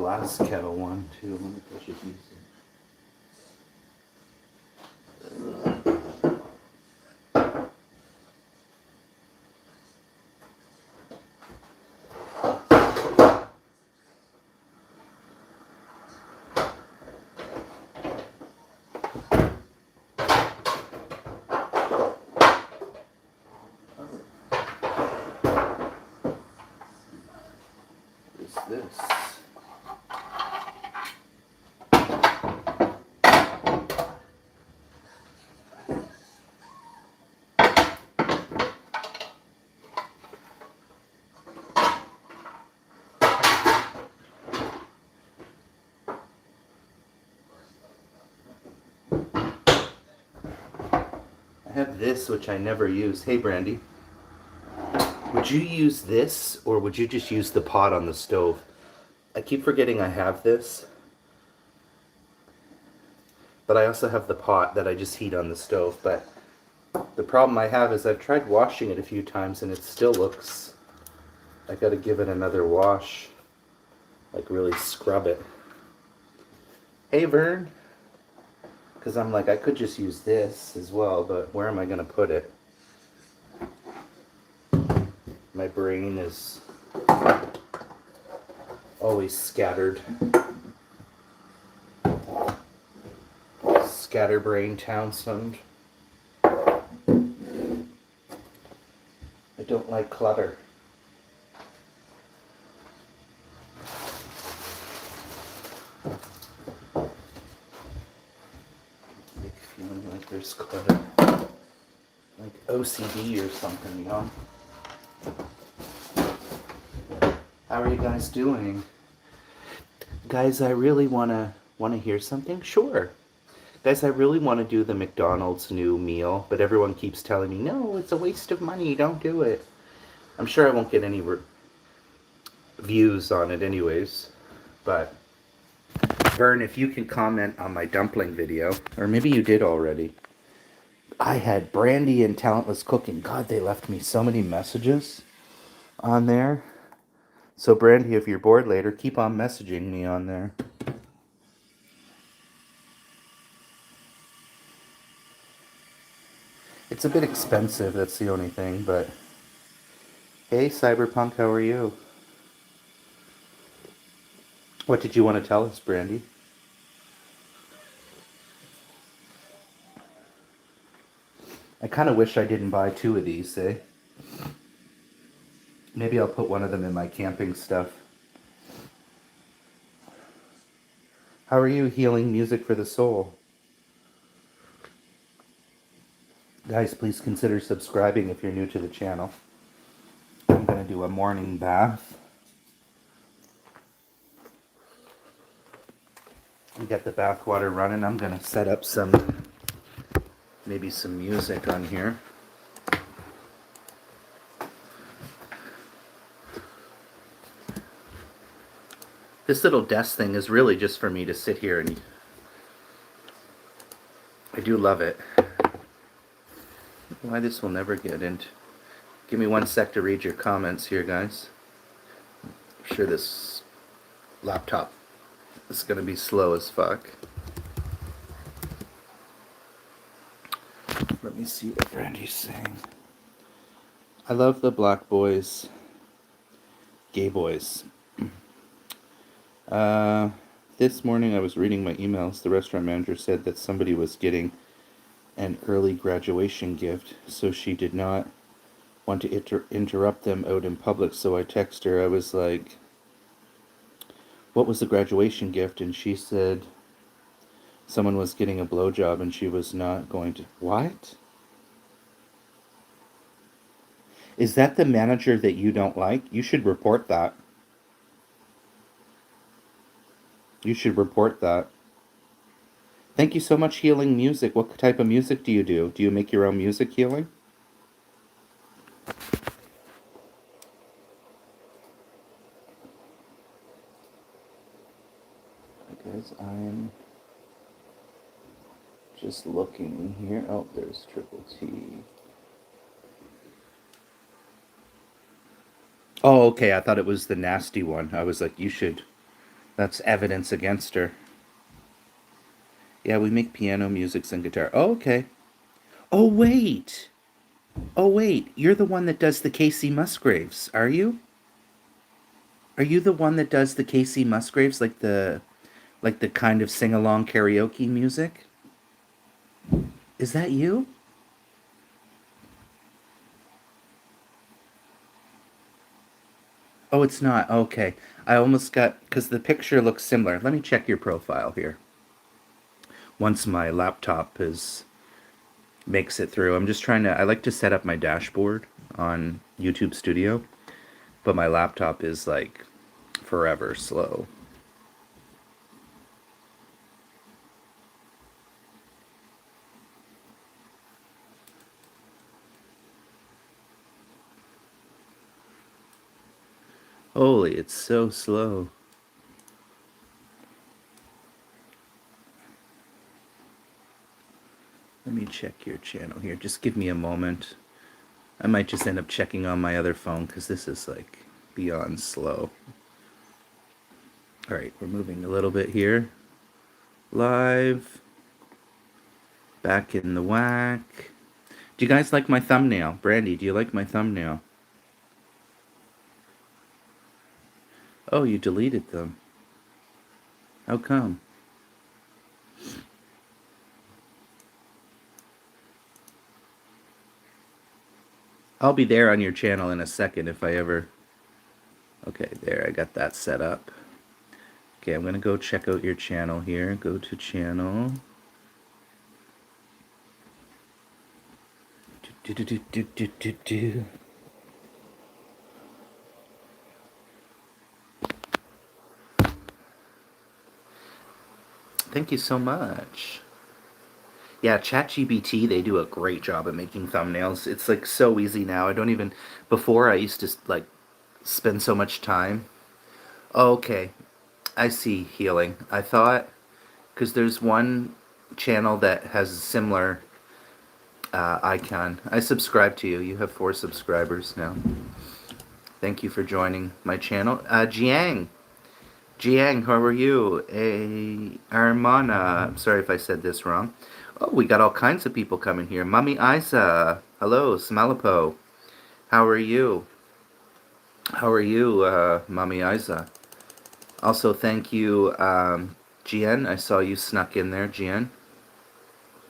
glass kettle one too. Let me push it easy. This. I have this, which I never use. Hey, Brandy. Would you use this, or would you just use the pot on the stove? I keep forgetting I have this. But I also have the pot that I just heat on the stove. But the problem I have is I've tried washing it a few times, and it still looks... I gotta give it another wash. Like, really scrub it. Hey, Vern. Because I'm like, I could just use this as well, but where am I gonna put it? My brain is always scattered. Scatterbrain Townsend. I don't like clutter. Feeling like there's clutter. Like OCD or something, you know? How are you guys doing? Guys, I really wanna hear something? Sure. Guys, I really want to do the McDonald's new meal, but everyone keeps telling me, no, it's a waste of money, don't do it. I'm sure I won't get any views on it anyways, but Vern, if you can comment on my dumpling video, or maybe you did already. I had Brandy and Talentless Cooking. God, they left me so many messages on there. So Brandy, if you're bored later, keep on messaging me on there. It's a bit expensive, that's the only thing, but... Hey, Cyberpunk, how are you? What did you want to tell us, Brandy? I kind of wish I didn't buy 2 of these, eh? Maybe I'll put one of them in my camping stuff. How are you, Healing Music for the Soul? Guys, please consider subscribing if you're new to the channel. I'm going to do a morning bath. We got the bath water running. I'm going to set up maybe some music on here. This little desk thing is really just for me to sit here, and I do love it. Why this will never get into... Give me 1 sec to read your comments here, guys. I'm sure this laptop is going to be slow as fuck. Let me see what Brandy's saying. I love the black boys. Gay boys. This morning I was reading my emails. The restaurant manager said that somebody was getting an early graduation gift, so she did not want to interrupt them out in public, so I texted her. I was like, what was the graduation gift? And she said someone was getting a blowjob and she was not going to... What? Is that the manager that you don't like? You should report that. You should report that. Thank you so much, Healing Music. What type of music do you do? Do you make your own music, Healing? Guys, I'm just looking here. Oh, there's Triple T. Oh, okay. I thought it was the nasty one. I was like, you should That's evidence against her. Yeah, we make piano music and guitar. Oh, okay. Oh, wait. Oh, wait. You're the one that does the Casey Musgraves, are you? Are you the one that does the Casey Musgraves, like the kind of sing along karaoke music? Is that you? Oh, it's not. Okay. I almost got because the picture looks similar. Let me check your profile here. Once my laptop is makes it through. I'm just trying to I like to set up my dashboard on YouTube Studio, but my laptop is like forever slow. Holy, it's so slow. Let me check your channel here. Just give me a moment. I might just end up checking on my other phone because this is like beyond slow. All right, we're moving a little bit here. Live. Back in the whack. Do you guys like my thumbnail? Brandy, do you like my thumbnail? Oh, you deleted them. How come? I'll be there on your channel in a second if I ever... Okay, there, I got that set up. Okay, I'm gonna go check out your channel here. Go to channel. Do, do, do, do, do, do, do. Thank you so much. Yeah, ChatGPT, they do a great job at making thumbnails. It's like so easy now. I don't even... Before, I used to like spend so much time. Okay, I see healing. I thought... Because there's one channel that has a similar icon. I subscribe to you. You have 4 subscribers now. Thank you for joining my channel. Jiang. Jiang, how are you? Armana. I'm sorry if I said this wrong. Oh, we got all kinds of people coming here. Mummy Isa. Hello, Smalapo. How are you? How are you, Mummy Isa? Also, thank you, Jian. I saw you snuck in there, Jian.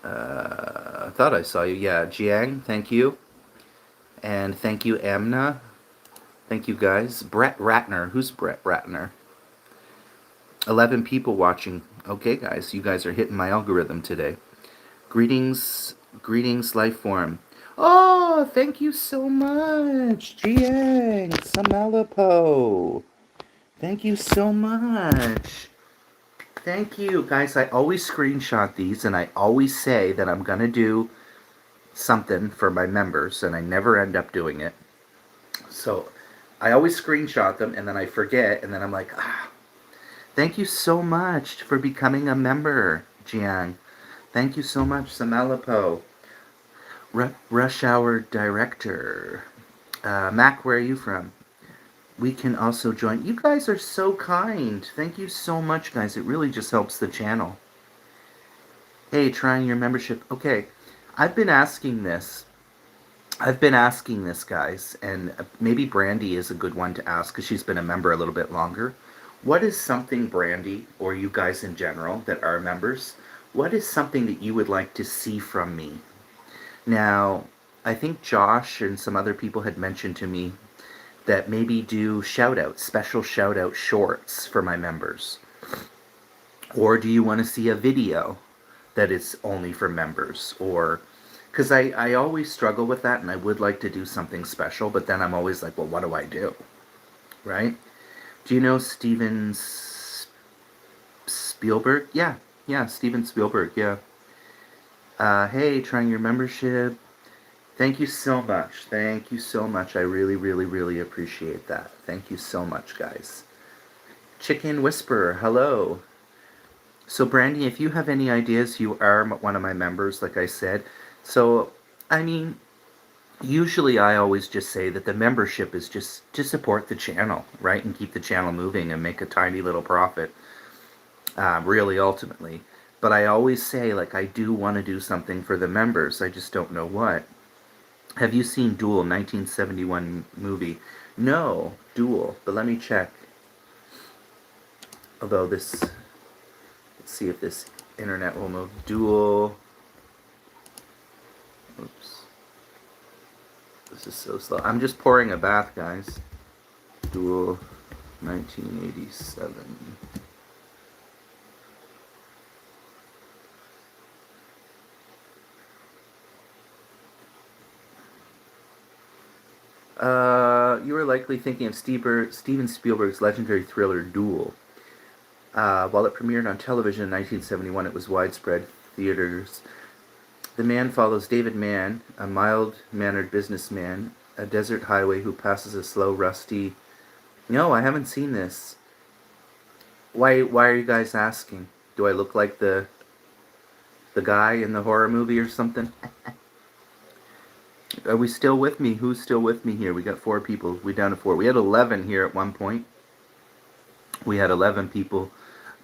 I thought I saw you. Yeah, Jiang, thank you. And thank you, Amna. Thank you, guys. Brett Ratner. Who's Brett Ratner? 11 people watching. Okay, guys, you guys are hitting my algorithm today. Greetings, greetings, life form. Oh, thank you so much, Jiang, Samalapo. Thank you so much. Thank you, guys. I always screenshot these, and I always say that I'm gonna do something for my members, and I never end up doing it. So I always screenshot them, and then I forget, and then I'm like, thank you so much for becoming a member, Jiang. Thank you so much, Samalapo. Rush Hour Director. Mac, where are you from? We can also join. You guys are so kind. Thank you so much, guys. It really just helps the channel. Hey, trying your membership. Okay, I've been asking this. Guys, and maybe Brandy is a good one to ask because she's been a member a little bit longer. What is something, Brandy, or you guys in general that are members, what is something that you would like to see from me? Now, I think Josh and some other people had mentioned to me that maybe do shout-outs, special shout-out shorts for my members. Or do you want to see a video that is only for members? Or, because I always struggle with that, and I would like to do something special, but then I'm always like, well, what do I do? Right? Do you know Steven Spielberg? Yeah, Steven Spielberg, yeah. Hey, trying your membership. Thank you so much. Thank you so much. I really, really, really appreciate that. Thank you so much, guys. Chicken Whisperer, hello. So, Brandy, if you have any ideas, you are one of my members, like I said. So, I mean, Usually I always just say that the membership is just to support the channel, right? And keep the channel moving and make a tiny little profit, really, ultimately. But I always say, like, I do want to do something for the members. I just don't know what. Have you seen Duel, 1971 movie? No, Duel. But let me check. Although this, let's see if this internet will move. Duel. Oops. This is so slow. I'm just pouring a bath, guys. Duel, 1987. You were likely thinking of Steven Spielberg's legendary thriller Duel. While it premiered on television in 1971, it was widespread theaters. The man follows David Mann, a mild-mannered businessman, a desert highway who passes a slow, rusty... No, I haven't seen this. Why are you guys asking? Do I look like the guy in the horror movie or something? Are we still with me? Who's still with me here? We got 4 people. We down to 4. We had 11 here at one point. We had 11 people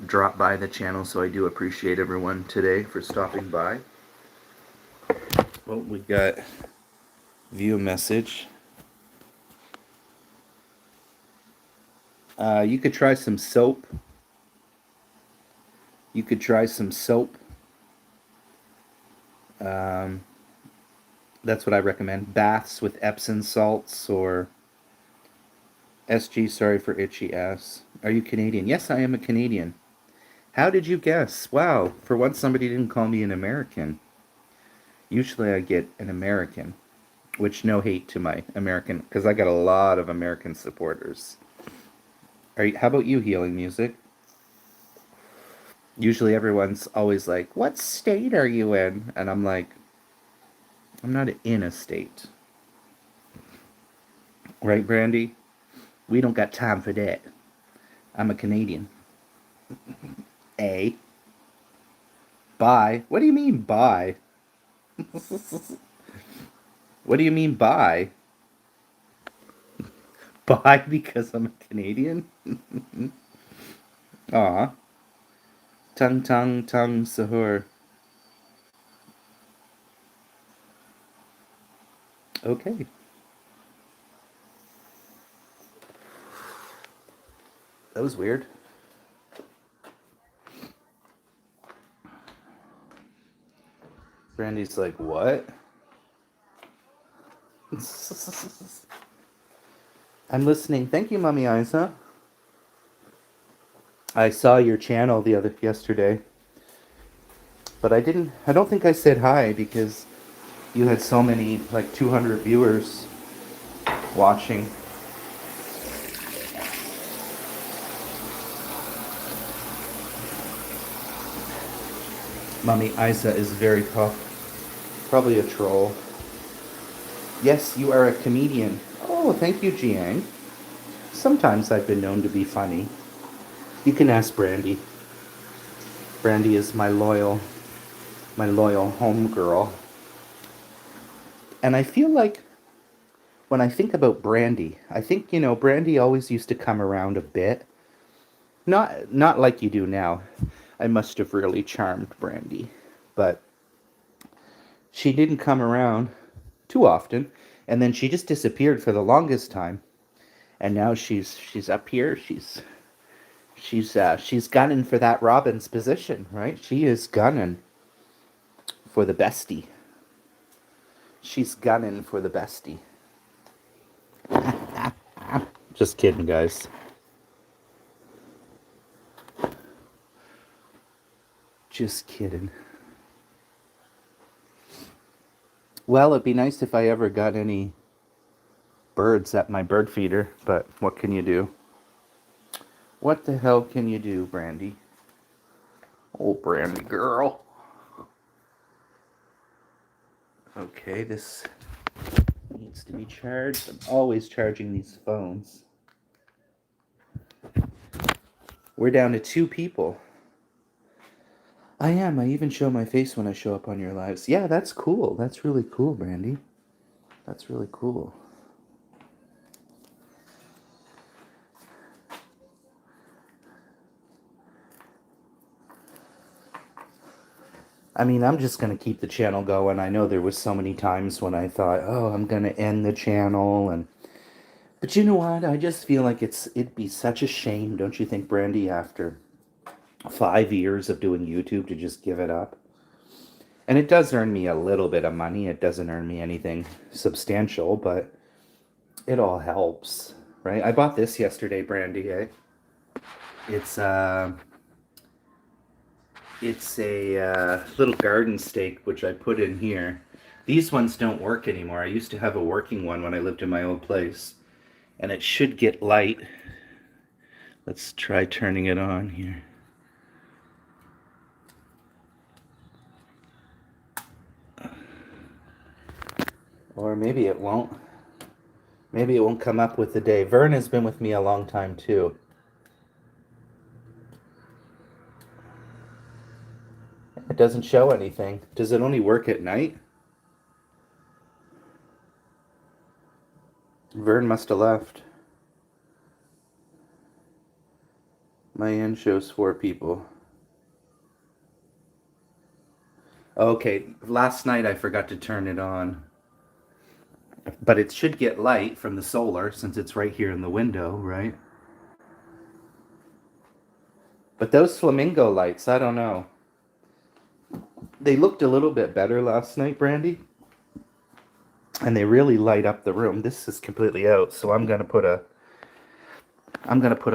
drop by the channel, so I do appreciate everyone today for stopping by. Well, we got view message. You could try some soap. You could try some soap. That's what I recommend. Baths with Epsom salts or SG, sorry for itchy ass. Are you Canadian? Yes, I am a Canadian. How did you guess? Wow, for once somebody didn't call me an American. Usually I get an American, which no hate to my American, because I got a lot of American supporters. How about you, Healing Music? Usually everyone's always like, what state are you in? And I'm like, I'm not in a state. Right, Brandy? We don't got time for that. I'm a Canadian. A. Bye. What do you mean, bye? What do you mean, bye? Bye because I'm a Canadian? Aw. Tung tung tung sahur. Okay. That was weird. Brandy's like, what? I'm listening. Thank you, Mommy Isa. I saw your channel yesterday, but I don't think I said hi because you had so many, like 200 viewers watching. Mommy Isa is very probably a troll. Yes, you are a comedian. Oh, thank you, Jiang. Sometimes I've been known to be funny. You can ask Brandy. Brandy is my loyal homegirl. And I feel like when I think about Brandy, I think, Brandy always used to come around a bit. Not like you do now. I must have really charmed Brandy. But she didn't come around too often, and then she just disappeared for the longest time. And now she's up here. She's gunning for that Robin's position, right? She is gunning for the bestie. She's gunning for the bestie. Just kidding, guys. Just kidding. Well, it'd be nice if I ever got any birds at my bird feeder, but what can you do? What the hell can you do, Brandy? Oh, Brandy girl. Okay, this needs to be charged. I'm always charging these phones. We're down to 2 people. I am. I even show my face when I show up on your lives. Yeah, that's cool. That's really cool, Brandy. That's really cool. I mean, I'm just going to keep the channel going. I know there was so many times when I thought, oh, I'm going to end the channel. But you know what? I just feel like it'd be such a shame, don't you think, Brandy, after 5 years of doing YouTube to just give it up? And it does earn me a little bit of money. It doesn't earn me anything substantial, but it all helps, right? I bought this yesterday, Brandy, eh? It's it's a little garden stake which I put in here. These ones don't work anymore. I used to have a working one when I lived in my old place, and it should get light. Let's try turning it on here. Or maybe it won't. Maybe it won't come up with the day. Vern has been with me a long time too. It doesn't show anything. Does it only work at night? Vern must have left. My end shows 4 people. Okay, last night I forgot to turn it on. But it should get light from the solar since it's right here in the window, right? But those flamingo lights, I don't know. They looked a little bit better last night, Brandy. And they really light up the room. This is completely out, so I'm gonna put a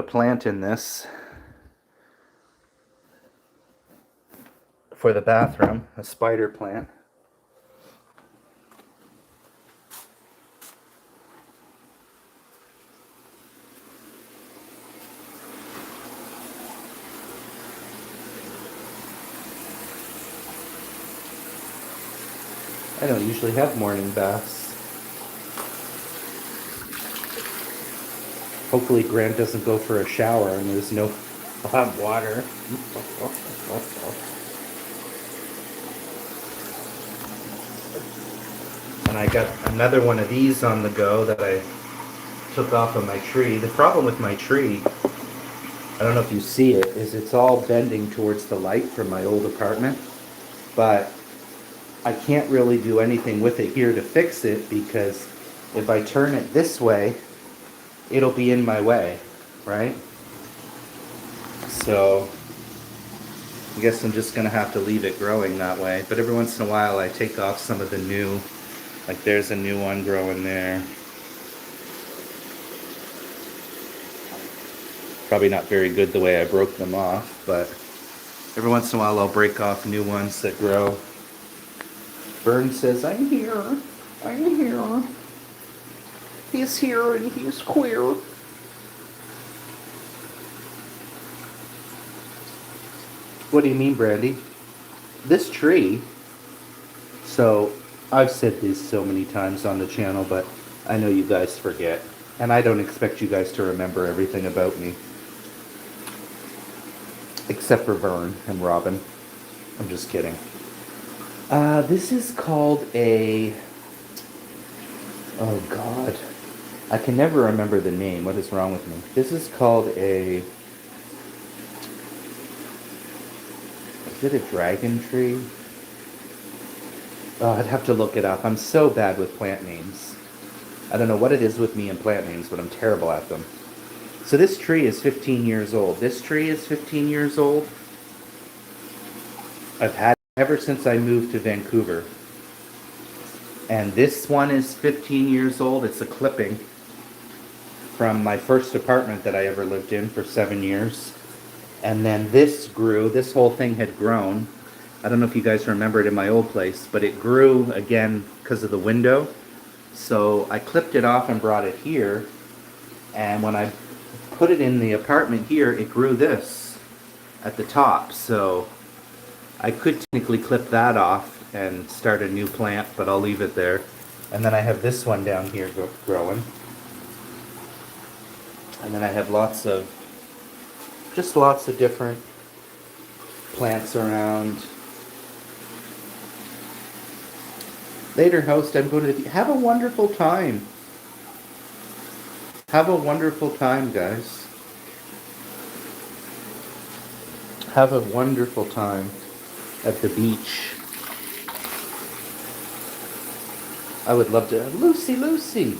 plant in this for the bathroom, a spider plant. I don't usually have morning baths. Hopefully Grant doesn't go for a shower and there's no hot water. And I got another one of these on the go that I took off of my tree. The problem with my tree, I don't know if you see it, is it's all bending towards the light from my old apartment. But I can't really do anything with it here to fix it because if I turn it this way, it'll be in my way, right? So I guess I'm just gonna have to leave it growing that way. But every once in a while I take off some of the new, like there's a new one growing there. Probably not very good the way I broke them off, but every once in a while I'll break off new ones that grow. Vern says, I'm here. I'm here. He's here and he's queer. What do you mean, Brandy? This tree, so I've said this so many times on the channel, but I know you guys forget. And I don't expect you guys to remember everything about me. Except for Vern and Robin. I'm just kidding. This is called a... Oh, God. I can never remember the name. What is wrong with me? This is called a... Is it a dragon tree? Oh, I'd have to look it up. I'm so bad with plant names. I don't know what it is with me and plant names, but I'm terrible at them. So this tree is 15 years old. This tree is 15 years old. I've had it ever since I moved to Vancouver. And this one is 15 years old. It's a clipping from my first apartment that I ever lived in for 7 years. And then this grew. This whole thing had grown. I don't know if you guys remember it in my old place, but it grew again because of the window. So I clipped it off and brought it here. And when I put it in the apartment here, it grew this at the top. So I could technically clip that off and start a new plant, but I'll leave it there. And then I have this one down here growing. And then I have lots of different plants around. Later, host, I'm going to have a wonderful time. Have a wonderful time, guys. Have a wonderful time at the beach. I would love to. Lucy, Lucy.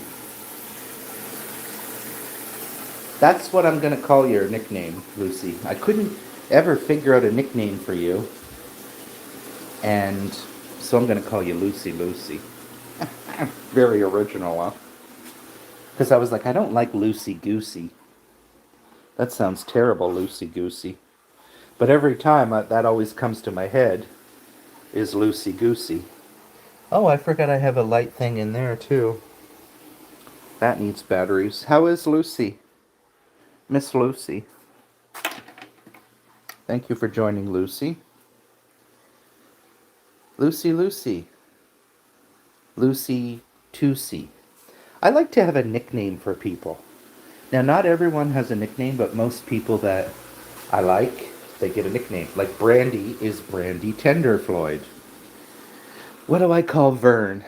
That's what I'm going to call your nickname, Lucy. I couldn't ever figure out a nickname for you. And so I'm going to call you Lucy, Lucy. Very original, huh? Because I was like, I don't like Lucy Goosey. That sounds terrible, Lucy Goosey. But every time that always comes to my head is Lucy Goosey. Oh, I forgot I have a light thing in there too. That needs batteries. How is Lucy? Miss Lucy. Thank you for joining, Lucy. Lucy, Lucy. Lucy Tusey. I like to have a nickname for people. Now, not everyone has a nickname, but most people that I like, they get a nickname. Like Brandy is Brandy Tenderfloyd. What do I call Vern?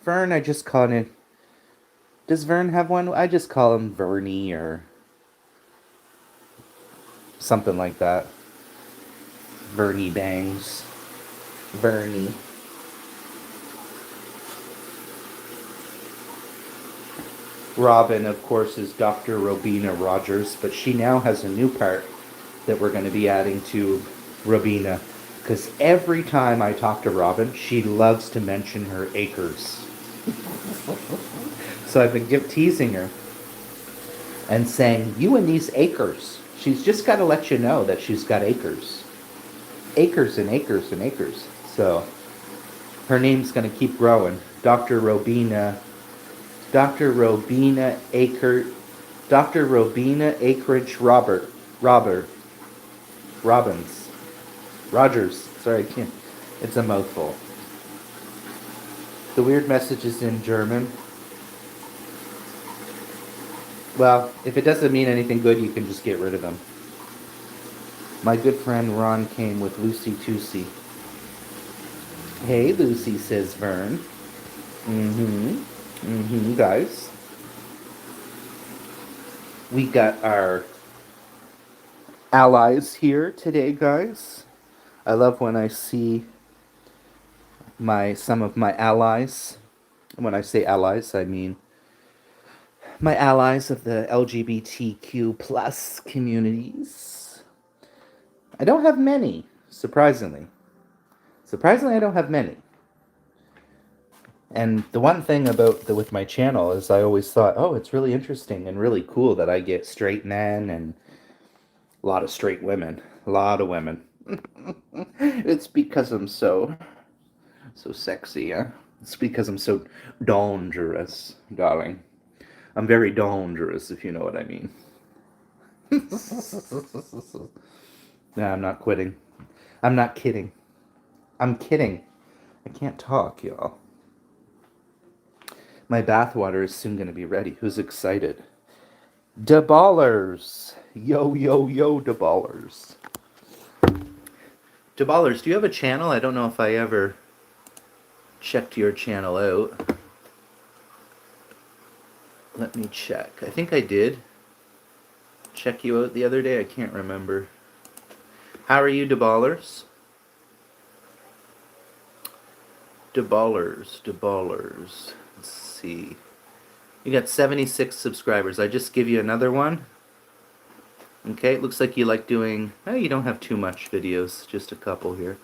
Vern, I just call him... Does Vern have one? I just call him Vernie or something like that. Vernie Bangs. Vernie. Robin, of course, is Dr. Robina Rogers, but she now has a new part that we're going to be adding to Robina. Because every time I talk to Robin, she loves to mention her acres. So I've been teasing her and saying, you and these acres. She's just got to let you know that she's got acres. Acres and acres and acres. So her name's going to keep growing. Dr. Robina Acreage Rogers. Sorry, I can't. It's a mouthful. The weird message is in German. Well, if it doesn't mean anything good, you can just get rid of them. My good friend Ron came with Lucy Tusey. Hey, Lucy, says Vern. Guys. We got our allies here today, guys. I love when I see some of my allies. When I say allies, I mean my allies of the LGBTQ plus communities. I don't have many, surprisingly. Surprisingly, I don't have many. And the one thing with my channel is I always thought, oh, it's really interesting and really cool that I get straight men and a lot of straight women. A lot of women. It's because I'm so sexy, yeah? It's because I'm so dangerous, darling. I'm very dangerous, if you know what I mean. Nah, I'm not quitting. I'm not kidding. I'm kidding. I can't talk, y'all. My bathwater is soon going to be ready. Who's excited? Da Ballers. Yo, yo, yo, Da Ballers. Da Ballers, do you have a channel? I don't know if I ever checked your channel out. Let me check. I think I did check you out the other day. I can't remember. How are you, Da Ballers? Da Ballers, Da Ballers. Let's see. You got 76 subscribers. I just give you another one. Okay, it looks like you like doing... Oh, you don't have too much videos. Just a couple here.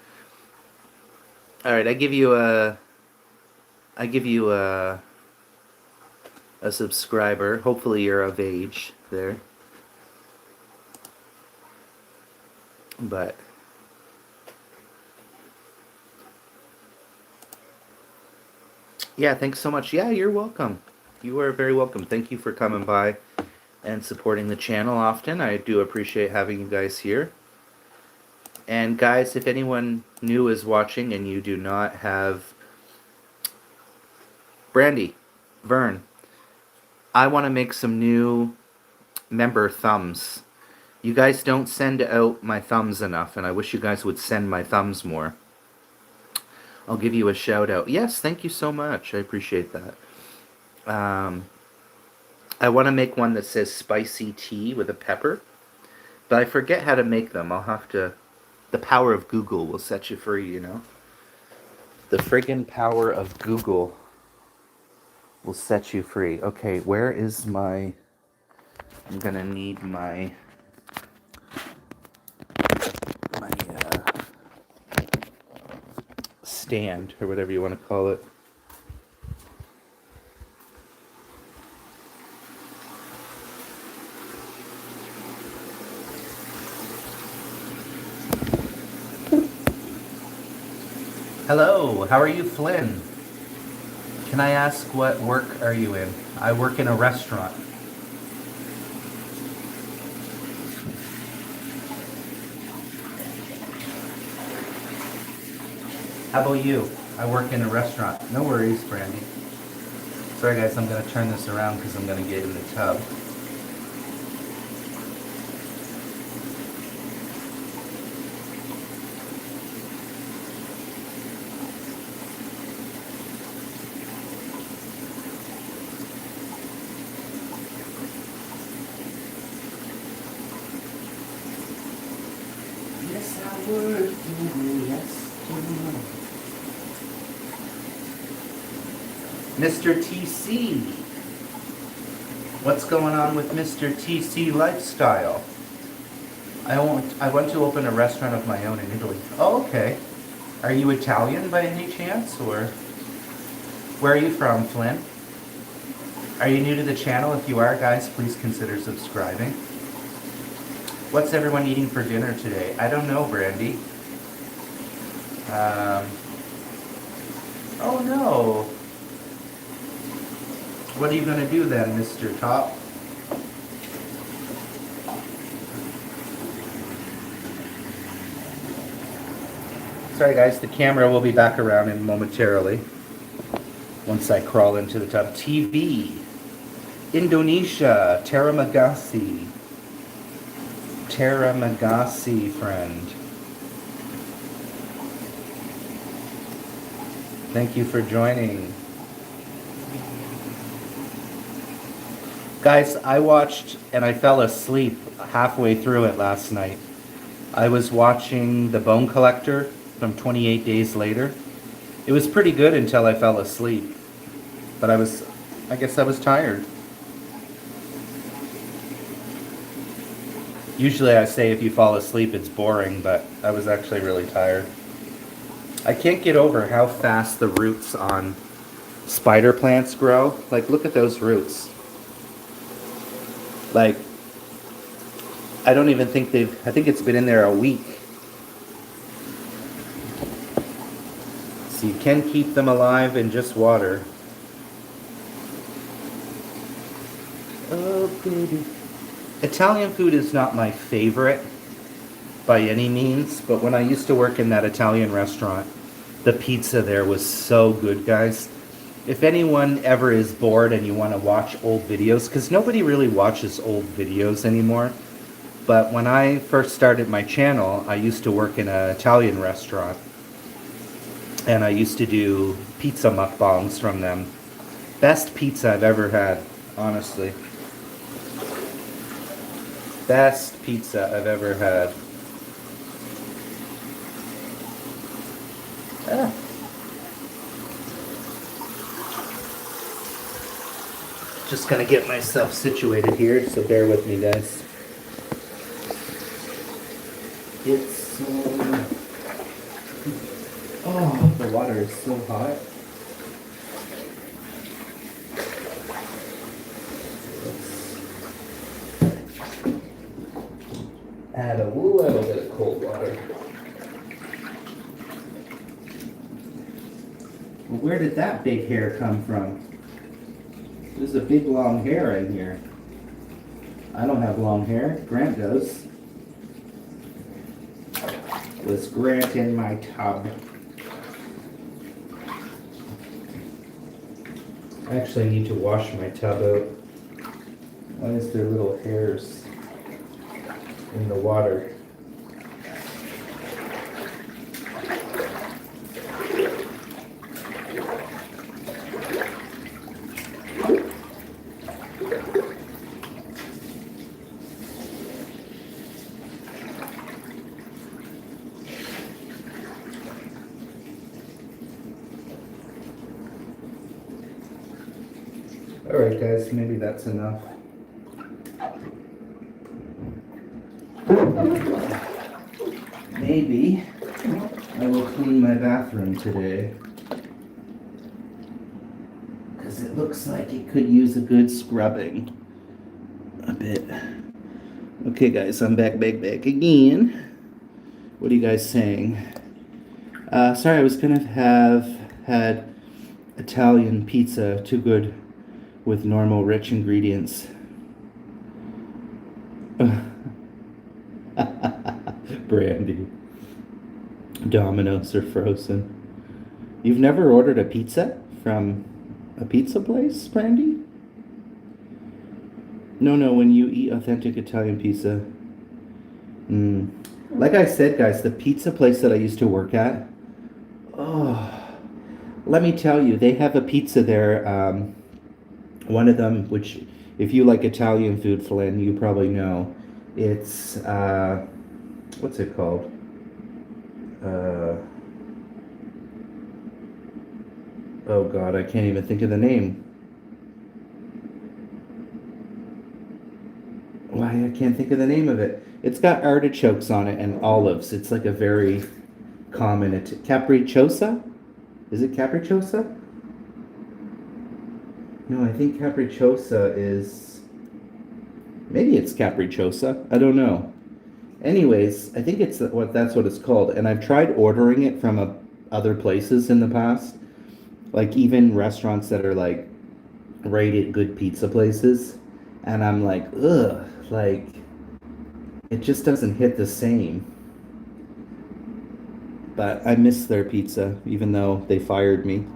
Alright, I give you a subscriber. Hopefully you're of age there. But... yeah, thanks so much. Yeah, you're welcome. You are very welcome. Thank you for coming by and supporting the channel often. I do appreciate having you guys here. And guys, if anyone new is watching and you do not have Brandy, Vern, I want to make some new member thumbs. You guys don't send out my thumbs enough, and I wish you guys would send my thumbs more. I'll give you a shout out. Yes, thank you so much. I appreciate that. I want to make one that says spicy tea with a pepper, but I forget how to make them. I'll have to. The power of Google will set you free, you know? The friggin' power of Google will set you free. Okay, where is my... I'm gonna need my stand, or whatever you want to call it. Hello, how are you, Flynn? Can I ask what work are you in? I work in a restaurant. How about you? I work in a restaurant. No worries, Brandy. Sorry guys, I'm going to turn this around because I'm going to get in the tub. Yes, I would. Yes, Mr. TC. What's going on with Mr. TC lifestyle? I want to open a restaurant of my own in Italy. Oh, okay. Are you Italian by any chance, or where are you from, Flynn? Are you new to the channel? If you are, guys, please consider subscribing. What's everyone eating for dinner today? I don't know, Brandy. Oh no. What are you going to do then, Mr. Top? Sorry guys, the camera will be back around in momentarily. Once I crawl into the tub. TV. Indonesia. Taramagasi. Taramagasi, friend. Thank you for joining. Guys, I watched and I fell asleep halfway through it last night. I was watching The Bone Collector from 28 Days Later. It was pretty good until I fell asleep. But I guess I was tired. Usually I say if you fall asleep it's boring, but I was actually really tired. I can't get over how fast the roots on spider plants grow. Like, look at those roots. Like, I don't even think I think it's been in there a week. So you can keep them alive in just water. Oh, baby. Italian food is not my favorite by any means, but when I used to work in that Italian restaurant, the pizza there was so good, guys. If anyone ever is bored and you want to watch old videos, because nobody really watches old videos anymore, but when I first started my channel, I used to work in an Italian restaurant, and I used to do pizza mukbangs from them. Best pizza I've ever had, honestly. Best pizza I've ever had. Ah. Just gonna get myself situated here, so bear with me, guys. It's oh, the water is so hot. Add a little bit of cold water. Well, where did that big hair come from? There's a big long hair in here. I don't have long hair. Grant does. Was Grant in my tub? I actually need to wash my tub out. Why is there little hairs in the water? Alright guys, maybe that's enough. Maybe I will clean my bathroom today. Because it looks like it could use a good scrubbing. A bit. Okay guys, I'm back again. What are you guys saying? Sorry, I was gonna have had Italian pizza, too good with normal rich ingredients. Brandy. Domino's are frozen. You've never ordered a pizza from a pizza place, Brandy? No, when you eat authentic Italian pizza. Like I said, guys, the pizza place that I used to work at, oh, let me tell you, they have a pizza there. One of them, which, if you like Italian food, Flynn, you probably know. It's, what's it called? Oh God, I can't even think of the name. Why, I can't think of the name of it. It's got artichokes on it and olives. It's like a very common, capricciosa? Is it capricciosa? No, I think capricciosa is, maybe it's capricciosa. I don't know. Anyways, I think that's what it's called. And I've tried ordering it from other places in the past. Like even restaurants that are like rated good pizza places. And I'm like, ugh, like it just doesn't hit the same. But I miss their pizza, even though they fired me.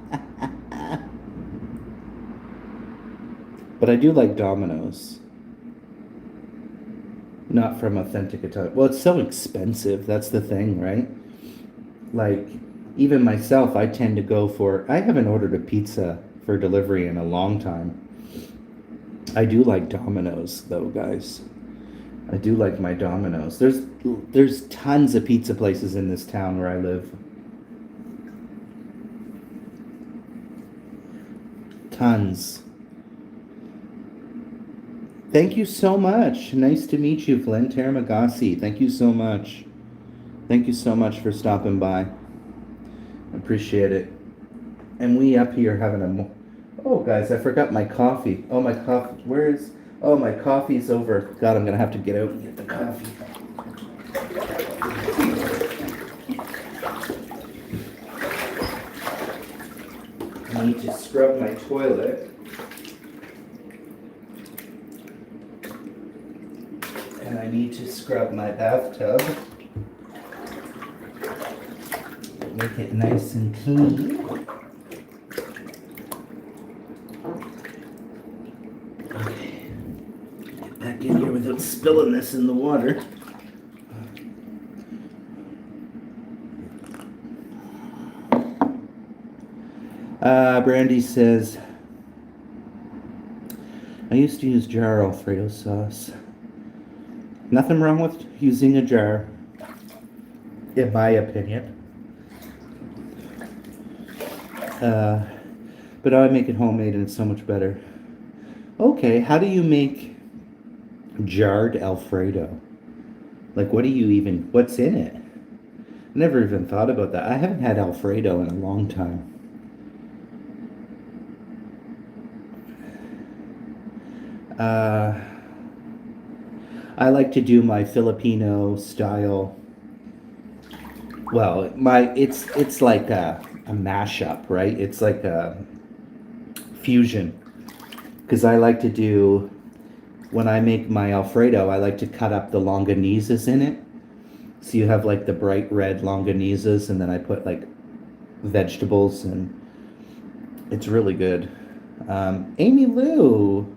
But I do like Domino's. Not from authentic Italian. Well, it's so expensive. That's the thing, right? Like, even myself, I tend to go for... I haven't ordered a pizza for delivery in a long time. I do like Domino's, though, guys. I do like my Domino's. There's tons of pizza places in this town where I live. Tons. Thank you so much. Nice to meet you, Flynn Taramagasi. Thank you so much. Thank you so much for stopping by. Appreciate it. And we up here having a... Oh, guys, I forgot my coffee. Oh, my coffee. Where is... Oh, my coffee's over. God, I'm going to have to get out and get the coffee. I need to scrub my toilet. And I need to scrub my bathtub. Make it nice and clean. Okay. Get back in here without spilling this in the water. Brandy says, I used to use jar Alfredo sauce. Nothing wrong with using a jar, in my opinion. But I make it homemade and it's so much better. Okay, how do you make jarred Alfredo? Like, what's in it? I never even thought about that. I haven't had Alfredo in a long time. I like to do my Filipino style. Well, it's like a mashup, right? It's like a fusion. Because I like to do, when I make my Alfredo, I like to cut up the longanizas in it. So you have like the bright red longanizas, and then I put like vegetables, and it's really good. Amy Lou,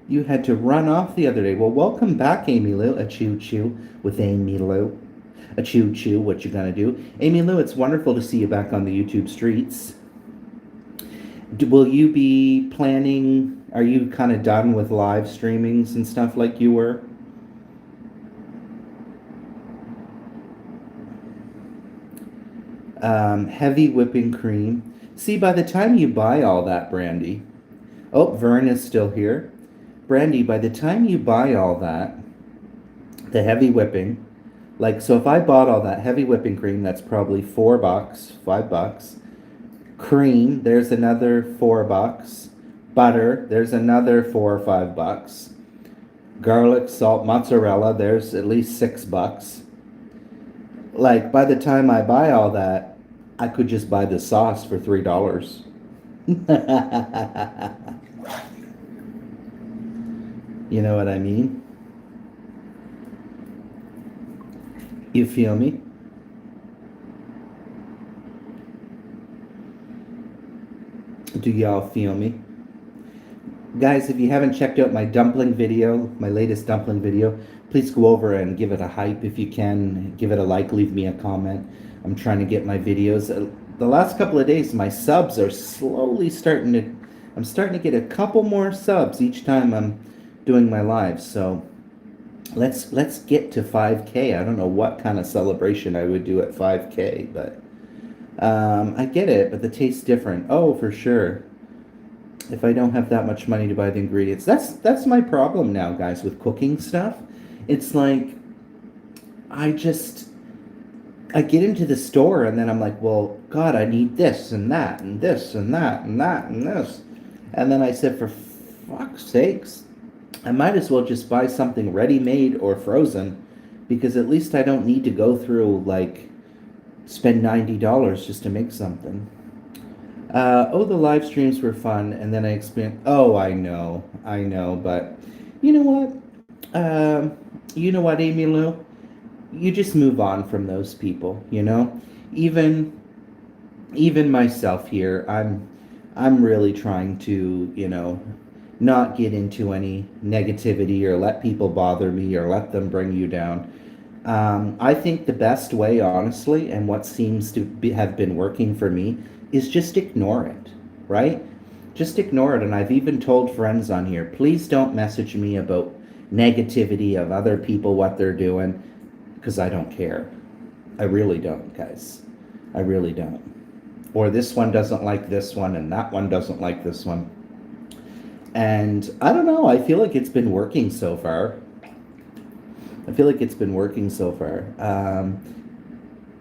you had to run off the other day. Well, welcome back, Amy Lou. A choo-choo with Amy Lou. A choo-choo, what you gonna do? Amy Lou, it's wonderful to see you back on the YouTube streets. Will you be planning, are you kind of done with live streamings and stuff like you were? Heavy whipping cream. See, by the time you buy all that, Brandy, Oh, Vern is still here. Brandy, by the time you buy all that, the heavy whipping, like, so if I bought all that heavy whipping cream, that's probably $4, $5. Cream, there's another $4. Butter, there's another $4 or $5. Garlic, salt, mozzarella, there's at least $6. Like, by the time I buy all that, I could just buy the sauce for $3. You know what I mean? You feel me? Do y'all feel me? Guys, if you haven't checked out my dumpling video, my latest dumpling video, please go over and give it a hype if you can. Give it a like, leave me a comment. I'm trying to get my videos. The last couple of days, my subs are slowly starting to... I'm starting to get a couple more subs each time I'm doing my lives. So let's get to 5K. I don't know what kind of celebration I would do at 5K, but I get it, but the taste's different. Oh, for sure. If I don't have that much money to buy the ingredients. That's my problem now, guys, with cooking stuff. It's like I get into the store and then I'm like, well, God, I need this and that and this and that and that and this. And then I said, for fuck's sakes, I might as well just buy something ready-made or frozen, because at least I don't need to go through, like, spend $90 just to make something. Oh, the live streams were fun, and then I experienced... Oh, I know, but you know what? Amy Lou? You just move on from those people, you know? Even myself here, I'm really trying to, not get into any negativity or let people bother me or let them bring you down. I think the best way, honestly, and what seems to have been working for me, is just ignore it, right? Just ignore it. And I've even told friends on here, please don't message me about negativity of other people, what they're doing, because I don't care. I really don't, guys. I really don't. Or this one doesn't like this one, and that one doesn't like this one. And I don't know, I feel like it's been working so far.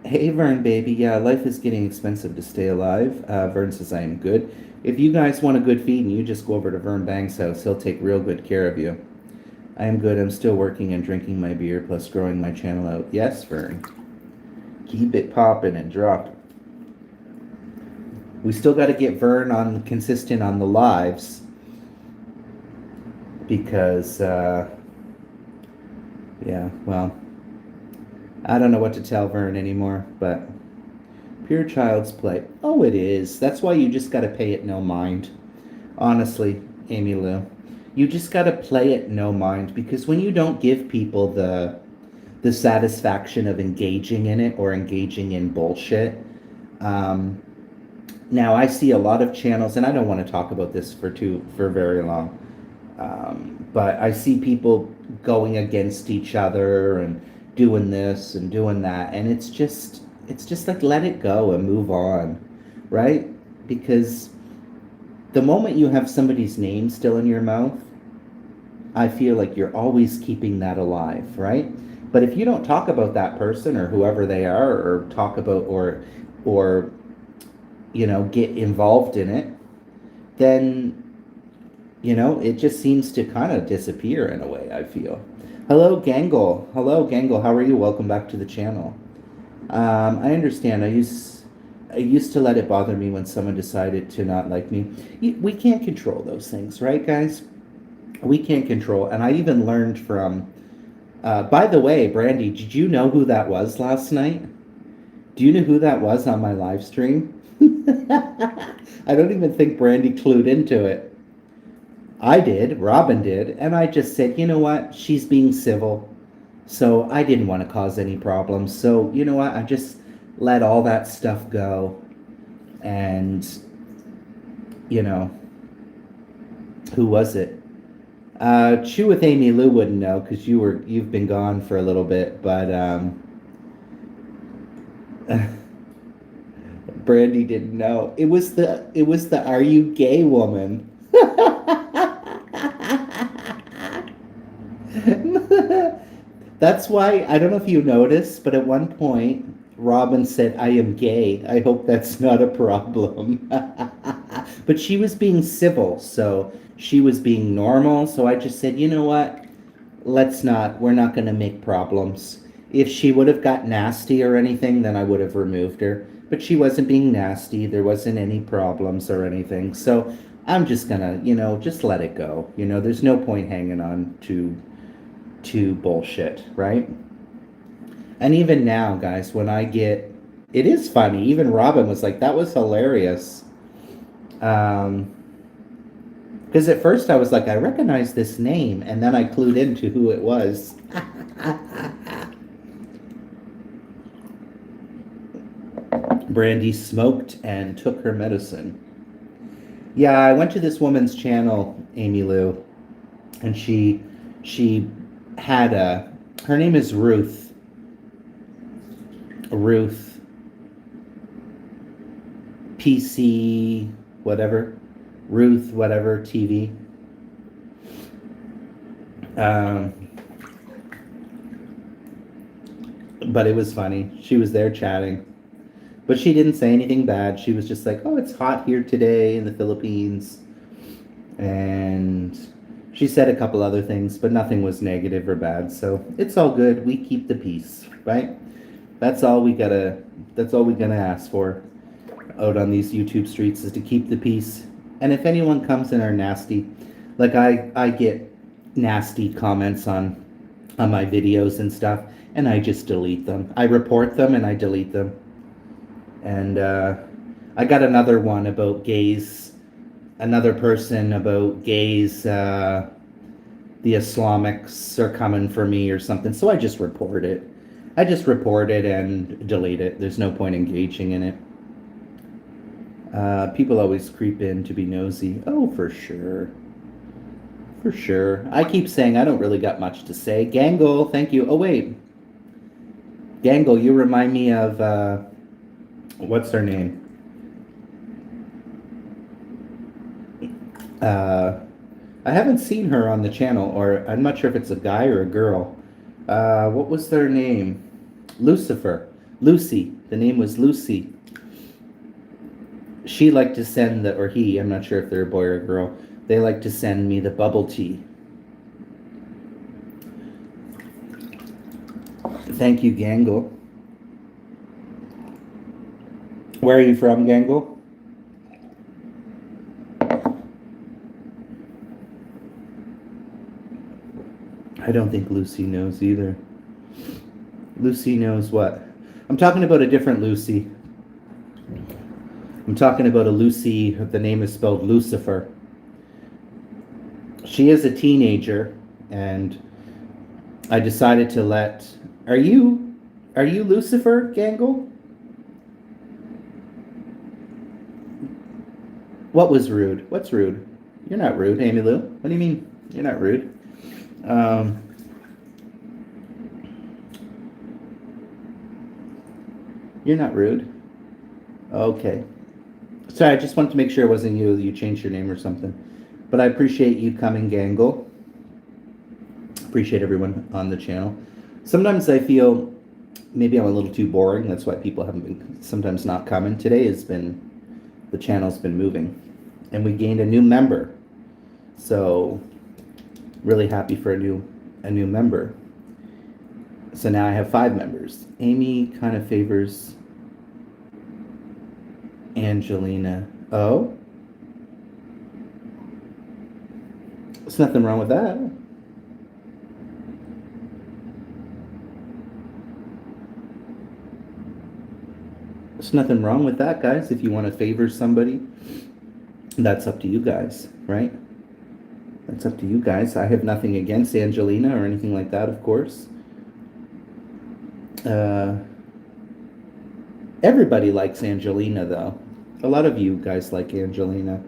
Hey, Vern, baby. Yeah, life is getting expensive to stay alive. Vern says, I am good. If you guys want a good feed, you just go over to Vern Bang's house. He'll take real good care of you. I am good. I'm still working and drinking my beer, plus growing my channel out. Yes, Vern. Keep it popping and dropping. We still got to get Vern consistent on the lives, because, yeah, well, I don't know what to tell Vern anymore, but pure child's play. Oh, it is. That's why you just got to pay it no mind. Honestly, Amy Lou, you just got to play it no mind, because when you don't give people the satisfaction of engaging in it or engaging in bullshit, now I see a lot of channels, and I don't want to talk about this for very long, but I see people going against each other and doing this and doing that, and it's just like, let it go and move on, right? Because the moment you have somebody's name still in your mouth, I feel like you're always keeping that alive, right? But if you don't talk about that person or whoever they are, or talk about or get involved in it, then it just seems to kind of disappear in a way, I feel. Hello, Gangle. How are you? Welcome back to the channel. I understand. I used to let it bother me when someone decided to not like me. We can't control those things, right, guys? We can't control. And I even learned from... by the way, Brandy, did you know who that was last night? Do you know who that was on my live stream? I don't even think Brandy clued into it. I did, Robin did, and I just said, you know what, she's being civil, so I didn't want to cause any problems, so you know what, I just let all that stuff go, and, who was it? Chew with Amy Lou wouldn't know, because you've been gone for a little bit, but, Brandy didn't know. It was the Are You Gay woman. That's why, I don't know if you noticed, but at one point, Robin said, I am gay. I hope that's not a problem. But she was being civil, so she was being normal. So I just said, you know what? We're not going to make problems. If she would have got nasty or anything, then I would have removed her. But she wasn't being nasty. There wasn't any problems or anything. So I'm just gonna, just let it go. There's no point hanging on to bullshit, right? And even now, guys, when I get, it is funny. Even Robin was like, that was hilarious. Because at first I was like, I recognize this name, and then I clued into who it was. Brandy smoked and took her medicine. Yeah, I went to this woman's channel, Amy Lou, and she had her name is Ruth PC whatever, Ruth whatever TV. But it was funny. She was there chatting, but she didn't say anything bad. She was just like, oh, it's hot here today in the Philippines, and she said a couple other things, but nothing was negative or bad, so it's all good. We keep the peace, right? That's all we gonna ask for out on these YouTube streets, is to keep the peace. And if anyone comes in are nasty, like I get nasty comments on my videos and stuff, and I just delete them. I report them and I delete them. And I got another one about gays. Another person about gays, the Islamics are coming for me or something. So I just report it. And delete it. There's no point engaging in it. People always creep in to be nosy. Oh, for sure. For sure. I keep saying I don't really got much to say. Gangle, thank you. Oh, wait. Gangle, you remind me of, what's her name? I haven't seen her on the channel, or I'm not sure if it's a guy or a girl. What was their name? Lucifer. Lucy. The name was Lucy. She liked to send or he, I'm not sure if they're a boy or a girl, they like to send me the bubble tea. Thank you, Gangle. Where are you from, Gangle? I don't think Lucy knows either. Lucy knows what? I'm talking about a different Lucy. I'm talking about a Lucy, the name is spelled Lucifer. She is a teenager, and I decided to let... Are you Lucifer, Gangle? What was rude? What's rude? You're not rude, Amy Lou. What do you mean? You're not rude. You're not rude. Okay. Sorry, I just wanted to make sure it wasn't you. You changed your name or something. But I appreciate you coming, Gangle. Appreciate everyone on the channel. Sometimes I feel maybe I'm a little too boring. That's why people haven't been sometimes not coming. Today the channel's been moving. And we gained a new member. So really happy for a new member. So now I have 5 members. Amy kind of favors Angelina. Oh? There's nothing wrong with that. There's nothing wrong with that, guys. If you want to favor somebody, that's up to you guys, right? That's up to you guys. I have nothing against Angelina or anything like that, of course. Everybody likes Angelina, though. A lot of you guys like Angelina.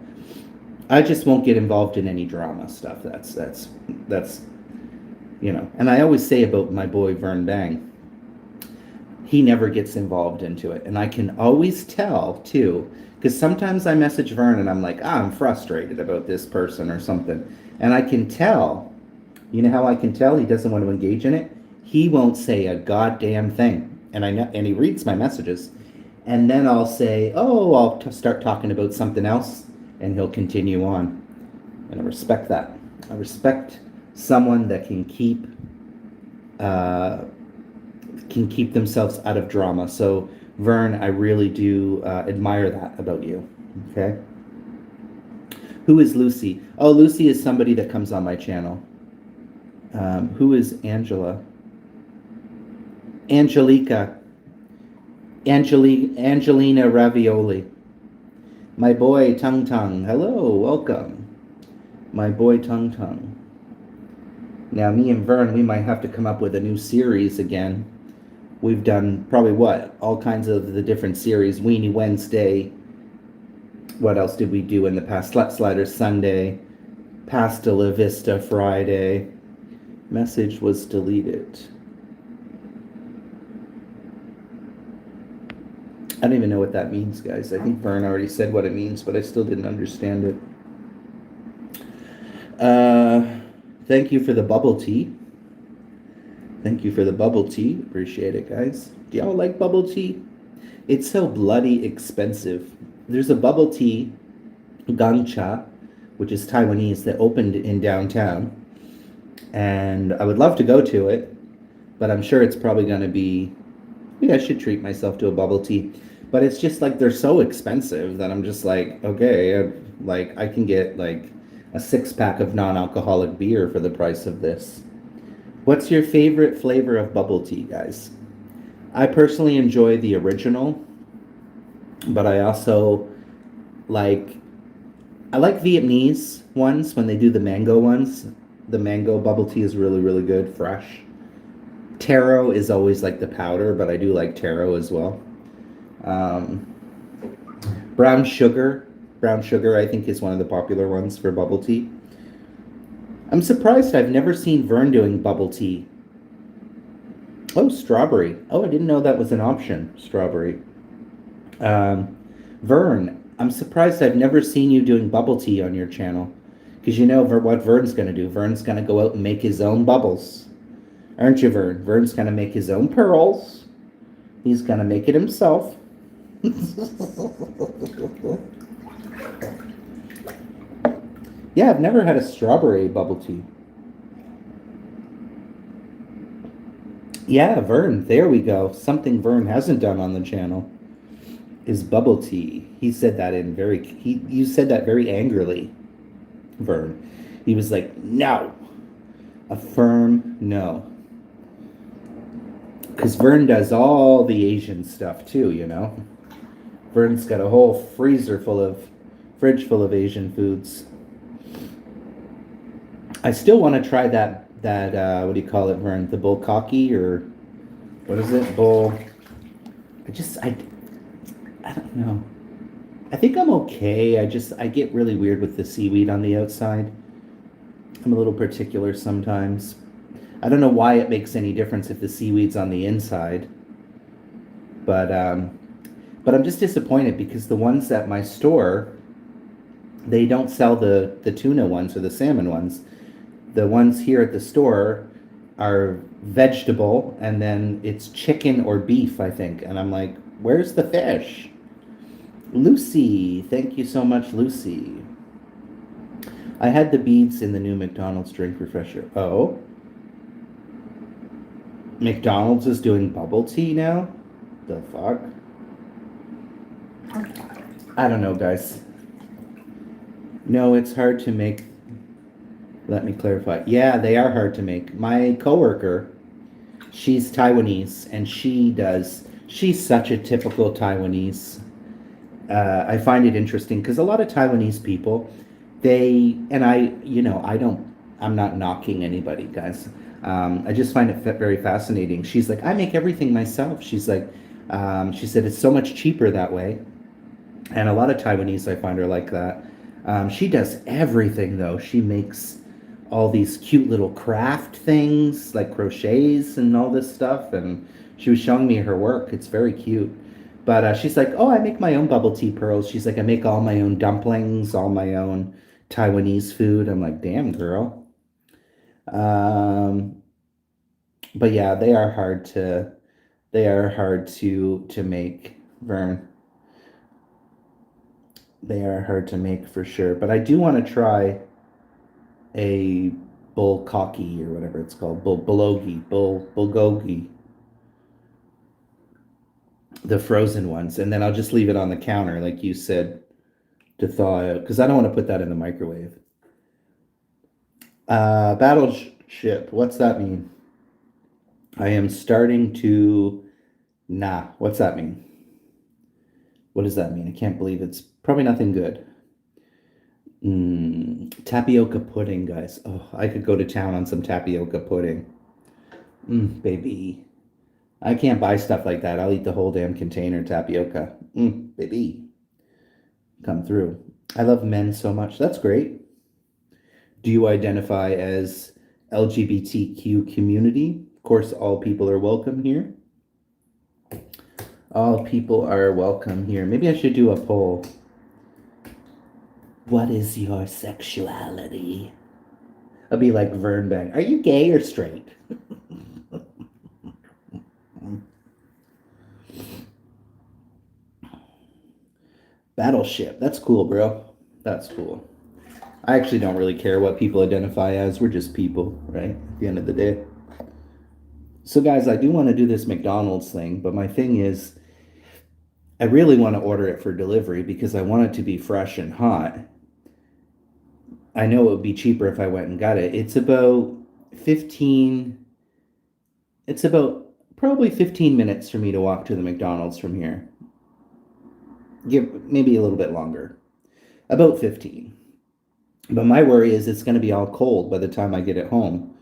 I just won't get involved in any drama stuff. That's And I always say about my boy Vern Bang, he never gets involved into it, and I can always tell too, Because sometimes I message Vern and I'm like, I'm frustrated about this person or something. And I can tell, you know how I can tell he doesn't want to engage in it? He won't say a goddamn thing. And I know, and he reads my messages. And then I'll say, oh, start talking about something else, and he'll continue on. And I respect that. I respect someone that can keep themselves out of drama. So, Vern, I really do admire that about you. Okay. Who is Lucy? Oh, Lucy is somebody that comes on my channel. Who is Angela? Angelica. Angelina Ravioli. My boy Tung Tung. Hello, welcome. My boy Tung Tung. Now, me and Vern, we might have to come up with a new series again. We've done probably what? All kinds of the different series. Weenie Wednesday. What else did we do in the past? Slut Slider Sunday. Pasta La Vista Friday. Message was deleted. I don't even know what that means, guys. I think Vern already said what it means, but I still didn't understand it. Thank you for the bubble tea. Thank you for the bubble tea. Appreciate it, guys. Do y'all like bubble tea? It's so bloody expensive. There's a bubble tea, Gangcha, which is Taiwanese, that opened in downtown. And I would love to go to it, but I'm sure it's probably going to be, I should treat myself to a bubble tea. But it's just like they're so expensive that I'm just like, okay, I can get like a 6-pack of non-alcoholic beer for the price of this. What's your favorite flavor of bubble tea, guys? I personally enjoy the original, but I also like Vietnamese ones when they do the mango ones. The mango bubble tea is really, really good, fresh. Taro is always like the powder, but I do like taro as well. Brown sugar I think is one of the popular ones for bubble tea. I'm surprised I've never seen Vern doing bubble tea. Oh, strawberry. Oh, I didn't know that was an option, strawberry. Vern, I'm surprised I've never seen you doing bubble tea on your channel. Because you know what Vern's going to do. Vern's going to go out and make his own bubbles. Aren't you, Vern? Vern's going to make his own pearls. He's going to make it himself. Yeah, I've never had a strawberry bubble tea. Yeah, Vern, there we go. Something Vern hasn't done on the channel is bubble tea. He said that you said that very angrily, Vern. He was like, no. A firm no. Because Vern does all the Asian stuff too, you know. Vern's got a whole fridge full of Asian foods. I still want to try that what do you call it, Vern? The bulgogi, or what is it? I don't know. I think I'm okay. I get really weird with the seaweed on the outside. I'm a little particular sometimes. I don't know why it makes any difference if the seaweed's on the inside. But I'm just disappointed because the ones at my store, they don't sell the tuna ones or the salmon ones. The ones here at the store are vegetable, and then it's chicken or beef, I think. And I'm like, where's the fish? Lucy, thank you so much, Lucy. I had the beads in the new McDonald's drink refresher. Oh? McDonald's is doing bubble tea now? The fuck? I don't know, guys. No, it's hard to make. Let me clarify. Yeah, they are hard to make. My coworker, she's Taiwanese, and she's such a typical Taiwanese. I find it interesting because a lot of Taiwanese people, I'm not knocking anybody, guys. I just find it very fascinating. She's like, I make everything myself. She's like, she said it's so much cheaper that way. And a lot of Taiwanese, I find, are like that. She does everything, though. She makes all these cute little craft things, like crochets and all this stuff. And she was showing me her work. It's very cute. But she's like, oh, I make my own bubble tea pearls. She's like, I make all my own dumplings, all my own Taiwanese food. I'm like, damn, girl. Um, but yeah, they are hard to make, Vern. They are hard to make for sure. But I do want to try a bulgogi or whatever it's called, bulgogi, the frozen ones, and then I'll just leave it on the counter, like you said, to thaw out because I don't want to put that in the microwave. Battleship. What's that mean? I am starting to. Nah. What's that mean? What does that mean? I can't believe it's probably nothing good. Tapioca pudding, guys. Oh, I could go to town on some tapioca pudding. Baby. I can't buy stuff like that. I'll eat the whole damn container tapioca. Baby. Come through. I love men so much. That's great. Do you identify as LGBTQ community? Of course, all people are welcome here. All people are welcome here. Maybe I should do a poll. What is your sexuality? I'll be like Vern Bang. Are you gay or straight? Battleship. That's cool, bro. That's cool. I actually don't really care what people identify as. We're just people, right? At the end of the day. So, guys, I do want to do this McDonald's thing, but my thing is, I really want to order it for delivery because I want it to be fresh and hot. I know it would be cheaper if I went and got it. It's about 15. It's about probably 15 minutes for me to walk to the McDonald's from here. Give maybe a little bit longer. About 15. But my worry is it's going to be all cold by the time I get it home.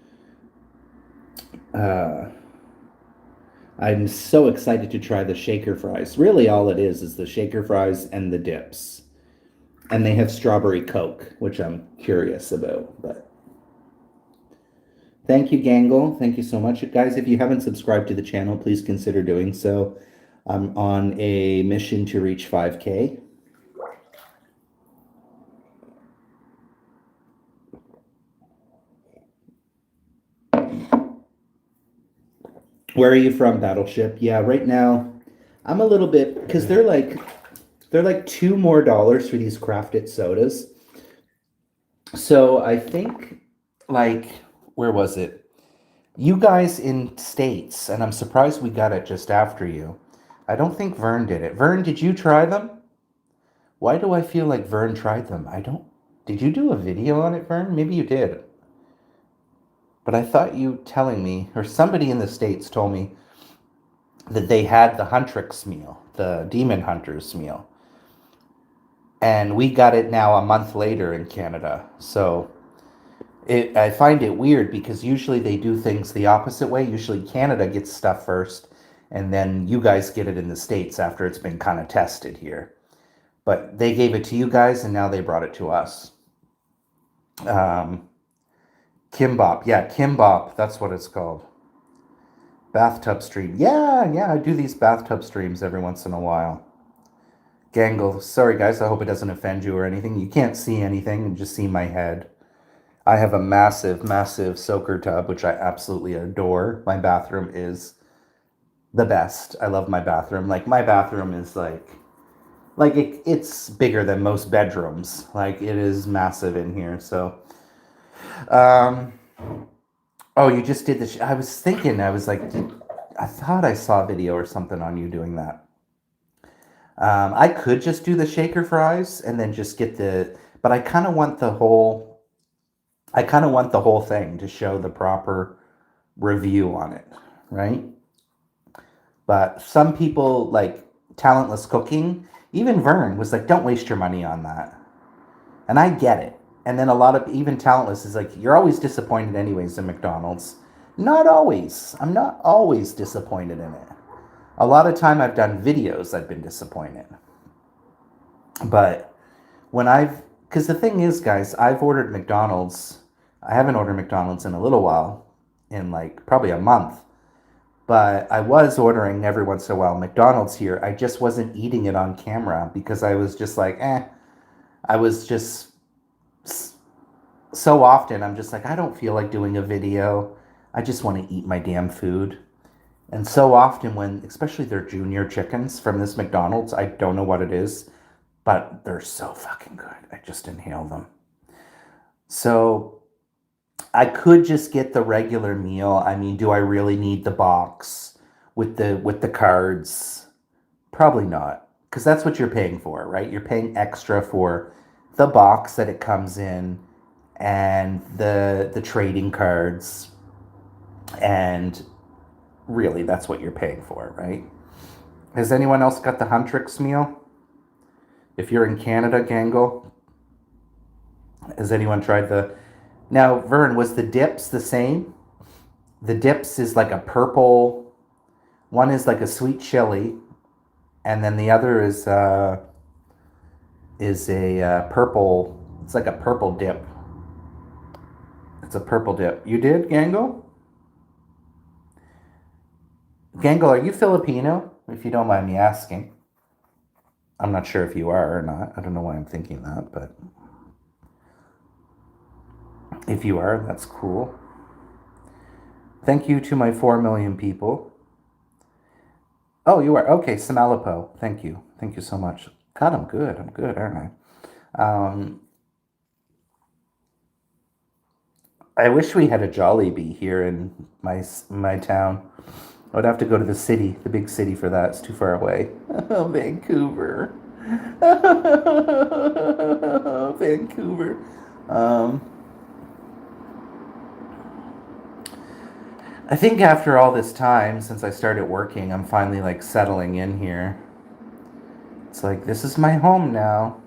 I'm so excited to try the shaker fries. Really, all it is the shaker fries and the dips. And they have strawberry Coke, which I'm curious about. But thank you, Gangle. Thank you so much. Guys, if you haven't subscribed to the channel, please consider doing so. I'm on a mission to reach 5K. Where are you from, Battleship? Yeah, right now I'm a little bit because they're like $2 more for these crafted sodas. So I think like where was it? You guys in States, and I'm surprised we got it just after you. I don't think Vern did it. Vern, did you try them? Why do I feel like Vern tried them? I don't. Did you do a video on it, Vern? Maybe you did. But I thought you telling me, or somebody in the States told me that they had the Huntrix meal, the Demon Hunters meal. And we got it now a month later in Canada. So I find it weird because usually they do things the opposite way. Usually Canada gets stuff first, and then you guys get it in the States after it's been kind of tested here. But they gave it to you guys, and now they brought it to us. Kimbop. Yeah, Kimbop. That's what it's called. Bathtub stream. Yeah, I do these bathtub streams every once in a while. Gangle. Sorry, guys. I hope it doesn't offend you or anything. You can't see anything and just see my head. I have a massive, massive soaker tub, which I absolutely adore. My bathroom is the best. I love my bathroom. Like, my bathroom is it's bigger than most bedrooms. Like, it is massive in here. So, oh, you just did this. I was thinking, I was like, I thought I saw a video or something on you doing that. I could just do the shaker fries and then just get but I kind of want the whole thing to show the proper review on it, right? But some people, like Talentless Cooking, even Vern was like, don't waste your money on that. And I get it. And then a lot of, even Talentless is like, you're always disappointed anyways in McDonald's. Not always. I'm not always disappointed in it. A lot of time I've done videos, I've been disappointed. But because the thing is, guys, I've ordered McDonald's. I haven't ordered McDonald's in a little while, in like probably a month. But I was ordering every once in a while McDonald's here. I just wasn't eating it on camera because I was just like, eh. I was just so often I'm just like, I don't feel like doing a video. I just want to eat my damn food. And so often when, especially their junior chickens from this McDonald's, I don't know what it is, but they're so fucking good. I just inhale them. So I could just get the regular meal. I mean, do I really need the box with the cards? Probably not, because that's what you're paying for, right? You're paying extra for the box that it comes in and the trading cards, and really that's what you're paying for, right? Has anyone else got the Huntrix meal? If you're in Canada, Gangle, has anyone tried the... Now, Vern, was the dips the same? The dips is like a purple. One is like a sweet chili, and then the other is a purple. It's like a purple dip. It's a purple dip. You did, Gangle? Gangle, are you Filipino? If you don't mind me asking. I'm not sure if you are or not. I don't know why I'm thinking that, but if you are, that's cool. Thank you to my 4 million people. Oh, you are? Okay, Samalapo. Thank you. Thank you so much. God, I'm good. I'm good, aren't I? I wish we had a Jollibee here in my town. I would have to go to the city, the big city for that. It's too far away. Vancouver. Vancouver. Um, I think after all this time, since I started working, I'm finally like settling in here. It's like, this is my home now.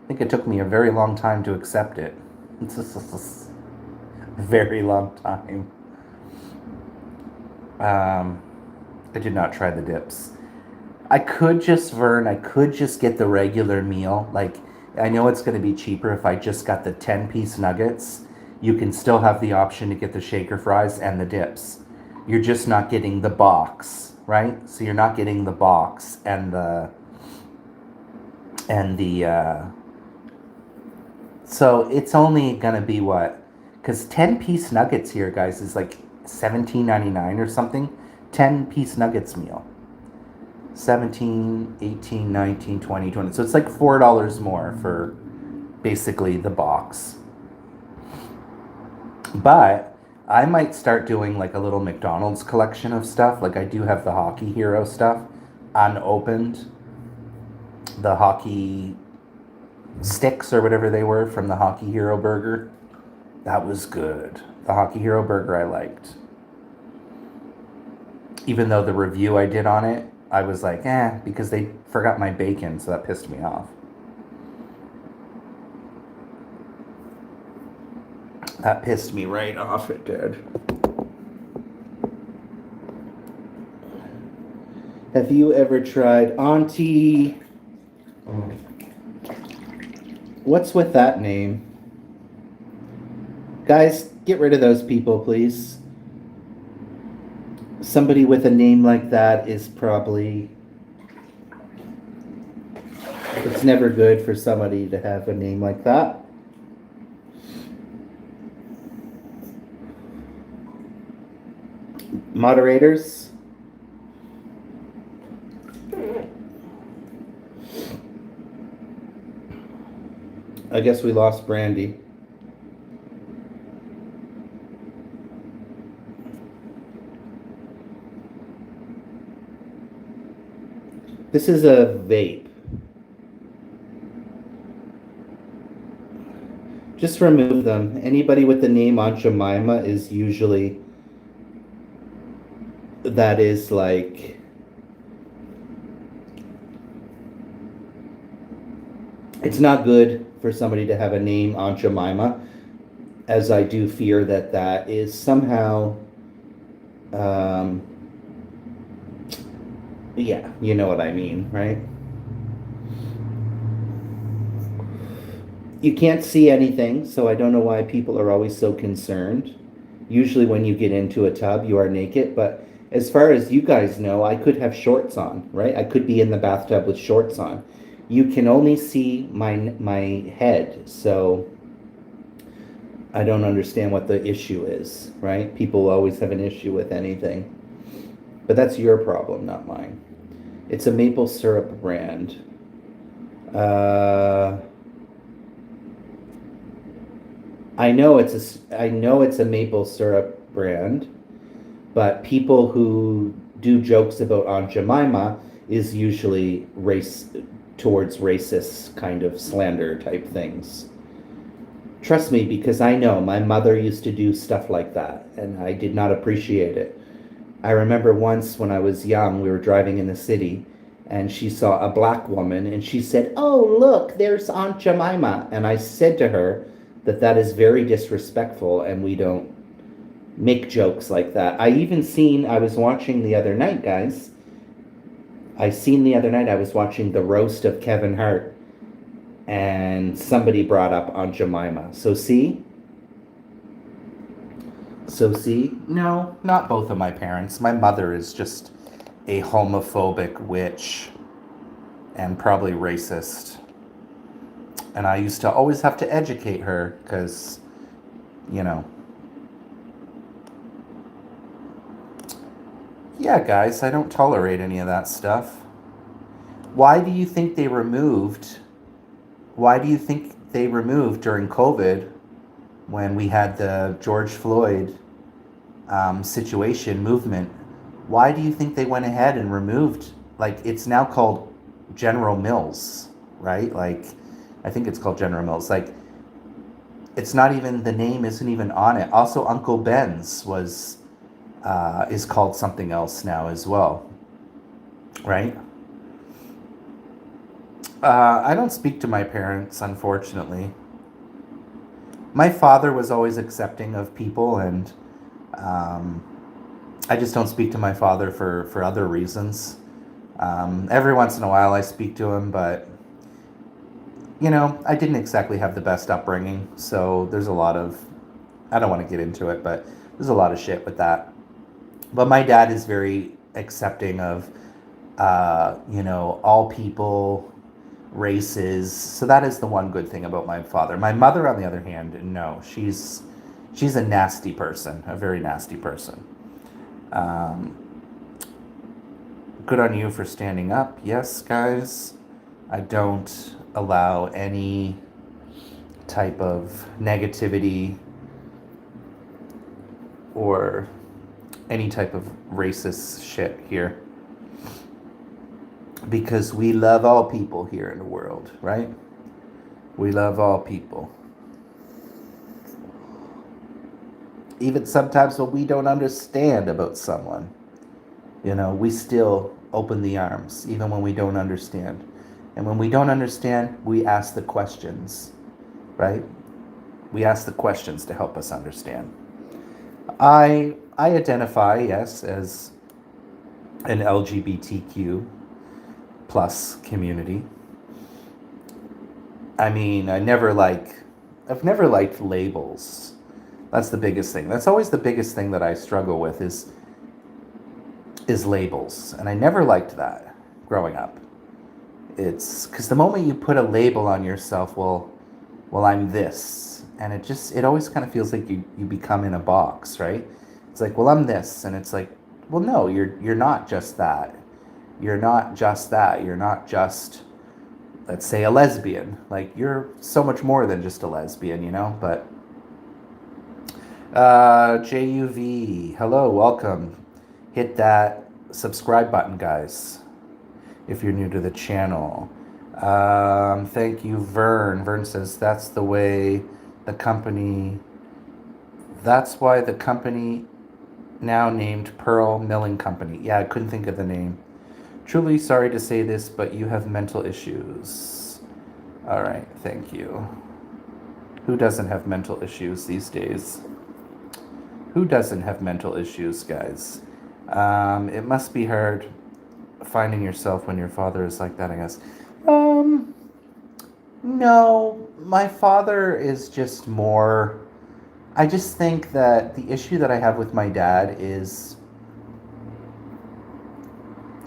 I think it took me a very long time to accept it. It's just a very long time. I did not try the dips. I could just, Vern, I could just get the regular meal. Like, I know it's going to be cheaper if I just got the 10-piece nuggets. You can still have the option to get the shaker fries and the dips. You're just not getting the box, right? So you're not getting the box and the so it's only gonna be what? Because 10-piece nuggets here, guys, is like $17.99 or something. 10-piece nuggets meal. 17, 18, 19, 20, 20. So it's like $4 more for basically the box. But I might start doing like a little McDonald's collection of stuff. Like I do have the Hockey Hero stuff unopened. The hockey sticks or whatever they were from the Hockey Hero burger. That was good. The Hockey Hero burger I liked. Even though the review I did on it, I was like, because they forgot my bacon, so that pissed me off. That pissed me right off, it did. Have you ever tried Auntie? What's with that name? Guys, get rid of those people, please. Somebody with a name like that is probably... It's never good for somebody to have a name like that. Moderators? I guess we lost Brandy. This is a vape. Just remove them. Anybody with the name Aunt Jemima is usually... That is like... It's not good for somebody to have a name Aunt Jemima, as I do fear that that is somehow... yeah, you know what I mean, right? You can't see anything, so I don't know why people are always so concerned. Usually when you get into a tub, you are naked, but as far as you guys know, I could have shorts on, right? I could be in the bathtub with shorts on. You can only see my head, so I don't understand what the issue is, right? People always have an issue with anything. But that's your problem, not mine. It's a maple syrup brand. Uh, I know it's a maple syrup brand, but people who do jokes about Aunt Jemima is usually race towards racist kind of slander type things. Trust me, because I know my mother used to do stuff like that, and I did not appreciate it. I remember once when I was young, we were driving in the city, and she saw a black woman, and she said, "Oh, look, there's Aunt Jemima." And I said to her that that is very disrespectful, and we don't make jokes like that. I was watching the other night, guys. I was watching the roast of Kevin Hart, and somebody brought up Aunt Jemima. So see, no, not both of my parents. My mother is just a homophobic witch and probably racist. And I used to always have to educate her because, you know. Yeah, guys, I don't tolerate any of that stuff. Why do you think they removed during COVID when we had the George Floyd situation movement? Why do you think they went ahead and removed, like, it's now called General Mills, right? Like, I think it's called General Mills. Like, it's not even, the name isn't even on it. Also, Uncle Ben's is called something else now as well, right? I don't speak to my parents, unfortunately. My father was always accepting of people, and I just don't speak to my father for other reasons. Every once in a while I speak to him, but, you know, I didn't exactly have the best upbringing, so there's a lot of, I don't want to get into it, but there's a lot of shit with that. But my dad is very accepting of, all people, races. So that is the one good thing about my father. My mother, on the other hand, no, she's a nasty person, a very nasty person. Good on you for standing up. Yes, guys, I don't allow any type of negativity or any type of racist shit here, because we love all people here in the world, right? We love all people. Even sometimes when we don't understand about someone, we still open the arms, even when we don't understand. And when we don't understand, we ask the questions, right? We ask the questions to help us understand. I identify, yes, as an LGBTQ plus community. I mean, I've never liked labels. That's the biggest thing. That's always the biggest thing that I struggle with is labels. And I never liked that growing up. It's because the moment you put a label on yourself, well, I'm this. And it always kind of feels like you become in a box, right? It's like, well, I'm this. And it's like, well, no, you're not just that. You're not just that. You're not just, let's say, a lesbian. Like, you're so much more than just a lesbian, But JUV, hello, welcome. Hit that subscribe button, guys, if you're new to the channel. Thank you, Vern. Vern says that's why the company now named Pearl Milling Company. Yeah, I couldn't think of the name. Truly sorry to say this, but you have mental issues. All right, thank you. Who doesn't have mental issues these days? Who doesn't have mental issues, guys? It must be hard finding yourself when your father is like that, I guess. No, my father is just more... I just think that the issue that I have with my dad is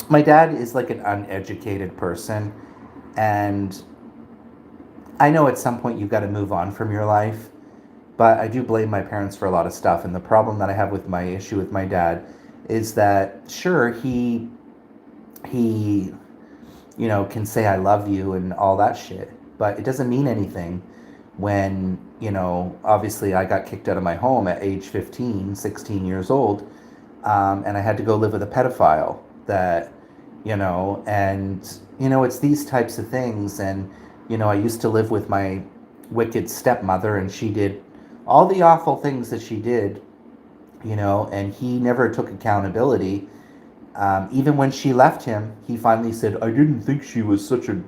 My dad is like an uneducated person, and I know at some point you've got to move on from your life, but I do blame my parents for a lot of stuff. And the problem that I have with my issue with my dad is that sure he can say I love you and all that shit, but it doesn't mean anything when, obviously I got kicked out of my home at age 15, 16 years old, and I had to go live with a pedophile that, it's these types of things. And, I used to live with my wicked stepmother, and she did all the awful things that she did, and he never took accountability. Even when she left him, he finally said, I didn't think she was such an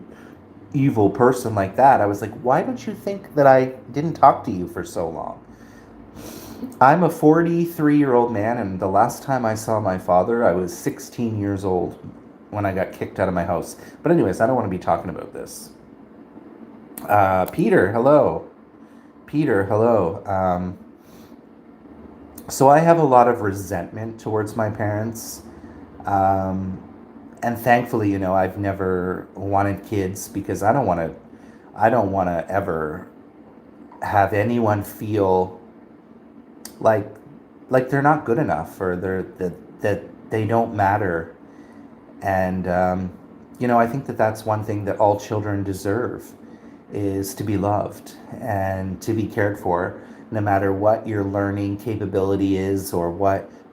evil person like that. I was like, why don't you think that I didn't talk to you for so long? I'm a 43-year-old man, and the last time I saw my father, I was 16 years old when I got kicked out of my house. But anyways, I don't want to be talking about this. Peter, hello. Peter, hello. So I have a lot of resentment towards my parents. And thankfully, I've never wanted kids because I don't want to ever have anyone feel like they're not good enough, or that they don't matter. And I think that that's one thing that all children deserve, is to be loved and to be cared for, no matter what your learning capability is, or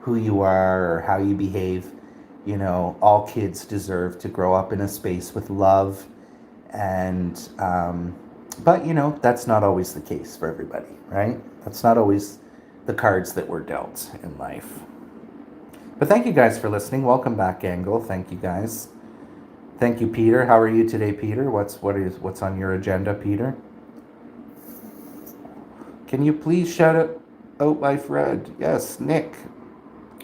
who you are, or how you behave. All kids deserve to grow up in a space with love. And but that's not always the case for everybody, right? That's not always the cards that we're dealt in life. But thank you guys for listening. Welcome back, Angle. Thank you guys. Thank you, Peter. How are you today, Peter? What's on your agenda, Peter? Can you please shout out my friend? Yes, Nick.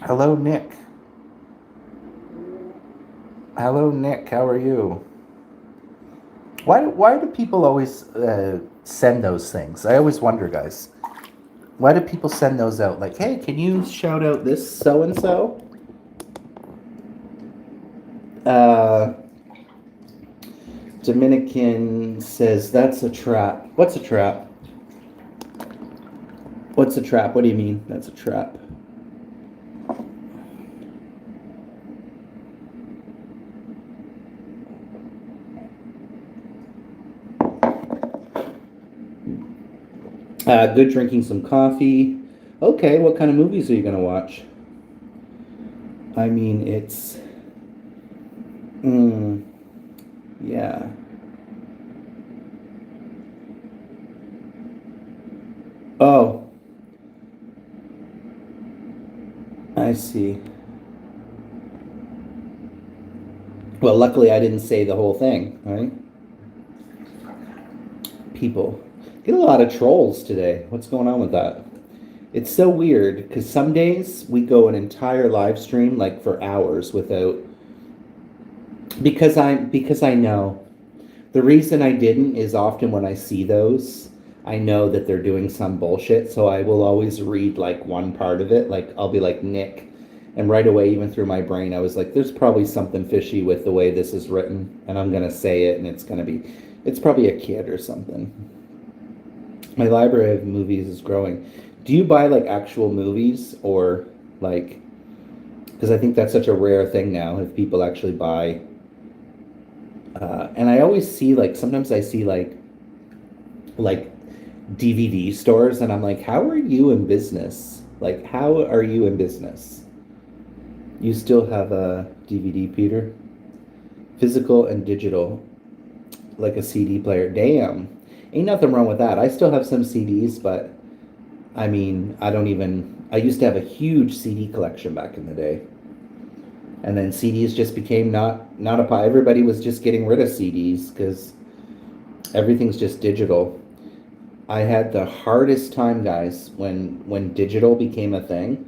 Hello, Nick. Hello, Nick. How are you? Why do people always send those things? I always wonder, guys. Why do people send those out? Like, hey, can you shout out this so and so? Dominican says that's a trap. What's a trap? What's a trap? What do you mean that's a trap? Good, drinking some coffee. Okay, what kind of movies are you going to watch? I mean, it's... yeah. Oh. I see. Well, luckily I didn't say the whole thing, right? People. Get a lot of trolls today. What's going on with that? It's so weird, because some days we go an entire live stream like for hours without... Because I know. The reason I didn't is often when I see those, I know that they're doing some bullshit, so I will always read like one part of it. Like I'll be like, Nick, and right away, even through my brain, I was like, there's probably something fishy with the way this is written, and I'm gonna say it, and it's probably a kid or something. My library of movies is growing. Do you buy like actual movies, or like, because I think that's such a rare thing now, if people actually buy. And I always see like, sometimes I see like DVD stores, and I'm like, how are you in business? Like, how are you in business? You still have a DVD, Peter? Physical and digital, like a CD player. Damn. Ain't nothing wrong with that. I still have some CDs, but I mean, I used to have a huge CD collection back in the day. And then CDs just became not a pie. Everybody was just getting rid of CDs because everything's just digital. I had the hardest time, guys, when digital became a thing.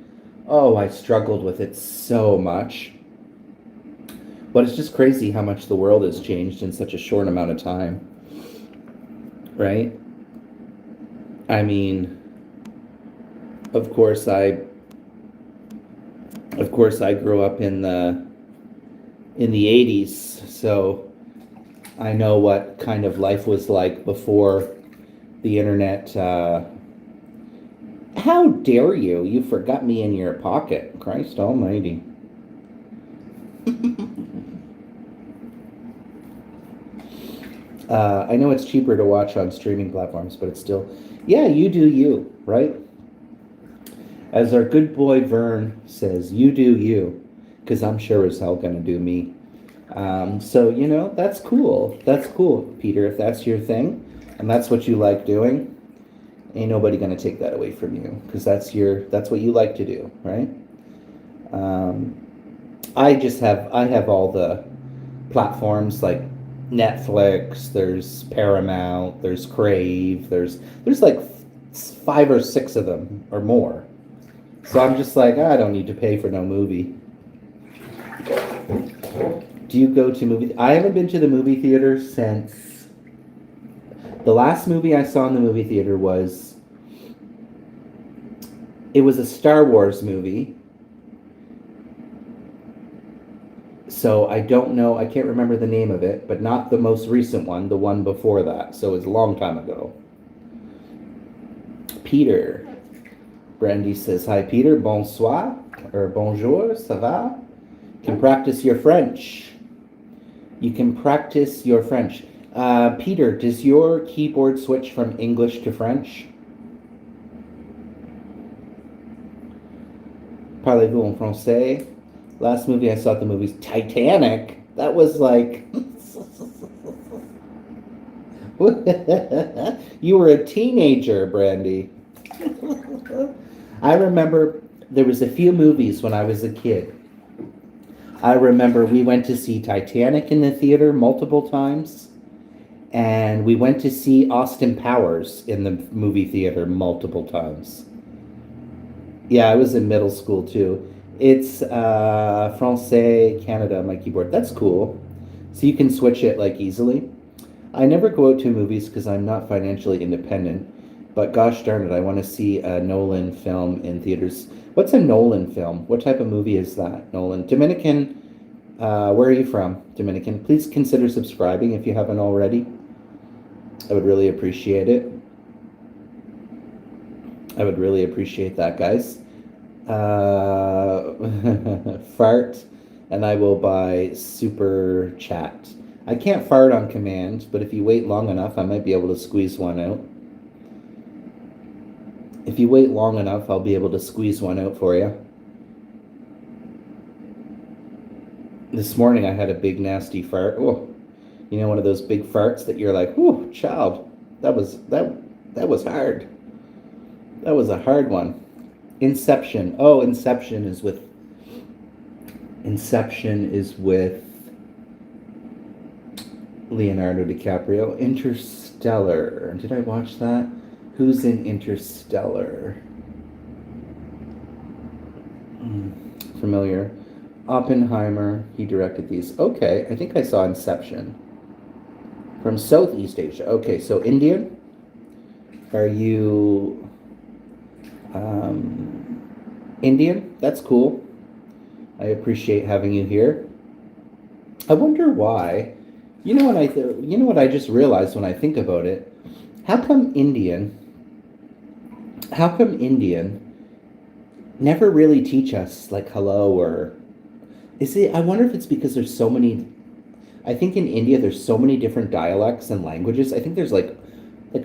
Oh, I struggled with it so much. But it's just crazy how much the world has changed in such a short amount of time. Right? I mean, of course I grew up in the in the 80s, so I know what kind of life was like before the internet. How dare you? You forgot me in your pocket. Christ almighty. I know it's cheaper to watch on streaming platforms, but it's still, yeah, you do you, right? As our good boy Vern says, you do you, because I'm sure as hell gonna do me. So, that's cool. That's cool, Peter. If that's your thing and that's what you like doing, ain't nobody gonna take that away from you because that's what you like to do, right? I have all the platforms like Netflix, there's Paramount, there's Crave, there's like 5 or 6 of them or more. So I'm just like, I don't need to pay for no movie. Do you go to movie? I haven't been to the movie theater since the last movie I saw in the movie theater was a Star Wars movie. So I don't know, I can't remember the name of it, but not the most recent one, the one before that. So it was a long time ago. Peter. Brandy says, hi Peter, bonsoir, or bonjour, ça va? You can practice your French. You can practice your French. Peter, does your keyboard switch from English to French? Parlez-vous en français? Last movie I saw at the movies, Titanic. That was like... You were a teenager, Brandy. I remember there was a few movies when I was a kid. I remember we went to see Titanic in the theater multiple times. And we went to see Austin Powers in the movie theater multiple times. Yeah, I was in middle school too. It's Francais Canada on my keyboard. That's cool. So you can switch it like easily. I never go out to movies because I'm not financially independent. But gosh darn it, I want to see a Nolan film in theaters. What's a Nolan film? What type of movie is that, Nolan? Dominican, where are you from, Dominican? Please consider subscribing if you haven't already. I would really appreciate it. I would really appreciate that, guys. Fart, and I will buy super chat. I can't fart on command, but if you wait long enough, I might be able to squeeze one out. If you wait long enough, I'll be able to squeeze one out for you. This morning I had a big nasty fart. Oh, one of those big farts that you're like, "Whoa, child, that was hard. That was a hard one." Inception. Oh, Inception is with Leonardo DiCaprio. Interstellar. Did I watch that? Who's in Interstellar? Familiar. Oppenheimer. He directed these. Okay, I think I saw Inception. From Southeast Asia. Okay, so Indian. Are you Indian? That's cool. I appreciate having you here. I wonder why. You know what I just realized when I think about it? How come Indian never really teach us like hello, or is it, I wonder if it's because there's so many, I think in India there's so many different dialects and languages. I think there's like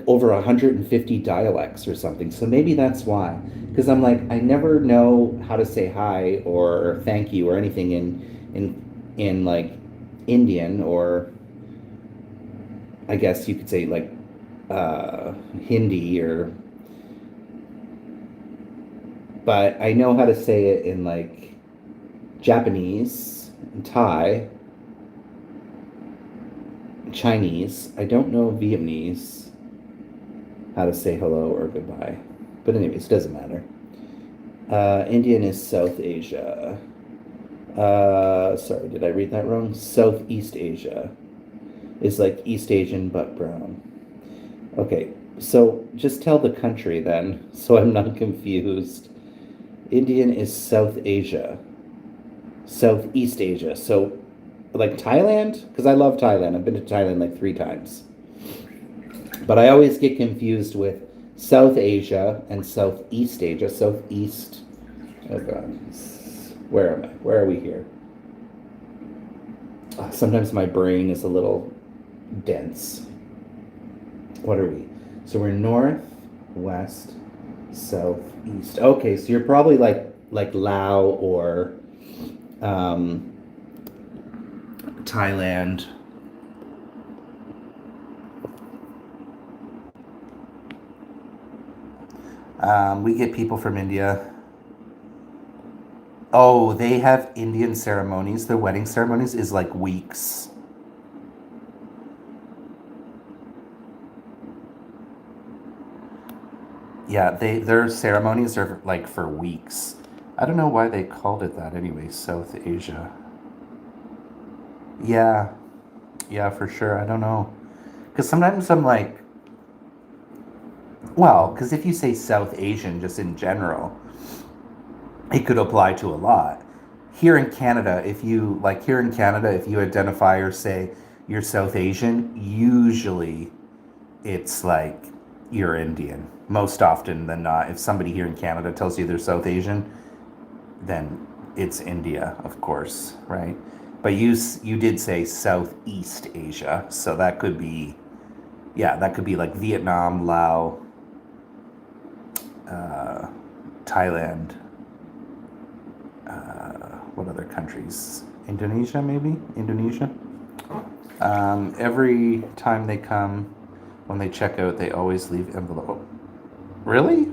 over 150 dialects or something. So maybe that's why. Because I'm like, I never know how to say hi or thank you or anything in like Indian, or I guess you could say like Hindi, but I know how to say it in like Japanese, Thai, Chinese. I don't know Vietnamese, how to say hello or goodbye. But anyways, doesn't matter. Indian is South Asia. Sorry, did I read that wrong? Southeast Asia is like East Asian but brown. Okay, so just tell the country then, so I'm not confused. Indian is South Asia. Southeast Asia. So like Thailand, because I love Thailand. I've been to Thailand like 3 times. But I always get confused with South Asia and Southeast Asia. Southeast. Oh God. Where am I? Where are we here? Sometimes my brain is a little dense. What are we? So we're north, west, south, east. Okay, so you're probably like Laos or Thailand. We get people from India. Oh, they have Indian ceremonies. Their wedding ceremonies is like weeks. Yeah, their ceremonies are like for weeks. I don't know why they called it that anyway, South Asia. Yeah, yeah, for sure. I don't know. Because sometimes I'm like, well, because if you say South Asian just in general, it could apply to a lot. Here in Canada, if you identify or say you're South Asian, usually it's like you're Indian. Most often than not, if somebody here in Canada tells you they're South Asian, then it's India, of course, right? But you did say Southeast Asia, so that could be, yeah, that could be like Vietnam, Laos, uh, Thailand. What other countries? Indonesia, maybe? Indonesia? Every time they come, when they check out, they always leave envelope. Really?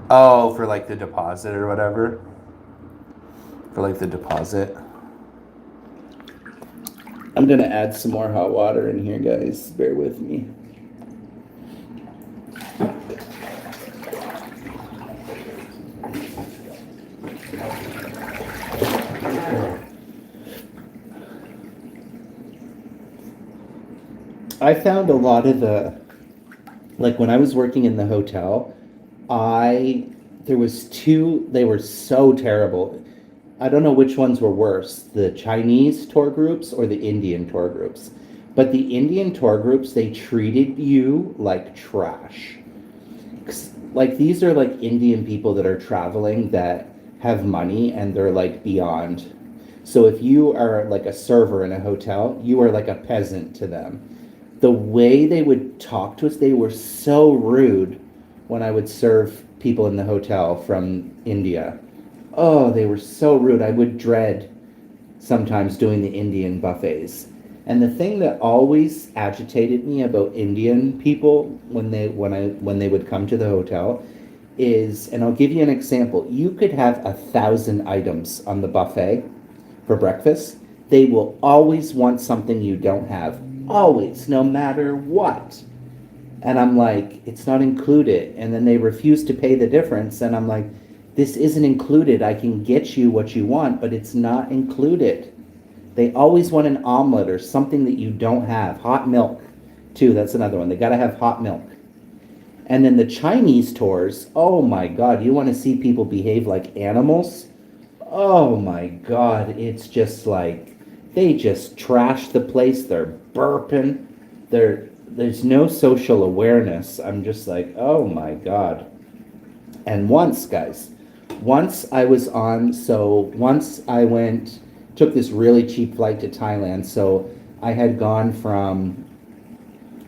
Oh, for like the deposit or whatever? For like the deposit. I'm gonna add some more hot water in here, guys. Bear with me. I found a lot of like when I was working in the hotel, I there was two, they were so terrible. I don't know which ones were worse, the Chinese tour groups or the Indian tour groups. But the Indian tour groups, they treated you like trash. Like these are like Indian people that are traveling that have money and they're like beyond. So if you are like a server in a hotel, you are like a peasant to them. The way they would talk to us, they were so rude when I would serve people in the hotel from India. Oh, they were so rude. I would dread sometimes doing the Indian buffets. And the thing that always agitated me about Indian people when they would come to the hotel is, and I'll give you an example. You could have 1,000 items on the buffet for breakfast. They will always want something you don't have. Always, no matter what. And I'm like, it's not included. And then they refuse to pay the difference. And I'm like, this isn't included. I can get you what you want, but it's not included. They always want an omelet or something that you don't have. Hot milk, too. That's another one. They got to have hot milk. And then the Chinese tours, oh my God, you want to see people behave like animals? Oh my God, it's just like, they just trash the place. They're burping. There's no social awareness. I'm just like, oh my God. And once, guys, once I was on, so once I took this really cheap flight to Thailand. So I had gone from,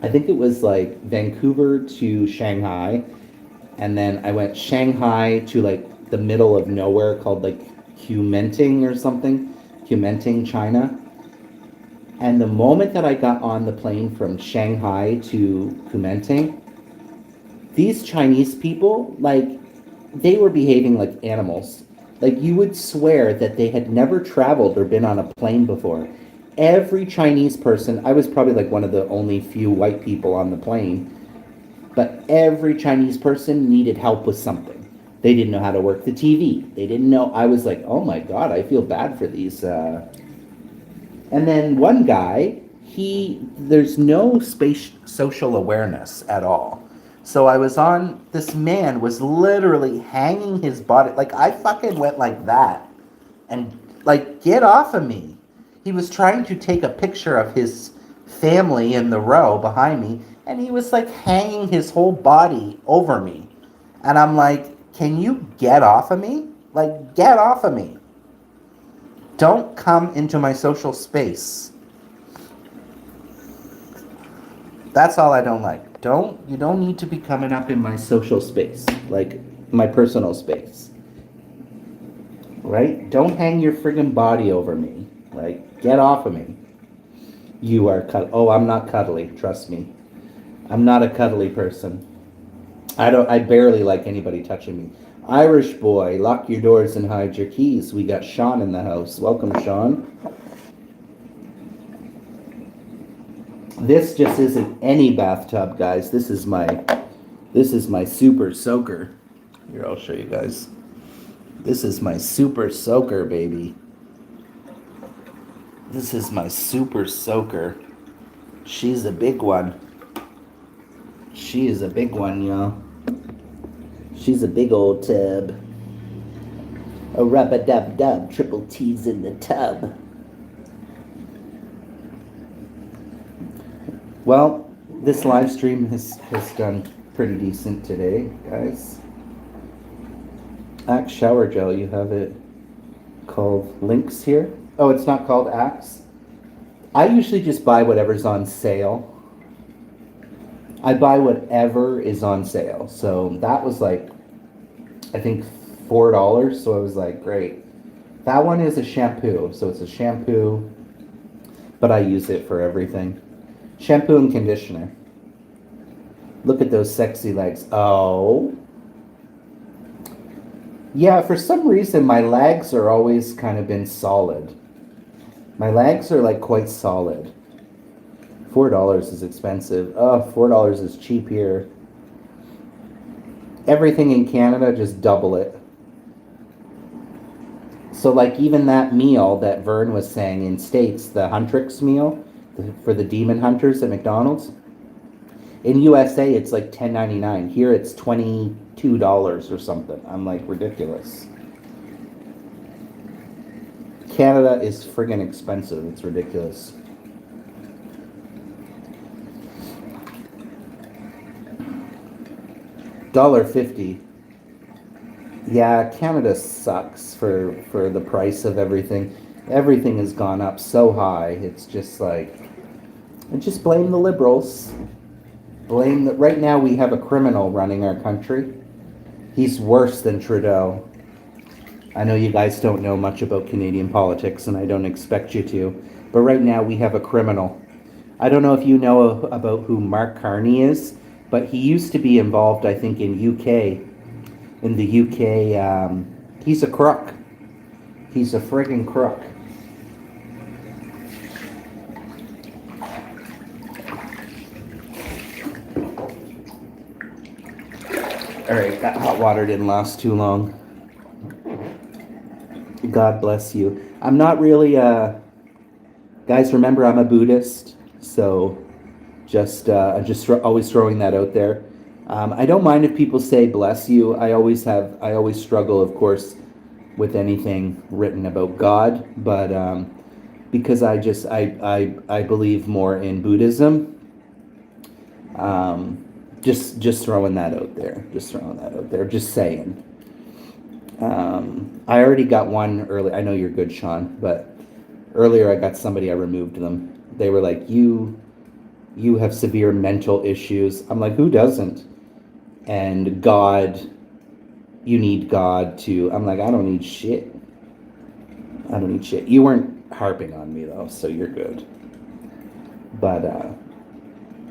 I think it was like Vancouver to Shanghai. And then I went Shanghai to like the middle of nowhere called like Kumenting or something. Kumenting, China. And the moment that I got on the plane from Shanghai to Kumenting, these Chinese people, like, they were behaving like animals. Like, you would swear that they had never traveled or been on a plane before. Every Chinese person, I was probably like one of the only few white people on the plane, but every Chinese person needed help with something. They didn't know how to work the TV. They didn't know. I was like, oh my God, I feel bad for these. And then one guy, there's no social awareness at all. So this man was literally hanging his body. Like, I fucking went like that. And Like, get off of me. He was trying to take a picture of his family in the row behind me, and he was like hanging his whole body over me. And I'm like, can you get off of me? Like, get off of me. Don't come into my social space. That's all I don't like. You don't need to be coming up in my social space, like my personal space. Right? Don't hang your friggin' body over me. Like, get off of me. You are oh, I'm not cuddly, trust me. I'm not a cuddly person. I barely like anybody touching me. Irish boy, lock your doors and hide your keys. We got Sean in the house. Welcome, Sean. This just isn't any bathtub, guys. This is my super soaker. Here, I'll show you guys. This is my super soaker, baby. This is my super soaker. She's a big one. She is a big one, y'all. She's a big old tub. A rub-a-dub-dub, triple T's in the tub. Well, this live stream has done pretty decent today, guys. Axe shower gel, you have it called Lynx here. Oh, it's not called Axe? I usually just buy whatever's on sale. I buy whatever is on sale. So that was like, I think $4. So I was like, great. That one is a shampoo. So it's a shampoo, but I use it for everything. Shampoo and conditioner. Look at those sexy legs. Oh. Yeah, for some reason my legs are always kind of been solid. My legs are like quite solid. $4 is expensive. Oh, $4 is cheap here. Everything in Canada, just double it. So like even that meal that Vern was saying in States, the Huntrix meal for the Demon Hunters at McDonald's. In USA, it's like $10.99. Here it's $22 or something. I'm like, ridiculous. Canada is friggin' expensive. It's ridiculous. $1.50. Yeah, Canada sucks for the price of everything. Everything has gone up so high. It's just like, and just blame the liberals. Blame the, right now we have a criminal running our country. He's worse than Trudeau. I know you guys don't know much about Canadian politics, and I don't expect you to, but right now we have a criminal. I don't know if you know about who Mark Carney is, but he used to be involved, I think, in UK. In the UK, he's a crook. He's a friggin' crook. Alright, that hot water didn't last too long. God bless you. I'm not really, guys, remember I'm a Buddhist, so just always throwing that out there. I don't mind if people say bless you. I always struggle, of course, with anything written about God, but because I believe more in Buddhism. Just throwing that out there. Just saying. I already got one early. I know you're good, Sean, but earlier I got somebody, I removed them. They were like, you have severe mental issues. I'm like, who doesn't? And God, you need God to, I'm like, I don't need shit. You weren't harping on me though, so you're good. But,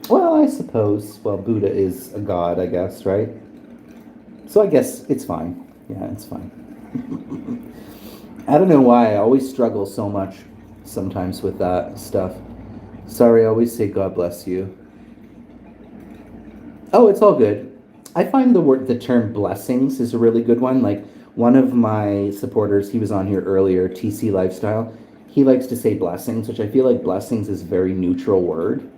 well, I suppose, Buddha is a god, I guess, right? So I guess it's fine. Yeah, it's fine. I don't know why I always struggle so much sometimes with that stuff. Sorry, I always say God bless you. Oh, it's all good. I find the term blessings is a really good one. Like one of my supporters, he was on here earlier, TC Lifestyle. He likes to say blessings, which I feel like blessings is a very neutral word.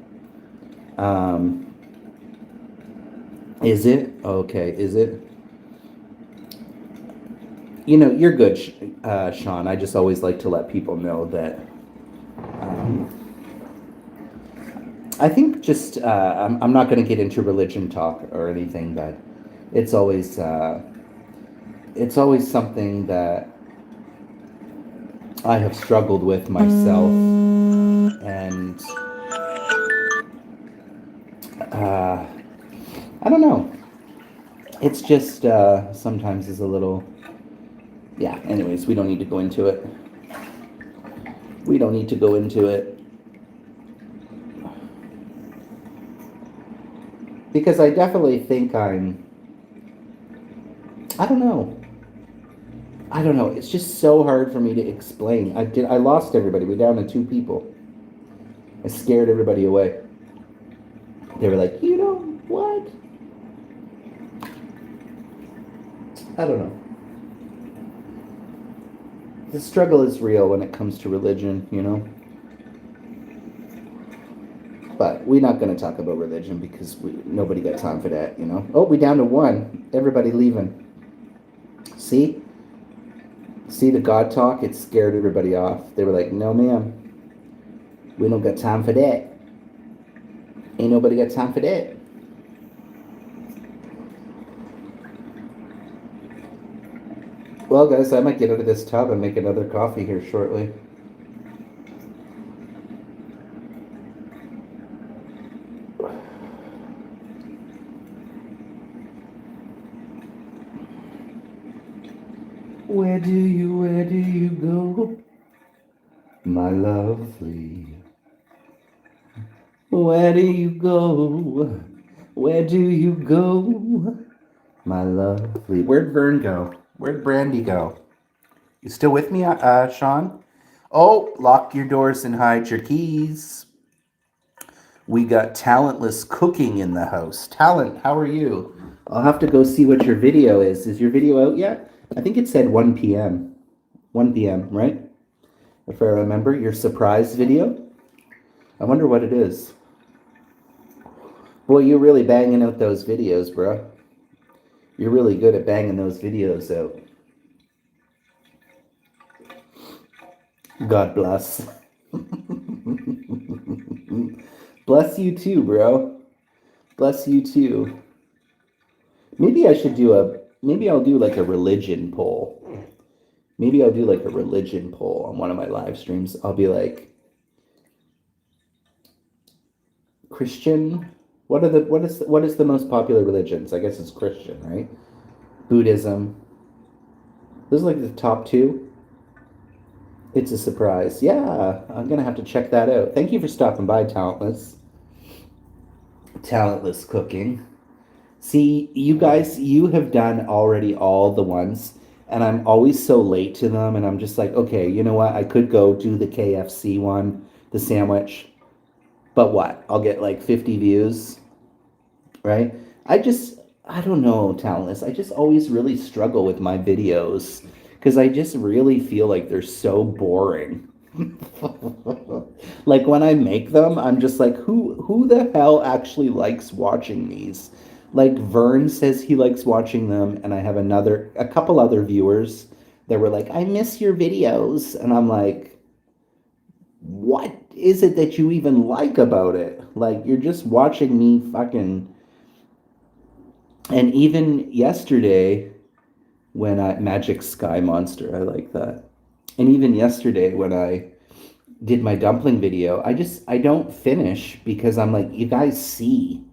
Is it? Okay, is it? you're good, Sean. I just always like to let people know that. Um, I think just I'm not going to get into religion talk or anything, but it's always uh, it's always something that I have struggled with myself, and uh, I don't know. It's just sometimes is a little, yeah. Anyways, we don't need to go into it. We don't need to go into it because I definitely think I don't know. I don't know. It's just so hard for me to explain. I lost everybody. We're down to 2 people. I scared everybody away. They were like, you know what? I don't know. The struggle is real when it comes to religion. But we're not going to talk about religion because nobody got time for that. Oh, we down to 1. Everybody leaving. See? See the God talk? It scared everybody off. They were like, no, ma'am. We don't got time for that. Ain't nobody got time for that. Well, guys, I might get out of this tub and make another coffee here shortly. Where do you go, my lovely? Where do you go? Where do you go, my lovely? Where'd Vern go? Where'd Brandy go? You still with me, Sean? Oh, lock your doors and hide your keys. We got talentless cooking in the house. Talent, how are you? I'll have to go see what your video is. Is your video out yet? I think it said 1 p.m. 1 p.m., right? If I remember, your surprise video. I wonder what it is. Boy, you're really banging out those videos, bro. You're really good at banging those videos out. God bless. Bless you too, bro. Bless you too. Maybe I'll do like a religion poll. Maybe I'll do like a religion poll on one of my live streams. I'll be like, Christian, what is the most popular religions? I guess it's Christian, right? Buddhism. Those are like the top 2. It's a surprise. Yeah, I'm gonna have to check that out. Thank you for stopping by, Talentless. Talentless cooking. See, you guys, you have done already all the ones, and I'm always so late to them, and I'm just like, okay, you know what? I could go do the KFC one, the sandwich, but what? I'll get like 50 views, right? I don't know, Talentless. I just always really struggle with my videos because I just really feel like they're so boring. Like when I make them, I'm just like, who the hell actually likes watching these? Like Vern says he likes watching them, and I have a couple other viewers that were like, I miss your videos, and I'm like, what is it that you even like about it? Like you're just watching me fucking. And even yesterday, when I Magic Sky Monster, I like that. And even yesterday when I did my dumpling video, I don't finish because I'm like, you guys see.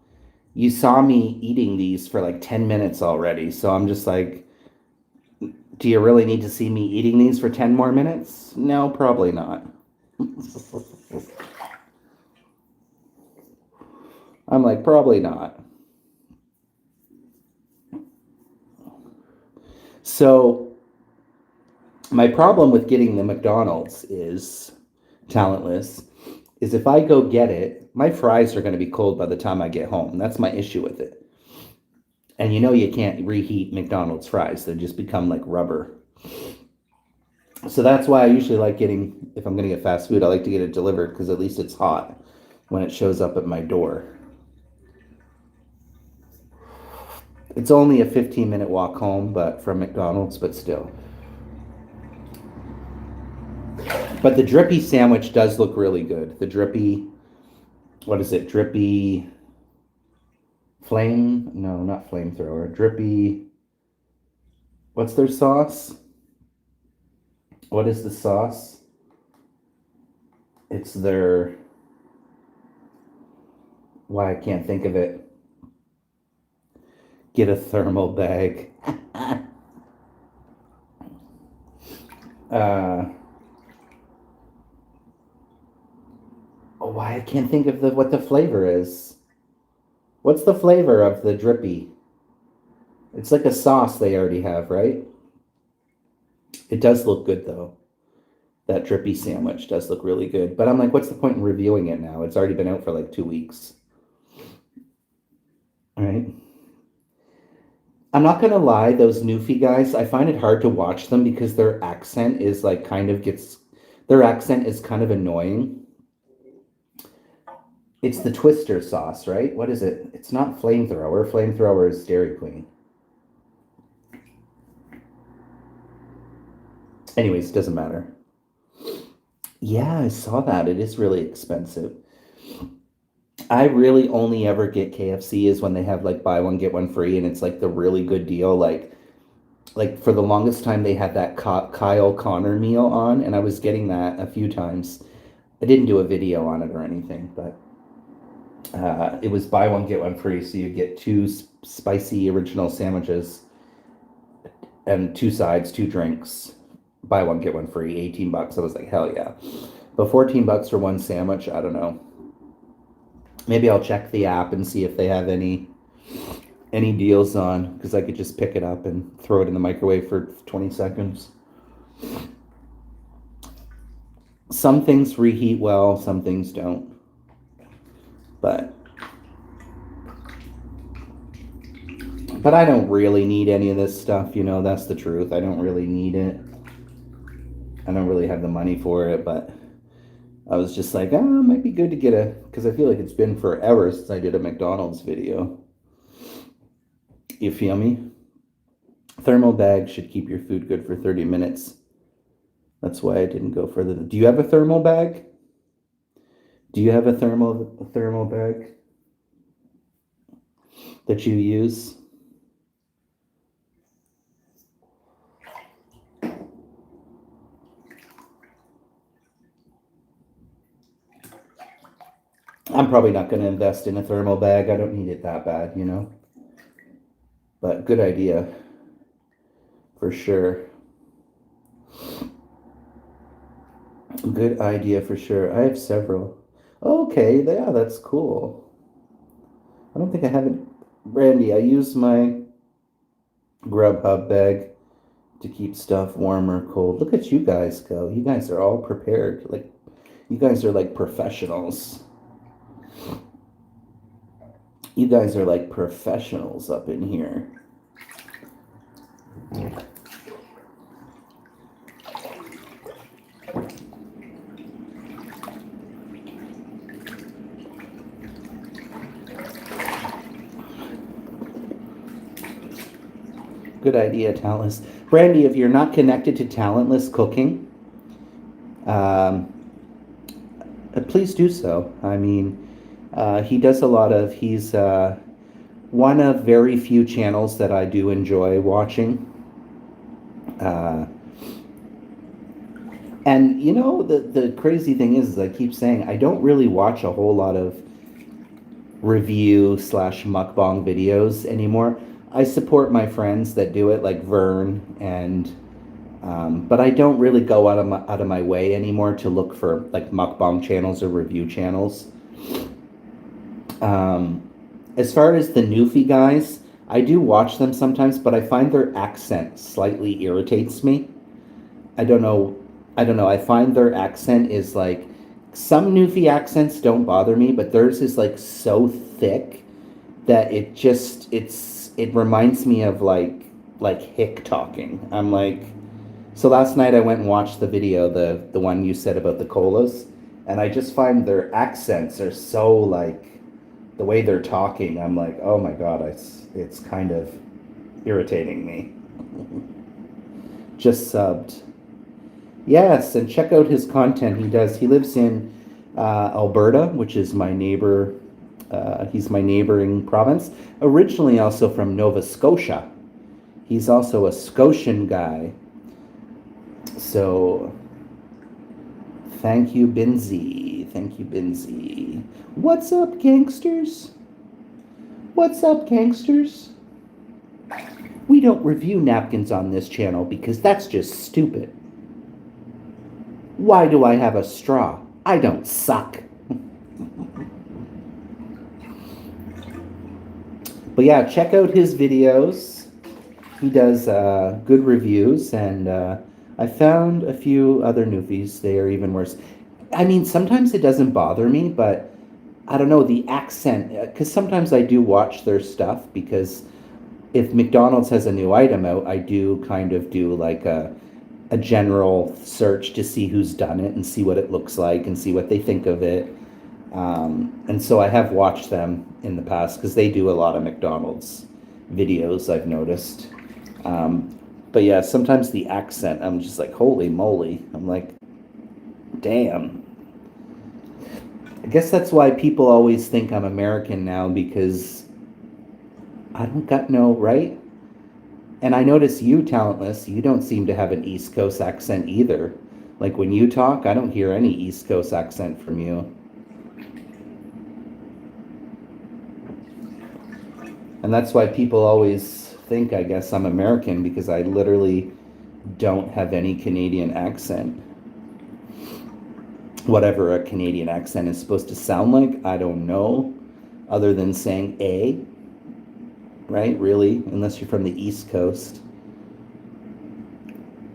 You saw me eating these for like 10 minutes already. So I'm just like, do you really need to see me eating these for 10 more minutes? No, probably not. I'm like, probably not. So my problem with getting the McDonald's is Talentless. Is if I go get it, my fries are going to be cold by the time I get home. That's my issue with it. And you can't reheat McDonald's fries. They just become like rubber. So that's why I usually like getting, if I'm going to get fast food, I like to get it delivered because at least it's hot when it shows up at my door. It's only a 15-minute walk home, but from McDonald's, but still. But the drippy sandwich does look really good. The drippy, what is it? Drippy flame? No, not flamethrower. Drippy, what's their sauce? What is the sauce? It's their, why I can't think of it. Get a thermal bag. Why I can't think of what the flavor is. What's the flavor of the drippy? It's like a sauce they already have, right? It does look good though. That drippy sandwich does look really good. But I'm like, what's the point in reviewing it now? It's already been out for like 2 weeks. All right. I'm not gonna lie, those Newfie guys, I find it hard to watch them because their accent is like their accent is kind of annoying. It's the Twister sauce, right? What is it? It's not flamethrower. Flamethrower is Dairy Queen. Anyways, doesn't matter. Yeah, I saw that. It is really expensive. I really only ever get KFC is when they have like buy one get one free, and it's like the really good deal. Like for the longest time they had that Kyle Connor meal on, and I was getting that a few times. I didn't do a video on it or anything, but it was buy one get one free, so you get 2 spicy original sandwiches and 2 sides, 2 drinks. Buy one get one free, $18. I was like, hell yeah. But $14 for one sandwich, I don't know. Maybe I'll check the app and see if they have any deals on, because I could just pick it up and throw it in the microwave for 20 seconds. Some things reheat well, some things don't. But I don't really need any of this stuff, you know, that's the truth. I don't really need it. I don't really have the money for it, but I was just like, it might be good to get because I feel like it's been forever since I did a McDonald's video. You feel me? Thermal bag should keep your food good for 30 minutes. That's why I didn't go further. Do you have a thermal bag? Do you have a thermal bag that you use? I'm probably not going to invest in a thermal bag. I don't need it that bad, you know. But good idea, for sure. Good idea for sure. I have several. Okay, yeah, that's cool. I don't think I have it. Brandy, I use my Grubhub bag to keep stuff warm or cold. Look at you guys go. You guys are all prepared. Like, you guys are like professionals. You guys are like professionals up in here. Good idea, Talentless. Brandy, if you're not connected to Talentless Cooking, please do so. I mean, he does a lot of, he's one of very few channels that I do enjoy watching. And you know, the crazy thing is, I keep saying, I don't really watch a whole lot of review / mukbang videos anymore. I support my friends that do it, like Vern, and but I don't really go out of my way anymore to look for like mukbang channels or review channels. As far as the Newfie guys, I do watch them sometimes, but I find their accent slightly irritates me. I don't know. I find their accent is like, some Newfie accents don't bother me, but theirs is like so thick that it reminds me of like hick talking. I'm like, so last night I went and watched the video, the one you said about the colas, and I just find their accents are so like, the way they're talking, I'm like, oh my god, it's kind of irritating me. Just subbed. Yes, and check out his content. He lives in Alberta, which is my neighbor. He's my neighboring province. Originally also from Nova Scotia. He's also a Scotian guy. So thank you, Binzy. Thank you, Binzy. What's up, gangsters? What's up, gangsters? We don't review napkins on this channel because that's just stupid. Why do I have a straw? I don't suck. But yeah, check out his videos. He does good reviews, and I found a few other newfies. They are even worse. I mean, sometimes it doesn't bother me, but I don't know, the accent, because sometimes I do watch their stuff, because if McDonald's has a new item out, I do kind of do like a general search to see who's done it and see what it looks like and see what they think of it. And so I have watched them in the past because they do a lot of McDonald's videos, I've noticed. But yeah, sometimes the accent, I'm just like, holy moly. I'm like, damn. I guess that's why people always think I'm American now, because I don't got no, right? And I notice you, Talentless, you don't seem to have an East Coast accent either. Like when you talk, I don't hear any East Coast accent from you. And that's why people always think, I guess, I'm American, because I literally don't have any Canadian accent. Whatever a Canadian accent is supposed to sound like, I don't know, other than saying A, right? Really, unless you're from the East Coast.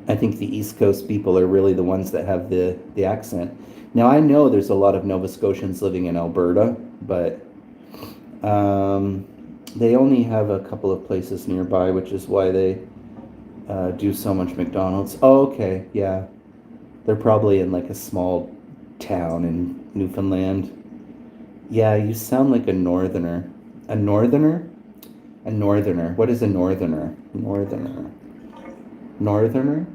I think the East Coast people are really the ones that have the accent. Now, I know there's a lot of Nova Scotians living in Alberta, but they only have a couple of places nearby, which is why they do so much McDonald's. Oh, okay, yeah. They're probably in like a small town in Newfoundland. Yeah, you sound like a northerner. A northerner? A northerner. What is a northerner? Northerner. Northerner?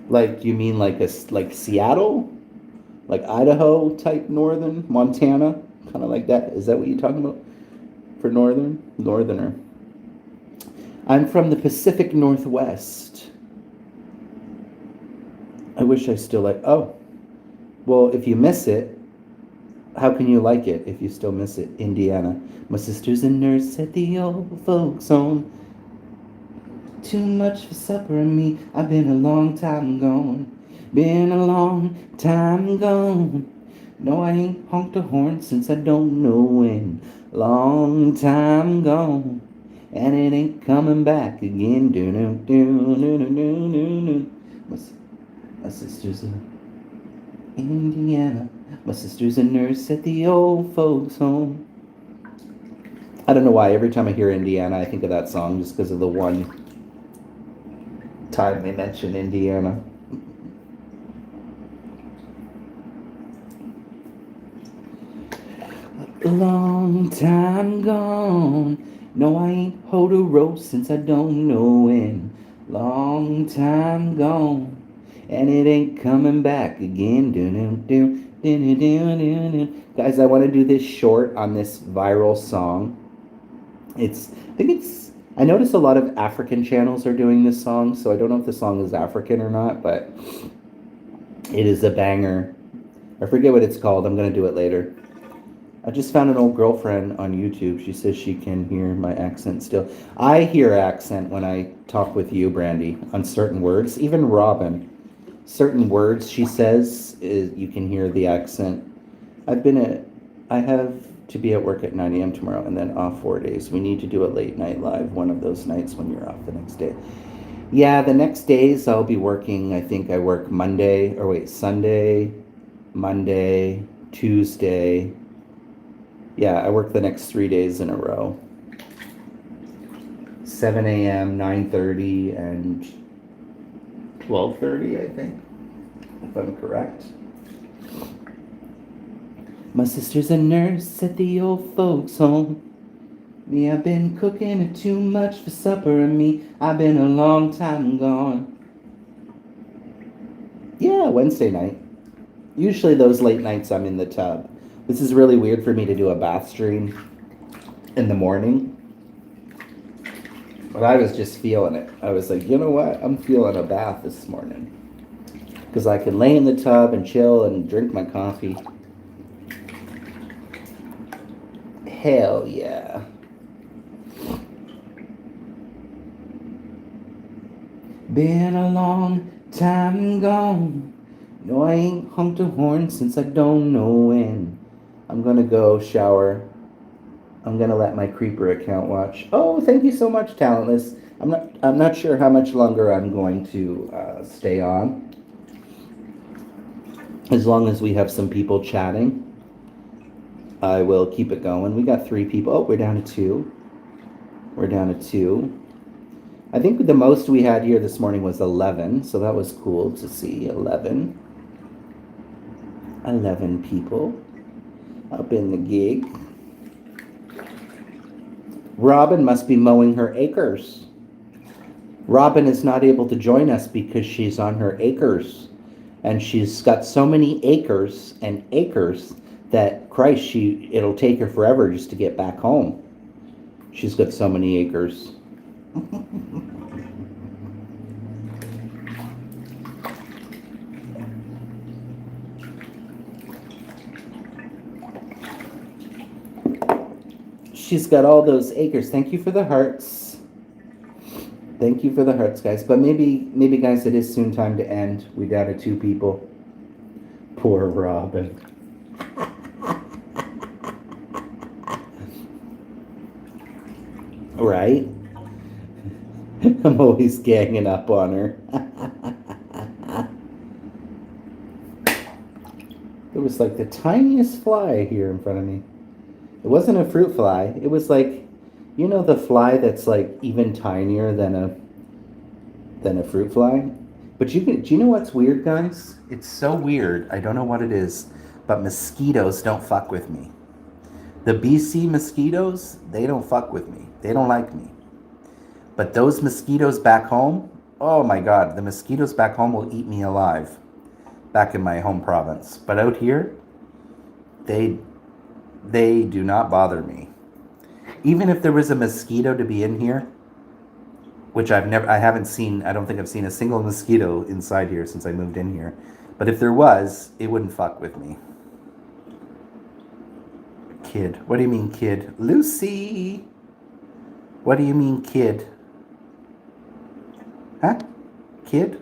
Like, you mean like like Seattle? Like Idaho type northern? Montana? Kind of like that. Is that what you're talking about? For northern? Northerner. I'm from the Pacific Northwest. I wish I still like... Oh. Well, if you miss it, how can you like it if you still miss it? Indiana. My sister's a nurse at the old folks' home. Too much for supper and me. I've been a long time gone. Been a long time gone. No, I ain't honked a horn since I don't know when. Long time gone. And it ain't coming back again. My sister's in Indiana. My sister's a nurse at the old folks' home. I don't know why. Every time I hear Indiana, I think of that song just because of the one time they mention Indiana. Long time gone. No, I ain't hold a roast since I don't know when. Long time gone. And it ain't coming back again. Guys, I want to do this short on this viral song. I notice a lot of African channels are doing this song, so I don't know if the song is African or not, but it is a banger. I forget what it's called. I'm going to do it later. I just found an old girlfriend on YouTube. She says she can hear my accent still. I hear accent when I talk with you, Brandy, on certain words. Even Robin. Certain words she says, you can hear the accent. I have to be at work at 9 a.m. tomorrow and then off 4 days. We need to do a late night live one of those nights when you're off the next day. Yeah, the next days I'll be working. I think I work Sunday, Monday, Tuesday. Yeah, I work the next 3 days in a row. 7 a.m., 9:30, and 12:30, I think, if I'm correct. My sister's a nurse at the old folks' home. Me, I've been cooking it too much for supper, and me, I've been a long time gone. Yeah, Wednesday night. Usually those late nights I'm in the tub. This is really weird for me to do a bath stream in the morning. But I was just feeling it. I was like, you know what? I'm feeling a bath this morning. Because I can lay in the tub and chill and drink my coffee. Hell yeah. Been a long time gone. No, I ain't honked a horn since I don't know when. I'm gonna go shower. I'm gonna let my creeper account watch. Oh, thank you so much, Talentless. I'm not sure how much longer I'm going to stay on. As long as we have some people chatting, I will keep it going. We got 3 people. Oh, we're down to 2. We're down to 2. I think the most we had here this morning was 11, so that was cool to see. 11 people up in the gig. Robin must be mowing her acres. Robin is not able to join us because she's on her acres. And she's got so many acres and acres that, Christ, it'll take her forever just to get back home. She's got so many acres. She's got all those acres. Thank you for the hearts. Thank you for the hearts, guys. But maybe, guys, it is soon time to end. We down to 2 people. Poor Robin. Right? I'm always ganging up on her. It was like the tiniest fly here in front of me. It wasn't a fruit fly. It was like, you know, the fly that's like even tinier than a fruit fly. But do you know what's weird, guys? It's so weird. I don't know what it is, but mosquitoes don't fuck with me. The BC mosquitoes, they don't fuck with me. They don't like me. But those mosquitoes back home, oh my God, the mosquitoes back home will eat me alive. Back in my home province. But out here, they do not bother me. Even if there was a mosquito to be in here, which I haven't seen, I don't think I've seen a single mosquito inside here since I moved in here. But if there was, it wouldn't fuck with me. Kid. What do you mean, kid? Lucy! What do you mean, kid? Huh? Kid?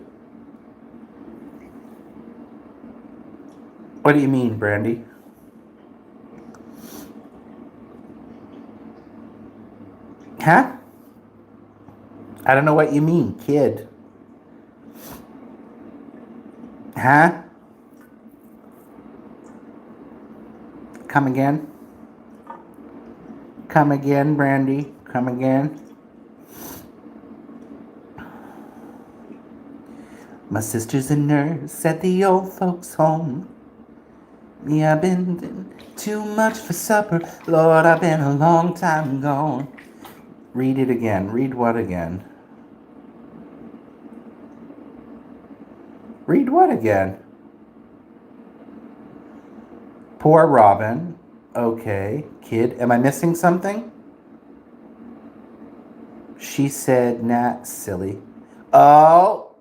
What do you mean, Brandy? Huh? I don't know what you mean, kid. Huh? Come again? Come again, Brandy? Come again? My sister's a nurse at the old folks' home. Me, I've been too much for supper. Lord, I've been a long time gone. Read it again. Read what again? Read what again? Poor Robin. Okay. Kid. Am I missing something? She said, Nat, silly. Oh.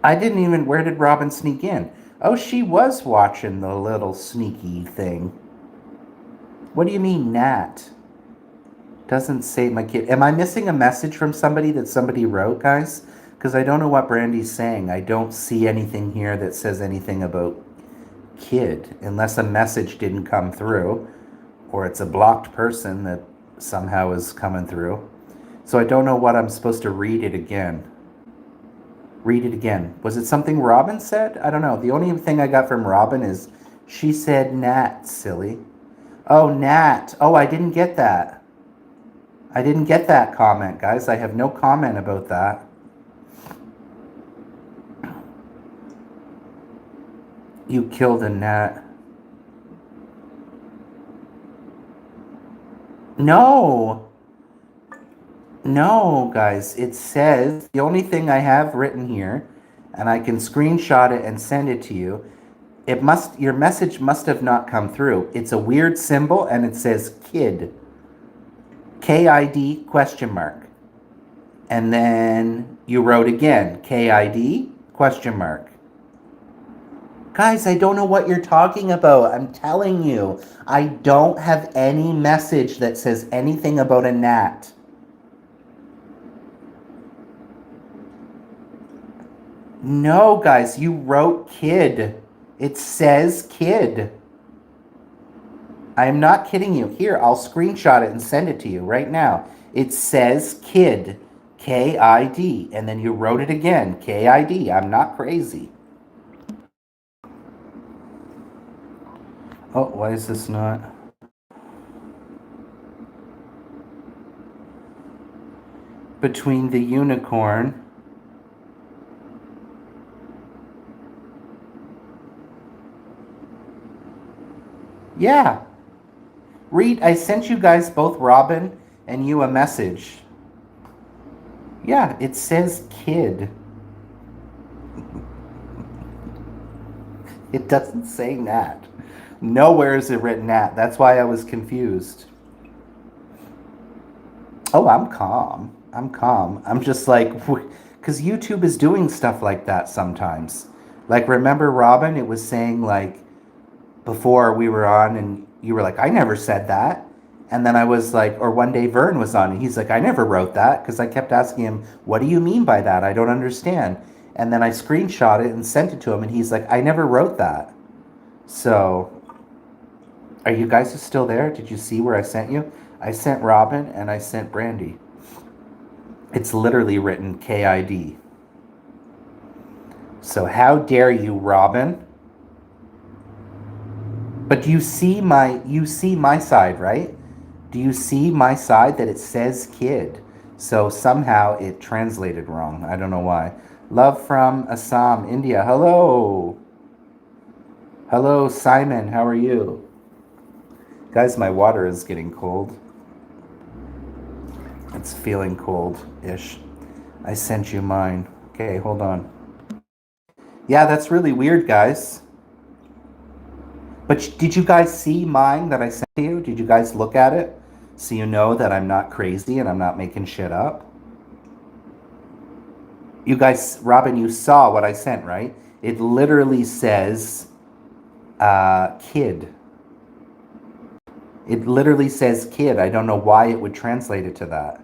I didn't even... Where did Robin sneak in? Oh, she was watching the little sneaky thing. What do you mean, Nat? Doesn't say my kid. Am I missing a message from somebody that somebody wrote, guys? Because I don't know what Brandy's saying. I don't see anything here that says anything about kid, unless a message didn't come through, or it's a blocked person that somehow is coming through. So I don't know what I'm supposed to read it again. Read it again. Was it something Robin said? I don't know. The only thing I got from Robin is she said Nat, silly. Oh, Nat. Oh, I didn't get that. I didn't get that comment, guys. I have no comment about that. You killed a gnat. No. No, guys. It says, the only thing I have written here and I can screenshot it and send it to you. Your message must have not come through. It's a weird symbol and it says kid. KID question mark. And then you wrote again, KID question mark. Guys, I don't know what you're talking about. I'm telling you, I don't have any message that says anything about a gnat. No, guys, you wrote kid. It says kid. I am not kidding you. Here, I'll screenshot it and send it to you right now. It says kid, KID, and then you wrote it again, KID. I'm not crazy. Oh, why is this not? Between the unicorn. Yeah. Read, I sent you guys, both Robin and you, a message. Yeah, it says kid. It doesn't say Nat. Nowhere is it written Nat. That's why I was confused. Oh, I'm calm. I'm calm. I'm just like, because YouTube is doing stuff like that sometimes. Like, remember, Robin, it was saying, like, before we were on, and you were like, I never said that. And then I was like, or one day Vern was on, and he's like, I never wrote that, because I kept asking him, what do you mean by that? I don't understand. And then I screenshot it and sent it to him, and he's like, I never wrote that. So, are you guys still there? Did you see where I sent you? I sent Robin and I sent Brandy. It's literally written KID. So how dare you, Robin? But do you see my side, right? Do you see my side that it says kid? So somehow it translated wrong. I don't know why. Love from Assam, India. Hello. Hello, Simon. How are you? Guys, my water is getting cold. It's feeling cold-ish. I sent you mine. Okay, hold on. Yeah, that's really weird, guys. But did you guys see mine that I sent to you? Did you guys look at it? So you know that I'm not crazy and I'm not making shit up? You guys, Robin, you saw what I sent, right? It literally says kid. It literally says kid. I don't know why it would translate it to that.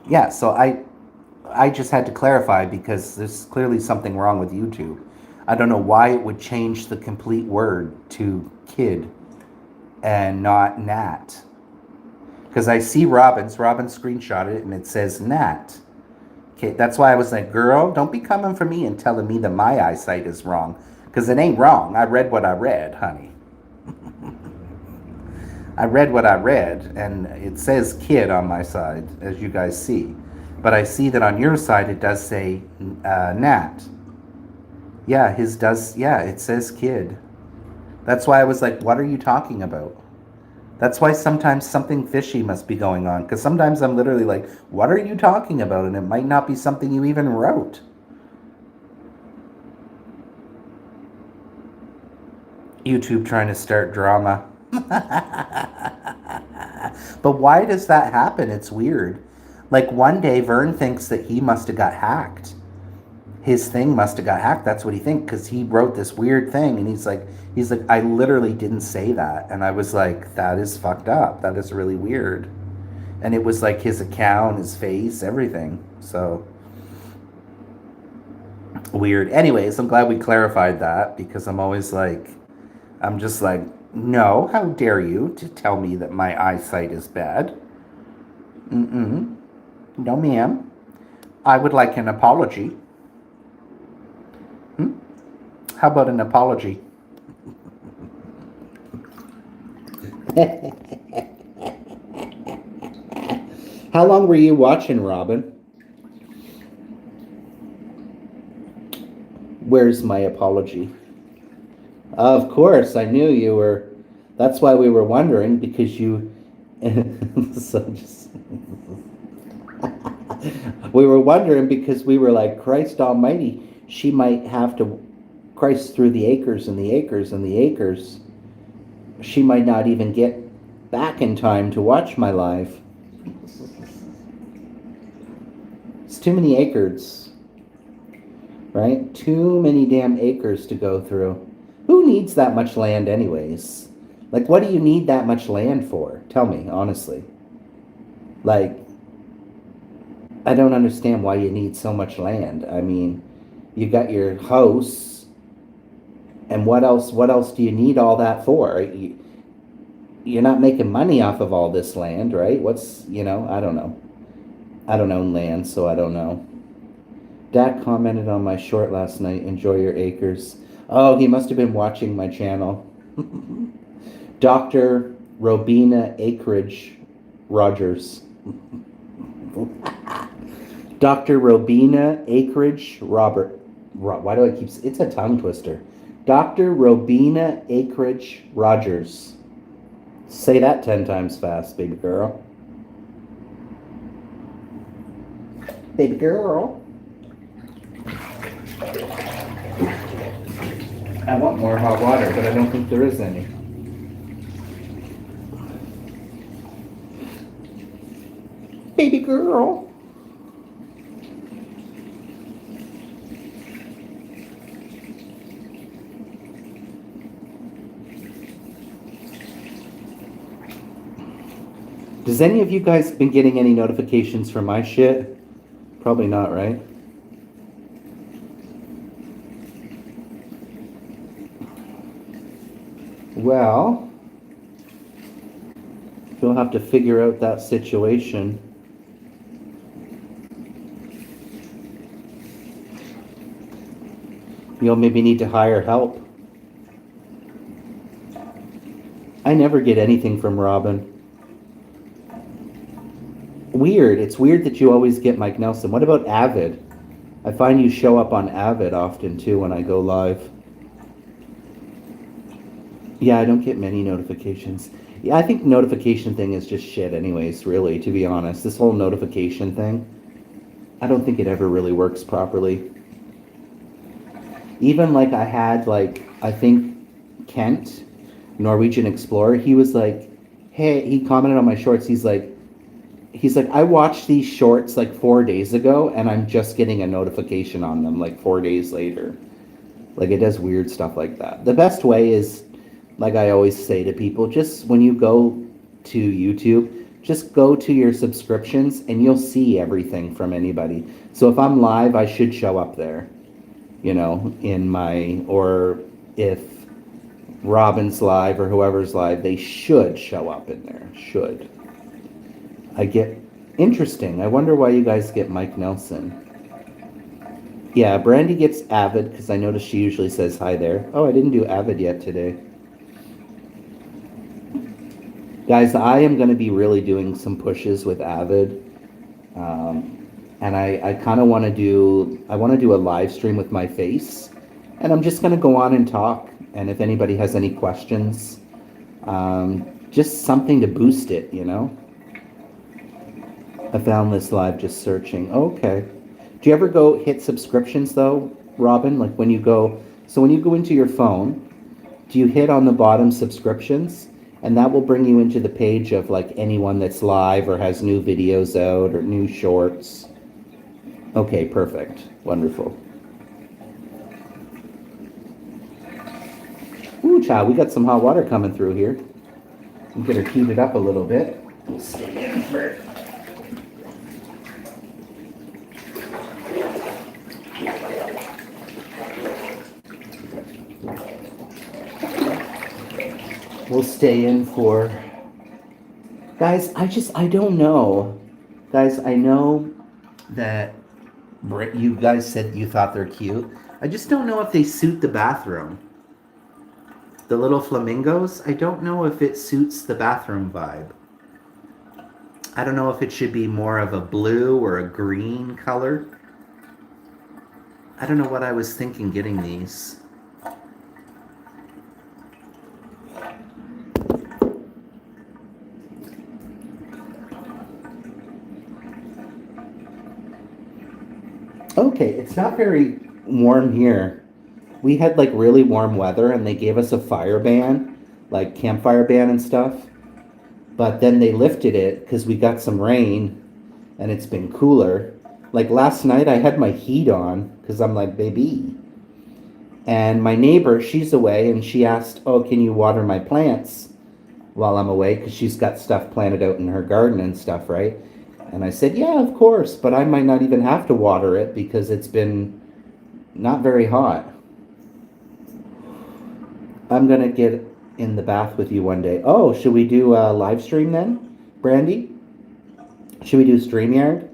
Yeah, so I just had to clarify because there's clearly something wrong with YouTube. I don't know why it would change the complete word to kid and not Nat. Because I see Robin screenshotted it and it says Nat. Okay, that's why I was like, girl, don't be coming for me and telling me that my eyesight is wrong. Because it ain't wrong. I read what I read, honey. I read what I read, and it says kid on my side, as you guys see. But I see that on your side it does say Nat. Yeah, his does, yeah, it says kid. That's why I was like, what are you talking about? That's why sometimes something fishy must be going on. Because sometimes I'm literally like, what are you talking about? And it might not be something you even wrote. YouTube trying to start drama. But why does that happen? It's weird. Like one day Vern thinks that he must have got hacked. His thing must have got hacked. That's what he thinks, because he wrote this weird thing and he's like, I literally didn't say that. And I was like, that is fucked up. That is really weird. And it was like his account, his face, everything. So weird. Anyways, I'm glad we clarified that, because I'm always like, I'm just like, no, how dare you to tell me that my eyesight is bad? No, ma'am. I would like an apology. How about an apology? How long were you watching, Robin? Where's my apology? Of course, I knew you were. That's why we were wondering, because you. We were wondering because we were like, Christ Almighty, she might have to price through the acres and the acres and the acres. She might not even get back in time to watch my live. It's too many acres, right? Too many damn acres to go through. Who needs that much land anyways? Like, what do you need that much land for? Tell me, honestly. Like, I don't understand why you need so much land. I mean, you got your house, and what else? What else do you need all that for? You're not making money off of all this land, right? What's, I don't know. I don't own land, so I don't know. Dad commented on my short last night. Enjoy your acres. Oh, he must have been watching my channel. Dr. Robina Acreage Rogers. Dr. Robina Acreage Robert. Why do I keep... It's a tongue twister. Dr. Robina Acreage Rogers. Say that 10 times fast, baby girl. Baby girl. I want more hot water, but I don't think there is any. Baby girl. Does any of you guys been getting any notifications from my shit? Probably not, right? Well, you'll have to figure out that situation. You'll maybe need to hire help. I never get anything from Robin. Weird. It's weird that you always get Mike Nelson. What about Avid? I find you show up on Avid often too when I go live. Yeah, I don't get many notifications. Yeah, I think notification thing is just shit anyways, really, to be honest. This whole notification thing, I don't think it ever really works properly. Even like I had, I think Kent, Norwegian Explorer, he was like, hey, he commented on my shorts, he's like, I watched these shorts 4 days ago and I'm just getting a notification on them 4 days later. It does weird stuff like that. The best way is, like I always say to people, just when you go to YouTube, just go to your subscriptions and you'll see everything from anybody. So if I'm live, I should show up there, or if Robin's live or whoever's live, they should show up in there. Should. Interesting. I wonder why you guys get Mike Nelson. Yeah, Brandy gets Avid because I noticed she usually says hi there. Oh, I didn't do Avid yet today. Guys, I am going to be really doing some pushes with Avid. And I kind of want to do a live stream with my face. And I'm just going to go on and talk. And if anybody has any questions, just something to boost it, I found this live just searching. Okay. Do you ever go hit subscriptions though, Robin? When you go into your phone, do you hit on the bottom subscriptions? And that will bring you into the page of anyone that's live or has new videos out or new shorts. Okay, perfect. Wonderful. Ooh, child, we got some hot water coming through here. We get her heated up a little bit. We'll stay in for... We'll stay in for... Guys, I don't know. Guys, I know that you guys said you thought they're cute. I just don't know if they suit the bathroom. The little flamingos, I don't know if it suits the bathroom vibe. I don't know if it should be more of a blue or a green color. I don't know what I was thinking getting these. Okay, it's not very warm here. We had like really warm weather and they gave us a fire ban, like campfire ban and stuff. But then they lifted it because we got some rain and it's been cooler. Like last night, I had my heat on because I'm like, baby. And my neighbor, she's away and she asked, oh, can you water my plants while I'm away? Because she's got stuff planted out in her garden and stuff, right? And I said, yeah, of course, but I might not even have to water it because it's been not very hot. I'm gonna get in the bath with you one day. Oh, should we do a live stream then, Brandy? Should we do StreamYard?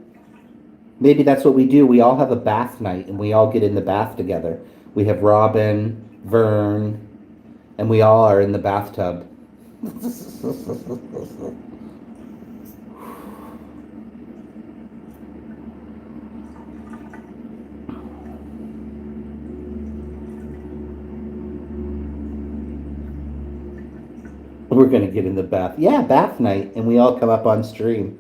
Maybe that's what we do. We all have a bath night and we all get in the bath together. We have Robin, Vern, and we all are in the bathtub. We're gonna get in the bath. Yeah, bath night, and we all come up on stream.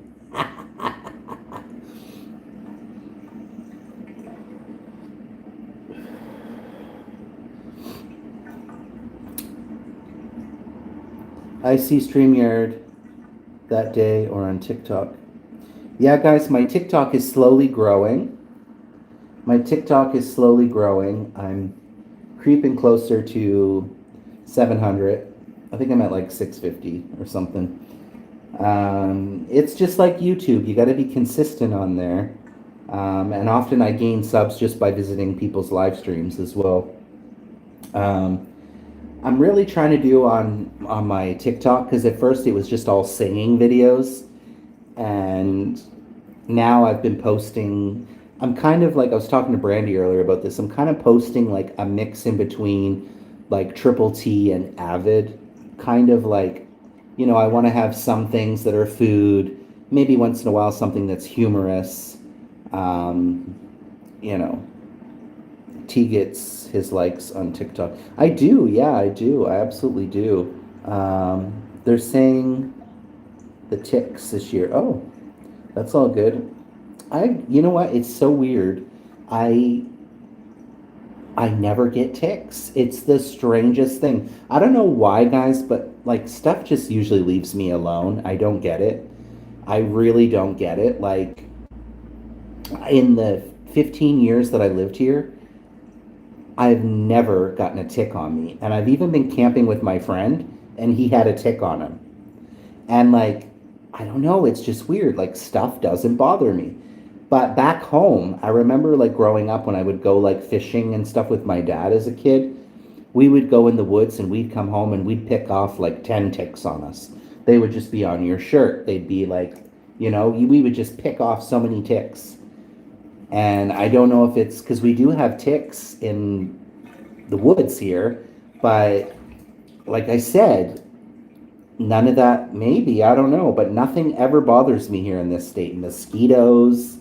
I see StreamYard that day or on TikTok. Yeah, guys, my TikTok is slowly growing. My TikTok is slowly growing. I'm creeping closer to 700. I think I'm at like 650 or something. It's just like YouTube. You got to be consistent on there. And often I gain subs just by visiting people's live streams as well. I'm really trying to do on my TikTok because at first it was just all singing videos, and now I've been posting. I'm kind of like I was talking to Brandy earlier about this. I'm kind of posting like a mix in between like Triple T and Avid, kind of like, I want to have some things that are food, maybe once in a while something that's humorous. Um, you know, T gets his likes on TikTok. I do, yeah, I do. I absolutely do. They're saying the ticks this year. Oh, that's all good. You know what? It's so weird. I I never get ticks. It's the strangest thing. I don't know why, guys, but like stuff just usually leaves me alone. I don't get it. I really don't get it. Like in the 15 years that I lived here, I've never gotten a tick on me. And I've even been camping with my friend and he had a tick on him. And like, I don't know, it's just weird. Like stuff doesn't bother me. But back home, I remember like growing up when I would go like fishing and stuff with my dad as a kid, we would go in the woods and we'd come home and we'd pick off like 10 ticks on us. They would just be on your shirt. They'd be like, we would just pick off so many ticks. And I don't know if it's because we do have ticks in the woods here, but like I said, none of that, maybe, I don't know, but nothing ever bothers me here in this state. Mosquitoes,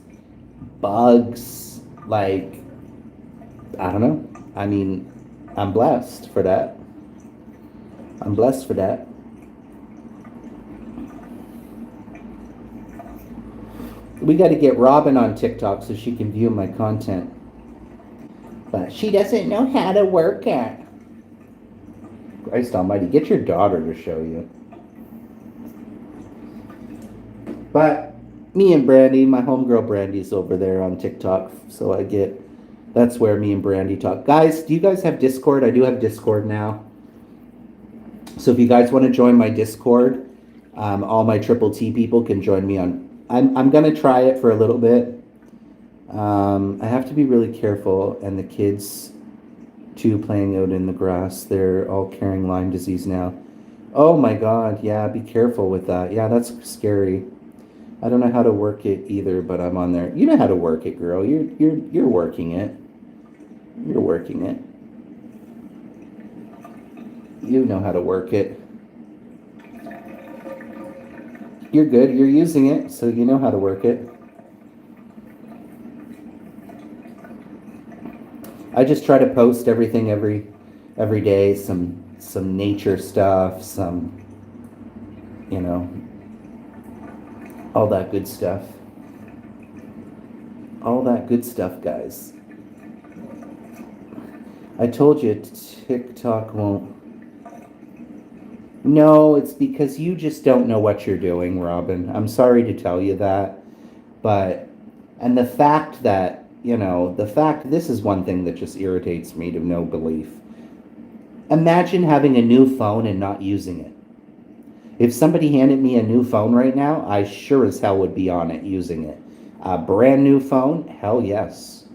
bugs, like, I don't know. I mean, I'm blessed for that. I'm blessed for that. We got to get Robin on TikTok so she can view my content. But she doesn't know how to work it. Christ almighty, get your daughter to show you. But me and Brandy, my homegirl Brandy's over there on TikTok, so that's where me and Brandy talk. Guys, do you guys have Discord? I do have Discord now. So if you guys want to join my Discord, all my Triple T people can join me on. I'm gonna try it for a little bit. I have to be really careful, and the kids too playing out in the grass. They're all carrying Lyme disease now. Oh my God, yeah, be careful with that. Yeah, that's scary. I don't know how to work it either, but I'm on there. You know how to work it, girl. You're working it. You're working it. You know how to work it. You're good. You're using it, so you know how to work it. I just try to post everything every day, some nature stuff, some all that good stuff. All that good stuff, guys. I told you TikTok won't. No, it's because you just don't know what you're doing, Robin. I'm sorry to tell you that, but and the fact that, the fact this is one thing that just irritates me to no belief. Imagine having a new phone and not using it. If somebody handed me a new phone right now, I sure as hell would be on it using it. A brand new phone? Hell yes.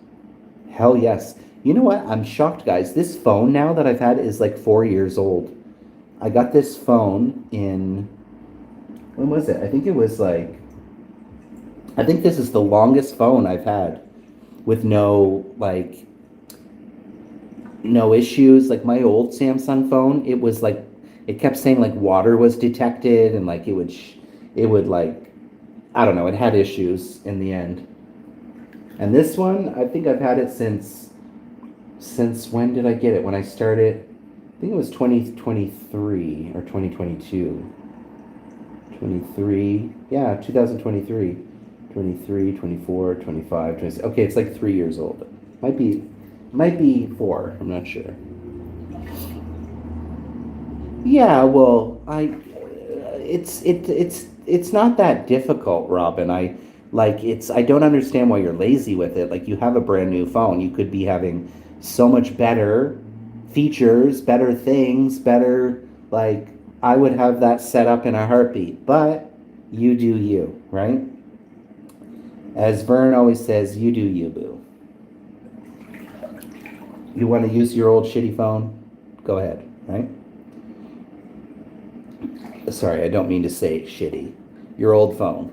Hell yes. You know what? I'm shocked, guys. This phone now that I've had is like 4 years old. I got this phone in, when was it? I think this is the longest phone I've had with no issues. Like my old Samsung phone, it was like, it kept saying like water was detected and like it would like, I don't know, it had issues in the end. And this one, I think I've had it since when did I get it? When I started, I think it was 2023 or 2022. 23, yeah, 2023. 23, 24, 25, 26. Okay, it's like 3 years old. Might be 4, I'm not sure. Yeah, well, it's not that difficult, Robin. I don't understand why you're lazy with it. Like you have a brand new phone, you could be having so much better features, better things, better like I would have that set up in a heartbeat. But you do you, right? As Vern always says, you do you, boo. You want to use your old shitty phone? Go ahead, right? Sorry, I don't mean to say shitty. Your old phone.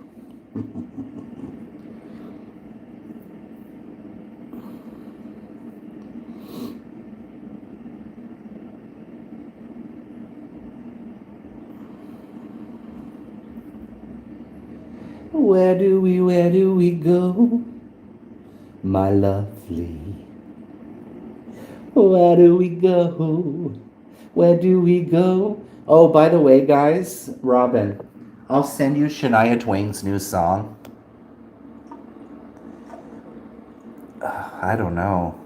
Where do we go, my lovely? Where do we go? Where do we go? Oh, by the way, guys, Robin, I'll send you Shania Twain's new song. I don't know.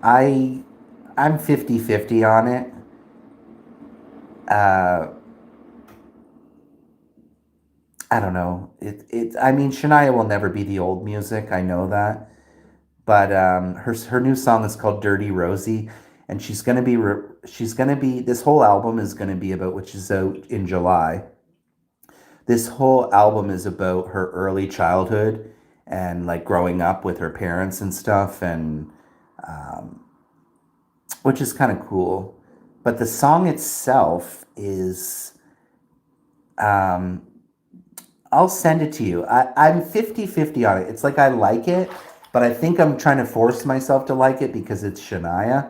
I I'm 50-50 on it. Uh I don't know. I mean Shania will never be the old music, I know that. But her new song is called Dirty Rosie, and she's gonna be this whole album is gonna be about, which is out in July. This whole album is about her early childhood and like growing up with her parents and stuff, and um, which is kind of cool. But the song itself is, um, I'll send it to you. I'm 50-50 on it. It's like I like it, but I think I'm trying to force myself to like it because it's Shania.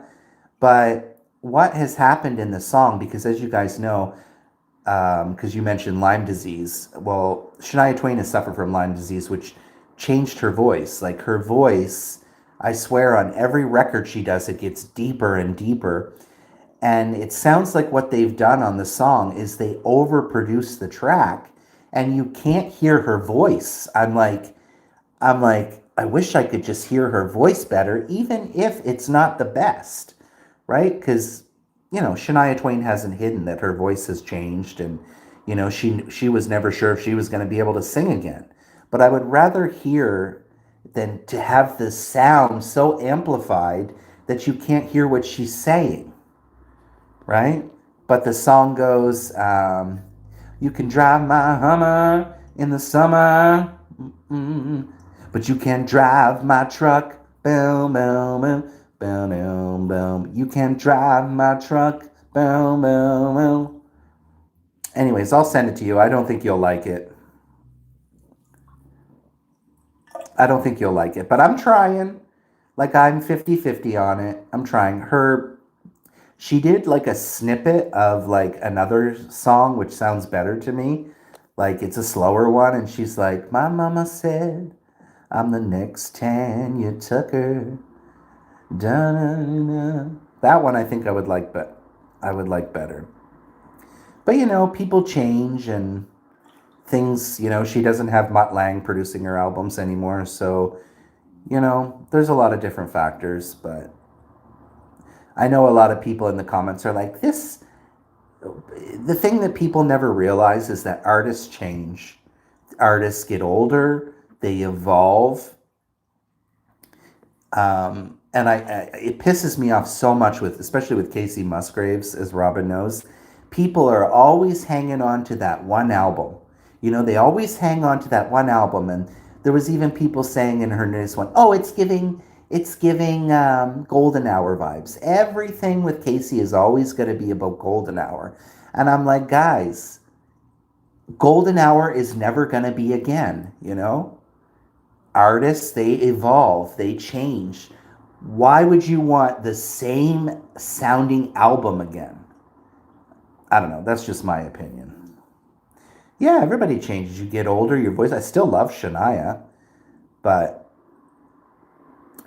But what has happened in the song, because as you guys know, because you mentioned Lyme disease. Well, Shania Twain has suffered from Lyme disease, which changed her voice. Like her voice, I swear, on every record she does, it gets deeper and deeper. And it sounds like what they've done on the song is they overproduce the track, and you can't hear her voice. I'm like, I wish I could just hear her voice better, even if it's not the best, right? Because Shania Twain hasn't hidden that her voice has changed, and she was never sure if she was going to be able to sing again. But I would rather hear than to have the sound so amplified that you can't hear what she's saying, right? But the song goes, "You can drive my Hummer in the summer, mm, but you can't drive my truck." Boom, boom, boom, boom, boom, boom. You can't drive my truck. Boom, boom, boom. Anyways, I'll send it to you. I don't think you'll like it. I don't think you'll like it, but I'm trying. Like I'm 50-50 on it. I'm trying. She did like a snippet of like another song which sounds better to me. Like it's a slower one, and she's like, "My mama said I'm the next Tanya Tucker." Da-na-na. That one I think I would like, but I would like better. But people change and things. She doesn't have Mutt Lang producing her albums anymore, so there's a lot of different factors. But I know a lot of people in the comments are like, this. The thing that people never realize is that artists change. Artists get older, they evolve. And it pisses me off so much with, especially with Casey Musgraves, as Robin knows. People are always hanging on to that one album. You know, they always hang on to that one album. And there was even people saying in her newest one, oh, it's giving Golden Hour vibes. Everything with Casey is always going to be about Golden Hour. And I'm like, guys, Golden Hour is never going to be again, you know? Artists, they evolve, they change. Why would you want the same sounding album again? I don't know. That's just my opinion. Yeah, everybody changes. You get older, your voice. I still love Shania, but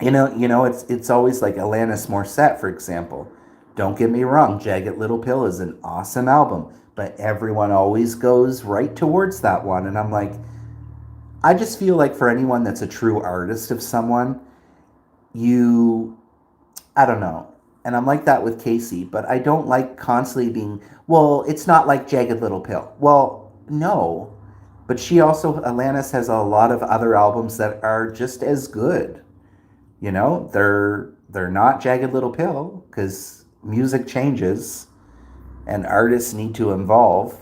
it's always like Alanis Morissette, for example. Don't get me wrong, Jagged Little Pill is an awesome album, but everyone always goes right towards that one, and I'm like, I just feel like for anyone that's a true artist of someone, I don't know. And I'm like that with Casey, but I don't like constantly being, well, it's not like Jagged Little Pill. Well, no. But Alanis has a lot of other albums that are just as good. You know, they're not Jagged Little Pill because music changes and artists need to evolve.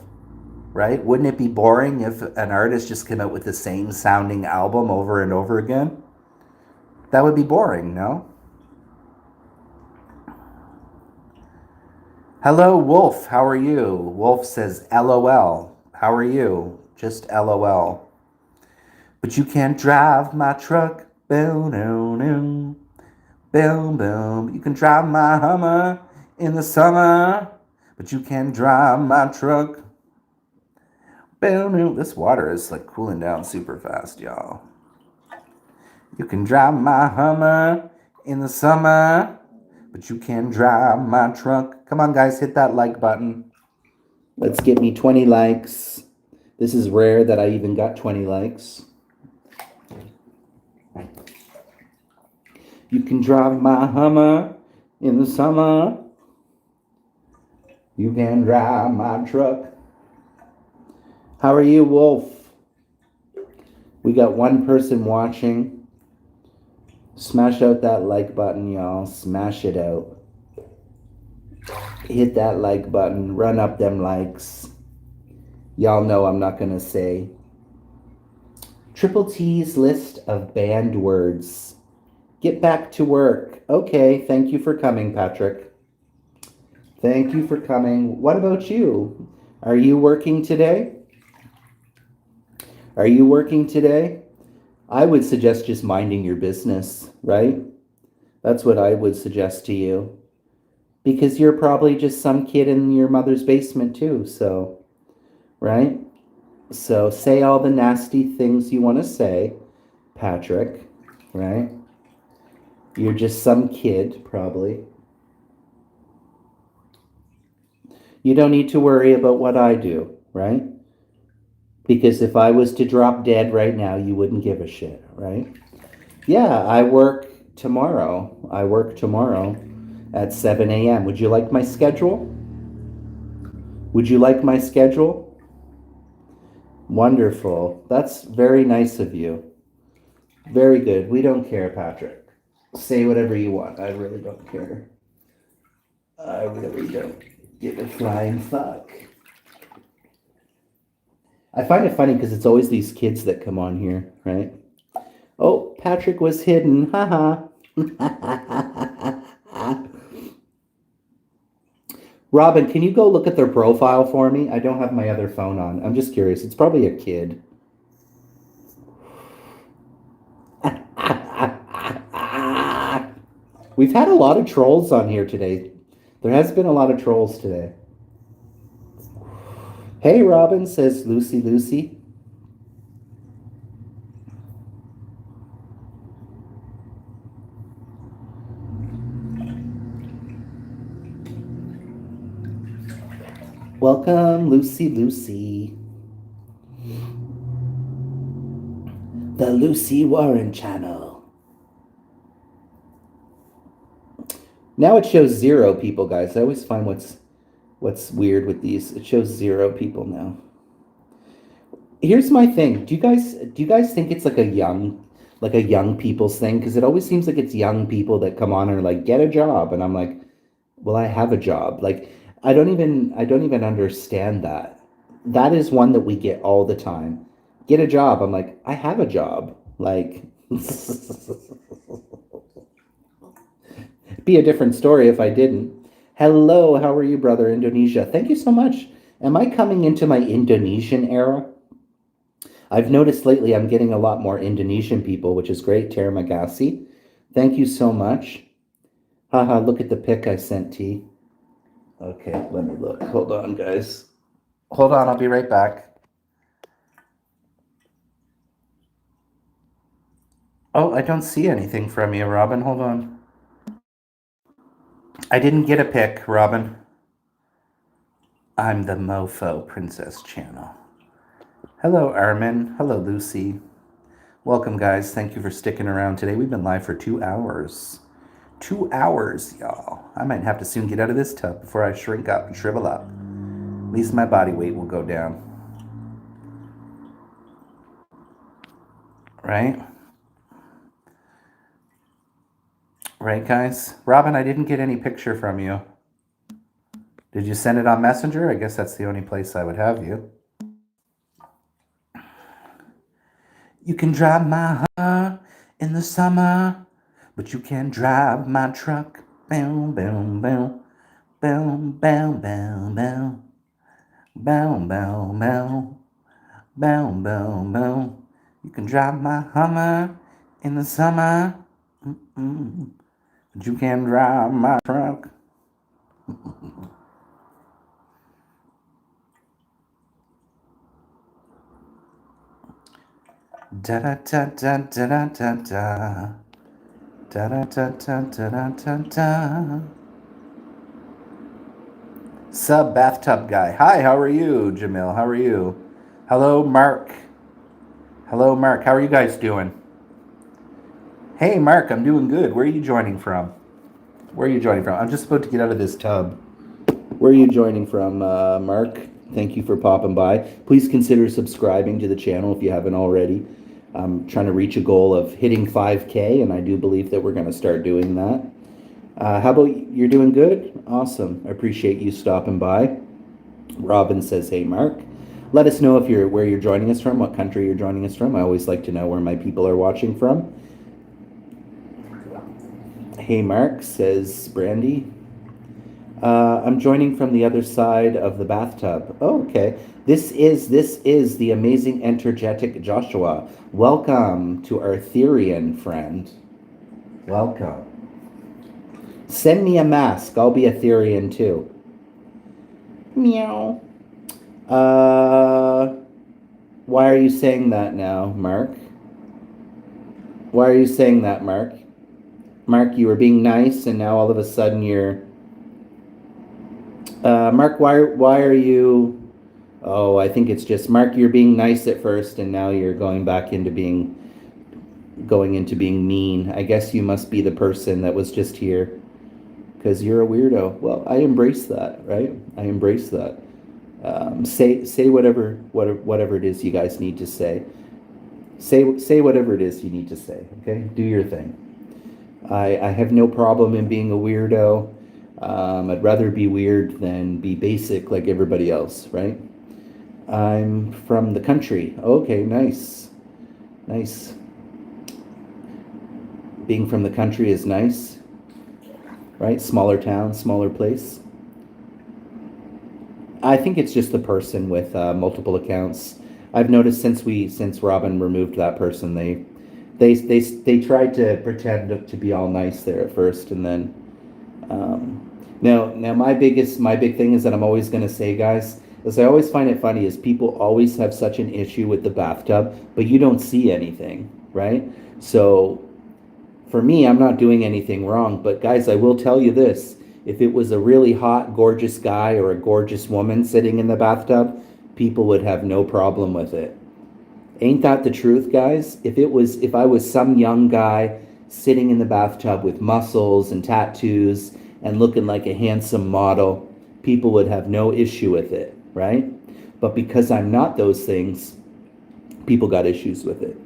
Right? Wouldn't it be boring if an artist just came out with the same sounding album over and over again? That would be boring, no? Hello, Wolf. How are you? Wolf says, LOL. How are you? Just LOL. But you can't drive my truck. Boom, boom, boom. Boom, boom. You can drive my Hummer in the summer. But you can't drive my truck. This water is like cooling down super fast, y'all. You can drive my Hummer in the summer, but you can't drive my truck. Come on, guys, hit that like button. Let's get me 20 likes. This is rare that I even got 20 likes. You can drive my Hummer in the summer. You can drive my truck. How are you, Wolf? We got one person watching. Smash out that like button, y'all. Smash it out. Hit that like button. Run up them likes. Y'all know I'm not going to say. Triple T's list of banned words. Get back to work. Okay, thank you for coming, Patrick. Thank you for coming. What about you? Are you working today? Are you working today? I would suggest just minding your business, right? That's what I would suggest to you. Because you're probably just some kid in your mother's basement too, so, right? So say all the nasty things you want to say, Patrick, right? You're just some kid, probably. You don't need to worry about what I do, right? Because if I was to drop dead right now, you wouldn't give a shit, right? Yeah, I work tomorrow. At 7 a.m. Would you like my schedule? Would you like my schedule? Wonderful. That's very nice of you. Very good. We don't care, Patrick. Say whatever you want. I really don't care. I really don't give a flying fuck. I find it funny because it's always these kids that come on here, right? Oh, Patrick was hidden. Haha. Robin, can you go look at their profile for me? I don't have my other phone on. I'm just curious. It's probably a kid. We've had a lot of trolls on here today. There has been a lot of trolls today. Hey, Robin, says Lucy. Welcome, Lucy. The Lucy Warren channel. Now it shows 0 people, guys. I always find what's weird with these. It shows 0 people now. Here's my thing. Do you guys think it's like a young people's thing? Because it always seems like it's young people that come on and are like, get a job, and I'm like, well, I have a job. Like, I don't even understand that. That is one that we get all the time. Get a job. I'm like, I have a job. Like, be a different story if I didn't. Hello, how are you, brother? Indonesia. Thank you so much. Am I coming into my Indonesian era? I've noticed lately I'm getting a lot more Indonesian people, which is great. Tara Magasi. Thank you so much. Haha, look at the pic I sent T. Okay, let me look. Hold on, guys. Hold on, I'll be right back. Oh, I don't see anything from you, Robin. Hold on. I didn't get a pic, Robin. I'm the Mofo Princess Channel. Hello, Armin. Hello, Lucy. Welcome, guys. Thank you for sticking around today. We've been live for 2 hours. 2 hours, y'all. I might have to soon get out of this tub before I shrink up and shrivel up. At least my body weight will go down. Right? Right, guys? Robin, I didn't get any picture from you. Did you send it on Messenger? I guess that's the only place I would have you. You can drive my Hummer in the summer, but you can't drive my truck. Boom, boom, boom. Boom, boom, boom, boom. Boom, boom, boom. Boom, boom, boom. You can drive my Hummer in the summer, but you can't drive my truck. Da da da da da da da da. Da da da da da da da da. Sub bathtub guy. Hi, how are you, Jamil? How are you? Hello, Mark. Hello, Mark. How are you guys doing? Hey, Mark, I'm doing good. Where are you joining from? Where are you joining from? I'm just about to get out of this tub. Where are you joining from, Mark? Thank you for popping by. Please consider subscribing to the channel if you haven't already. I'm trying to reach a goal of hitting 5K, and I do believe that we're going to start doing that. How about you're doing good? Awesome. I appreciate you stopping by. Robin says, hey, Mark. Let us know where you're joining us from, what country you're joining us from. I always like to know where my people are watching from. Hey, Mark, says Brandy. I'm joining from the other side of the bathtub. Oh, okay. This is the amazing, energetic Joshua. Welcome to our Therian friend. Welcome. Send me a mask. I'll be a Therian too. Meow. Why are you saying that now, Mark? Why are you saying that, Mark? Mark, you were being nice, and now all of a sudden you're... Mark, why are you... Oh, I think it's just, Mark, you're being nice at first, and now you're going into being mean. I guess you must be the person that was just here, because you're a weirdo. Well, I embrace that, right? I embrace that. Say whatever it is you guys need to say. Say whatever it is you need to say, okay? Do your thing. I have no problem in being a weirdo. I'd rather be weird than be basic like everybody else, right? I'm from the country. Okay, nice. Nice. Being from the country is nice, right? Smaller town, smaller place. I think it's just the person with multiple accounts. I've noticed since Robin removed that person, they tried to pretend to be all nice there at first, and then now my big thing is that I'm always going to say, guys, is I always find it funny is people always have such an issue with the bathtub, but you don't see anything, right? So for me, I'm not doing anything wrong, but guys, I will tell you this. If it was a really hot, gorgeous guy or a gorgeous woman sitting in the bathtub, people would have no problem with it. Ain't that the truth, guys? If I was some young guy sitting in the bathtub with muscles and tattoos and looking like a handsome model, people would have no issue with it, right? But because I'm not those things, people got issues with it.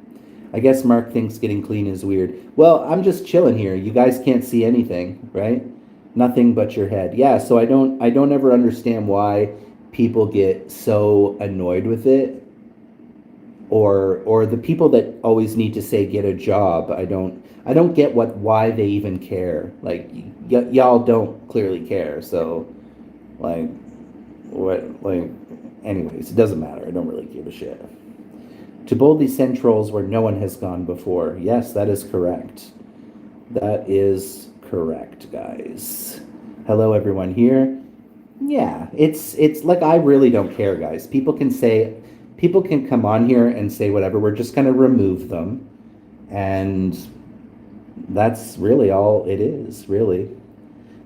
I guess Mark thinks getting clean is weird. Well, I'm just chilling here. You guys can't see anything, right? Nothing but your head. Yeah, so I don't ever understand why people get so annoyed with it, or the people that always need to say get a job. I don't get why they even care. Like y'all don't clearly care. So like like anyways, it doesn't matter. I don't really give a shit. To boldly send trolls where no one has gone before. Yes, that is correct. That is correct, guys. Hello, everyone here. Yeah, it's like I really don't care, guys. People can come on here and say whatever. We're just gonna remove them, and that's really all it is. Really,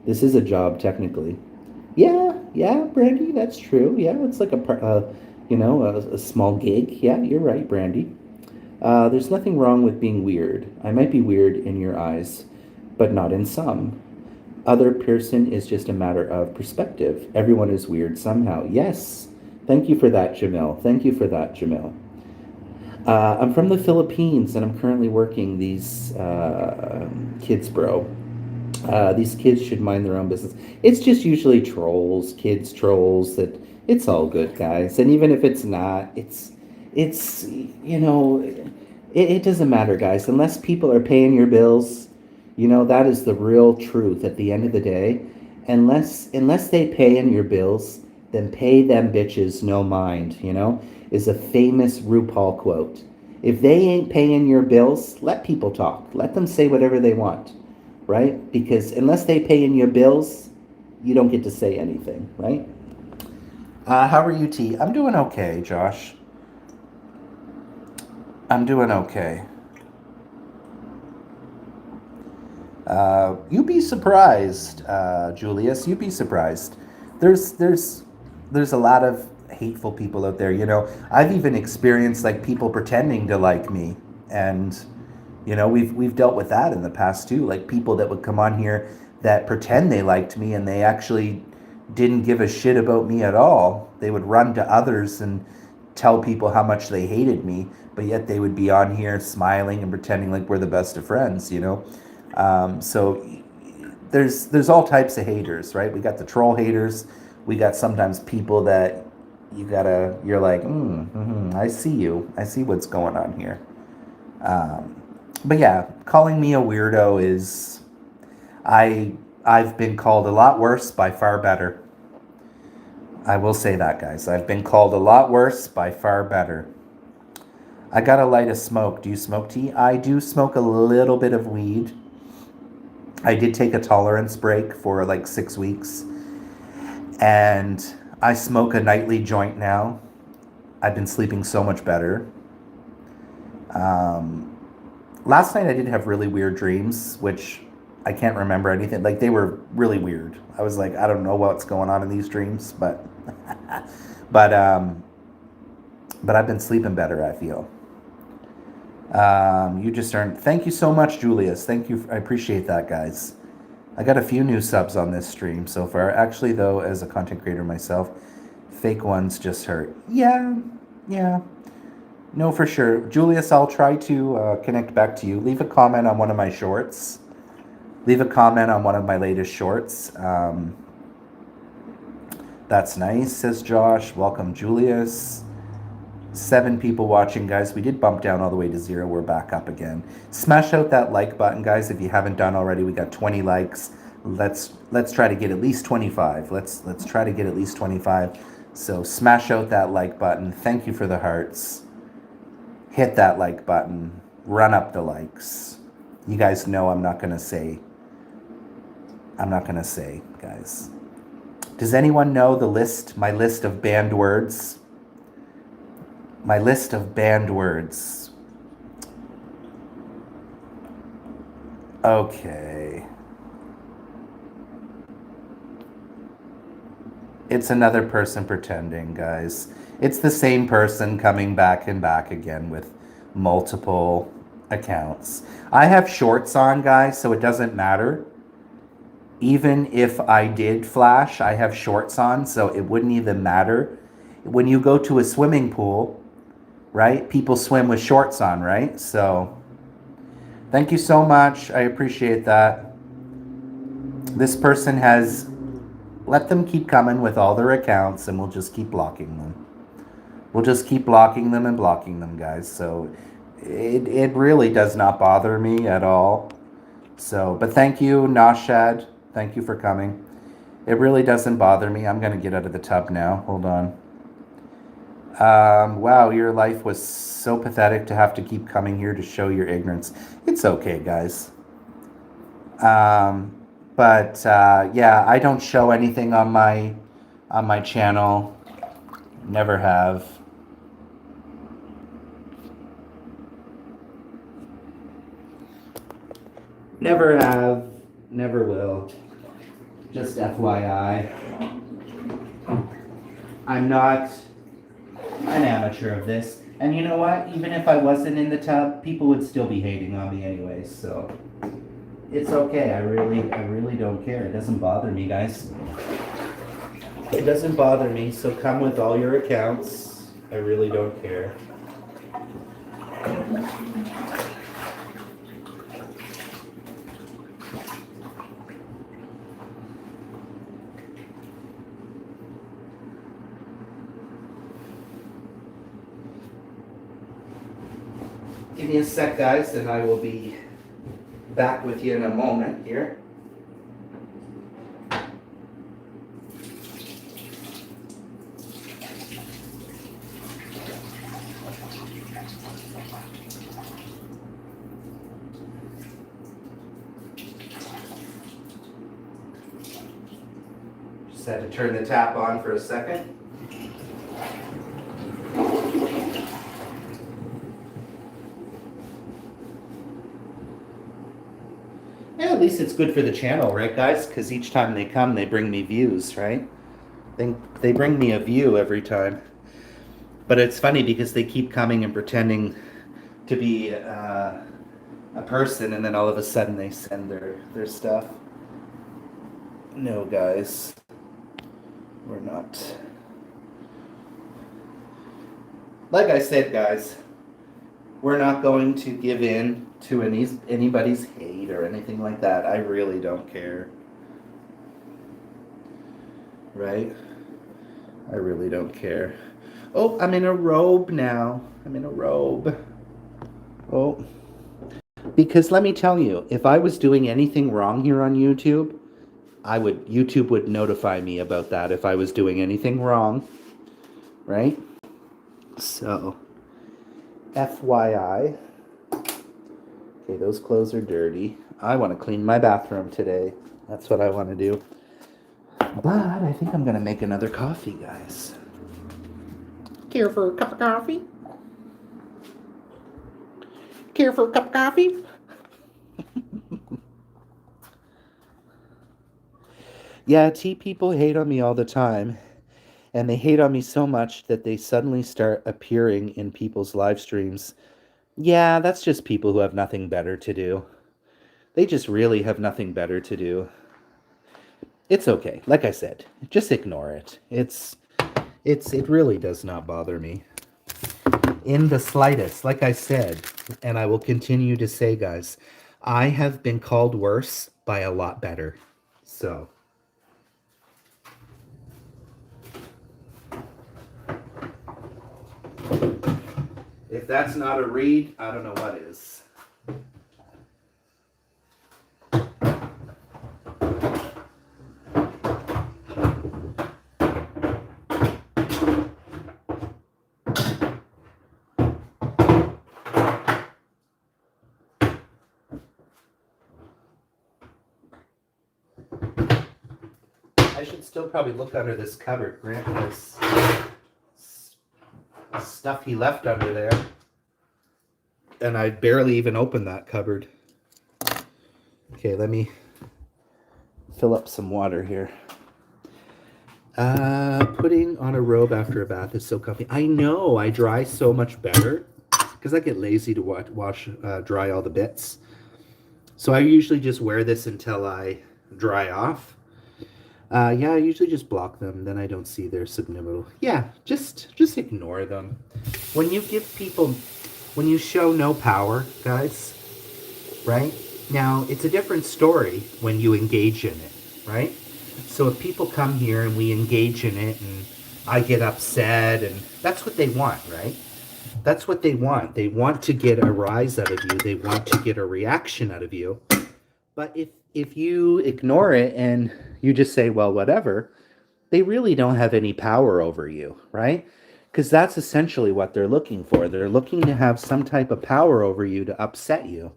this is a job technically. Yeah, yeah, Brandy, that's true. Yeah, it's like a small gig. Yeah, you're right, Brandy. There's nothing wrong with being weird. I might be weird in your eyes, but not in some. Other person is just a matter of perspective. Everyone is weird somehow. Yes. Thank you for that, Jamil. Thank you for that, Jamil. I'm from the Philippines and I'm currently working these kids, bro. These kids should mind their own business. It's just usually trolls, kids trolls. That it's all good, guys. And even if it's not, it's it doesn't matter, guys. Unless people are paying your bills, that is the real truth. At the end of the day, unless they paying your bills, then pay them bitches no mind. Is a famous RuPaul quote. If they ain't paying your bills, let people talk. Let them say whatever they want, right? Because unless they paying your bills, you don't get to say anything, right? How are you, T? I'm doing okay, Josh. I'm doing okay. You'd be surprised, Julius. You'd be surprised. There's there's there's a lot of hateful people out there. I've even experienced like people pretending to like me, and we've dealt with that in the past too. Like people that would come on here that pretend they liked me and they actually didn't give a shit about me at all. They would run to others and tell people how much they hated me, but yet they would be on here smiling and pretending like we're the best of friends. So there's all types of haters, right? We got the troll haters. We got sometimes people that you're like, I see you. I see what's going on here. But yeah, calling me a weirdo is, I've been called a lot worse by far better. I will say that, guys. I've been called a lot worse by far better. I got a light of smoke. Do you smoke tea? I do smoke a little bit of weed. I did take a tolerance break for like 6 weeks, and I smoke a nightly joint now. I've been sleeping so much better. Last night I did have really weird dreams, which I can't remember anything. Like they were really weird. I was like, I don't know what's going on in these dreams, but but I've been sleeping better, I feel. You just earned. Thank you so much, Julius. Thank you. I appreciate that, guys. I got a few new subs on this stream so far. Actually, though, as a content creator myself, fake ones just hurt. Yeah, yeah. No, for sure. Julius, I'll try to connect back to you. Leave a comment on one of my shorts. Leave a comment on one of my latest shorts. That's nice, says Josh. Welcome, Julius. 7 people watching, guys. We did bump down all the way to 0. We're back up again. Smash out that like button, guys, if you haven't done already. We got 20 likes. Let's try to get at least 25. Let's try to get at least 25. So smash out that like button. Thank you for the hearts. Hit that like button. Run up the likes. You guys know I'm not gonna say, guys. Does anyone know my list of banned words? My list of banned words. Okay. It's another person pretending, guys. It's the same person coming back and back again with multiple accounts. I have shorts on, guys, so it doesn't matter. even if I did flash, I have shorts on, so it wouldn't even matter. When you go to a swimming pool, right, people swim with shorts on, right? So thank you so much. I appreciate that. This person has let them keep coming with all their accounts, and we'll just keep blocking them. We'll just keep blocking them and blocking them, guys. So it really does not bother me at all. So, but thank you, Nashad. Thank you for coming. It really doesn't bother me. I'm going to get out of the tub now. Hold on. Wow, your life was so pathetic to have to keep coming here to show your ignorance. It's okay, guys. Yeah, I don't show anything on my channel. Never have. Never have. Never will. Just FYI. I'm not an amateur of this. And you know what? Even if I wasn't in the tub, people would still be hating on me anyways, so it's okay. I really don't care. It doesn't bother me, guys. It doesn't bother me, so come with all your accounts. I really don't care. Give me a sec, guys, and I will be back with you in a moment here. Just had to turn the tap on for a second. At least it's good for the channel, right, guys? Because each time they come, they bring me views, right? They bring me a view every time. But it's funny because they keep coming and pretending to be a person, and then all of a sudden they send their stuff. No, guys. We're not. Like I said, guys, we're not going to give in to anybody's hate or anything like that. I really don't care. Right? I really don't care. Oh, I'm in a robe now. I'm in a robe. Oh. Because let me tell you, if I was doing anything wrong here on YouTube, YouTube would notify me about that if I was doing anything wrong. Right? So, FYI. Okay, those clothes are dirty. I want to clean my bathroom today. That's what I want to do. But I think I'm going to make another coffee, guys. Care for a cup of coffee? Care for a cup of coffee? Yeah, tea people hate on me all the time. And they hate on me so much that they suddenly start appearing in people's live streams. Yeah, that's just people who have nothing better to do. They just really have nothing better to do. It's okay. Like I said, just ignore it. It really does not bother me. In the slightest, like I said, and I will continue to say, guys, I have been called worse by a lot better. So. If that's not a read, I don't know what is. I should still probably look under this cupboard. Grant has stuff he left under there. And I barely even opened that cupboard. Okay, let me fill up some water here. Putting on a robe after a bath is so comfy. I know, I dry so much better because I get lazy to dry all the bits. So I usually just wear this until I dry off. Yeah, I usually just block them, then I don't see their subliminal. Yeah, just ignore them. When you give people, when you show no power, guys, right? Now, it's a different story when you engage in it, right? So if people come here and we engage in it and I get upset, and that's what they want, right? That's what they want. They want to get a rise out of you. They want to get a reaction out of you. But if you ignore it and you just say, well, whatever, they really don't have any power over you, right? Because that's essentially what they're looking for. They're looking to have some type of power over you to upset you.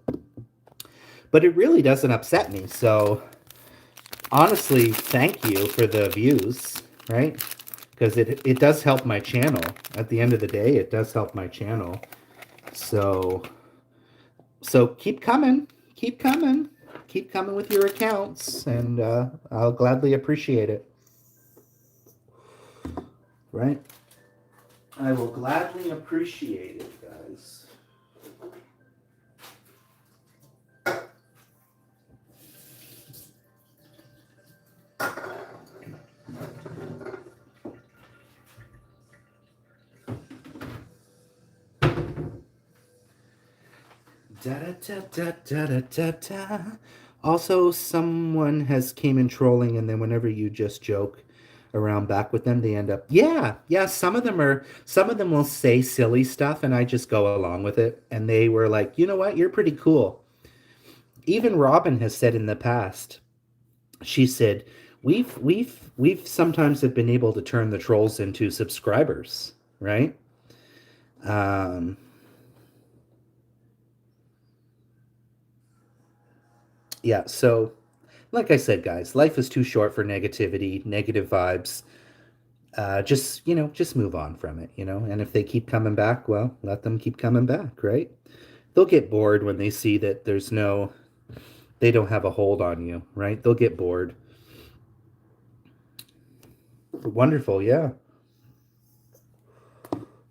But it really doesn't upset me. So honestly, thank you for the views, right? Because it does help my channel. At the end of the day, it does help my channel. So keep coming. Keep coming. Keep coming with your accounts, and I'll gladly appreciate it. Right? I will gladly appreciate it, guys. Da da da da da da da. Also, someone has came in trolling, and then whenever you just joke around back with them, they end up, yeah. Some of them will say silly stuff, and I just go along with it. And they were like, you know what, you're pretty cool. Even Robin has said in the past, she said, we've sometimes have been able to turn the trolls into subscribers, right? Yeah, so like I said, guys, life is too short for negativity, negative vibes. Just move on from it, And if they keep coming back, well, let them keep coming back, right? They'll get bored when they see that they don't have a hold on you, right? They'll get bored. Wonderful, yeah.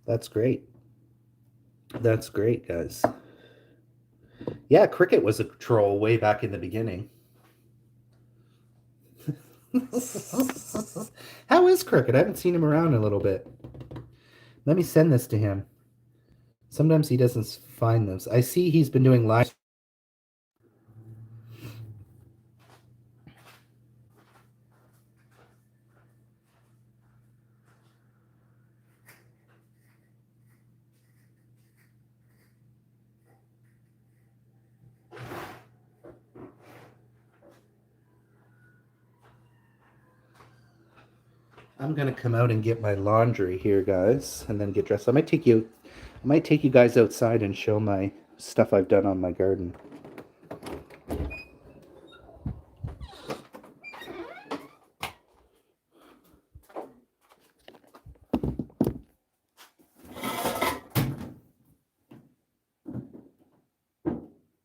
That's great. That's great, guys. Yeah, Cricket was a troll way back in the beginning. How is Cricket? I haven't seen him around in a little bit. Let me send this to him. Sometimes he doesn't find those. I see he's been doing live. I'm gonna come out and get my laundry here, guys, and then get dressed. I might take you guys outside and show my stuff I've done on my garden.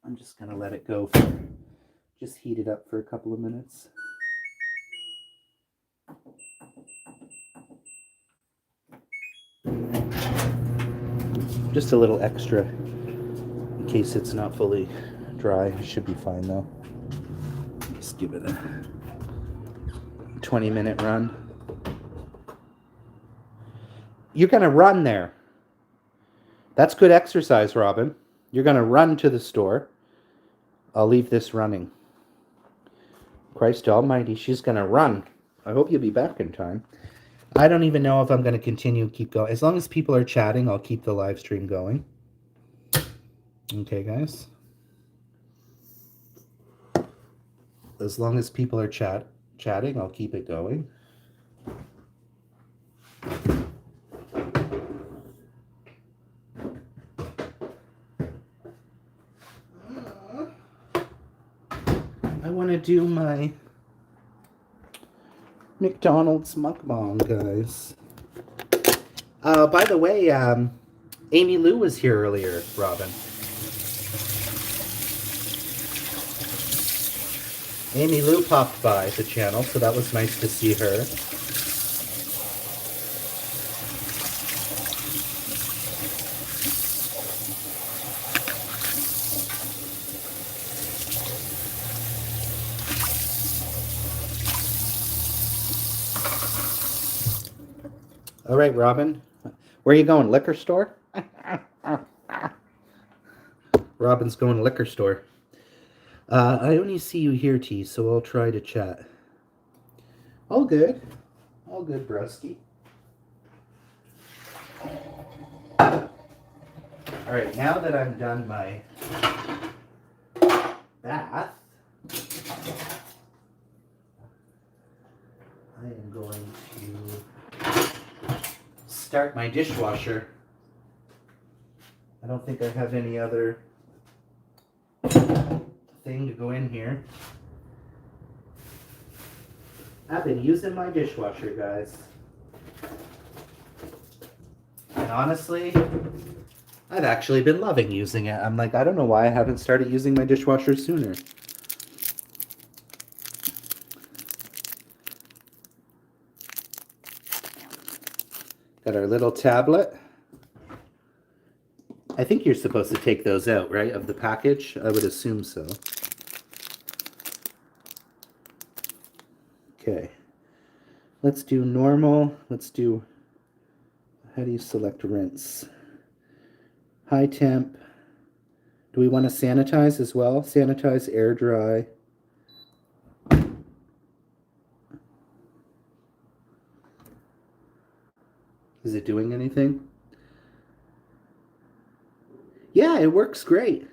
I'm just gonna let it go just heat it up for a couple of minutes. Just a little extra in case it's not fully dry. It should be fine though. Just give it a 20-minute run. You're gonna run there. That's good exercise, Robin. You're gonna run to the store. I'll leave this running. Christ almighty, she's gonna run. I hope you'll be back in time. I don't even know if I'm going to keep going. As long as people are chatting, I'll keep the live stream going. Okay, guys. As long as people are chatting, I'll keep it going. I want to do my McDonald's mukbang, guys. By the way, Amy Lou was here earlier, Robin. Amy Lou popped by the channel, so that was nice to see her. All right, Robin. Where are you going? Liquor store? Robin's going liquor store. I only see you here, T, so I'll try to chat. All good. All good, broski. All right, now that I'm done my bath, I am going to start my dishwasher. I don't think I have any other thing to go in here. I've been using my dishwasher, guys. And honestly, I've actually been loving using it. I'm like, I don't know why I haven't started using my dishwasher sooner. Got our little tablet. I think you're supposed to take those out, right, of the package? I would assume so. Okay. Let's do normal. Let's do, how do you select rinse? High temp. Do we want to sanitize as well? Sanitize, air dry. Is it doing anything? Yeah, it works great.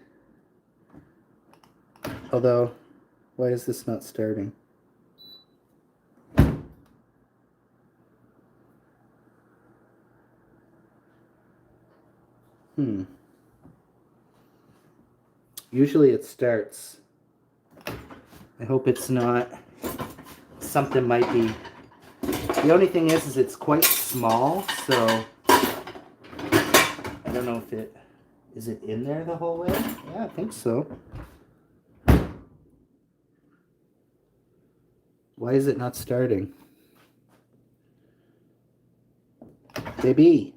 Although, why is this not starting? Usually it starts. I hope it's not. Something might be. The only thing is it's quite small, so I don't know if it is it in there the whole way? Yeah, I think so. Why is it not starting? Baby.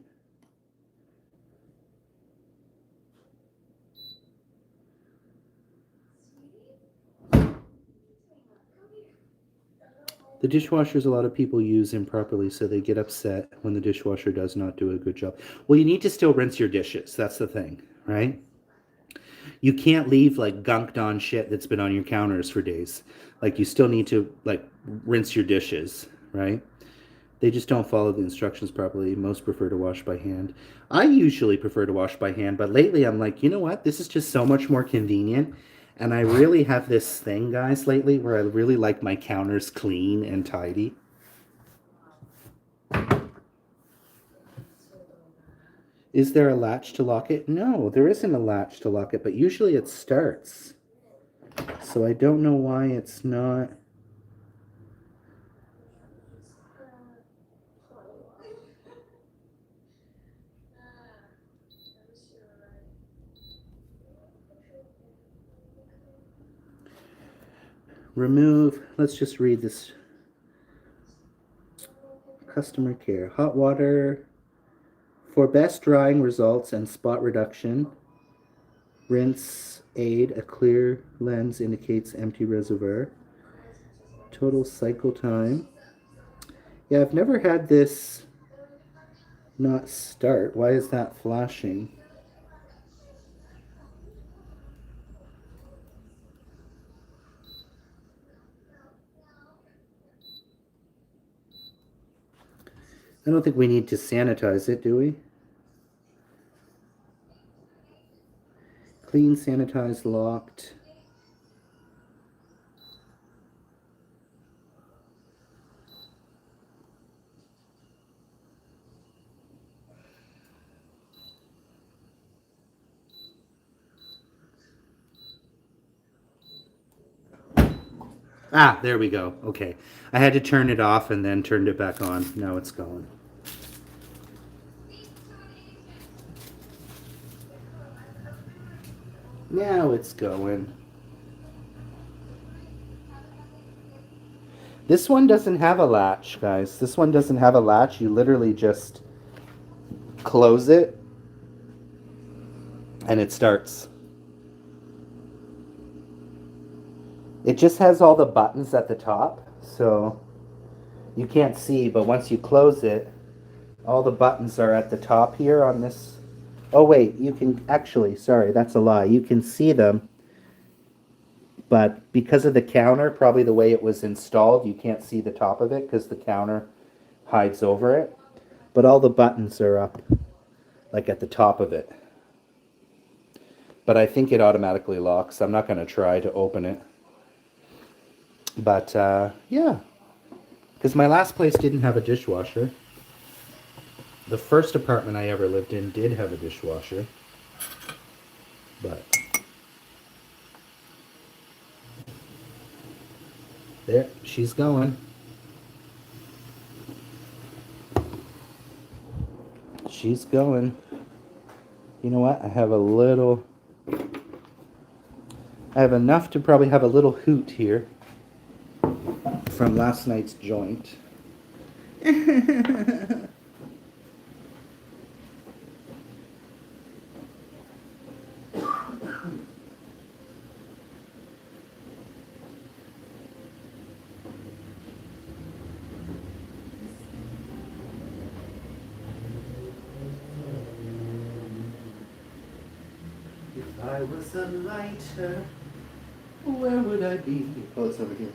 The dishwashers a lot of people use improperly, so they get upset when the dishwasher does not do a good job. Well, you need to still rinse your dishes. That's the thing, right? You can't leave like gunked on shit that's been on your counters for days. Like you still need to like rinse your dishes, right? They just don't follow the instructions properly. Most prefer to wash by hand. I usually prefer to wash by hand, but lately I'm like, you know what? This is just so much more convenient. And I really have this thing, guys, lately where I really like my counters clean and tidy. Is there a latch to lock it? No, there isn't a latch to lock it, but usually it starts. So I don't know why it's not. Remove, let's just read this. Customer care, hot water for best drying results and spot reduction. Rinse aid, a clear lens indicates empty reservoir. Total cycle time. Yeah, I've never had this not start. Why is that flashing? I don't think we need to sanitize it, do we? Clean, sanitized, locked. Ah, there we go. Okay. I had to turn it off and then turned it back on. Now it's going. Now it's going. This one doesn't have a latch, guys. This one doesn't have a latch. You literally just close it and it starts. It just has all the buttons at the top, so you can't see, but once you close it, All the buttons are at the top here on this. Oh wait, you can actually, sorry, that's a lie. You can see them, but because of the counter, probably the way it was installed, you can't see the top of it because the counter hides over it. But all the buttons are up, like at the top of it. But I think it automatically locks. I'm not going to try to open it. But yeah, because my last place didn't have a dishwasher. The first apartment I ever lived in did have a dishwasher. But there, she's going. She's going. You know what? I have enough to probably have a little hoot here from last night's joint. If I was a lighter, where would I be? Oh, it's over here.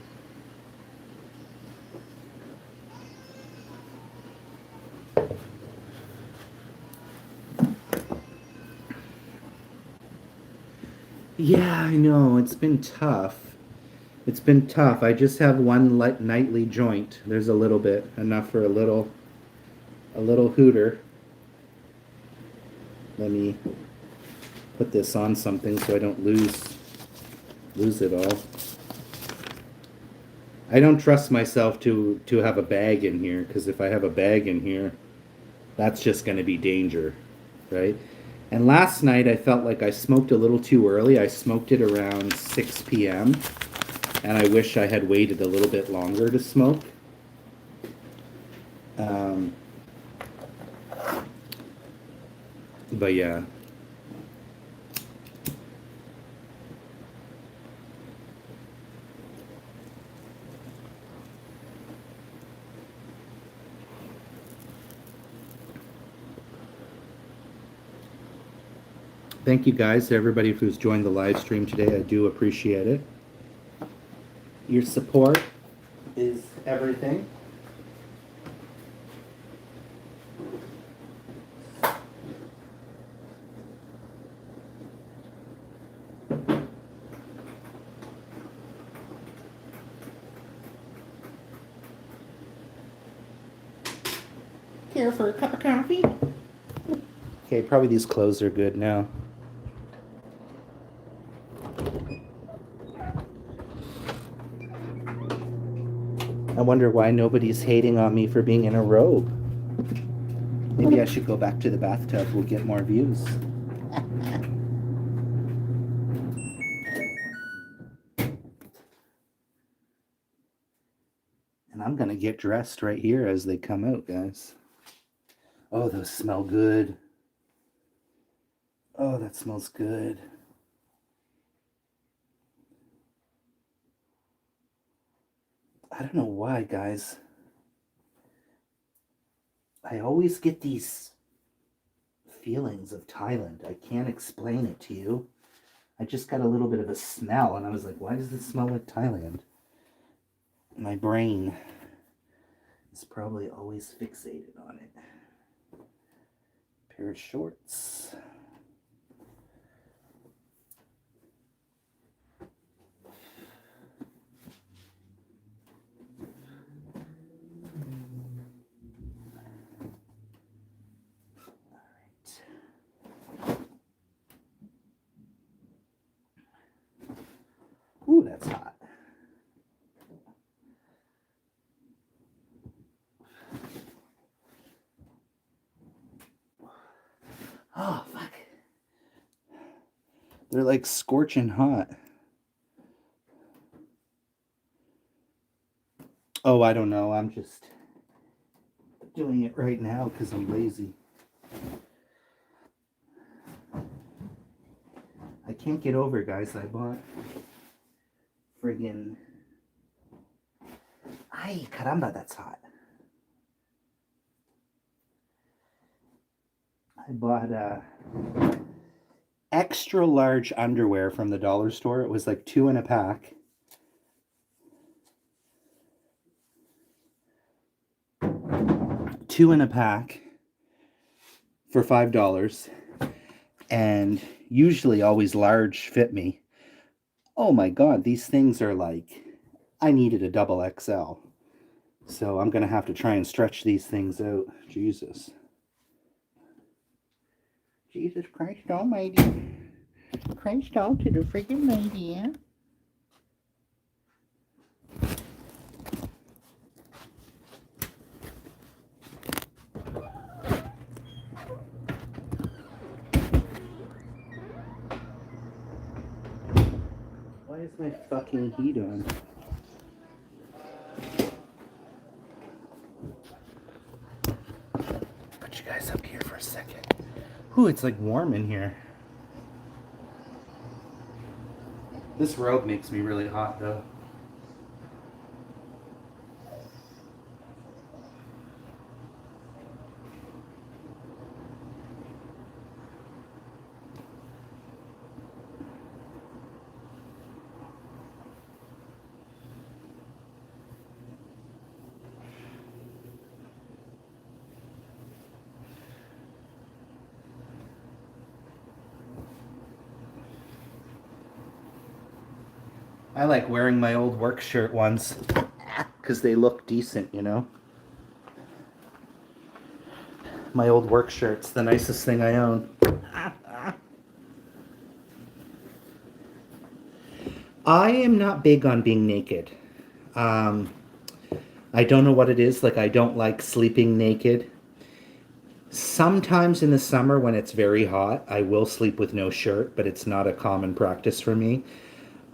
Yeah, I know. It's been tough. It's been tough. I just have one nightly joint. There's a little bit, enough for a little hooter. Let me put this on something so I don't lose it all. I don't trust myself to have a bag in here, because if I have a bag in here, that's just going to be danger, right? And last night I felt like I smoked a little too early. I smoked it around 6 p.m. and I wish I had waited a little bit longer to smoke. But yeah. Thank you guys, everybody who's joined the live stream today. I do appreciate it. Your support is everything. Care for a cup of coffee? Okay, probably these clothes are good now. I wonder why nobody's hating on me for being in a robe. Maybe I should go back to the bathtub. We'll get more views. And I'm going to get dressed right here as they come out, guys. Oh, those smell good. Oh, that smells good. I don't know why, guys. I always get these feelings of Thailand. I can't explain it to you. I just got a little bit of a smell, and I was like, why does this smell like Thailand? My brain is probably always fixated on it. Pair of shorts. Ooh, that's hot. Oh, fuck. They're like scorching hot. Oh, I don't know. I'm just doing it right now because I'm lazy. I can't get over, guys. I bought friggin'... Ay, caramba, that's hot. I bought extra large underwear from the dollar store. It was like 2 in a pack. Two in a pack for $5. And usually always large fit me. Oh my God, these things are like, I needed a double XL. So I'm going to have to try and stretch these things out. Jesus. Jesus Christ almighty. Christ all to the freaking mighty, yeah? Why is my fucking heat on? Put you guys up here for a second. Ooh, it's like warm in here. This robe makes me really hot though. I like wearing my old work shirt ones because they look decent, you know? My old work shirt's the nicest thing I own. I am not big on being naked. I don't know what it is. Like, I don't like sleeping naked. Sometimes in the summer when it's very hot, I will sleep with no shirt, but it's not a common practice for me.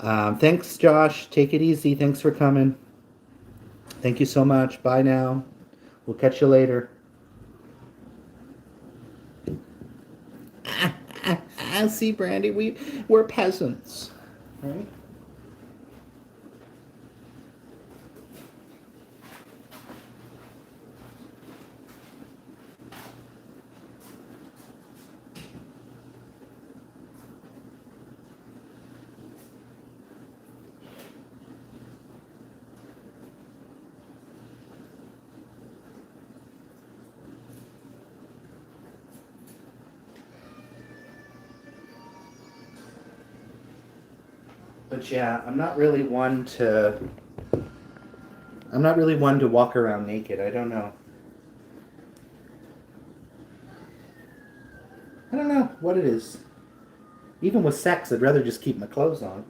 Thanks, Josh. Take it easy. Thanks for coming. Thank you so much. Bye now. We'll catch you later. See, Brandy, we're peasants, right? But yeah, I'm not really one to walk around naked. I don't know. I don't know what it is. Even with sex, I'd rather just keep my clothes on.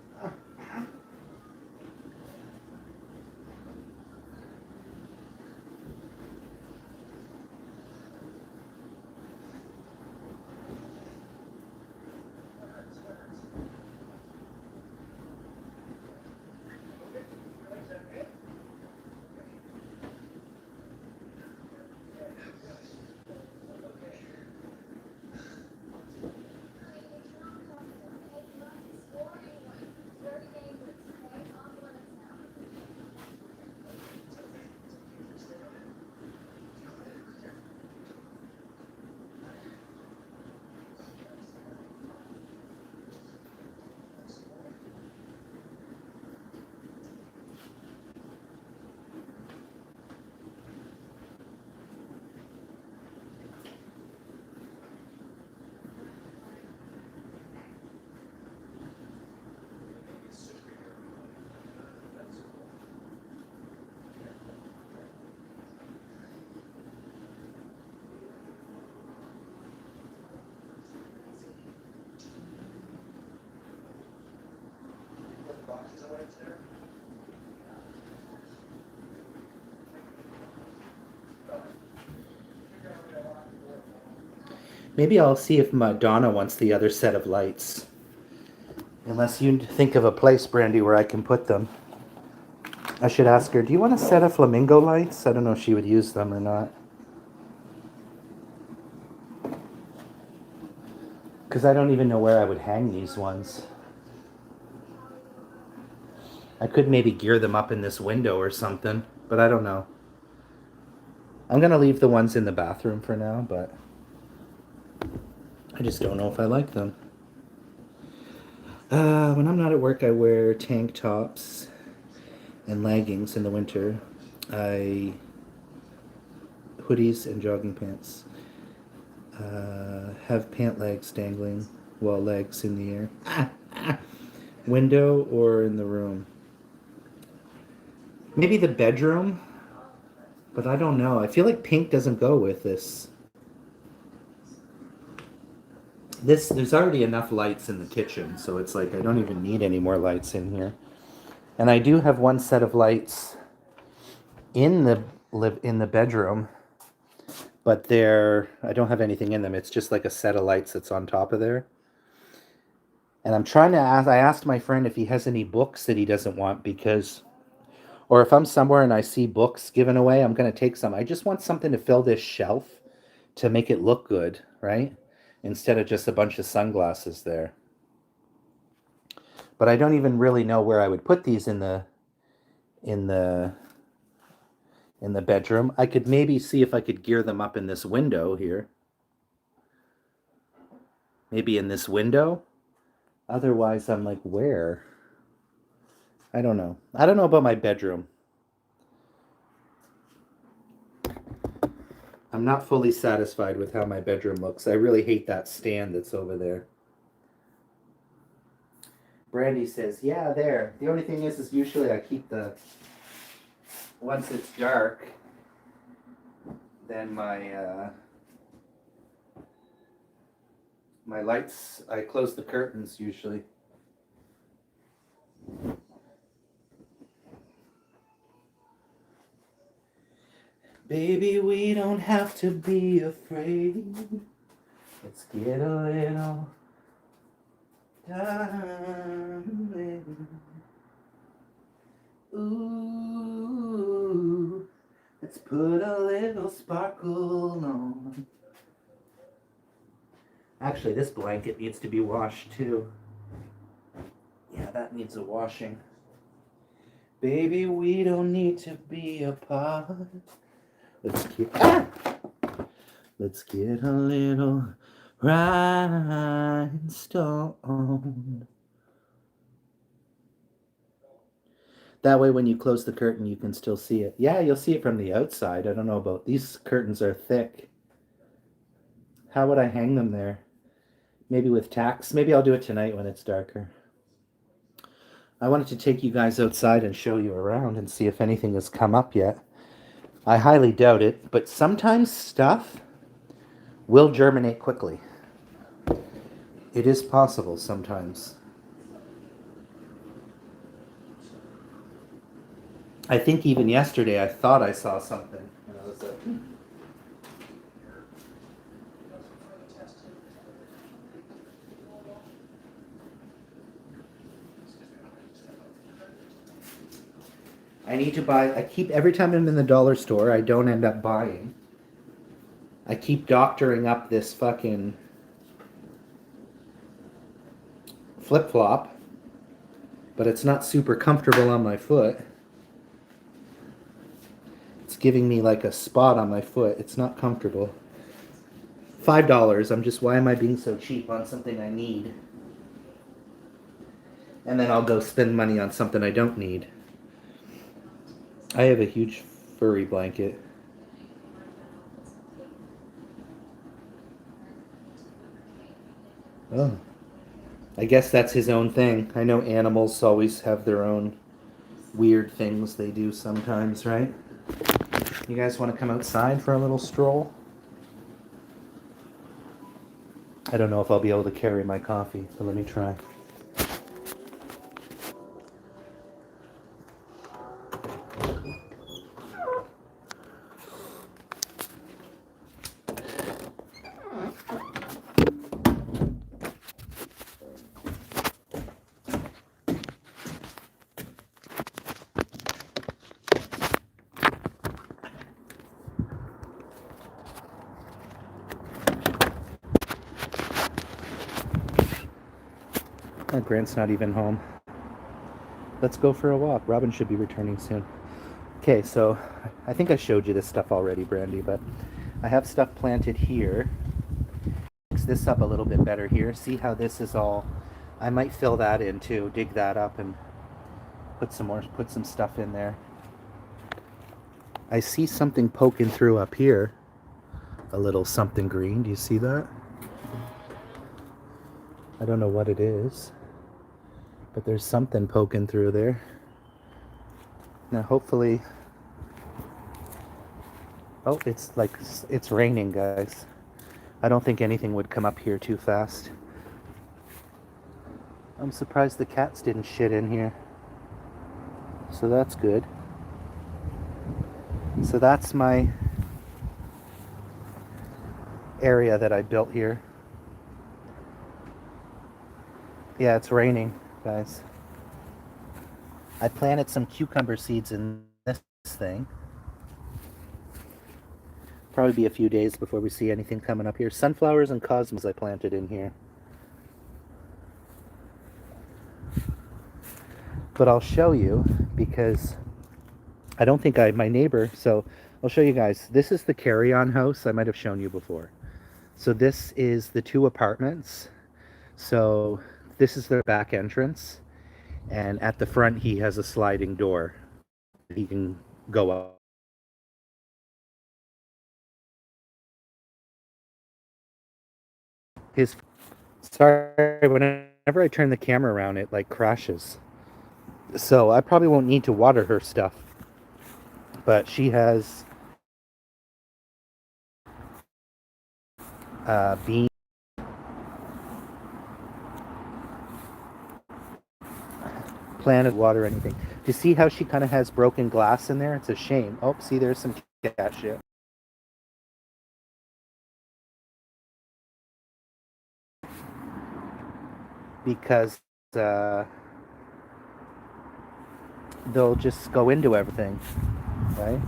Maybe I'll see if Madonna wants the other set of lights. Unless you think of a place, Brandy, where I can put them. I should ask her, do you want a set of flamingo lights? I don't know if she would use them or not. Because I don't even know where I would hang these ones. I could maybe gear them up in this window or something, but I don't know. I'm going to leave the ones in the bathroom for now, but... I just don't know if I like them. When I'm not at work, I wear tank tops and leggings in the winter. I hoodies and jogging pants. Have pant legs dangling while legs in the air. Window or in the room? Maybe the bedroom, but I don't know. I feel like pink doesn't go with this. There's already enough lights in the kitchen, so it's like I don't even need any more lights in here. And I do have one set of lights in the bedroom, but I don't have anything in them. It's just like a set of lights that's on top of there. And I asked my friend if he has any books that he doesn't want or if I'm somewhere and I see books given away, I'm going to take some. I just want something to fill this shelf to make it look good, right? Instead of just a bunch of sunglasses there. But I don't even really know where I would put these in the bedroom. I could maybe see if I could gear them up in this window here. Maybe in this window. Otherwise, I'm like, where? I don't know. I don't know about my bedroom. I'm not fully satisfied with how my bedroom looks. I really hate that stand that's over there. Brandy says, yeah, there. The only thing is usually I keep once it's dark, then my lights, I close the curtains usually. Baby, we don't have to be afraid. Let's get a little darling. Ooh, let's put a little sparkle on. Actually, this blanket needs to be washed too. Yeah, that needs a washing. Baby, we don't need to be apart. Let's get a little rhinestone. That way when you close the curtain, you can still see it. Yeah, you'll see it from the outside. I don't know about... These curtains are thick. How would I hang them there? Maybe with tacks. Maybe I'll do it tonight when it's darker. I wanted to take you guys outside and show you around and see if anything has come up yet. I highly doubt it, but sometimes stuff will germinate quickly. It is possible sometimes. I think even yesterday I thought I saw something. And I was like, I need to buy, every time I'm in the dollar store, I don't end up buying. I keep doctoring up this fucking flip-flop, but it's not super comfortable on my foot. It's giving me like a spot on my foot. It's not comfortable. $5. Why am I being so cheap on something I need? And then I'll go spend money on something I don't need. I have a huge furry blanket. Oh. I guess that's his own thing. I know animals always have their own weird things they do sometimes, right? You guys want to come outside for a little stroll? I don't know if I'll be able to carry my coffee, but let me try. Grant's not even home. Let's go for a walk. Robin should be returning soon. Okay, so I think I showed you this stuff already, Brandy, but I have stuff planted here. this up a little bit better here. See how this is all, I might fill that in too, dig that up and put some stuff in there. I see something poking through up here. A little something green, do you see that? I don't know what it is, but there's something poking through there. Now hopefully, oh, it's raining, guys. I don't think anything would come up here too fast. I'm surprised the cats didn't shit in here. So that's good. So that's my area that I built here. Yeah, it's raining, guys. I planted some cucumber seeds in this thing. Probably be a few days before we see anything coming up here. Sunflowers and cosmos I planted in here. But I'll show you because I don't think my neighbor, so I'll show you guys. This is the carry-on house I might have shown you before. So this is the 2 apartments. So this is their back entrance. And at the front, he has a sliding door. He can go up. Sorry, whenever I turn the camera around, it like crashes. So I probably won't need to water her stuff. But she has beans. Planted water or anything. Do you see how she kind of has broken glass in there? It's a shame. Oh, see, there's some cat shit. Because they'll just go into everything, right?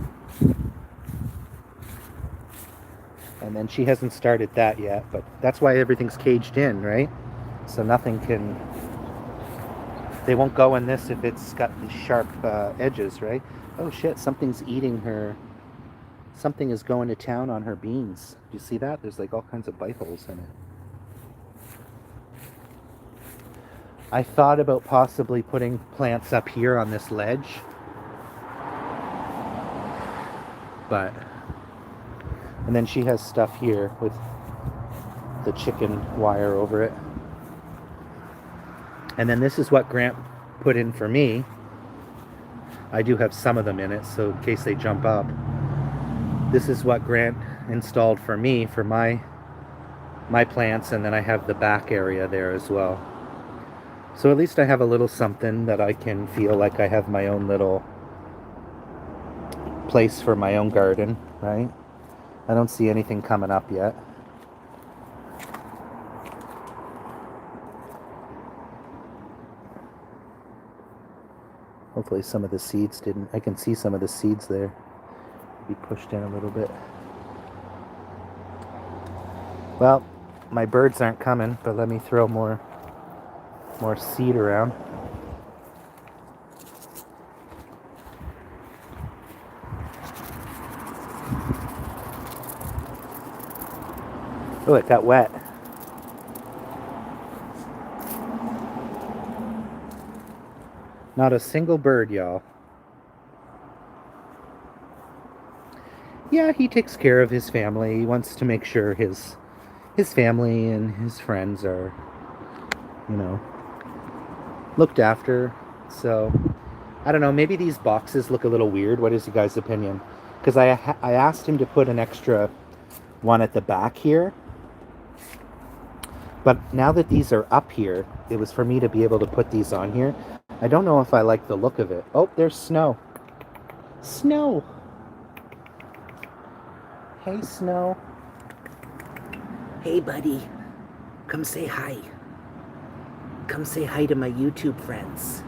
And then she hasn't started that yet, but that's why everything's caged in, right? So nothing can... They won't go in this if it's got these sharp edges, right? Oh shit, something's eating her... Something is going to town on her beans. Do you see that? There's like all kinds of bite holes in it. I thought about possibly putting plants up here on this ledge. But... And then she has stuff here with the chicken wire over it. And then this is what Grant put in for me. I do have some of them in it, so in case they jump up. This is what Grant installed for me, for my plants, and then I have the back area there as well. So at least I have a little something that I can feel like I have my own little place for my own garden, right? I don't see anything coming up yet. Hopefully some of the seeds didn't... I can see some of the seeds there. Be pushed in a little bit. Well, my birds aren't coming, but let me throw more seed around. Oh, it got wet. Not a single bird, y'all. Yeah, he takes care of his family. He wants to make sure his family and his friends are, you know, looked after. So, I don't know, maybe these boxes look a little weird. What is you guys' opinion? Because I asked him to put an extra one at the back here. But now that these are up here, it was for me to be able to put these on here. I don't know if I like the look of it. Oh, there's Snow. Snow! Hey, Snow. Hey, buddy. Come say hi. Come say hi to my YouTube friends.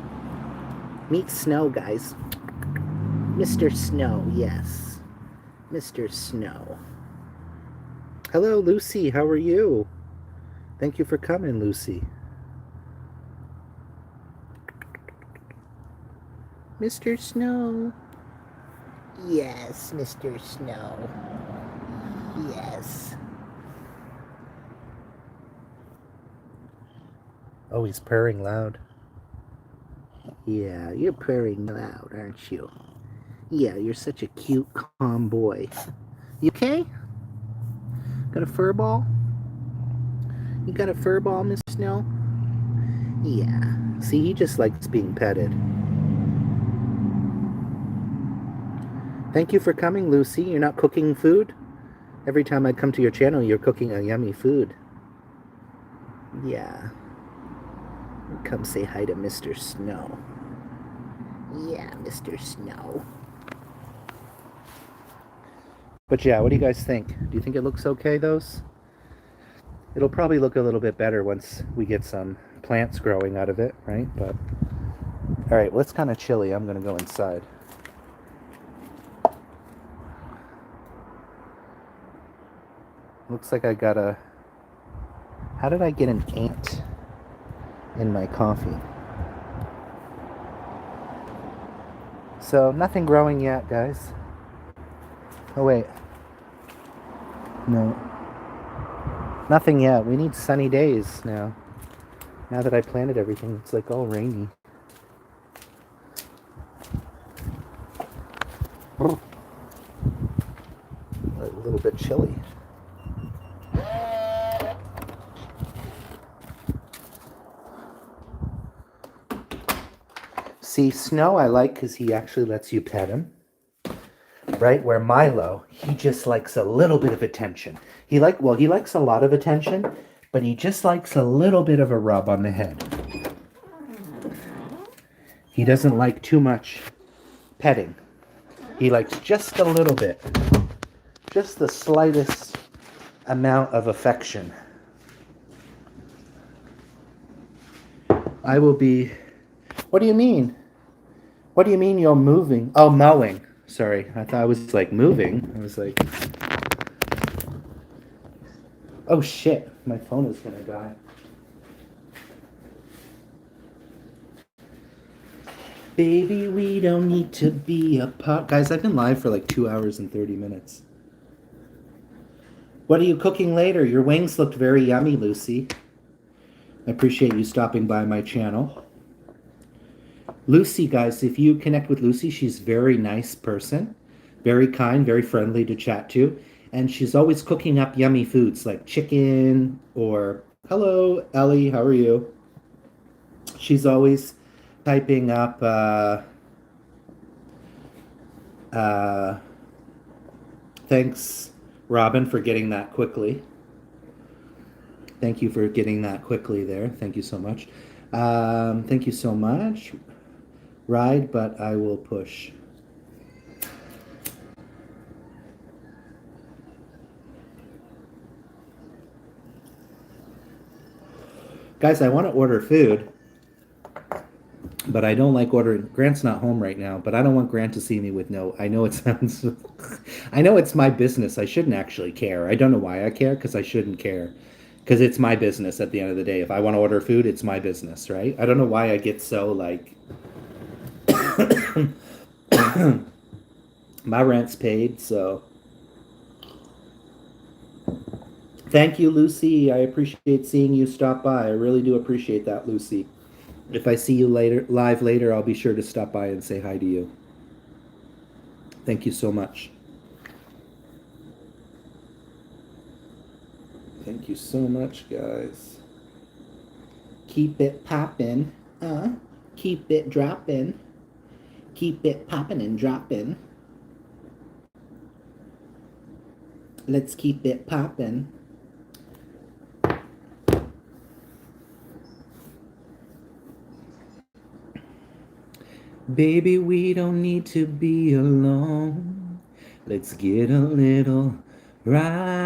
Meet Snow, guys. Mr. Snow, yes. Mr. Snow. Hello, Lucy. How are you? Thank you for coming, Lucy. Mr. Snow. Yes, Mr. Snow. Yes. Oh, he's purring loud. Yeah, you're purring loud, aren't you? Yeah, you're such a cute, calm boy. You okay? Got a fur ball? You got a fur ball, Miss Snow? Yeah. See, he just likes being petted. Thank you for coming, Lucy. You're not cooking food? Every time I come to your channel, you're cooking a yummy food. Yeah. Come say hi to Mr. Snow. Yeah, Mr. Snow. But yeah, what do you guys think? Do you think it looks okay, those? It'll probably look a little bit better once we get some plants growing out of it, right? But all right, well, it's kind of chilly. I'm gonna go inside. Looks like I got a... How did I get an ant in my coffee? So nothing growing yet, guys. Oh wait. No. Nothing yet. We need sunny days now. Now that I planted everything, it's like all rainy. A little bit chilly. See, Snow I like because he actually lets you pet him. Right? Where Milo, he just likes a little bit of attention. He likes a lot of attention, but he just likes a little bit of a rub on the head. He doesn't like too much petting. He likes just a little bit. Just the slightest amount of affection. I will be... What do you mean? What do you mean you're moving? Oh, mowing. Sorry, I thought I was like moving. I was like... Oh shit, my phone is gonna die. Baby, we don't need to be apart. Guys, I've been live for like 2 hours and 30 minutes. What are you cooking later? Your wings looked very yummy, Lucy. I appreciate you stopping by my channel. Lucy, guys, if you connect with Lucy, she's a very nice person. Very kind, very friendly to chat to. And she's always cooking up yummy foods like chicken or... Hello, Ellie, how are you? She's always typing up... thanks, Robin, for getting that quickly. Thank you for getting that quickly there. Thank you so much. Thank you so much. Ride, but I will push. Guys, I want to order food, but I don't like ordering. Grant's not home right now, but I don't want Grant to see me with no... I know it sounds... I know it's my business. I shouldn't actually care. I don't know why I care, because I shouldn't care. Because it's my business at the end of the day. If I want to order food, it's my business, right? I don't know why I get so, like... My rent's paid, so... Thank you, Lucy. I appreciate seeing you stop by. I really do appreciate that, Lucy. If I see you live later, I'll be sure to stop by and say hi to you. Thank you so much. Thank you so much, guys. Keep it poppin'. Keep it droppin'. Keep it poppin' and droppin'. Let's keep it poppin'. Baby, we don't need to be alone. Let's get a little rhinestone.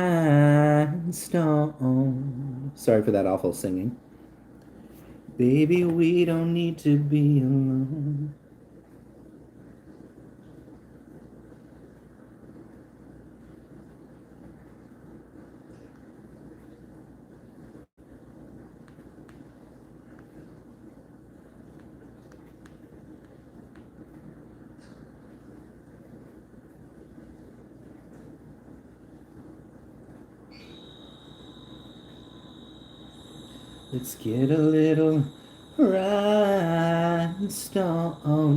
Sorry for that awful singing. Baby, we don't need to be alone. Let's get a little rhinestone.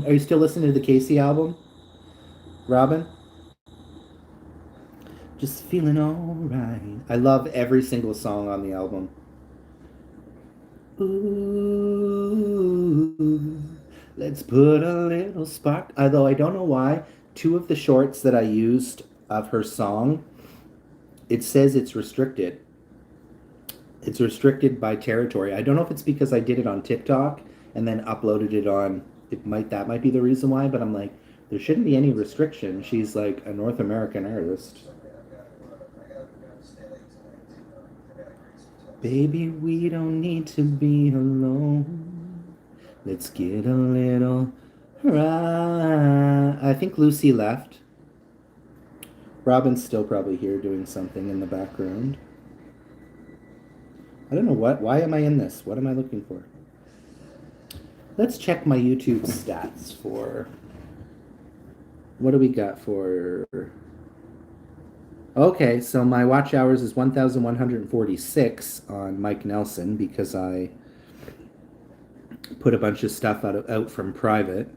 Are you still listening to the Casey album, Robin? Just feeling alright. I love every single song on the album. Ooh, let's put a little spark. Although I don't know why, two of the shorts that I used of her song, it says it's restricted. It's restricted by territory. I don't know if it's because I did it on TikTok and then uploaded it on. That might be the reason why. But I'm like, there shouldn't be any restriction. She's like a North American artist. Baby, we don't need to be alone. Let's get a little right. I think Lucy left. Robin's still probably here doing something in the background. I don't know why am I in this? What am I looking for? Let's check my YouTube stats for, what do we got for, okay, so my watch hours is 1,146 on Mike Nelson because I put a bunch of stuff out from private.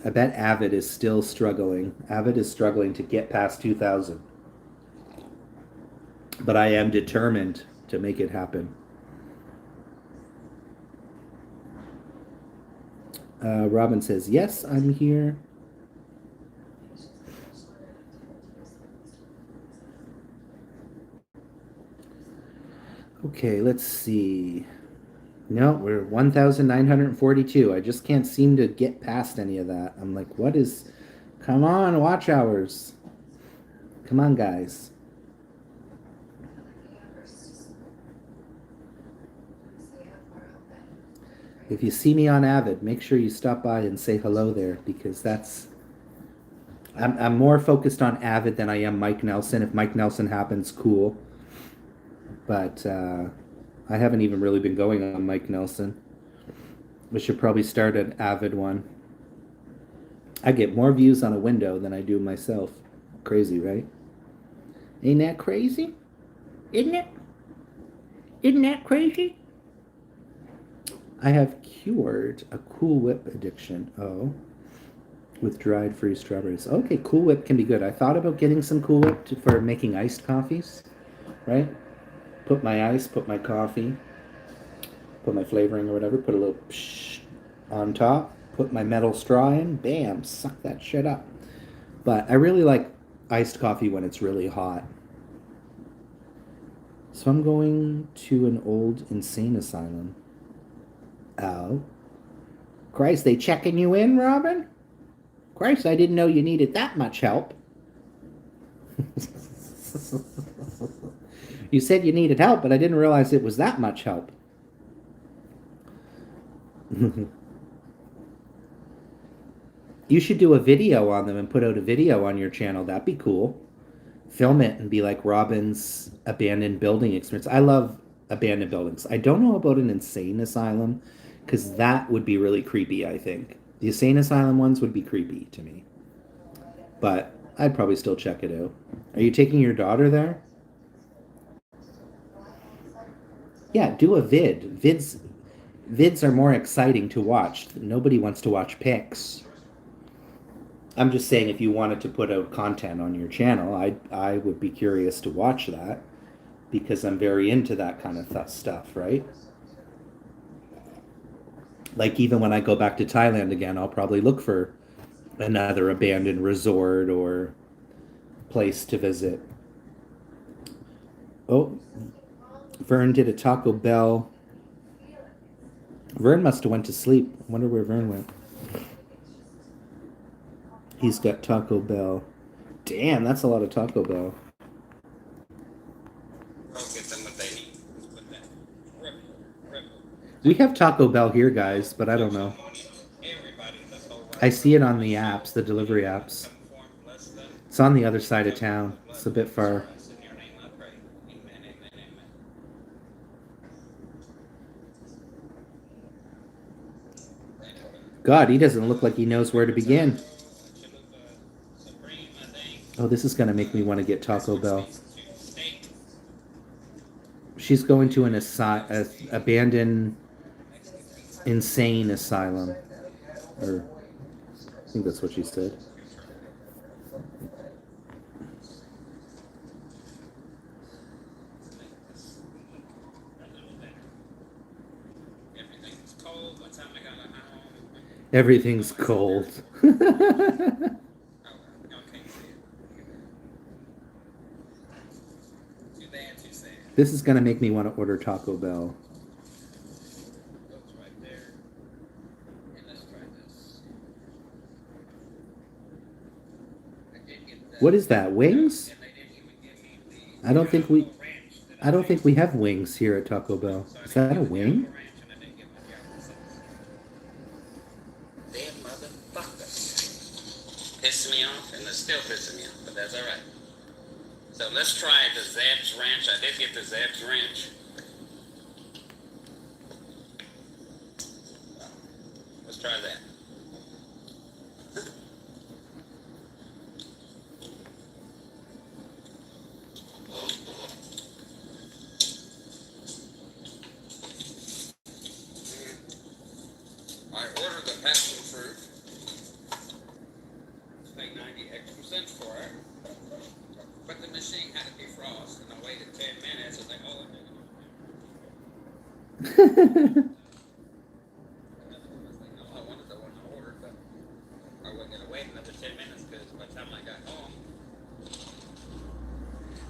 I bet Avid is still struggling. Avid is struggling to get past 2,000. But I am determined to make it happen. Robin says, yes, I'm here. Okay, let's see. No, we're 1,942. I just can't seem to get past any of that. I'm like, what is... Come on, watch hours. Come on, guys. If you see me on Avid, make sure you stop by and say hello there because that's... I'm more focused on Avid than I am Mike Nelson. If Mike Nelson happens, cool. But I haven't even really been going on Mike Nelson. We should probably start an Avid one. I get more views on a window than I do myself. Crazy, right? Ain't that crazy? Isn't it? Isn't that crazy? I have cured a Cool Whip addiction. Oh. With dried freeze strawberries. Okay, Cool Whip can be good. I thought about getting some Cool Whip for making iced coffees. Right? Put my ice, put my coffee, put my flavoring or whatever, put a little psh on top, put my metal straw in, bam, suck that shit up. But I really like iced coffee when it's really hot. So I'm going to an old insane asylum. Oh. Christ, they checking you in, Robin? Christ, I didn't know you needed that much help. You said you needed help, but I didn't realize it was that much help. You should do a video on them and put out a video on your channel. That'd be cool. Film it and be like Robin's abandoned building experience. I love abandoned buildings. I don't know about an insane asylum because that would be really creepy, I think. The insane asylum ones would be creepy to me. But I'd probably still check it out. Are you taking your daughter there? Yeah, do a vid. Vids are more exciting to watch. Nobody wants to watch pics. I'm just saying if you wanted to put out content on your channel, I would be curious to watch that because I'm very into that kind of stuff, right? Like even when I go back to Thailand again, I'll probably look for another abandoned resort or place to visit. Oh, Vern did a Taco Bell. Vern must have went to sleep. I wonder where Vern went. He's got Taco Bell. Damn, that's a lot of Taco Bell. We have Taco Bell here, guys, but I don't know. I see it on the apps, the delivery apps. It's on the other side of town. It's a bit far. God, he doesn't look like he knows where to begin. Oh, this is going to make me want to get Taco Bell. She's going to an abandoned insane asylum, or I think that's what she said. Everything's cold. This is gonna make me want to order Taco Bell. What is that? Wings? I don't think we I don't think we have wings here at Taco Bell. Is that a wing? Damn motherfuckers. Piss me off, and they're still pissing me off, but that's alright. So let's try the Zeb's Ranch. I did get the Zeb's Ranch. Let's try that. I ordered the passion fruit. Paid 90 extra cents for it. But the machine had to defrost, and I waited 10 minutes, and they all of it. I wanted the one I ordered, but I wasn't going to wait another 10 minutes because by the time I got home.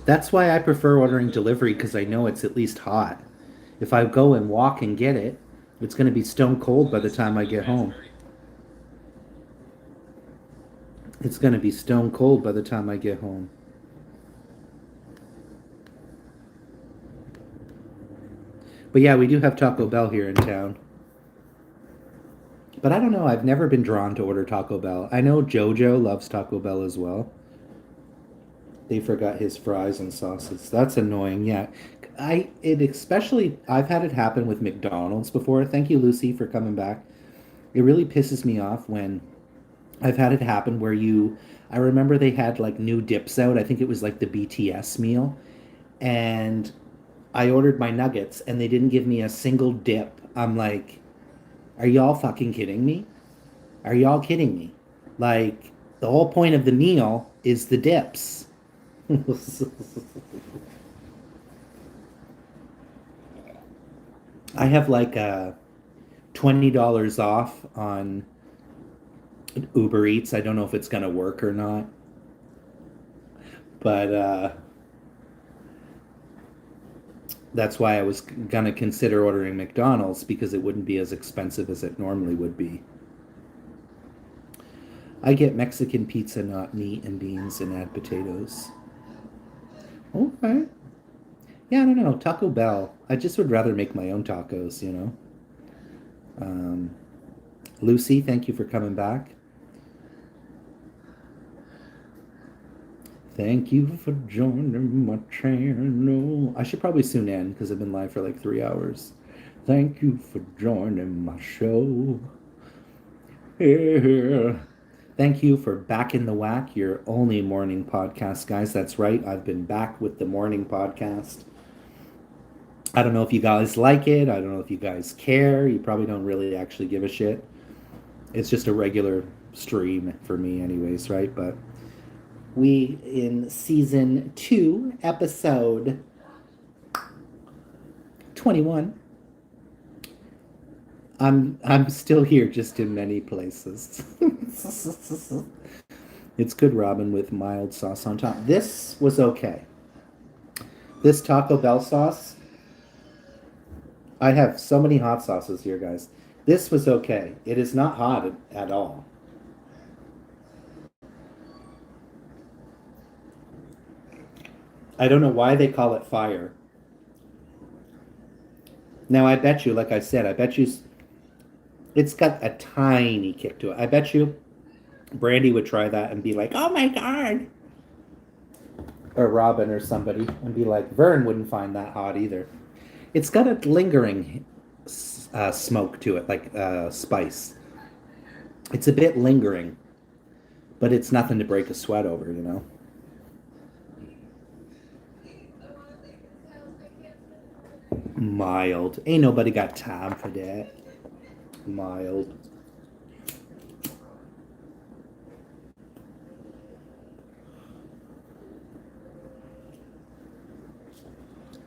That's why I prefer ordering delivery, because I know it's at least hot. If I go and walk and get it, it's going to be stone cold by the time I get home. It's going to be stone cold by the time I get home. But yeah, we do have Taco Bell here in town. But I don't know, I've never been drawn to order Taco Bell. I know Jojo loves Taco Bell as well. They forgot his fries and sauces. That's annoying, yeah. I've had it happen with McDonald's before. Thank you, Lucy, for coming back. It really pisses me off when I've had it happen where I remember they had like new dips out. I think it was like the BTS meal. And I ordered my nuggets and they didn't give me a single dip. I'm like, are y'all fucking kidding me? Are y'all kidding me? Like, the whole point of the meal is the dips. I have like $20 off on Uber Eats. I don't know if it's gonna work or not, but that's why I was gonna consider ordering McDonald's, because it wouldn't be as expensive as it normally would be. I get Mexican pizza, not meat and beans, and add potatoes. Okay. Yeah, I don't know. Taco Bell. I just would rather make my own tacos, you know? Lucy, thank you for coming back. Thank you for joining my channel. I should probably soon end because I've been live for like 3 hours. Thank you for joining my show. Yeah. Thank you for Back in the Wack, your only morning podcast, guys. That's right. I've been back with the morning podcast. I don't know if you guys like it. I don't know if you guys care. You probably don't really actually give a shit. It's just a regular stream for me anyways, right? But we in season 2, episode 21. I'm still here, just in many places. It's good ramen with mild sauce on top. This was okay. This Taco Bell sauce. I have so many hot sauces here, guys. This was okay. It is not hot at all. I don't know why they call it fire. Now, I bet you, like I said, it's got a tiny kick to it. I bet you Brandy would try that and be like, oh my God. Or Robin or somebody, and be like, Vern wouldn't find that hot either. It's got a lingering smoke to it, like spice. It's a bit lingering, but it's nothing to break a sweat over, you know? Mild. Ain't nobody got time for that. Mild.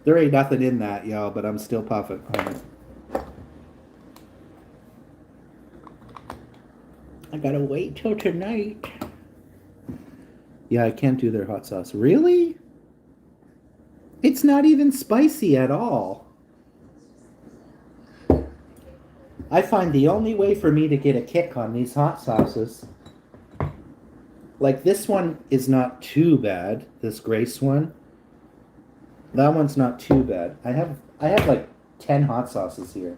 There ain't nothing in that, y'all, but I'm still puffing on it. I gotta wait till tonight. Yeah, I can't do their hot sauce. Really? It's not even spicy at all. I find the only way for me to get a kick on these hot sauces, like this one is not too bad, this Grace one. That one's not too bad. I have like 10 hot sauces here.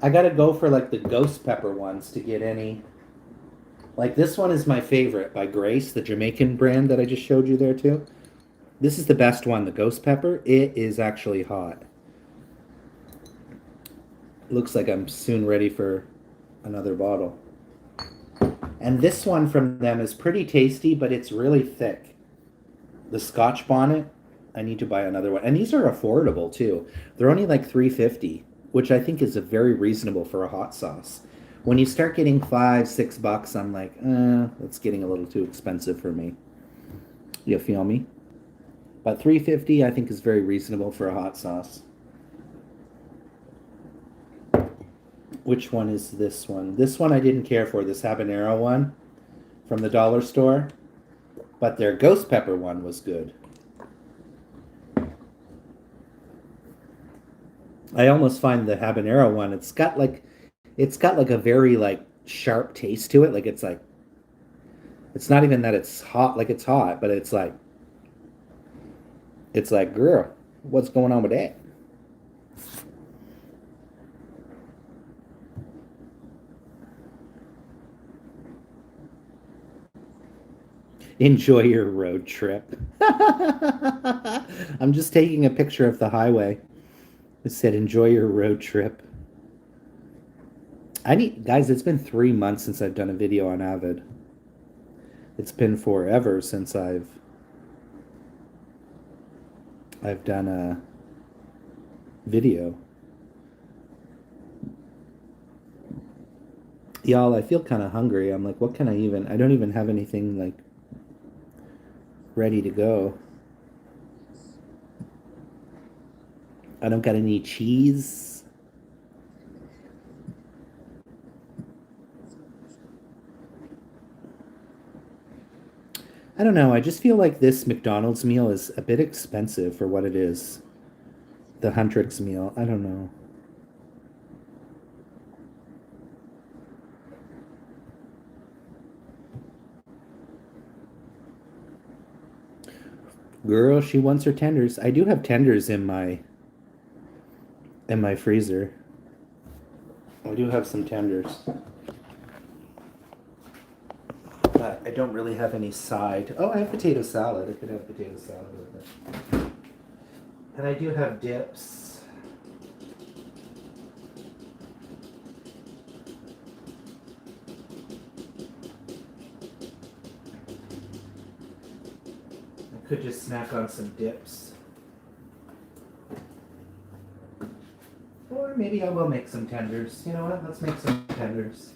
I gotta go for like the ghost pepper ones to get any. Like this one is my favorite by Grace, the Jamaican brand that I just showed you there too. This is the best one, the ghost pepper. It is actually hot. Looks like I'm soon ready for another bottle. And this one from them is pretty tasty, but it's really thick. The Scotch bonnet, I need to buy another one. And these are affordable too. They're only like $3.50, which I think is a very reasonable for a hot sauce. When you start getting $5-6, I'm like, that's getting a little too expensive for me. You feel me? But $3.50 I think is very reasonable for a hot sauce. Which one is this one? This one I didn't care for, this habanero one from the dollar store. But their ghost pepper one was good. I almost find the habanero one, it's got like a very like sharp taste to it. Like it's not even that it's hot, like it's hot, but it's like, girl, what's going on with that? Enjoy your road trip. I'm just taking a picture of the highway. It said, enjoy your road trip. Guys, it's been 3 months since I've done a video on Avid. It's been forever since I've done a video. Y'all, I feel kind of hungry. I'm like, what can I don't even have anything like ready to go. I don't got any cheese. I don't know. I just feel like this McDonald's meal is a bit expensive for what it is. The Huntrix meal. I don't know. Girl, she wants her tenders. I do have tenders in my freezer. I do have some tenders. But I don't really have any side. Oh, I have potato salad. I could have potato salad with it. And I do have dips. I could just snack on some dips. Or maybe I will make some tenders. You know what? Let's make some tenders.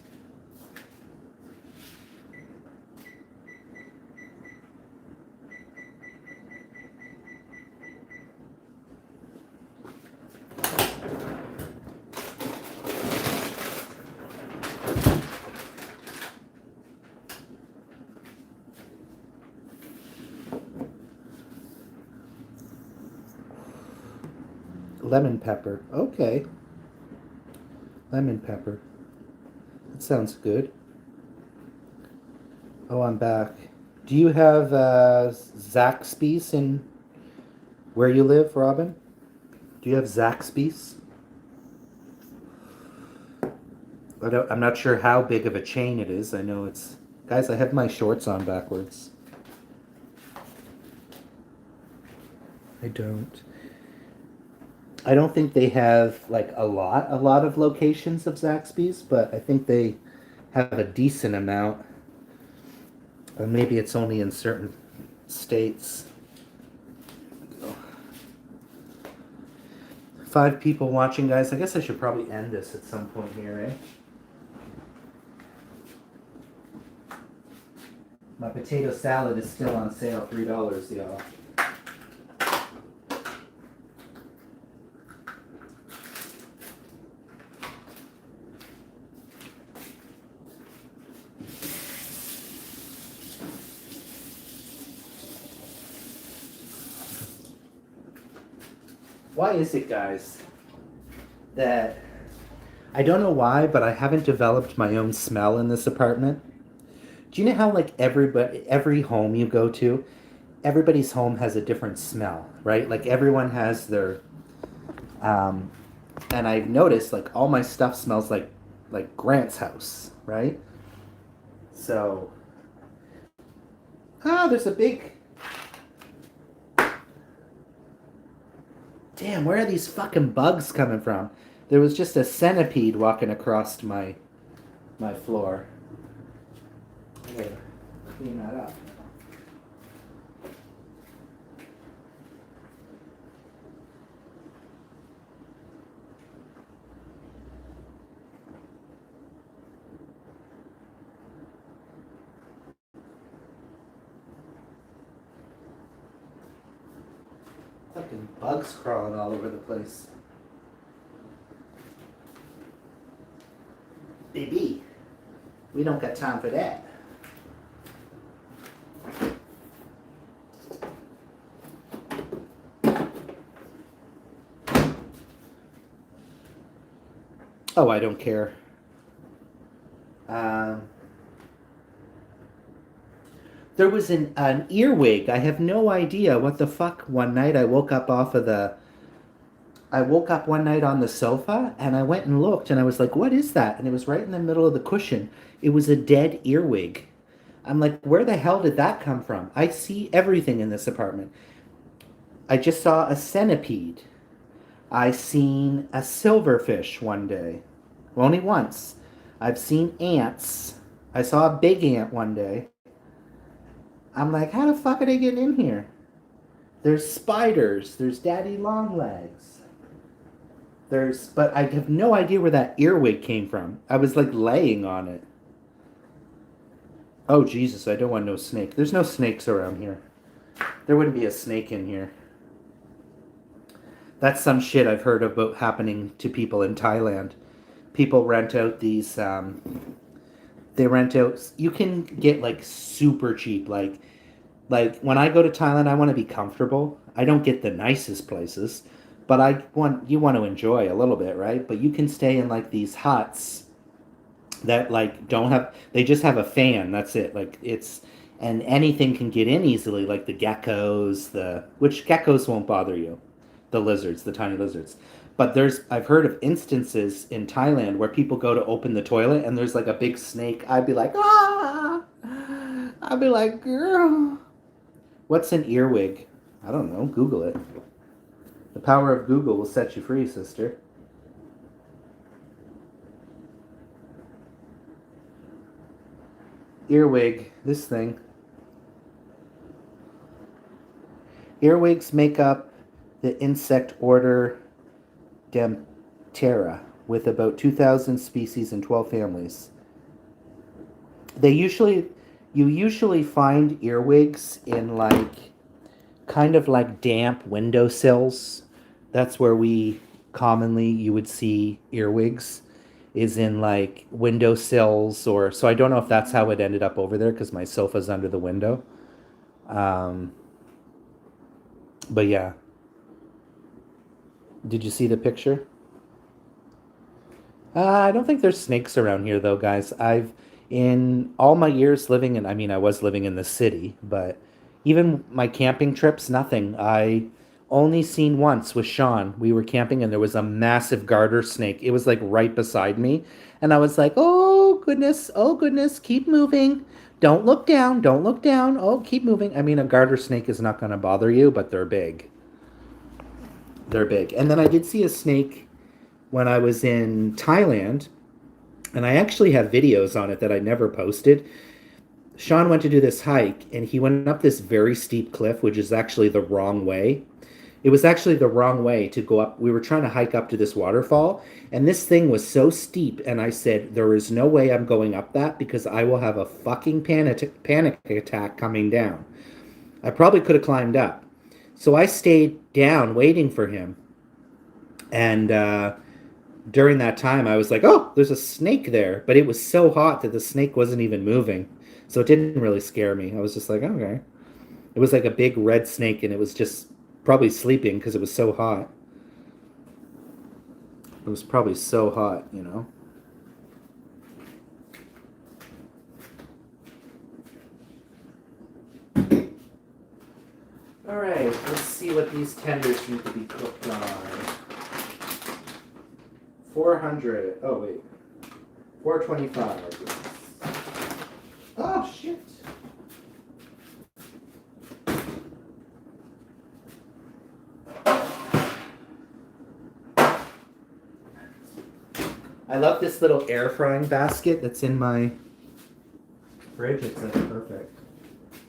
Lemon pepper. Okay. Lemon pepper. That sounds good. Oh, I'm back. Do you have Zaxby's in where you live, Robin? Do you have Zaxby's? I'm not sure how big of a chain it is. I know it's... Guys, I have my shorts on backwards. I don't think they have like a lot of locations of Zaxby's, but I think they have a decent amount. Or maybe it's only in certain states. 5 people watching, guys. I guess I should probably end this at some point here, eh? My potato salad is still on sale, $3, y'all. Why is it, guys, that I don't know why, but I haven't developed my own smell in this apartment? Do you know how like every home you go to, everybody's home has a different smell, right? Like everyone has their and I've noticed like all my stuff smells like Grant's house, right? So there's a big damn, where are these fucking bugs coming from? There was just a centipede walking across my floor. I gotta clean that up. Fucking bugs crawling all over the place. Baby, we don't got time for that. Oh, I don't care. There was an earwig. I have no idea what the fuck. One night I woke up one night on the sofa and I went and looked and I was like, what is that? And it was right in the middle of the cushion. It was a dead earwig. I'm like, where the hell did that come from? I see everything in this apartment. I just saw a centipede. I seen a silverfish one day. Only once. I've seen ants. I saw a big ant one day. I'm like, how the fuck are they getting in here? There's spiders. There's daddy long legs. But I have no idea where that earwig came from. I was like laying on it. Oh, Jesus, I don't want no snake. There's no snakes around here. There wouldn't be a snake in here. That's some shit I've heard about happening to people in Thailand. People rent out these, you can get like super cheap, like when I go to Thailand, I want to be comfortable. I don't get the nicest places, but you want to enjoy a little bit, right? But you can stay in like these huts that like they just have a fan, that's it. And anything can get in easily, like the geckos, which geckos won't bother you. The lizards, the tiny lizards. But I've heard of instances in Thailand where people go to open the toilet and there's like a big snake. I'd be like, ah! I'd be like, girl. What's an earwig? I don't know. Google it. The power of Google will set you free, sister. Earwig, this thing. Earwigs make up the insect order Demptera, with about 2,000 species and 12 families. You usually find earwigs in kind of like damp windowsills. That's where you would see earwigs, is in like windowsills so I don't know if that's how it ended up over there because my sofa's under the window. But yeah. Did you see the picture? I don't think there's snakes around here though, guys. In all my years I was living in the city, but even my camping trips, nothing. I only seen once with Sean. We were camping and there was a massive garter snake. It was like right beside me. And I was like, oh goodness, keep moving. Don't look down. Oh, keep moving. I mean, a garter snake is not going to bother you, but they're big. And then I did see a snake when I was in Thailand, and I actually have videos on it that I never posted. Sean went to do this hike, and he went up this very steep cliff, which is actually the wrong way. It was actually the wrong way to go up. We were trying to hike up to this waterfall, and this thing was so steep. And I said, there is no way I'm going up that because I will have a fucking panic attack coming down. I probably could have climbed up. So I stayed down waiting for him. And during that time, I was like, oh, there's a snake there. But it was so hot that the snake wasn't even moving. So it didn't really scare me. I was just like, okay. It was like a big red snake, and it was just probably sleeping because it was so hot. It was probably so hot, you know. All right, let's see what these tenders need to be cooked on. 400. Oh, wait. 425. Oh, shit. I love this little air frying basket that's in my fridge. It's like perfect.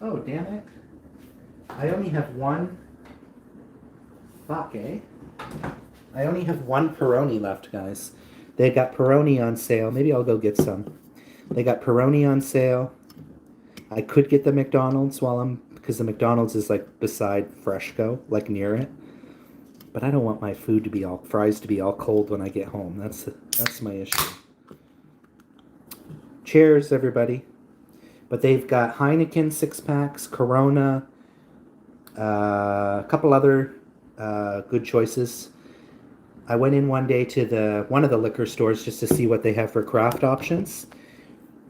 Oh, damn it. I only have one. Fuck, eh? I only have one Peroni left, guys. They got Peroni on sale. Maybe I'll go get some. They got Peroni on sale. I could get the McDonald's because the McDonald's is like beside Freshco, like near it. But I don't want my fries to be all cold when I get home. That's my issue. Cheers, everybody. But they've got Heineken 6-packs, Corona, a couple other good choices. I went in one day to one of the liquor stores just to see what they have for craft options,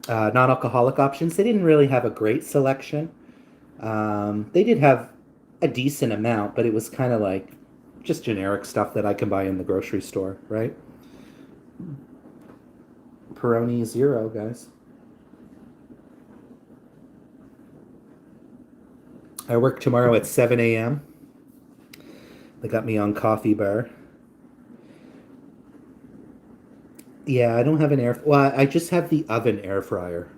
non-alcoholic options. They didn't really have a great selection. They did have a decent amount, but it was kind of like just generic stuff that I can buy in the grocery store, right? Peroni 0, guys. I work tomorrow at 7 a.m. They got me on coffee bar. Yeah, I don't have well, I just have the oven air fryer,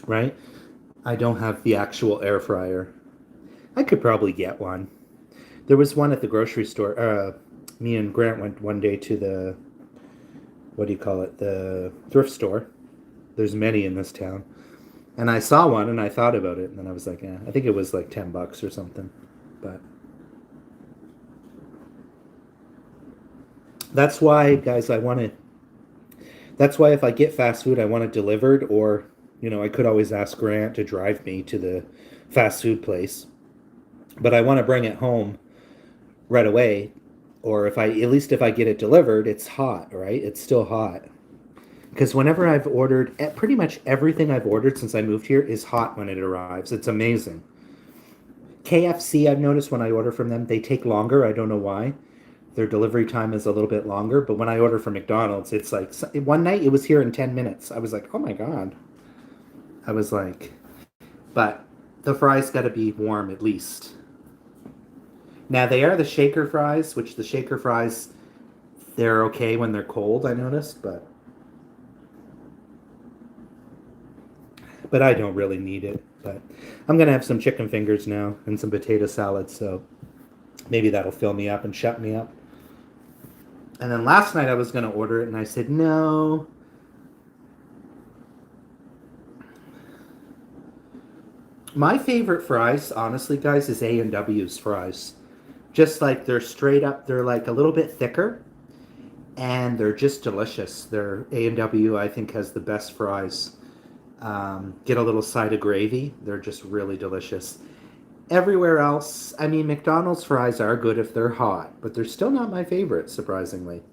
right? I don't have the actual air fryer. I could probably get one. There was one at the grocery store. Me and Grant went one day to the, what do you call it? The thrift store. There's many in this town. And I saw one and I thought about it. And then I was like, yeah, I think it was like $10 or something. But that's why, guys, that's why if I get fast food, I want it delivered. Or, I could always ask Grant to drive me to the fast food place. But I want to bring it home right away, or at least if I get it delivered, it's hot, right? It's still hot. Because whenever I've ordered, pretty much everything I've ordered since I moved here is hot when it arrives. It's amazing. KFC, I've noticed when I order from them, they take longer. I don't know why. Their delivery time is a little bit longer. But when I order from McDonald's, it's like, one night it was here in 10 minutes. I was like, oh my God. I was like, but the fries got to be warm at least. Now, they are the shaker fries, which the shaker fries, they're okay when they're cold, I noticed, but I don't really need it. But I'm going to have some chicken fingers now and some potato salad, so maybe that'll fill me up and shut me up. And then last night I was going to order it, and I said, no. My favorite fries, honestly, guys, is A&W's fries. Just like they're straight up, they're like a little bit thicker, and they're just delicious. Their A&W, I think, has the best fries. Get a little side of gravy. They're just really delicious. Everywhere else, I mean, McDonald's fries are good if they're hot, but they're still not my favorite, surprisingly.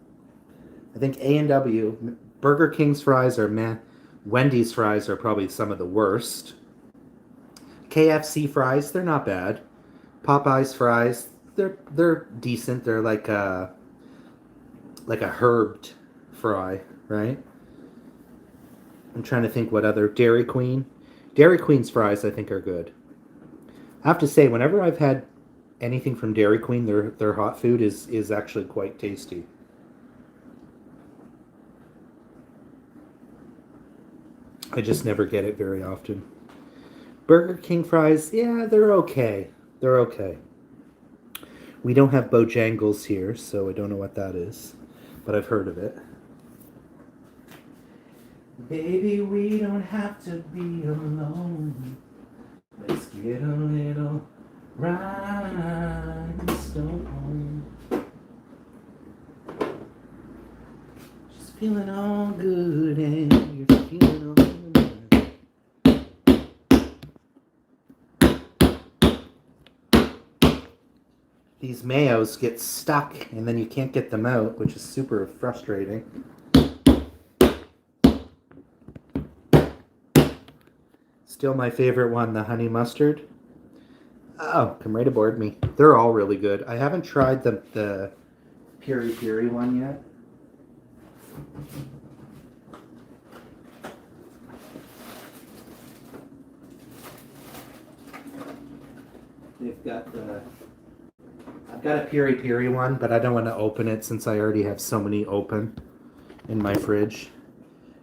I think A&W, Burger King's fries are meh. Wendy's fries are probably some of the worst. KFC fries, they're not bad. Popeye's fries, they're decent. They're like a herbed fry, right? I'm trying to think what other. Dairy Queen's fries I think are good. I have to say, whenever I've had anything from Dairy Queen, their hot food is actually quite tasty. I just never get it very often. Burger King fries, yeah, they're okay. They're okay. We don't have Bojangles here, so I don't know what that is, but I've heard of it. Baby, we don't have to be alone. Let's get a little rhinestone. Just feeling all good and you're feeling all good. These mayos get stuck and then you can't get them out, which is super frustrating. Still my favorite one, the honey mustard. Oh, come right aboard me. They're all really good. I haven't tried the piri piri one yet. They've got I've got a piri piri one, but I don't want to open it since I already have so many open in my fridge.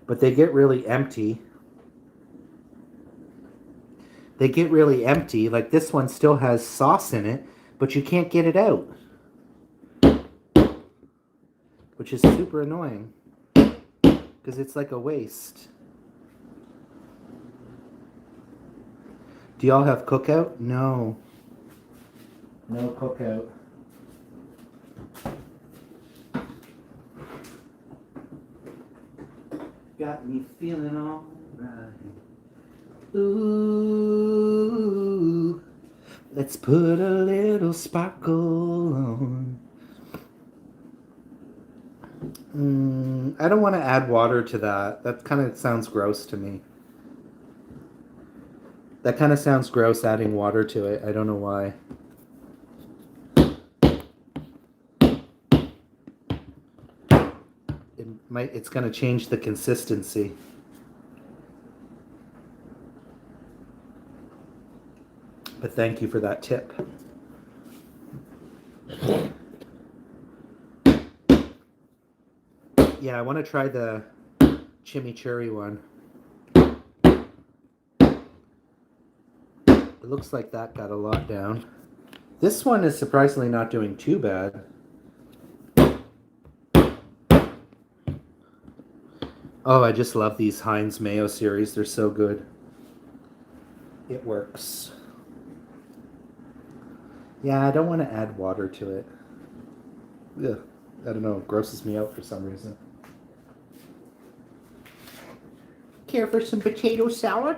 But they get really empty. They get really empty. Like this one still has sauce in it, but you can't get it out. Which is super annoying. Because it's like a waste. Do y'all have cookout? No. No cookout. Got me feeling all right. Ooh, let's put a little sparkle on. I don't want to add water to that. That kind of sounds gross to me. That kind of sounds gross adding water to it. I don't know why. It's going to change the consistency. But thank you for that tip. Yeah, I want to try the chimichurri one. It looks like that got a lot down. This one is surprisingly not doing too bad. Oh, I just love these Heinz Mayo series. They're so good. It works. Yeah, I don't want to add water to it. Ugh, I don't know. It grosses me out for some reason. Care for some potato salad?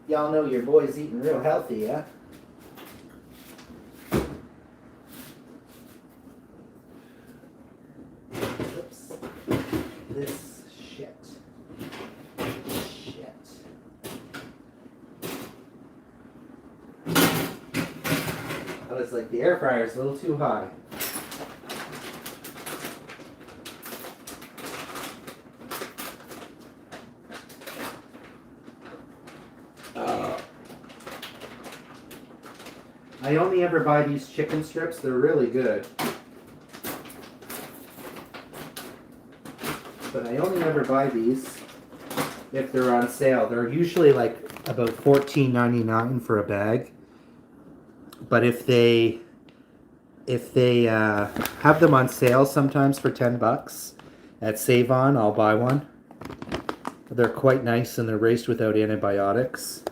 Y'all know your boy's eating real healthy, yeah? Oops. This shit. I was like, the air fryer's a little too high. I only ever buy these chicken strips. They're really good. But I only ever buy these if they're on sale. They're usually like about $14.99 for a bag. But if they have them on sale sometimes for $10 at Save On, I'll buy one. They're quite nice and they're raised without antibiotics.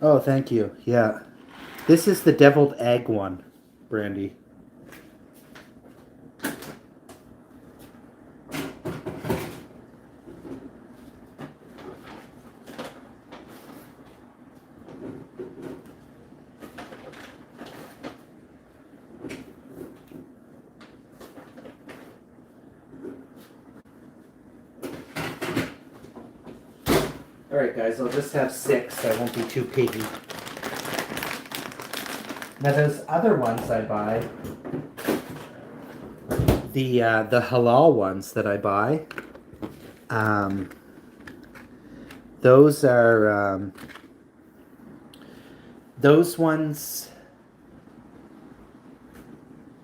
Oh, thank you. Yeah. This is the deviled egg one, Brandy. Alright guys, I'll just have 6. I won't be too piggy. Now those other ones I buy, the halal ones that I buy, those are those ones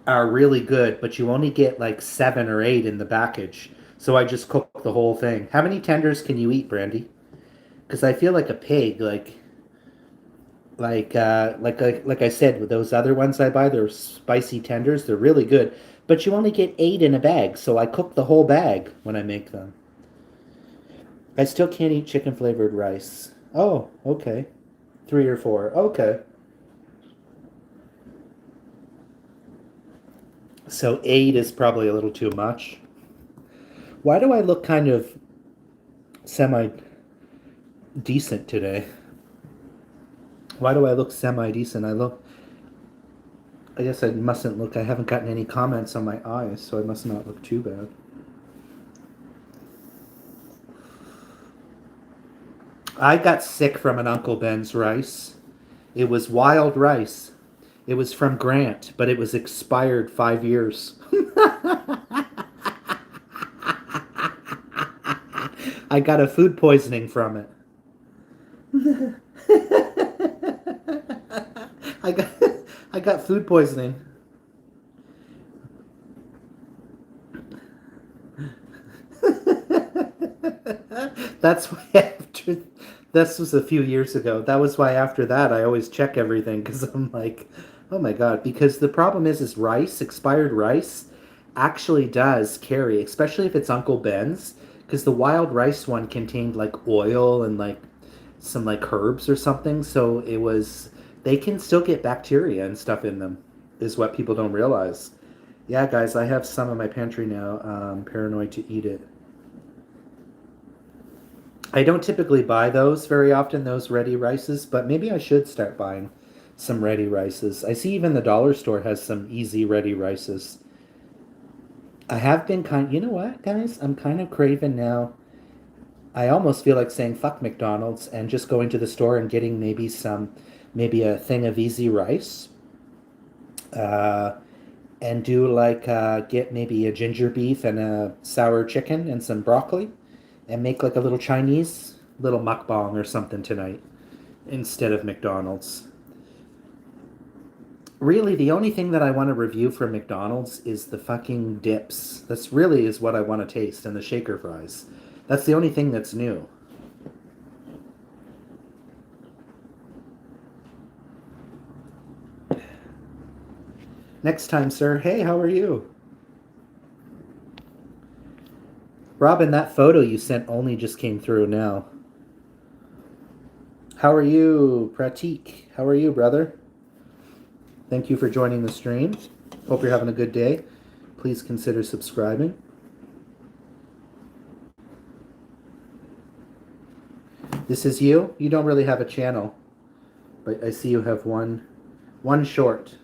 are really good, but you only get like 7 or 8 in the package. So I just cook the whole thing. How many tenders can you eat, Brandy? Because I feel like a pig. Like I said, with those other ones I buy, they're spicy tenders. They're really good, but you only get 8 in a bag. So I cook the whole bag when I make them. I still can't eat chicken flavored rice. Oh, okay. 3 or 4. Okay. So 8 is probably a little too much. Why do I look kind of semi decent today? Why do I look semi decent? I guess I mustn't look. I haven't gotten any comments on my eyes, so I must not look too bad. I got sick from an Uncle Ben's rice. It was wild rice. It was from Grant, but it was expired 5 years. I got a food poisoning from it. I got I got food poisoning. That's why after this was a few years ago. That was why after that I always check everything because I'm like, oh my god. Because the problem is rice, expired rice, actually does carry, especially if it's Uncle Ben's, because the wild rice one contained like oil and like some like herbs or something. So it was they can still get bacteria and stuff in them, is what people don't realize. Yeah, guys, I have some in my pantry now. Paranoid to eat it. I don't typically buy those very often, those ready rices, but maybe I should start buying some ready rices. I see even the dollar store has some easy ready rices. I have been you know what, guys? I'm kind of craving now. I almost feel like saying fuck McDonald's and just going to the store and getting maybe a thing of easy rice. Uh, and do like, get maybe a ginger beef and a sour chicken and some broccoli and make like a little Chinese little mukbang or something tonight instead of McDonald's. Really, the only thing that I want to review from McDonald's is the fucking dips. That's really is what I want to taste, and the shaker fries. That's the only thing that's new. Next time, sir. Hey, how are you? Robin, that photo you sent only just came through now. How are you, Pratik? How are you, brother? Thank you for joining the stream. Hope you're having a good day. Please consider subscribing. This is you? You don't really have a channel, but I see you have one short.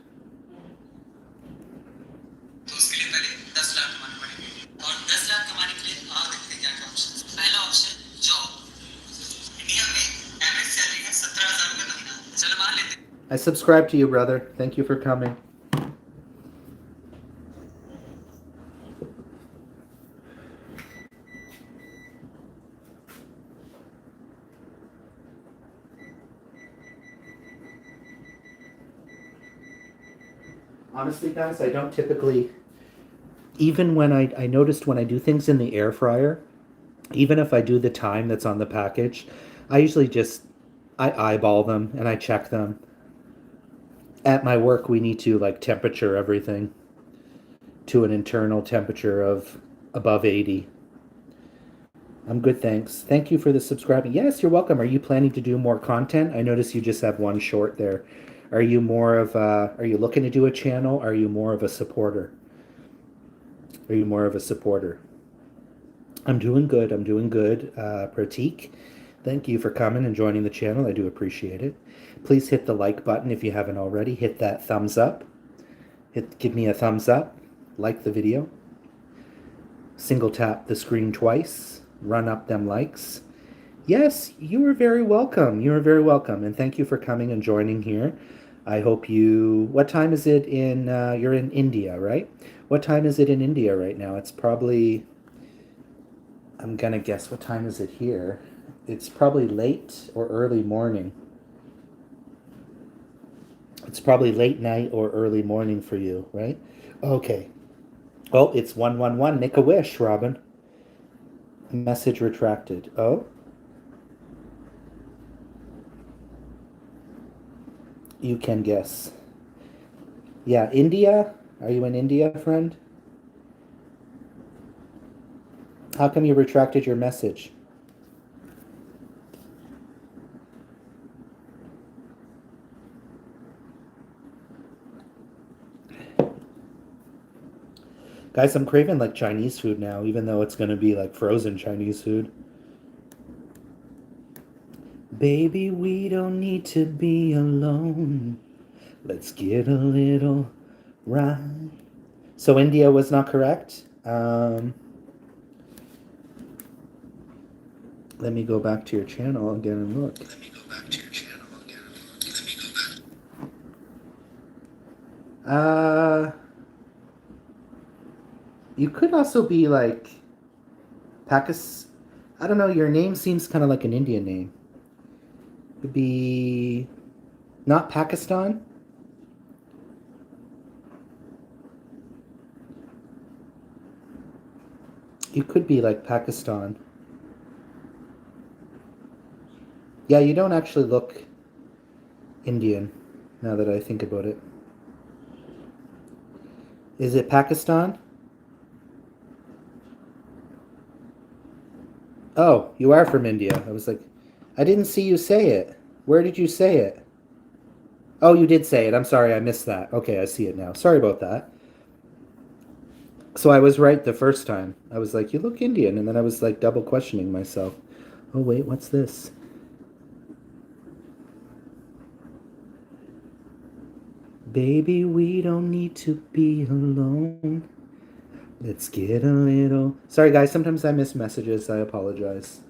I subscribe to you, brother. Thank you for coming. Honestly, guys, I don't typically, even when I noticed when I do things in the air fryer, even if I do the time that's on the package, I usually I eyeball them and I check them. At my work, we need to like temperature everything to an internal temperature of above 80. I'm good, thanks. Thank you for the subscribing. Yes, you're welcome. Are you planning to do more content? I notice you just have one short there. Are you are you looking to do a channel? Are you more of a supporter? Are you more of a supporter? I'm doing good. I'm doing good. Pratik, thank you for coming and joining the channel. I do appreciate it. Please hit the like button if you haven't already. Hit that thumbs up. Give me a thumbs up. Like the video. Single tap the screen twice. Run up them likes. Yes, you are very welcome. You are very welcome. And thank you for coming and joining here. I hope what time is it in, you're in India, right? What time is it in India right now? It's probably, I'm going to guess, what time is it here? It's probably late or early morning. It's probably late night or early morning for you, right? Okay. Oh, it's 111. Make a wish, Robin. Message retracted. Oh? You can guess. Yeah, India? Are you in India, friend? How come you retracted your message? Guys, I'm craving like Chinese food now, even though it's gonna be like frozen Chinese food. Baby, we don't need to be alone. Let's get a little right. So India was not correct. Let me go back to your channel again and look. Uh, you could also be like Pakistan. I don't know. Your name seems kind of like an Indian name. Could be not Pakistan. You could be like Pakistan. Yeah, you don't actually look Indian, now that I think about it. Is it Pakistan? Oh, you are from India. I was like, I didn't see you say it. Where did you say it? Oh, you did say it. I'm sorry, I missed that. Okay, I see it now. Sorry about that. So I was right the first time. I was like, you look Indian. And then I was like double questioning myself. Oh, wait, what's this? Baby, we don't need to be alone. Let's get a little. Sorry, guys, sometimes I miss messages. I apologize.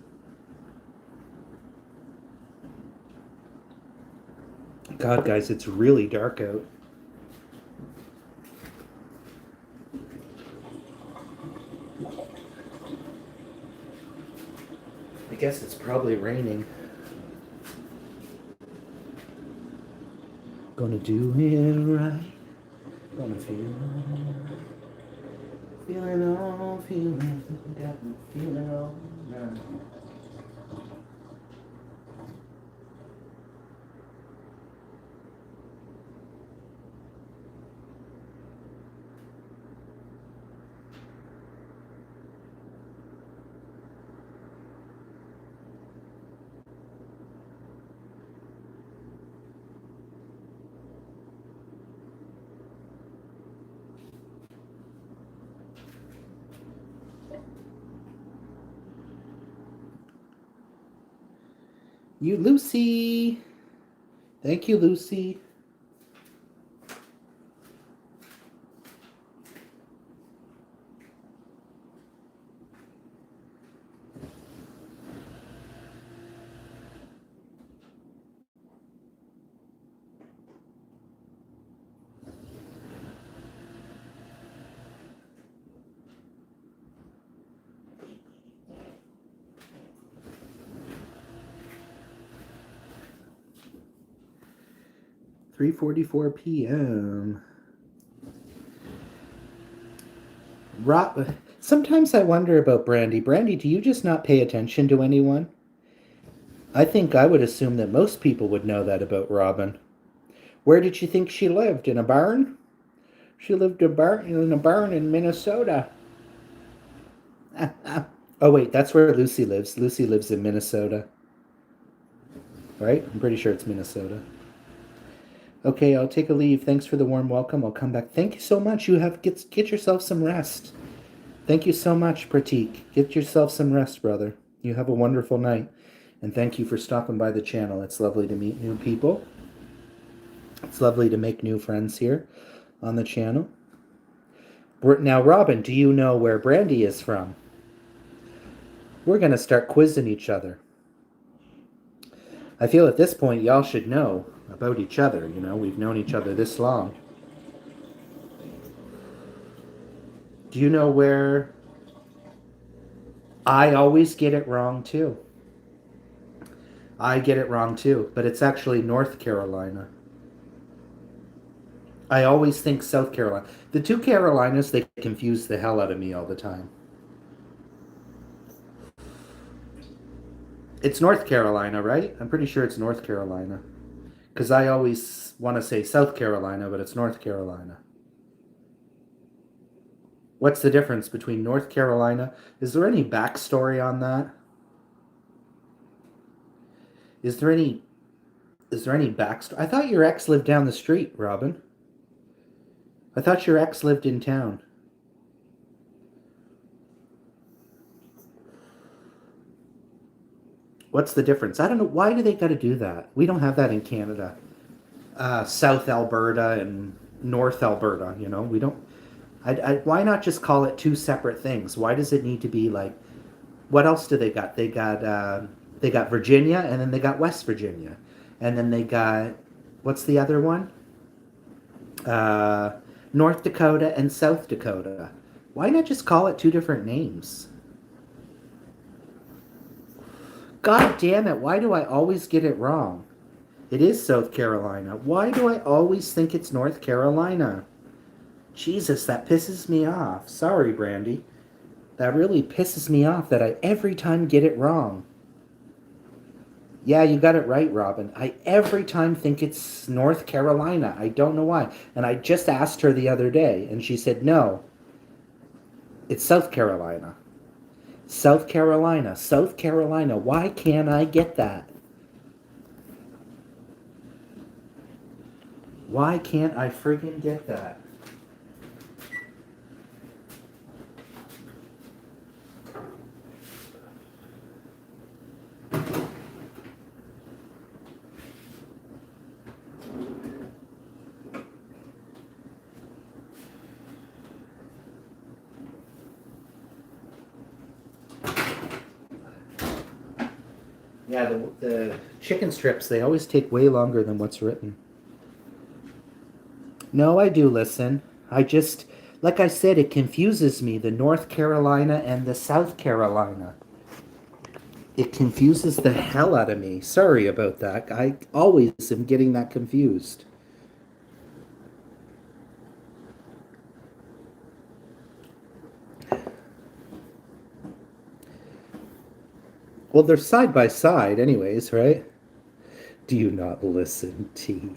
God, guys, it's really dark out. I guess it's probably raining. Gonna do it right. Gonna feel feeling all feeling. Got me feeling all right. You, Lucy. Thank you, Lucy. .44 p.m. Sometimes I wonder about Brandy. Brandy, do you just not pay attention to anyone? I think I would assume that most people would know that about Robin. Where did you think she lived? In a barn? She lived in a barn in Minnesota. Oh, wait, that's where Lucy lives. Lucy lives in Minnesota. Right? I'm pretty sure it's Minnesota. Okay, I'll take a leave. Thanks for the warm welcome. I'll come back. Thank you so much. You have get yourself some rest. Thank you so much, Pratik. Get yourself some rest, brother. You have a wonderful night. And thank you for stopping by the channel. It's lovely to meet new people. It's lovely to make new friends here on the channel. Now, Robin, do you know where Brandy is from? We're going to start quizzing each other. I feel at this point y'all should know about each other. You know, we've known each other this long. Do you know where I always get it wrong too? I get it wrong too, but it's actually North Carolina. I always think South Carolina. The two Carolinas, they confuse the hell out of me all the time. It's North Carolina, right? I'm pretty sure it's North Carolina. Because I always want to say South Carolina, but it's North Carolina. What's the difference between North Carolina? Is there any backstory on that? Is there any backstory? I thought your ex lived down the street, Robin. I thought your ex lived in town. What's the difference? I don't know. Why do they got to do that? We don't have that in Canada. South Alberta and North Alberta, we don't. Why not just call it two separate things? Why does it need to be like? What else do they got? They got Virginia, and then they got West Virginia, and then they got what's the other one? North Dakota and South Dakota. Why not just call it two different names? God damn it, why do I always get it wrong? It is South Carolina. Why do I always think it's North Carolina? Jesus, that pisses me off. Sorry, Brandy. That really pisses me off that I every time get it wrong. Yeah, you got it right, Robin. I every time think it's North Carolina. I don't know why. And I just asked her the other day, and she said, no, it's South Carolina. South Carolina. South Carolina. Why can't I get that? Why can't I friggin' get that? Yeah, the chicken strips, they always take way longer than what's written. No, I do listen. I just, like I said, it confuses me, the North Carolina and the South Carolina. It confuses the hell out of me. Sorry about that. I always am getting that confused. Well, they're side by side, anyways, right? Do you not listen, T?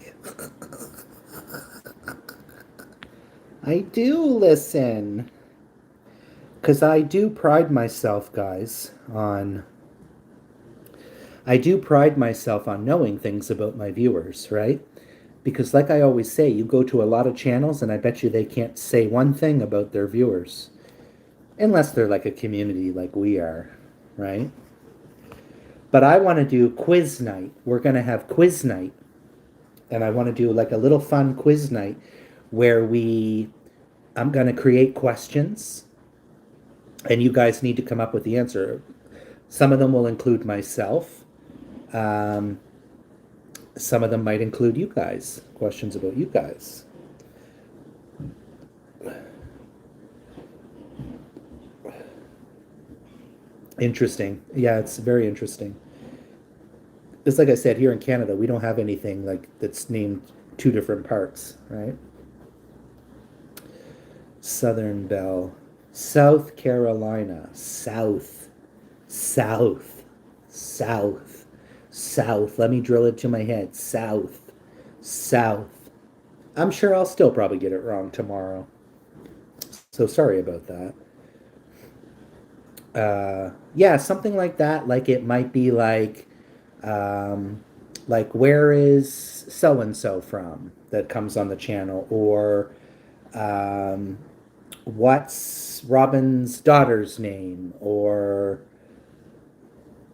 I do listen. Because I do pride myself, guys, on. I do pride myself on knowing things about my viewers, right? Because, like I always say, you go to a lot of channels and I bet you they can't say one thing about their viewers. Unless they're like a community like we are, right? But I want to do quiz night. We're going to have quiz night. And I want to do like a little fun quiz night where I'm going to create questions and you guys need to come up with the answer. Some of them will include myself. Some of them might include you guys, questions about you guys. Interesting. Yeah, it's very interesting. It's like I said, here in Canada, we don't have anything like that's named two different parts, right? Southern Belle. South Carolina. South. South. South. South. Let me drill it to my head. South. South. I'm sure I'll still probably get it wrong tomorrow. So sorry about that. Yeah, something like that. Like it might be like where is so and so from that comes on the channel, or um, what's Robin's daughter's name, or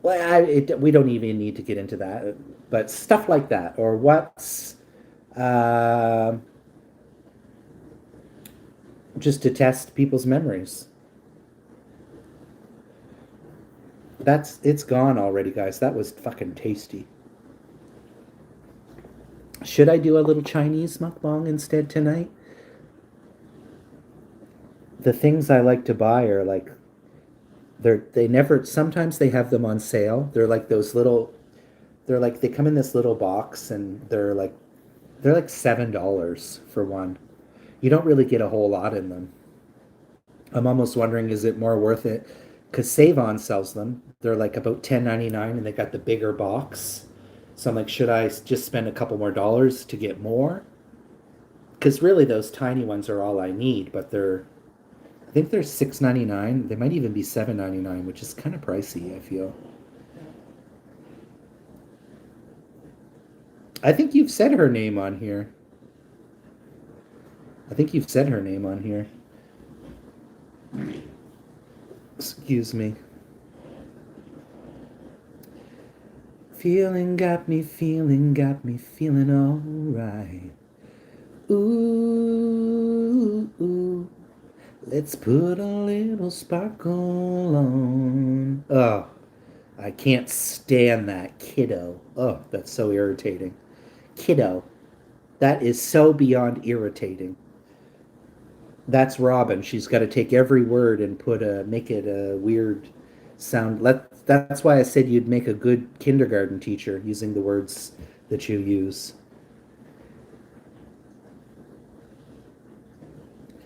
well, we don't even need to get into that, but stuff like that, or what's uh, just to test people's memories. It's gone already, guys. That was fucking tasty. Should I do a little Chinese mukbang instead tonight? The things I like to buy are like they never sometimes they have them on sale. They're like those little They're like they come in this little box, and they're like $7 for one. You don't really get a whole lot in them. I'm almost wondering, is it more worth it? Because Save On sells them. They're like about $10.99, and they got the bigger box. So I'm like, should I just spend a couple more dollars to get more? Because really, those tiny ones are all I need, but I think they're $6.99. They might even be $7.99, which is kind of pricey, I feel. I think you've said her name on here. I think you've said her name on here. Excuse me. Got me feeling alright. Ooh, ooh, let's put a little sparkle on. Oh, I can't stand that kiddo. Oh, that's so irritating. Kiddo. That is so beyond irritating. That's Robin. She's got to take every word and make it a weird sound. That's why I said you'd make a good kindergarten teacher using the words that you use.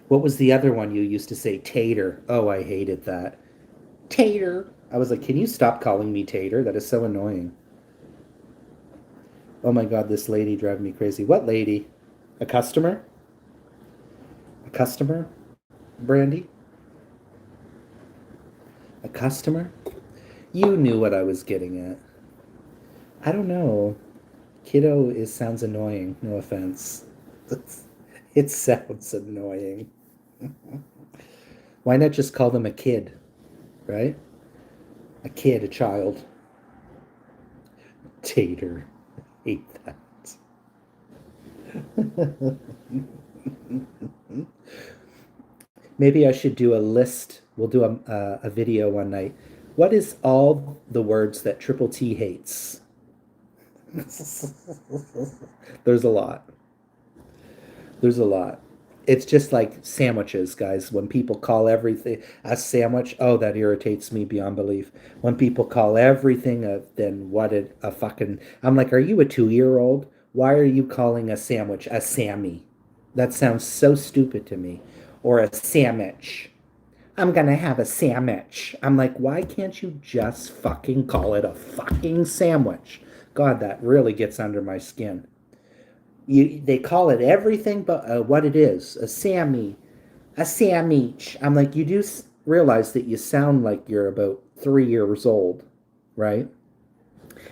What was the other one you used to say? Tater. Oh, I hated that. Tater. I was like, can you stop calling me Tater? That is so annoying. Oh my God, this lady driving me crazy. What lady? A customer? A customer? Brandy? A customer? You knew what I was getting at. I don't know. Sounds annoying. No offense. It sounds annoying. Why not just call them a kid, right? A kid, a child. Tater. Hate that. Maybe I should do a list. We'll do a video one night. What is all the words that Triple T hates? There's a lot. There's a lot. It's just like sandwiches, guys. When people call everything a sandwich, oh, that irritates me beyond belief. When people call everything then what a fucking. I'm like, are you a 2-year old? Why are you calling a sandwich a Sammy? That sounds so stupid to me. Or a sandwich. I'm gonna have a sandwich. I'm like, why can't you just fucking call it a fucking sandwich? God, that really gets under my skin. They call it everything but what it is, a Sammy, a sandwich. I'm like, you do realize that you sound like you're about 3 years old, right?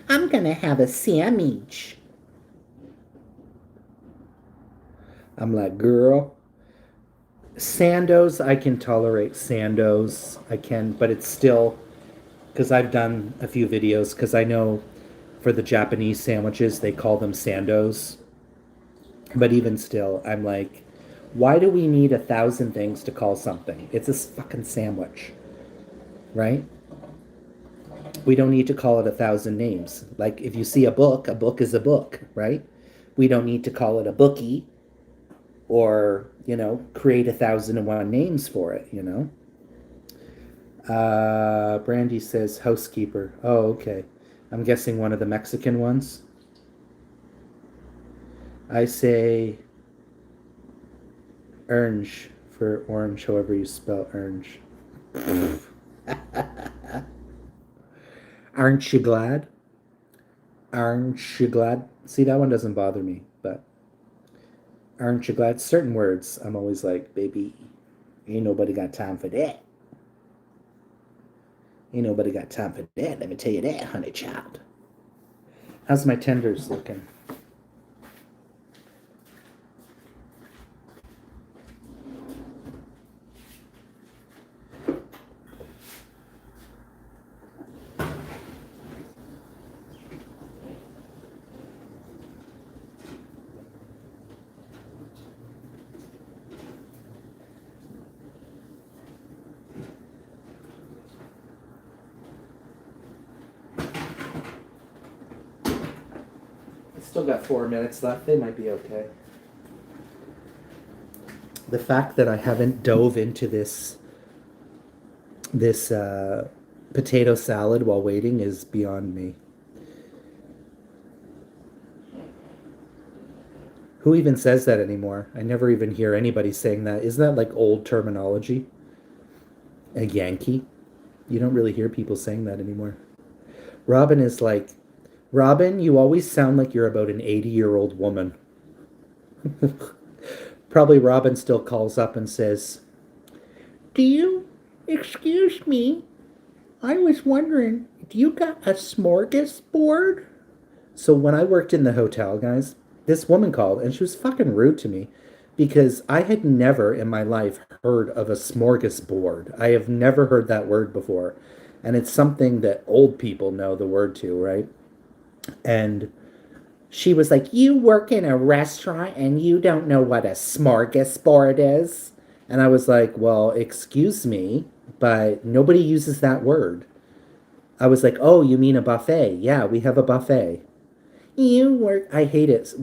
I'm gonna have a sandwich. I'm like, girl, Sandos, I can tolerate Sandos. I can, but it's still because I've done a few videos because I know for the Japanese sandwiches they call them Sandos. But even still, I'm like, why do we need 1,000 things to call something? It's a fucking sandwich, right? We don't need to call it 1,000 names. Like if you see a book is a book, right? We don't need to call it a bookie or, create 1,001 names for it, Brandy says housekeeper. Oh, okay. I'm guessing one of the Mexican ones. I say orange for orange, however you spell orange. Aren't you glad? Aren't you glad? See, that one doesn't bother me, but aren't you glad? Certain words, I'm always like, baby, ain't nobody got time for that. Ain't nobody got time for that. Let me tell you that, honey child. How's my tenders looking? Still got 4 minutes left. They might be okay. The fact that I haven't dove into this potato salad while waiting is beyond me. Who even says that anymore? I never even hear anybody saying that. Isn't that like old terminology? A Yankee? You don't really hear people saying that anymore. Robin is like, Robin, you always sound like you're about an 80-year-old woman. Probably Robin still calls up and says, "Do you, excuse me, I was wondering, do you got a smorgasbord?" So when I worked in the hotel, guys, this woman called and she was fucking rude to me because I had never in my life heard of a smorgasbord. I have never heard that word before. And it's something that old people know the word to, right? And she was like, "You work in a restaurant and you don't know what a smorgasbord is?" And I was like, "Well, excuse me, but nobody uses that word." I was like, "Oh, you mean a buffet? Yeah, we have a buffet." You work. I hate it.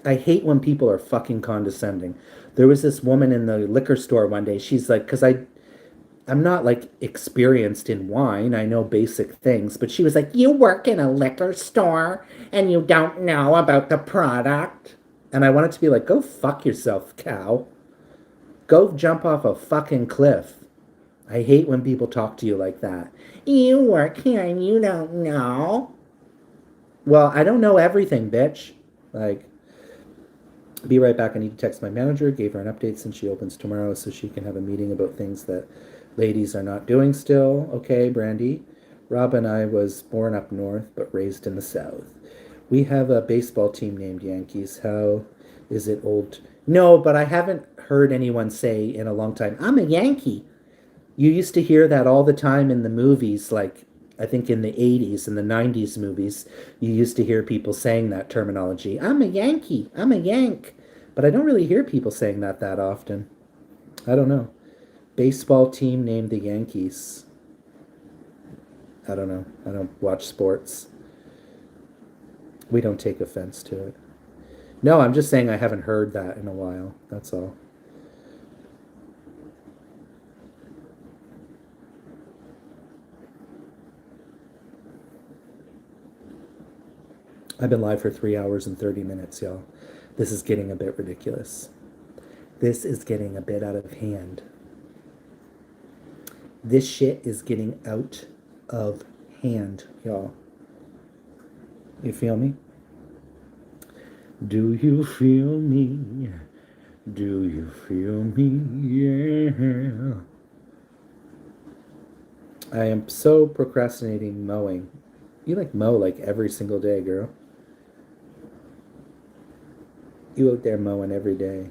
I hate when people are fucking condescending. There was this woman in the liquor store one day. She's like, because I'm not like experienced in wine. I know basic things, but she was like, "You work in a liquor store and you don't know about the product." And I wanted to be like, "Go fuck yourself, cow. Go jump off a fucking cliff." I hate when people talk to you like that. "You work here and you don't know." Well, I don't know everything, bitch. Like, be right back. I need to text my manager. Gave her an update since she opens tomorrow so she can have a meeting about things that ladies are not doing still. Okay, Brandy. Rob and I was born up north but raised in the south. We have a baseball team named Yankees. How is it old? No, but I haven't heard anyone say in a long time, "I'm a Yankee." You used to hear that all the time in the movies, like I think in the 80s and the 90s movies, you used to hear people saying that terminology. "I'm a Yankee. I'm a Yank." But I don't really hear people saying that often. I don't know. Baseball team named the Yankees. I don't know. I don't watch sports. We don't take offense to it. No, I'm just saying I haven't heard that in a while. That's all. I've been live for 3 hours and 30 minutes, y'all. This is getting a bit ridiculous. This is getting a bit out of hand. This shit is getting out of hand, y'all. You feel me? Do you feel me? Do you feel me? Yeah. I am so procrastinating mowing. You like mow like every single day, girl. You out there mowing every day.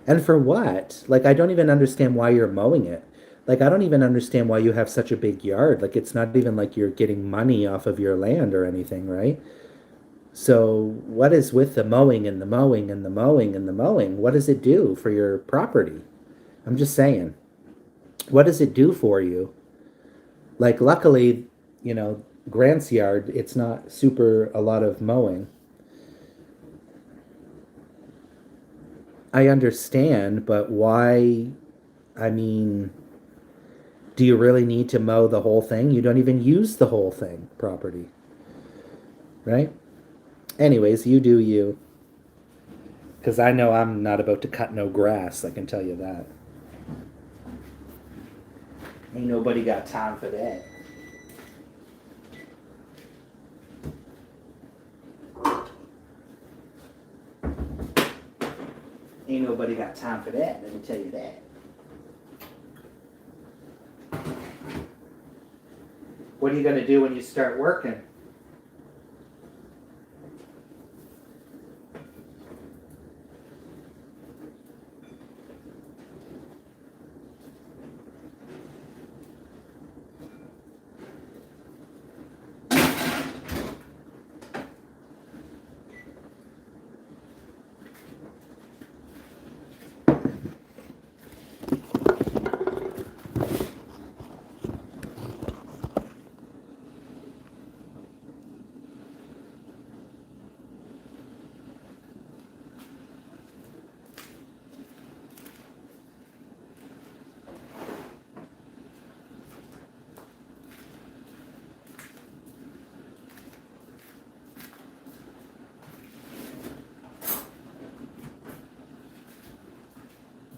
And for what? Like, I don't even understand why you're mowing it. Like, I don't even understand why you have such a big yard. Like, it's not even like you're getting money off of your land or anything, right? So, what is with the mowing and the mowing and the mowing and the mowing? What does it do for your property? I'm just saying. What does it do for you? Like, luckily, Grant's yard, it's not super a lot of mowing. I understand, but why? I mean, do you really need to mow the whole thing? You don't even use the whole thing, property. Right? Anyways, you do you. Because I know I'm not about to cut no grass, I can tell you that. Ain't nobody got time for that. Ain't nobody got time for that, let me tell you that. What are you going to do when you start working?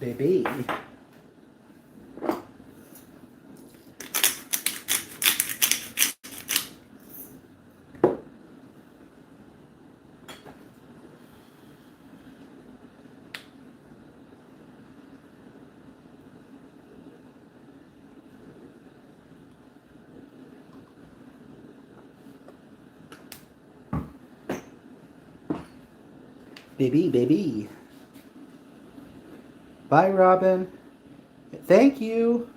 Baby. Baby, baby. Bye, Robin. Thank you.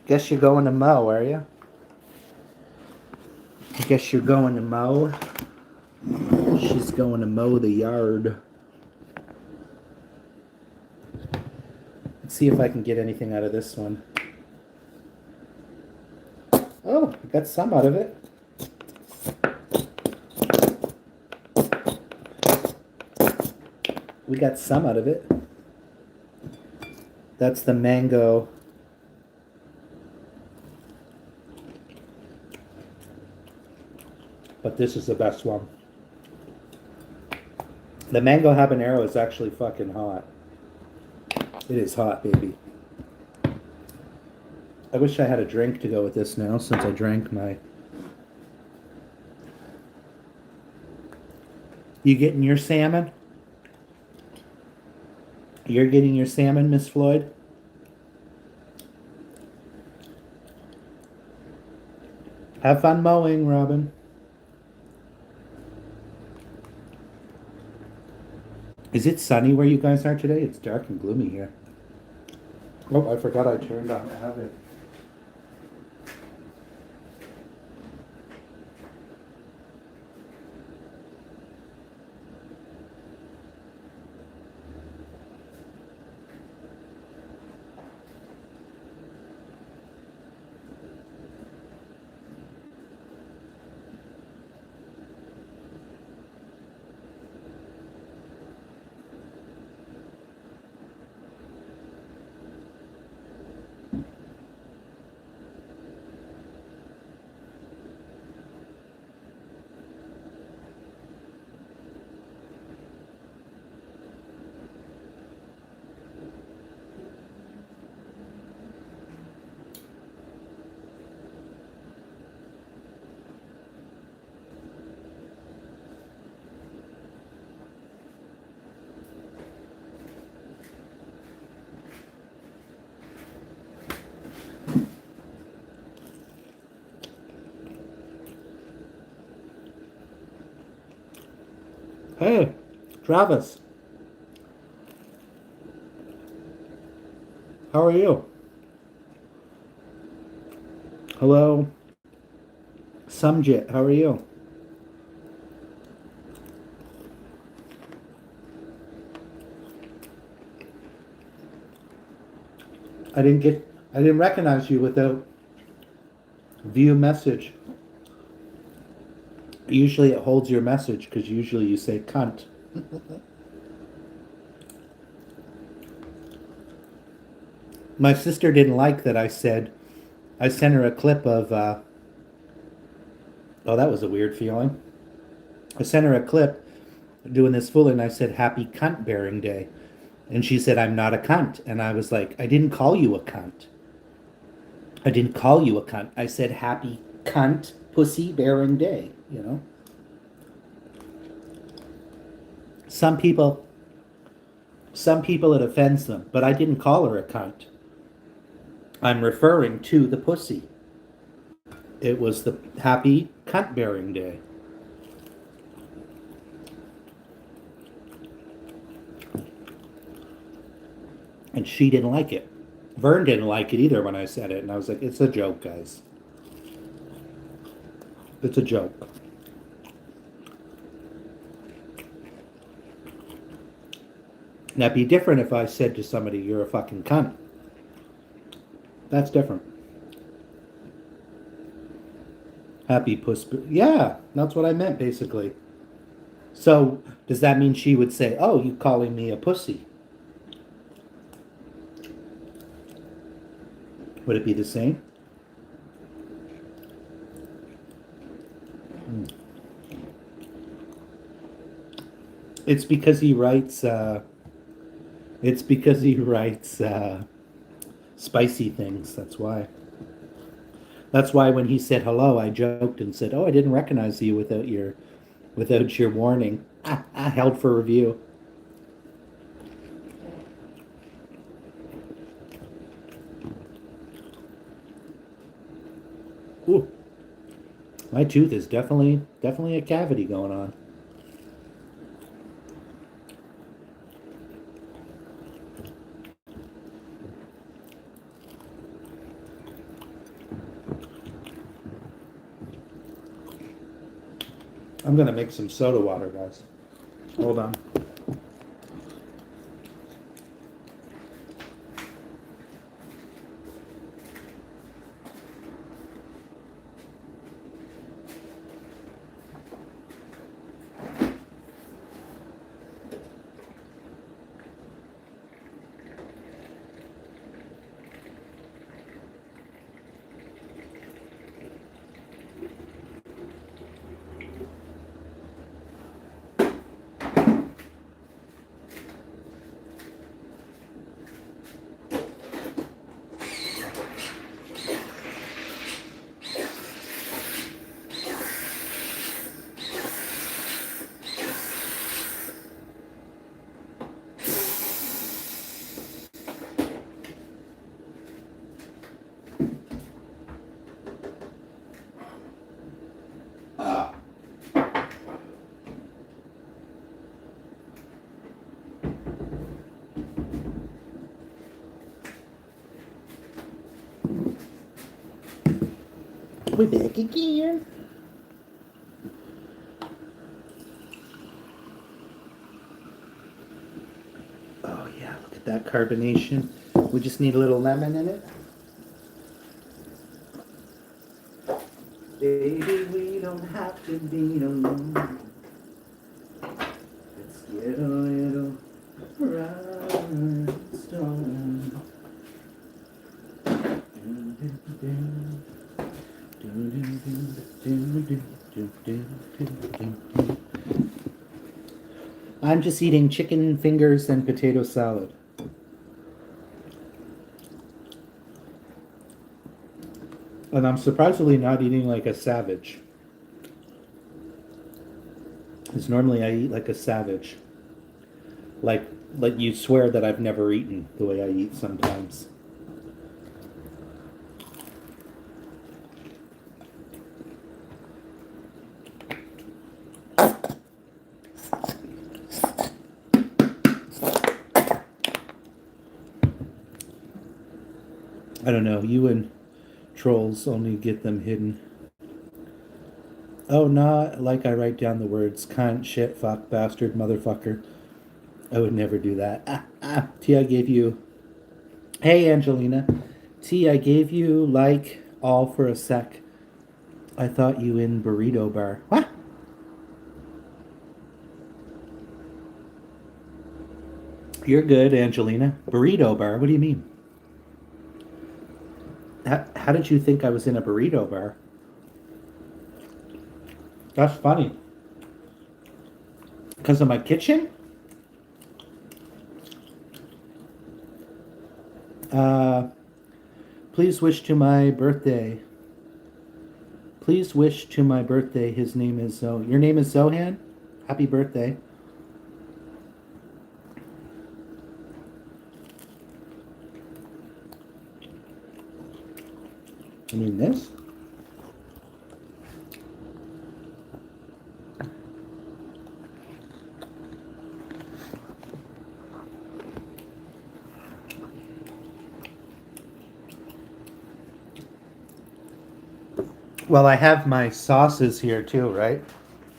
Guess you're going to mow, are you? I guess you're going to mow. She's going to mow the yard. Let's see if I can get anything out of this one. Oh, I got some out of it. We got some out of it. That's the mango. But this is the best one. The mango habanero is actually fucking hot. It is hot, baby. I wish I had a drink to go with this now, since I drank my... You getting your salmon? You're getting your salmon, Miss Floyd? Have fun mowing, Robin. Is it sunny where you guys are today? It's dark and gloomy here. Oh, I forgot I turned on the oven. Hey, Travis. How are you? Hello. Samjit, how are you? I didn't recognize you without view message. Usually it holds your message because usually you say cunt. My sister didn't like that I sent her a clip of, oh, that was a weird feeling. I sent her a clip doing this full and I said, happy cunt bearing day. And she said, I'm not a cunt. And I was like, I didn't call you a cunt. I didn't call you a cunt. I said, happy cunt pussy bearing day, you know? Some people it offends them, but I didn't call her a cunt. I'm referring to the pussy. It was the happy cunt bearing day. And she didn't like it. Vern didn't like it either when I said it. And I was like, it's a joke, guys. It's a joke. Now, it'd be different if I said to somebody, you're a fucking cunt. That's different. Happy puss. Yeah, that's what I meant, basically. So, does that mean she would say, oh, you calling me a pussy? Would it be the same? It's because he writes It's because he writes spicy things. That's why. That's why when he said hello, I joked and said, "Oh, I didn't recognize you without your warning." I held for review. Ooh, my tooth is definitely a cavity going on. I'm gonna make some soda water, guys. Hold on. We're back again. Oh yeah, look at that carbonation. We just need a little lemon in it. Baby, we don't have to be alone. Let's get a little rhinestone. I'm just eating chicken fingers and potato salad. And I'm surprisingly not eating like a savage. Because normally I eat like a savage. Like you swear that I've never eaten the way I eat sometimes. I don't know, you and trolls only get them hidden. Oh, not like I write down the words cunt, shit, fuck, bastard, motherfucker. I would never do that. T, I gave you. Hey, Angelina. T, I gave you like all for a sec. I thought you in burrito bar. What? You're good, Angelina. Burrito bar? What do you mean? How did you think I was in a burrito bar? That's funny. Because of my kitchen? Uh, please wish to my birthday. Please wish to my birthday. His name is Zoe. Your name is Zohan? Happy birthday. I mean this? Well, I have my sauces here too, right?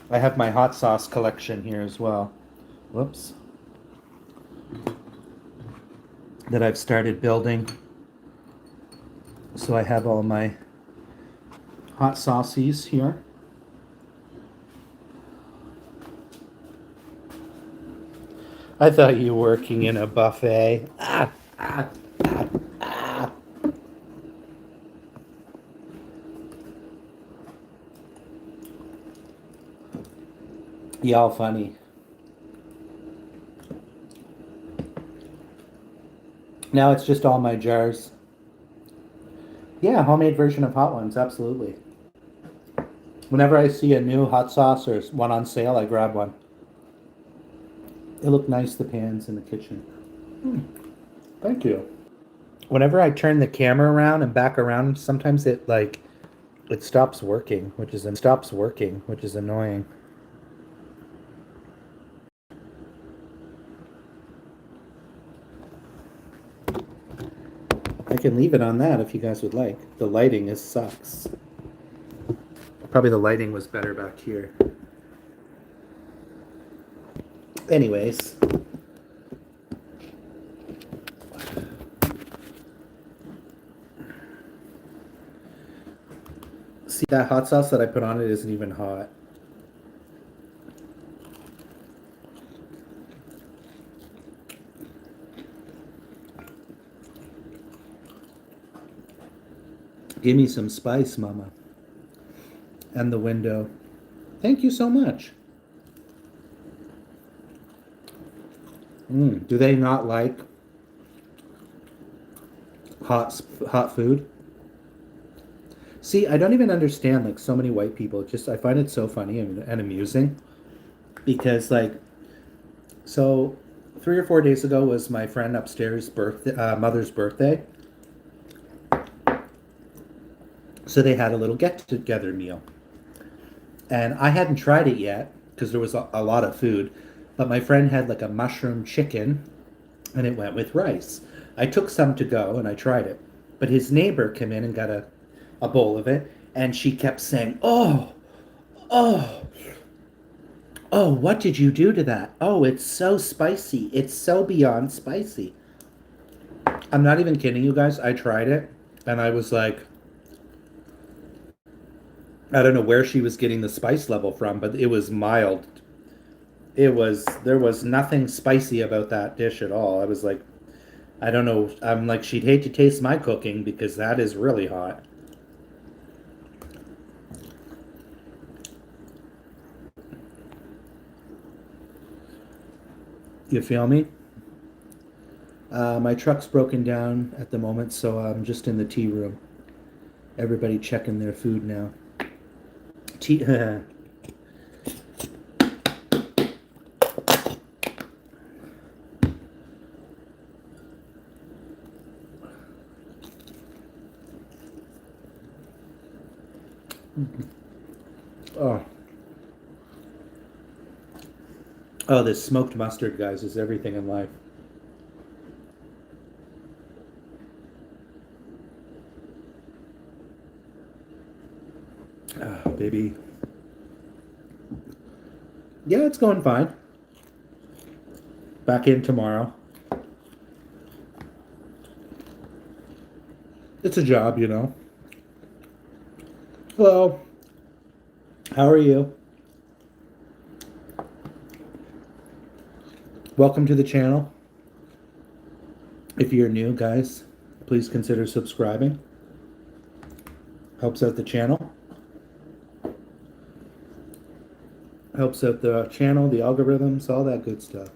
I have my hot sauce collection here as well. Whoops. That I've started building. So I have all my hot sauces here. I thought you were working in a buffet. Y'all funny. Now it's just all my jars. Yeah, homemade version of hot ones, absolutely. Whenever I see a new hot sauce or one on sale, I grab one. They look nice, the pans in the kitchen. Thank you. Whenever I turn the camera around and back around, sometimes it stops working, which is annoying. I can leave it on that if you guys would like. The lighting sucks. Probably the lighting was better back here. Anyways. See, that hot sauce that I put on it isn't even hot. Give me some spice, Mama. And the window. Thank you so much. Do they not like hot food? See, I don't even understand like so many white people. Just I find it so funny and amusing because so 3 or 4 days ago was my friend upstairs' mother's birthday. So they had a little get-together meal. And I hadn't tried it yet because there was a lot of food. But my friend had like a mushroom chicken and it went with rice. I took some to go and I tried it. But his neighbor came in and got a bowl of it. And she kept saying, oh, what did you do to that? Oh, it's so spicy. It's so beyond spicy. I'm not even kidding you guys. I tried it and I was like, I don't know where she was getting the spice level from, but it was mild. There was nothing spicy about that dish at all. I was like, I don't know. I'm like, she'd hate to taste my cooking because that is really hot. You feel me? My truck's broken down at the moment, so I'm just in the tea room. Everybody checking their food now. Oh, this smoked mustard, guys, is everything in life. Baby. Yeah, it's going fine. Back in tomorrow. It's a job, you know. Hello. How are you? Welcome to the channel. If you're new, guys, please consider subscribing. Helps out the channel. Helps out the channel, the algorithms, all that good stuff.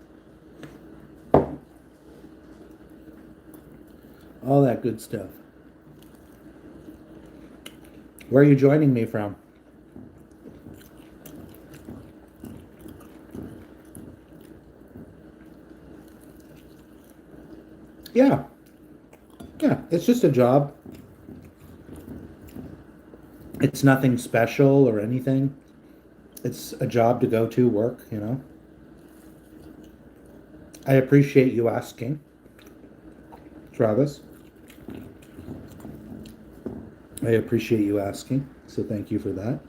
All that good stuff. Where are you joining me from? Yeah. Yeah, it's just a job. It's nothing special or anything. It's a job to go to work, you know. I appreciate you asking, Travis. I appreciate you asking, so thank you for that.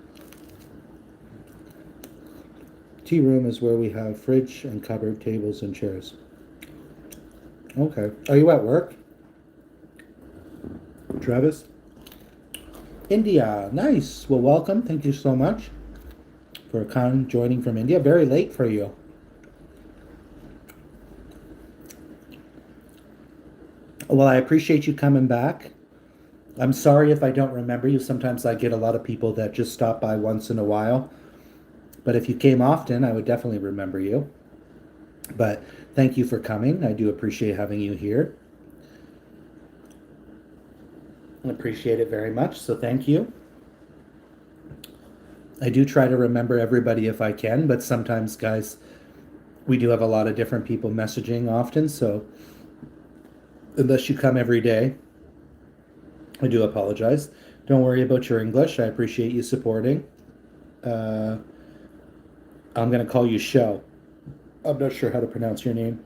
Tea room is where we have fridge and cupboard, tables and chairs. Okay. Are you at work, Travis? India. Nice. Well, welcome. Thank you so much for joining from India. Very late for you. Well, I appreciate you coming back. I'm sorry if I don't remember you. Sometimes I get a lot of people that just stop by once in a while. But if you came often, I would definitely remember you. But thank you for coming. I do appreciate having you here. I appreciate it very much, so thank you. I do try to remember everybody if I can, but sometimes, guys, we do have a lot of different people messaging often, so unless you come every day, I do apologize. Don't worry about your English. I appreciate you supporting. Uh, I'm going to call you Shell. I'm not sure how to pronounce your name.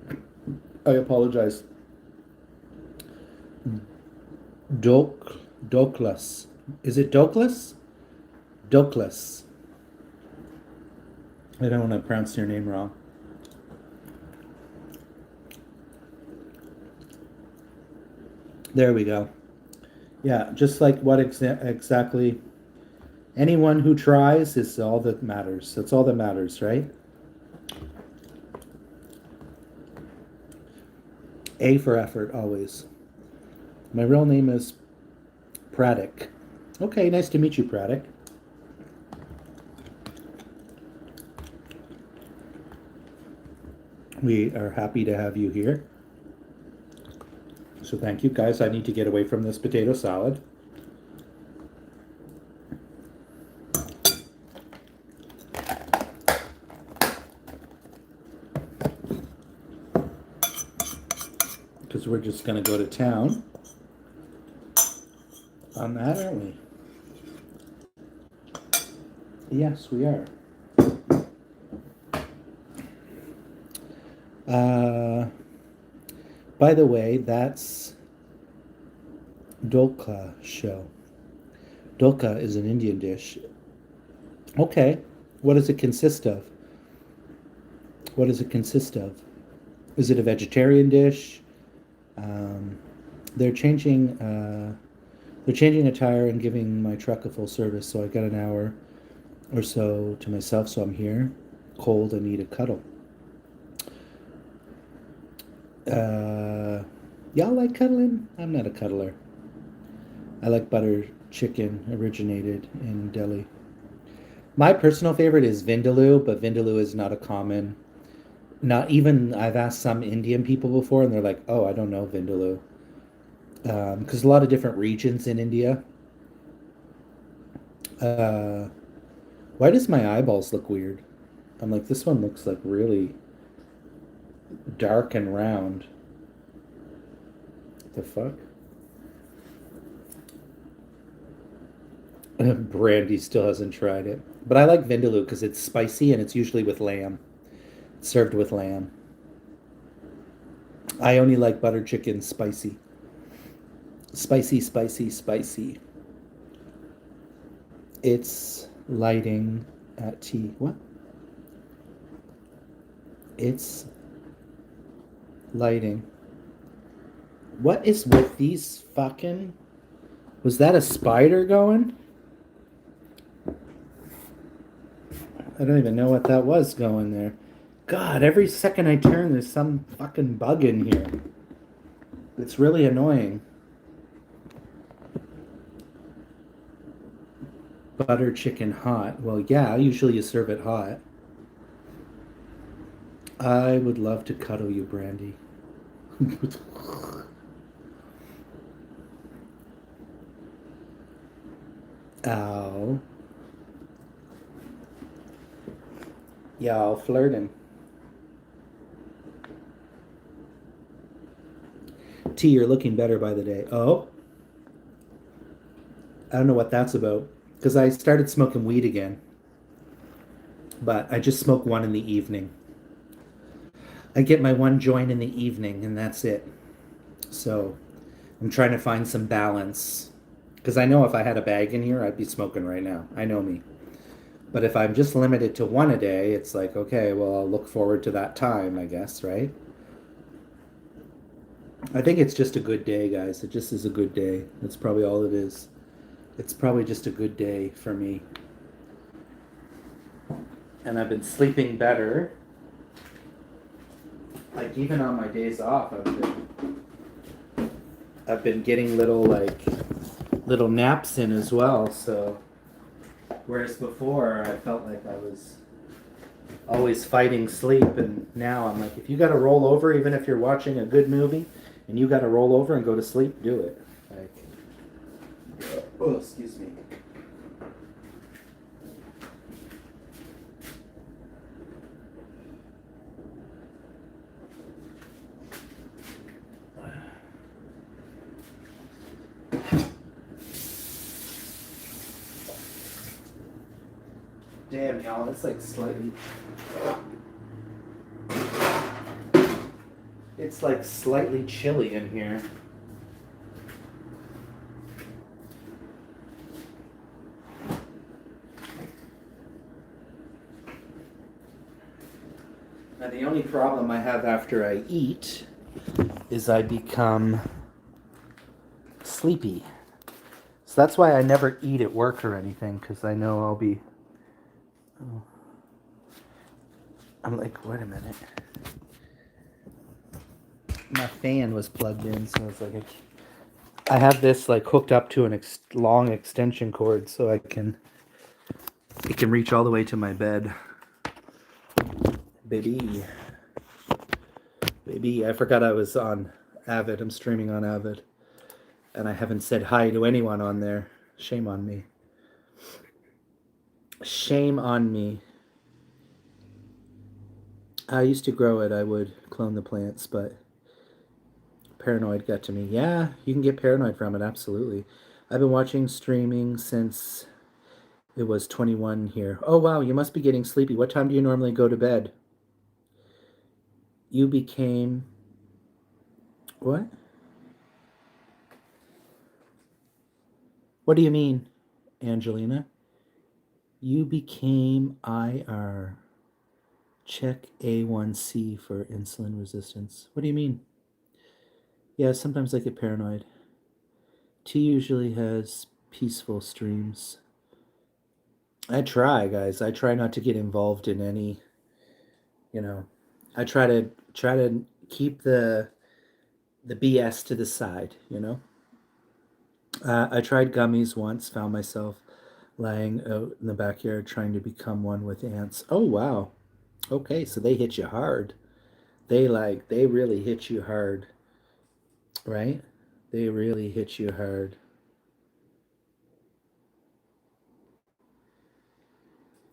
I apologize. Doklas. Is it Doklas? Doklas. I don't want to pronounce your name wrong. There we go. Yeah, just like what exactly. Anyone who tries is all that matters. That's all that matters, right? A for effort, always. My real name is Pradek. Okay, nice to meet you, Pradek. We are happy to have you here. So thank you, guys. I need to get away from this potato salad. Because we're just going to go to town on that, aren't we? Yes, we are. By the way, that's Dolka show. Dolka is an Indian dish. Okay. What does it consist of? What does it consist of? Is it a vegetarian dish? They're changing a tire and giving my truck a full service, so I got an hour or so to myself, so I'm here. Cold and need a cuddle. Y'all like cuddling? I'm not a cuddler. I like butter chicken, originated in Delhi. My personal favorite is vindaloo, but vindaloo is not a common. Not even, I've asked some Indian people before, and they're like, "Oh, I don't know vindaloo," because a lot of different regions in India. Why does my eyeballs look weird? I'm like, this one looks like really dark and round. The fuck? Brandy still hasn't tried it. But I like vindaloo because it's spicy and it's usually with lamb. It's served with lamb. I only like butter chicken spicy. Spicy, spicy, spicy. It's lighting at tea. What? It's lighting. What is with these fucking... Was that a spider going? I don't even know what that was going there. God, every second I turn, there's some fucking bug in here. It's really annoying. Butter chicken hot. Well, yeah, usually you serve it hot. I would love to cuddle you, Brandy. Ow. Y'all flirting. T, you're looking better by the day. Oh? I don't know what that's about. Because I started smoking weed again. But I just smoke one in the evening. I get my one joint in the evening, and that's it. So I'm trying to find some balance. Because I know if I had a bag in here, I'd be smoking right now. I know me. But if I'm just limited to one a day, it's like, okay, well, I'll look forward to that time, I guess, right? I think it's just a good day, guys. It just is a good day. That's probably all it is. It's probably just a good day for me. And I've been sleeping better. Like, even on my days off, I've been getting little naps in as well, so... Whereas before, I felt like I was always fighting sleep, and now I'm like, if you got to roll over, even if you're watching a good movie, and you got to roll over and go to sleep, do it. Like, Oh, excuse me. Damn, y'all, it's like slightly... It's like slightly chilly in here. And the only problem I have after I eat is I become sleepy. So that's why I never eat at work or anything, because I know I'll be... Oh. I'm like, wait a minute. My fan was plugged in, so I was like, I have this like hooked up to an long extension cord, so it can reach all the way to my bed. Baby, I forgot I was on Avid. I'm streaming on Avid, and I haven't said hi to anyone on there. Shame on me. Shame on me. I used to grow it. I would clone the plants, but paranoid got to me. Yeah, you can get paranoid from it, absolutely. I've been watching streaming since it was 21 here. Oh, wow, you must be getting sleepy. What time do you normally go to bed? You became... What? What do you mean, Angelina? You became IR. Check A1C for insulin resistance. What do you mean? Yeah, sometimes I get paranoid. T usually has peaceful streams. I try, guys. I try not to get involved in any, I try to keep the BS to the side, I tried gummies once, found myself lying out in the backyard trying to become one with ants. Oh, wow. Okay, so they hit you hard. They really hit you hard, right? They really hit you hard.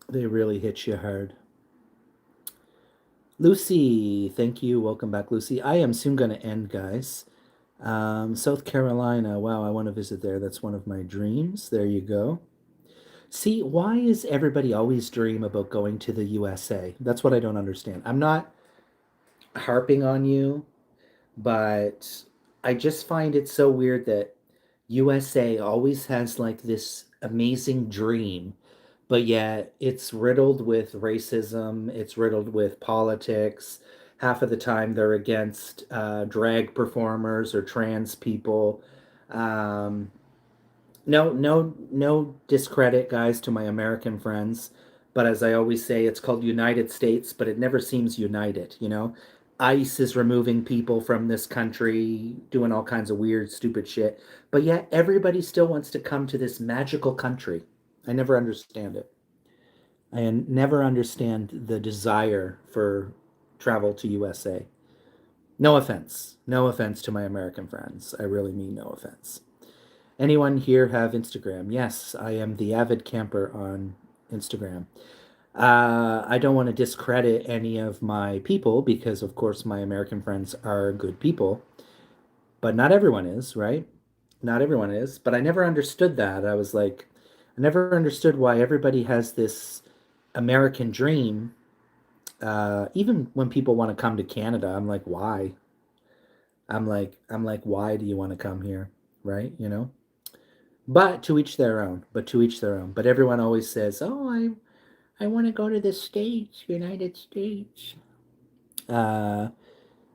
They really hit you hard. Lucy, thank you. Welcome back, Lucy. I am soon going to end, guys. South Carolina. Wow, I want to visit there. That's one of my dreams. There you go. See, why is everybody always dream about going to the USA? That's what I don't understand. I'm not harping on you, but I just find it so weird that USA always has like this amazing dream, but yet it's riddled with racism, it's riddled with politics. Half of the time they're against drag performers or trans people. Um, no discredit, guys, to my American friends. But as I always say, it's called United States, but it never seems united. ICE is removing people from this country, doing all kinds of weird, stupid shit. But yet everybody still wants to come to this magical country. I never understand it. I never understand the desire for travel to USA. No offense. No offense to my American friends. I really mean no offense. Anyone here have Instagram? Yes, I am the avid camper on Instagram. I don't want to discredit any of my people because, of course, my American friends are good people, but not everyone is, right? Not everyone is. But I never understood that. I was like, I never understood why everybody has this American dream. Even when people want to come to Canada, I'm like, why? I'm like, why do you want to come here, right? But to each their own. But to each their own. But everyone always says, "Oh, I want to go to the States, United States." Uh,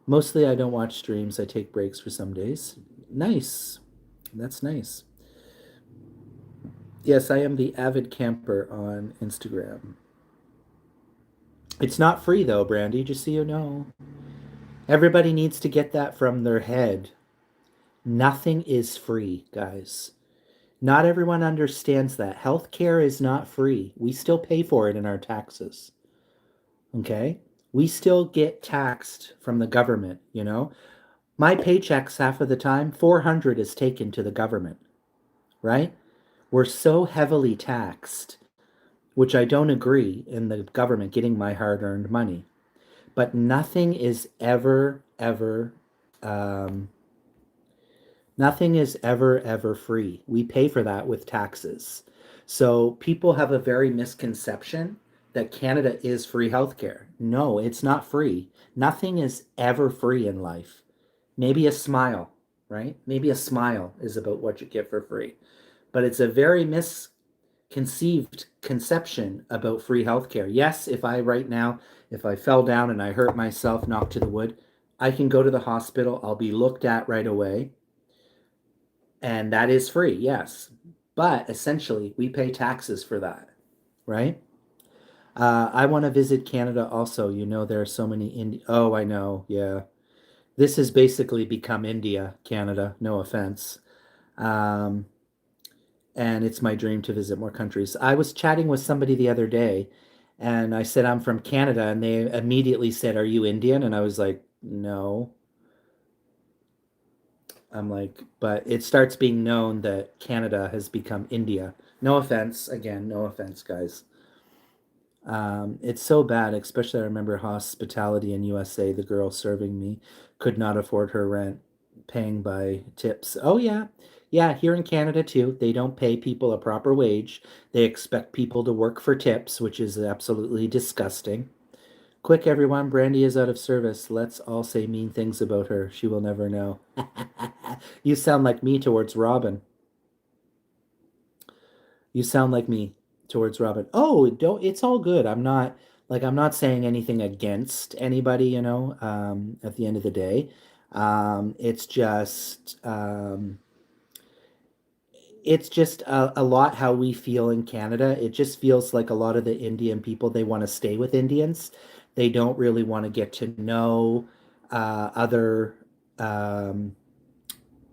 Mostly I don't watch streams. I take breaks for some days. Nice. That's nice. Yes, I am the avid camper on Instagram. It's not free though, Brandy, just so you know. Everybody needs to get that from their head. Nothing is free, guys. Not everyone understands that. Healthcare is not free. We still pay for it in our taxes. Okay? We still get taxed from the government. My paychecks half of the time, 400 is taken to the government, right? We're so heavily taxed, which I don't agree in the government getting my hard-earned money. But um, nothing is ever free. We pay for that with taxes. So people have a very misconception that Canada is free healthcare. No, it's not free. Nothing is ever free in life. Maybe a smile, right? Maybe a smile is about what you get for free. But it's a very misconceived conception about free healthcare. Yes, if I right now, if I fell down and I hurt myself, knocked to the wood, I can go to the hospital. I'll be looked at right away. And that is free, yes. But essentially, we pay taxes for that, right? I want to visit Canada also. You know, there are so many Oh, I know. Yeah. This has basically become India, Canada. No offense. Um, and it's my dream to visit more countries. I was chatting with somebody the other day, and I said, I'm from Canada. And they immediately said, Are you Indian? And I was like, No. I'm like, but it starts being known that Canada has become India. No offense, again, no offense, guys. It's so bad, especially I remember hospitality in USA. The girl serving me could not afford her rent, paying by tips. Oh, yeah. Yeah, here in Canada too, they don't pay people a proper wage. They expect people to work for tips, which is absolutely disgusting. Quick, everyone, Brandy is out of service. Let's all say mean things about her. She will never know. You sound like me towards Robin. You sound like me towards Robin. Oh, don't, it's all good. I'm not saying anything against anybody, at the end of the day. It's just a lot how we feel in Canada. It just feels like a lot of the Indian people, they want to stay with Indians. They don't really want to get to know other um,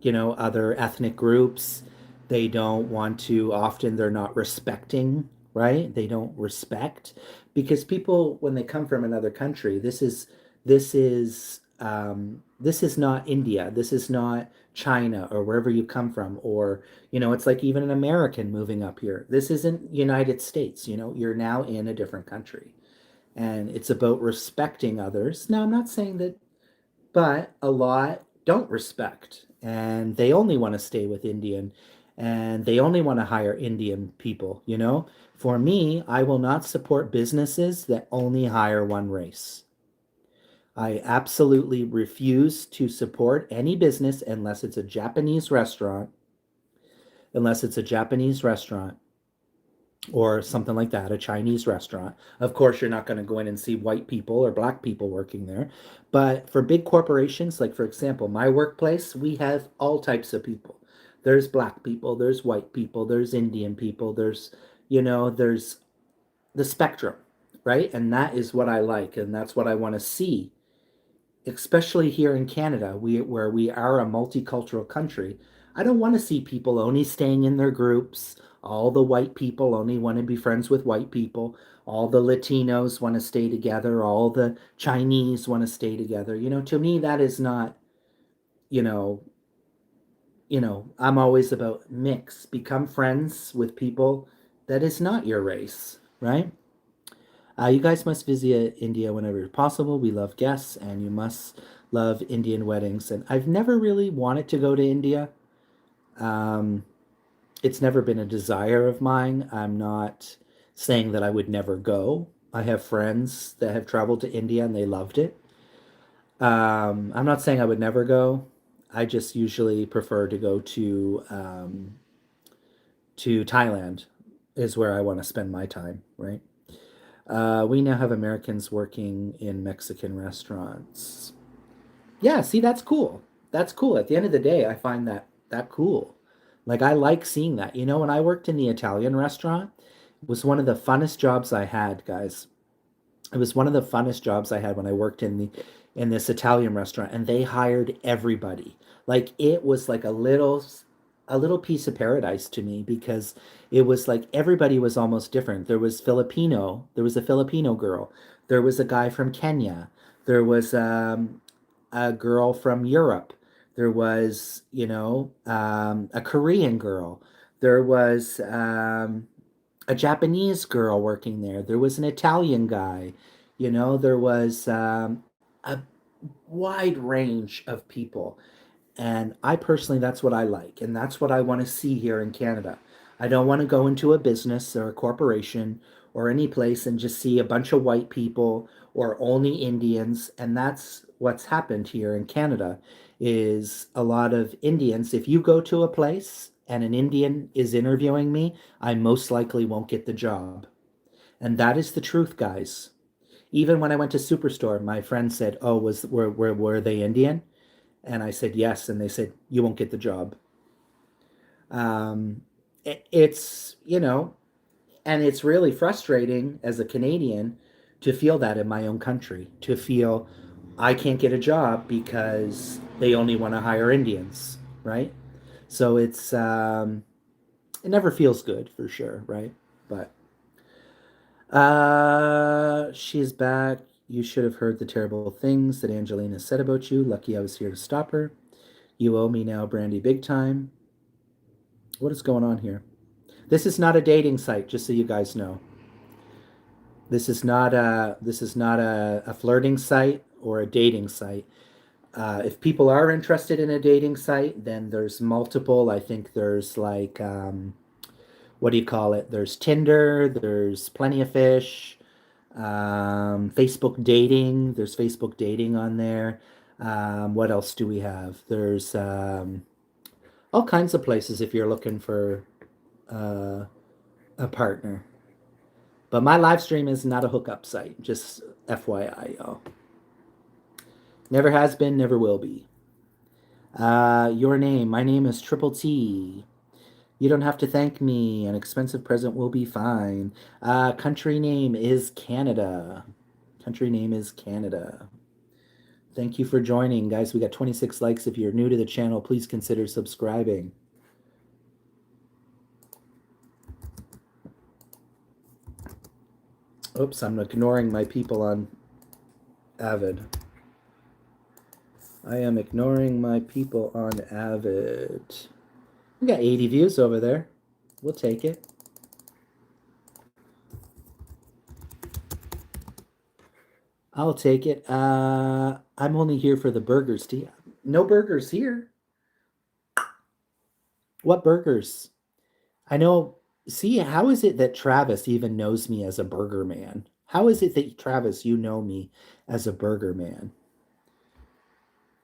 other ethnic groups. They don't want to, often they're not respecting, right? They don't respect because people, when they come from another country, this is not India. This is not China or wherever you come from. Or, it's like even an American moving up here. This isn't United States, you're now in a different country. And it's about respecting others. Now, I'm not saying that, but a lot don't respect and they only want to stay with Indian and they only want to hire Indian people. For me, I will not support businesses that only hire one race. I absolutely refuse to support any business unless it's a Japanese restaurant or something like that, a Chinese restaurant. Of course, you're not going to go in and see white people or black people working there. But for big corporations, like for example, my workplace, we have all types of people. There's black people, there's white people, there's Indian people, there's the spectrum, right? And that is what I like, and that's what I want to see, especially here in Canada, where we are a multicultural country. I don't want to see people only staying in their groups. All the white people only want to be friends with white people. All the Latinos want to stay together. All the Chinese want to stay together. To me, that is not, you know, I'm always about mix. Become friends with people that is not your race, right? You guys must visit India whenever possible. We love guests, and you must love Indian weddings. And I've never really wanted to go to India. Um, it's never been a desire of mine. I'm not saying that I would never go. I have friends that have traveled to India and they loved it. I'm not saying I would never go. I just usually prefer to go to Thailand is where I want to spend my time, right? We now have Americans working in Mexican restaurants. Yeah, see, that's cool. That's cool. At the end of the day, I find that cool. Like I like seeing that. When I worked in the Italian restaurant, it was one of the funnest jobs I had, guys. It was one of the funnest jobs I had when I worked in this Italian restaurant, and they hired everybody. Like it was like a little piece of paradise to me because it was like everybody was almost different. There was a Filipino girl, there was a guy from Kenya, there was a girl from Europe, there was a Korean girl, There was a Japanese girl working there. There was an Italian guy. There was a wide range of people. And I personally, that's what I like. And that's what I want to see here in Canada. I don't want to go into a business or a corporation or any place and just see a bunch of white people or only Indians. And that's what's happened here in Canada is a lot of Indians. If you go to a place and an Indian is interviewing me, I most likely won't get the job. And that is the truth, guys. Even when I went to Superstore, my friend said, "Oh, were they Indian?" And I said yes, and they said you won't get the job. Um, it's and it's really frustrating as a Canadian to feel that in my own country, to feel I can't get a job because they only want to hire Indians, right? So it never feels good for sure, right? But she's back. You should have heard the terrible things that Angelina said about you. Lucky I was here to stop her. You owe me now, Brandy, big time. What is going on here? This is not a dating site, just so you guys know. This is not a flirting site or a dating site. If people are interested in a dating site, then there's multiple. I think there's like what do you call it? There's Tinder, there's Plenty of Fish, Facebook dating. There's Facebook dating on there. What else do we have? There's all kinds of places if you're looking for uh, a partner. But my live stream is not a hookup site. Just FYI, y'all. Never has been, never will be. Your name. My name is Triple T. You don't have to thank me. An expensive present will be fine. Country name is Canada. Country name is Canada. Thank you for joining, guys. We got 26 likes. If you're new to the channel, please consider subscribing. Oops, I'm ignoring my people on Avid. I am ignoring my people on Avid. We got 80 views over there. We'll take it. I'll take it. I'm only here for the burgers. No burgers here. What burgers? I know. See, how is it that Travis even knows me as a burger man? How is it that Travis, you know me as a burger man?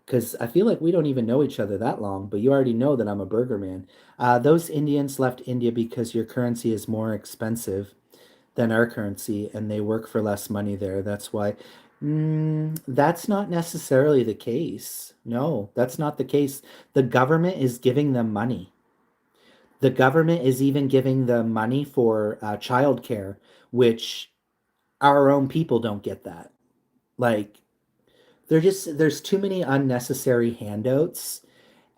Because I feel like we don't even know each other that long, but you already know that I'm a burger man. Those Indians left India because your currency is more expensive than our currency and they work for less money there. That's why. That's not necessarily the case. No, that's not the case. The government is giving them money. The government is even giving them money for childcare, which our own people don't get that. Like, there's too many unnecessary handouts.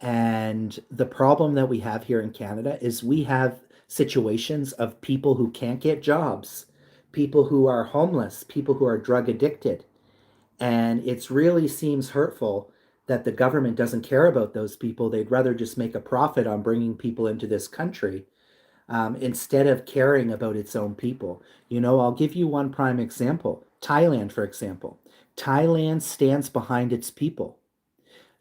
And the problem that we have here in Canada is we have situations of people who can't get jobs, people who are homeless, people who are drug addicted. And it really seems hurtful that the government doesn't care about those people. They'd rather just make a profit on bringing people into this country instead of caring about its own people. I'll give you one prime example. Thailand, for example. Thailand stands behind its people.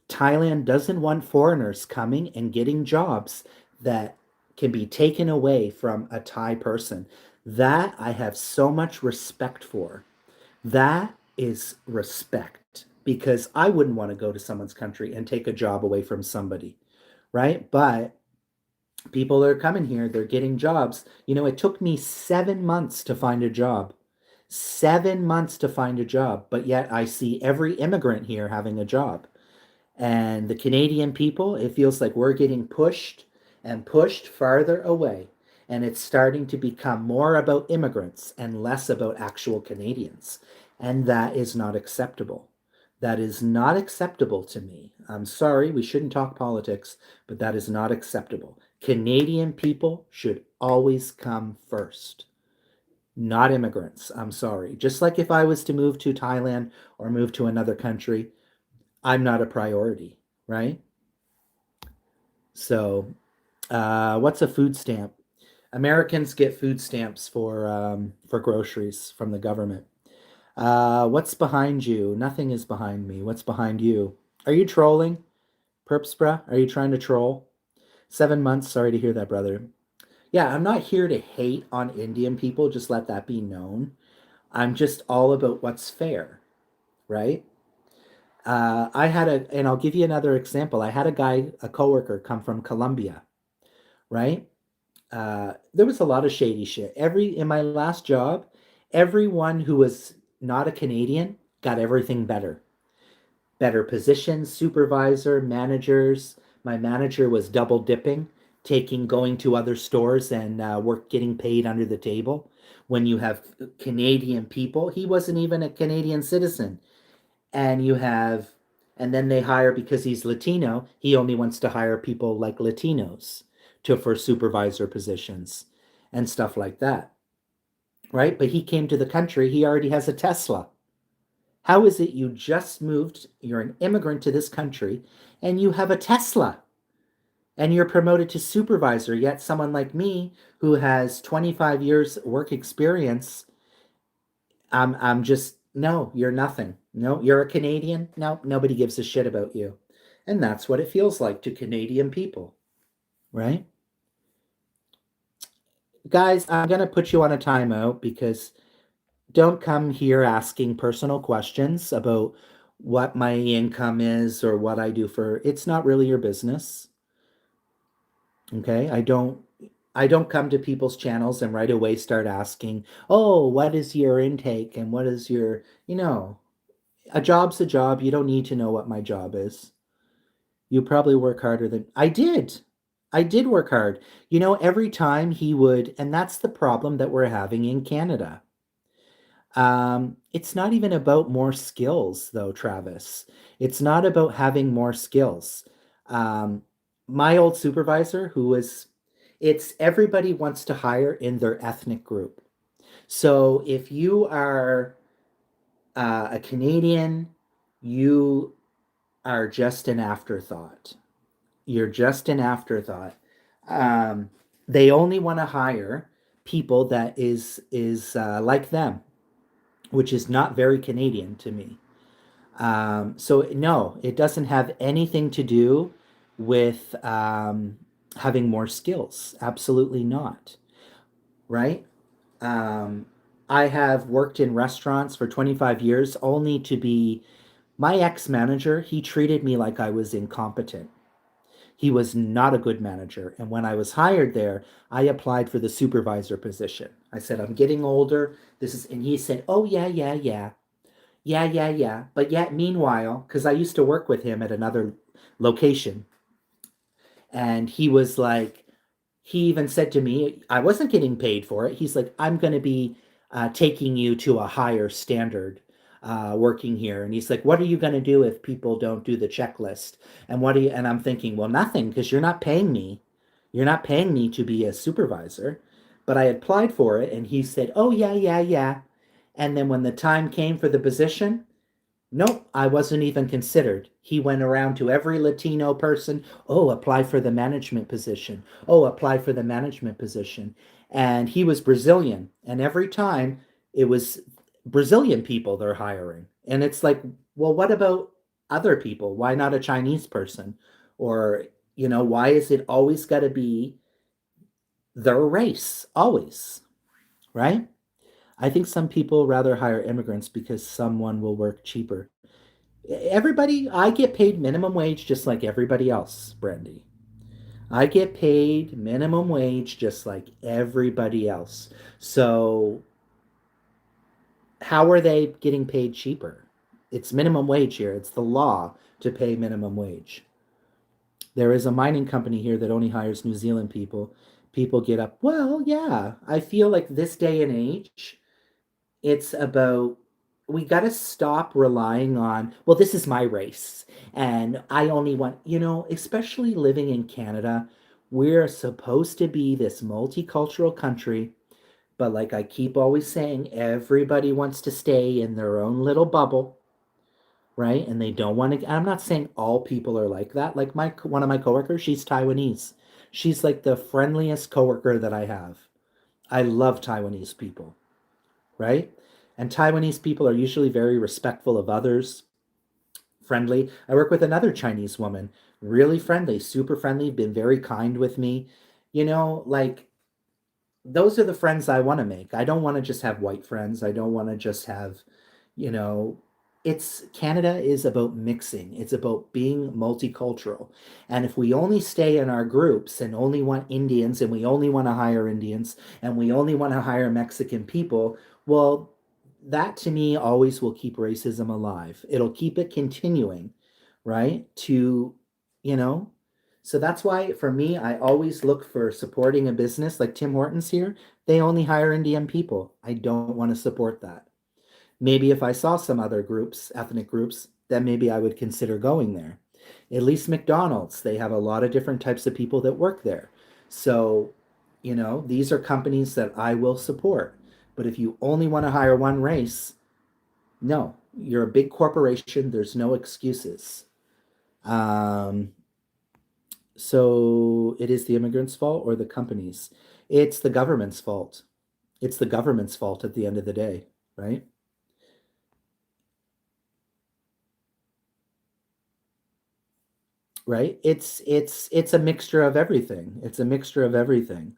Thailand doesn't want foreigners coming and getting jobs that can be taken away from a Thai person. That I have so much respect for. That is respect because I wouldn't want to go to someone's country and take a job away from somebody, right? But people are coming here, they're getting jobs. It took me 7 months to find a job. 7 months to find a job, but yet I see every immigrant here having a job. And the Canadian people, it feels like we're getting pushed and pushed farther away. And it's starting to become more about immigrants and less about actual Canadians. And that is not acceptable. That is not acceptable to me. I'm sorry, we shouldn't talk politics, but that is not acceptable. Canadian people should always come first, not immigrants. I'm sorry. Just like if I was to move to Thailand or move to another country, I'm not a priority, right? So What's a food stamp? Americans get food stamps for groceries from the government. What's behind you? Nothing is behind me. What's behind you? Are you trolling, Perpspra? Are you trying to troll? 7 months. Sorry to hear that, brother. Yeah, I'm not here to hate on Indian people. Just let that be known. I'm just all about what's fair, right? And I'll give you another example. I had a guy, a coworker, come from Colombia, right? There was a lot of shady shit. In my last job, everyone who was not a Canadian got everything better. Better positions, supervisor, managers. My manager was double dipping, going to other stores and getting paid under the table. When you have Canadian people, he wasn't even a Canadian citizen, and you have, and then they hire because he's Latino. He only wants to hire people like Latinos for supervisor positions and stuff like that, right? But he came to the country. He already has a Tesla. How is it you just moved? You're an immigrant to this country, and you have a Tesla, and you're promoted to supervisor. Yet someone like me, who has 25 years work experience, I'm just, no, you're nothing. No, you're a Canadian. No, nobody gives a shit about you. And that's what it feels like to Canadian people, right? Guys, I'm going to put you on a timeout because don't come here asking personal questions about what my income is or what I do for, it's not really your business. Okay? I don't come to people's channels and right away start asking, "Oh, what is your intake and what is your, a job's a job. You don't need to know what my job is. You probably work harder than I did. I did work hard. Every time he would, and that's the problem that we're having in Canada. It's not even about more skills, though, Travis. It's not about having more skills. Um, my old supervisor, it's everybody wants to hire in their ethnic group. So if you are a Canadian, you are just an afterthought. You're just an afterthought. Um, they only want to hire people that is like them, which is not very Canadian to me. So no, it doesn't have anything to do with having more skills. Absolutely not. Right? Um, I have worked in restaurants for 25 years only to be my ex-manager. He treated me like I was incompetent. He was not a good manager. And when I was hired there, I applied for the supervisor position. I said, I'm getting older. And he said, oh, yeah, yeah, yeah. Yeah, yeah, yeah. But yet, meanwhile, because I used to work with him at another location, and he was like, he even said to me, I wasn't getting paid for it. He's like, I'm going to be taking you to a higher standard working here. And he's like, what are you going to do if people don't do the checklist? And I'm thinking, well, nothing, because you're not paying me. You're not paying me to be a supervisor. But I applied for it, and he said, oh, yeah, yeah, yeah. And then when the time came for the position, nope, I wasn't even considered. He went around to every Latino person. Oh, apply for the management position. Oh, apply for the management position. And he was Brazilian. And every time it was Brazilian people they're hiring. And it's like, well, what about other people? Why not a Chinese person? Or, why is it always got to be their race? Always, right? I think some people rather hire immigrants because someone will work cheaper. I get paid minimum wage just like everybody else, Brandy. I get paid minimum wage just like everybody else. So, how are they getting paid cheaper? It's minimum wage here. It's the law to pay minimum wage. There is a mining company here that only hires New Zealand people. People get up, well, yeah, I feel like this day and age, it's about we got to stop relying on, well, this is my race and I only want, especially living in Canada, we're supposed to be this multicultural country, but like I keep always saying, everybody wants to stay in their own little bubble, right? And they don't want to. I'm not saying all people are like that. Like one of my coworkers, she's Taiwanese. She's like the friendliest coworker that I have. I love Taiwanese people, right? And Taiwanese people are usually very respectful of others, friendly. I work with another Chinese woman, really friendly, super friendly, been very kind with me. Like those are the friends I want to make. I don't want to just have white friends. I don't want to just have, you know, it's Canada is about mixing. It's about being multicultural. And if we only stay in our groups and only want Indians and we only want to hire Indians and we only want to hire Mexican people, well, that to me always will keep racism alive. It'll keep it continuing, right? You know, so that's why for me, I always look for supporting a business like Tim Hortons here. They only hire Indian people. I don't want to support that. Maybe if I saw some other groups, ethnic groups, then maybe I would consider going there. At least McDonald's, they have a lot of different types of people that work there. So, these are companies that I will support. But if you only want to hire one race, no, you're a big corporation. There's no excuses. Um, so it is the immigrants' fault or the companies? It's the government's fault. It's the government's fault at the end of the day, right? Right? It's a mixture of everything. It's a mixture of everything.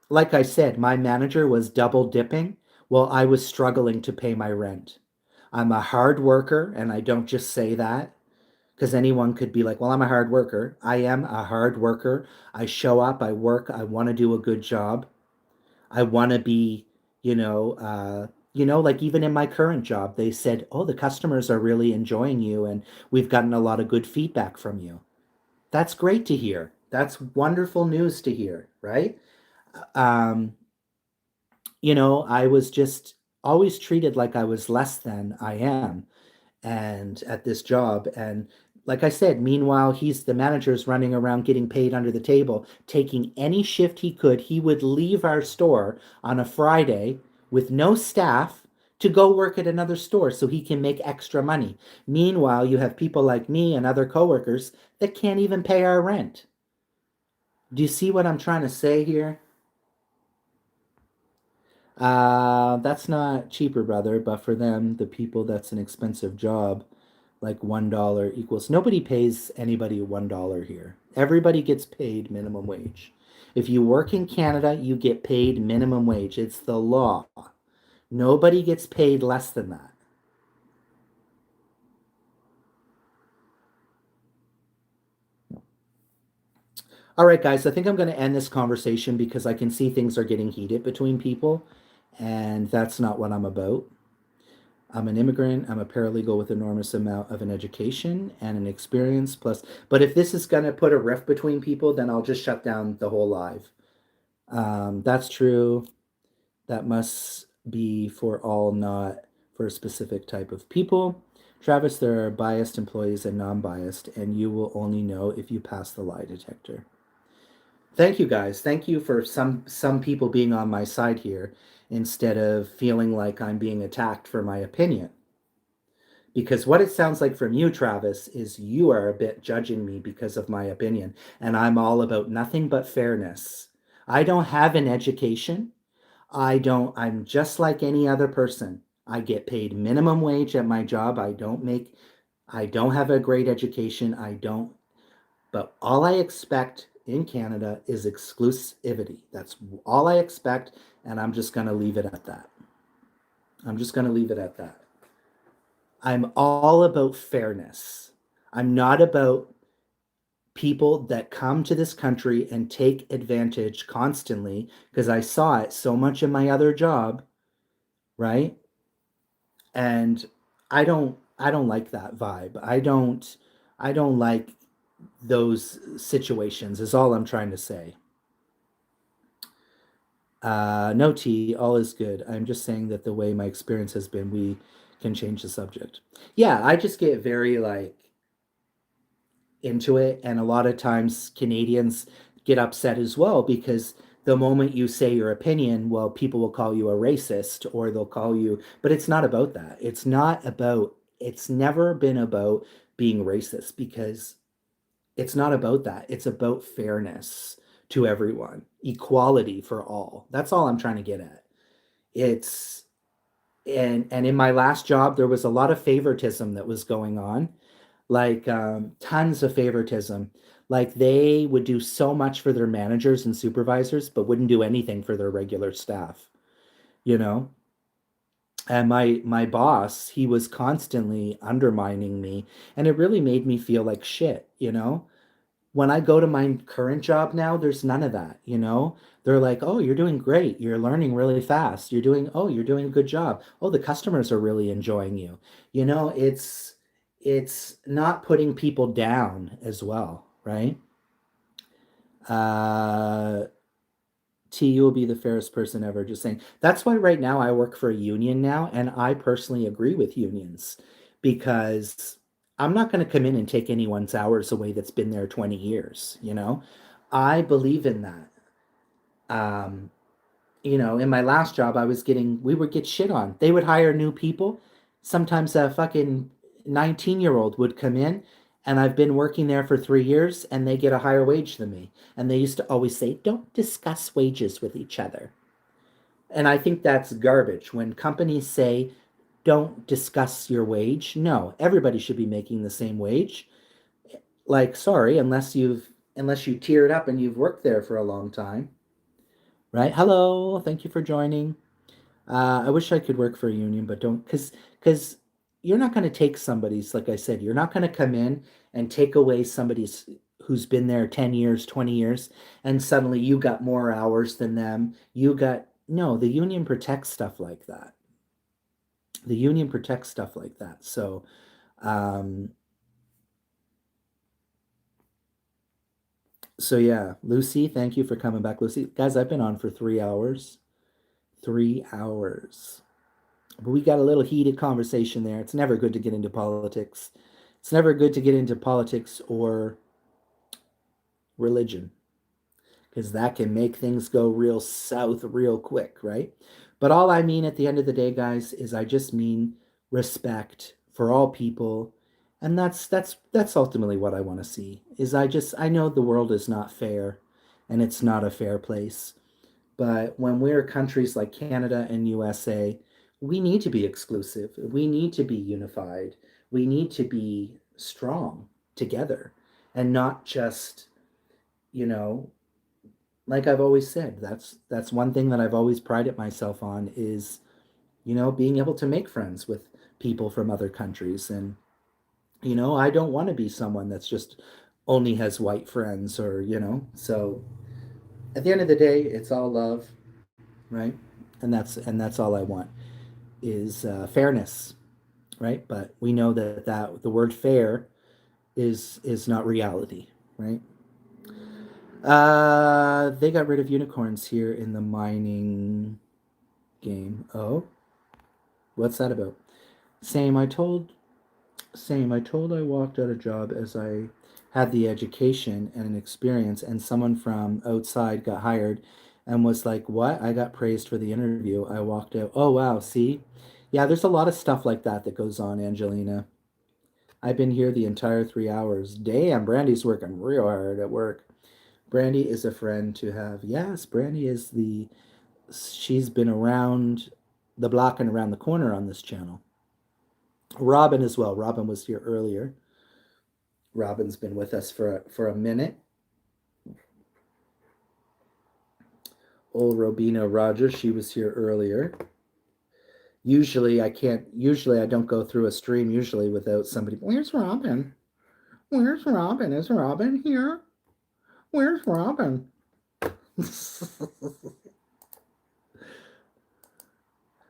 Like I said, my manager was double dipping while I was struggling to pay my rent. I'm a hard worker, and I don't just say that because anyone could be like, well, I'm a hard worker. I am a hard worker. I show up, I work, I want to do a good job. I want to be, like even in my current job, they said, oh, the customers are really enjoying you and we've gotten a lot of good feedback from you. That's great to hear. That's wonderful news to hear, right? Um, I was just always treated like I was less than I am and at this job. And like I said, meanwhile, he's the manager's running around getting paid under the table, taking any shift he could. He would leave our store on a Friday with no staff to go work at another store so he can make extra money. Meanwhile, you have people like me and other coworkers that can't even pay our rent. Do you see what I'm trying to say here? That's not cheaper, brother, but for them, the people, that's an expensive job. Like $1 equals nobody pays anybody $1 here. Everybody gets paid minimum wage. If you work in Canada, you get paid minimum wage. It's the law. Nobody gets paid less than that. All right, guys, I think I'm going to end this conversation because I can see things are getting heated between people, and that's not what I'm about. I'm an immigrant. I'm a paralegal with enormous amount of an education and an experience. Plus, but if this is gonna put a rift between people, then I'll just shut down the whole live. That's true. That must be for all, not for a specific type of people. Travis, there are biased employees and non-biased, and you will only know if you pass the lie detector. Thank you guys. Thank you for some people being on my side here instead of feeling like I'm being attacked for my opinion. Because what it sounds like from you, Travis, is you are a bit judging me because of my opinion, and I'm all about nothing but fairness. I don't have an education. I'm just like any other person. I get paid minimum wage at my job. I don't have a great education. But all I expect in Canada is exclusivity. That's all I expect, and I'm just going to leave it at that. I'm just going to leave it at that. I'm all about fairness. I'm not about people that come to this country and take advantage constantly because I saw it so much in my other job, right? And I don't like that vibe. I don't like those situations is all I'm trying to say. No tea, all is good. I'm just saying that the way my experience has been, we can change the subject. Yeah, I just get very like into it. And a lot of times Canadians get upset as well because the moment you say your opinion, well, people will call you a racist or they'll call you, but it's not about that. It's never been about being racist because It's not about that. It's about fairness to everyone, equality for all. That's all I'm trying to get at. It's and in my last job there was a lot of favoritism that was going on, like tons of favoritism. Like they would do so much for their managers and supervisors but wouldn't do anything for their regular staff, you know. And my boss, he was constantly undermining me, and it really made me feel like shit, you know. When I go to my current job now, there's none of that, you know? They're like, "Oh, you're doing great. You're learning really fast. You're doing a good job. Oh, the customers are really enjoying you." You know, it's not putting people down as well, right? Uh, T, you will be the fairest person ever. Just saying. That's why right now I work for a union now, and I personally agree with unions because I'm not going to come in and take anyone's hours away that's been there 20 years, you know? I believe in that. Um, you know, in my last job, we would get shit on. They would hire new people. Sometimes a fucking 19-year-old would come in, and I've been working there for 3 years, and they get a higher wage than me. And they used to always say, don't discuss wages with each other. And I think that's garbage. When companies say, don't discuss your wage, no, everybody should be making the same wage. Like, sorry, unless you tier it up and you've worked there for a long time, right? Hello, thank you for joining. I wish I could work for a union, but don't, because you're not going to take somebody's, like I said, you're not going to come in and take away somebody's who's been there 10 years, 20 years, and suddenly you got more hours than them. No, the union protects stuff like that. The union protects stuff like that. Um, so yeah, Lucy, thank you for coming back. Lucy, guys, I've been on for 3 hours. 3 hours. But we got a little heated conversation there. It's never good to get into politics. It's never good to get into politics or religion because that can make things go real south real quick, right? But all I mean at the end of the day, guys, is I just mean respect for all people. And that's ultimately what I want to see. Is I know the world is not fair and it's not a fair place. But when we're countries like Canada and USA, we need to be exclusive. We need to be unified. We need to be strong together and not just, you know, like I've always said, that's one thing that I've always prided myself on is, you know, being able to make friends with people from other countries. And, you know, I don't want to be someone that's just only has white friends or, you know, so at the end of the day, it's all love, right? And that's all I want is fairness, right? But we know that the word fair is not reality, right? They got rid of unicorns here in the mining game. Oh, what's that about? Same. I walked out a job as I had the education and an experience, and someone from outside got hired and was like, "What? I got praised for the interview." I walked out. Oh, wow. See? Yeah, there's a lot of stuff like that that goes on, Angelina. I've been here the entire 3 hours. Damn, Brandy's working real hard at work. Brandy is a friend to have. Yes, Brandy is she's been around the block and around the corner on this channel. Robin as well. Robin was here earlier. Robin's been with us for a minute. Old Robina Rogers, she was here earlier. Usually I don't go through a stream usually without somebody. Where's Robin? Where's Robin? Is Robin here? Where's Robin?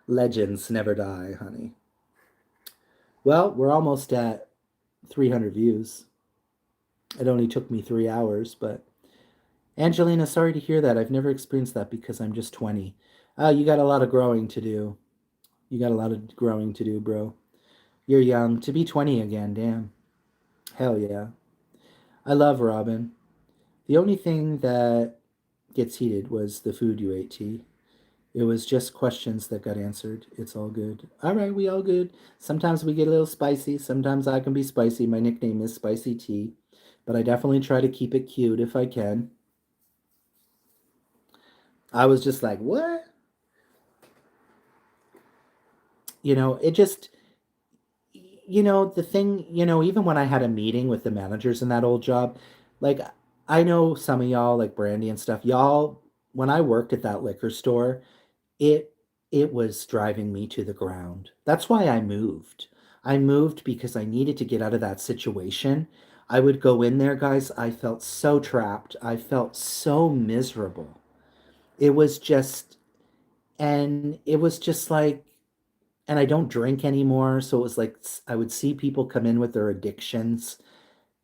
Legends never die, honey. Well, we're almost at 300 views. It only took me 3 hours, but Angelina, sorry to hear that. I've never experienced that because I'm just 20. You got a lot of growing to do. You got a lot of growing to do, bro. You're young. To be 20 again, damn. Hell yeah. I love Robin. The only thing that gets heated was the food you ate, T. It was just questions that got answered. It's all good. All right, we all good. Sometimes we get a little spicy. Sometimes I can be spicy. My nickname is Spicy T but I definitely try to keep it cute if I can. I was just like, what? It just, the thing, even when I had a meeting with the managers in that old job, like, I know some of y'all, like Brandy and stuff, y'all, when I worked at that liquor store, it it was driving me to the ground. That's why I moved. I moved because I needed to get out of that situation. I would go in there, guys. I felt so trapped. I felt so miserable. It was just, and it was just like, and I don't drink anymore. So it was like I would see people come in with their addictions,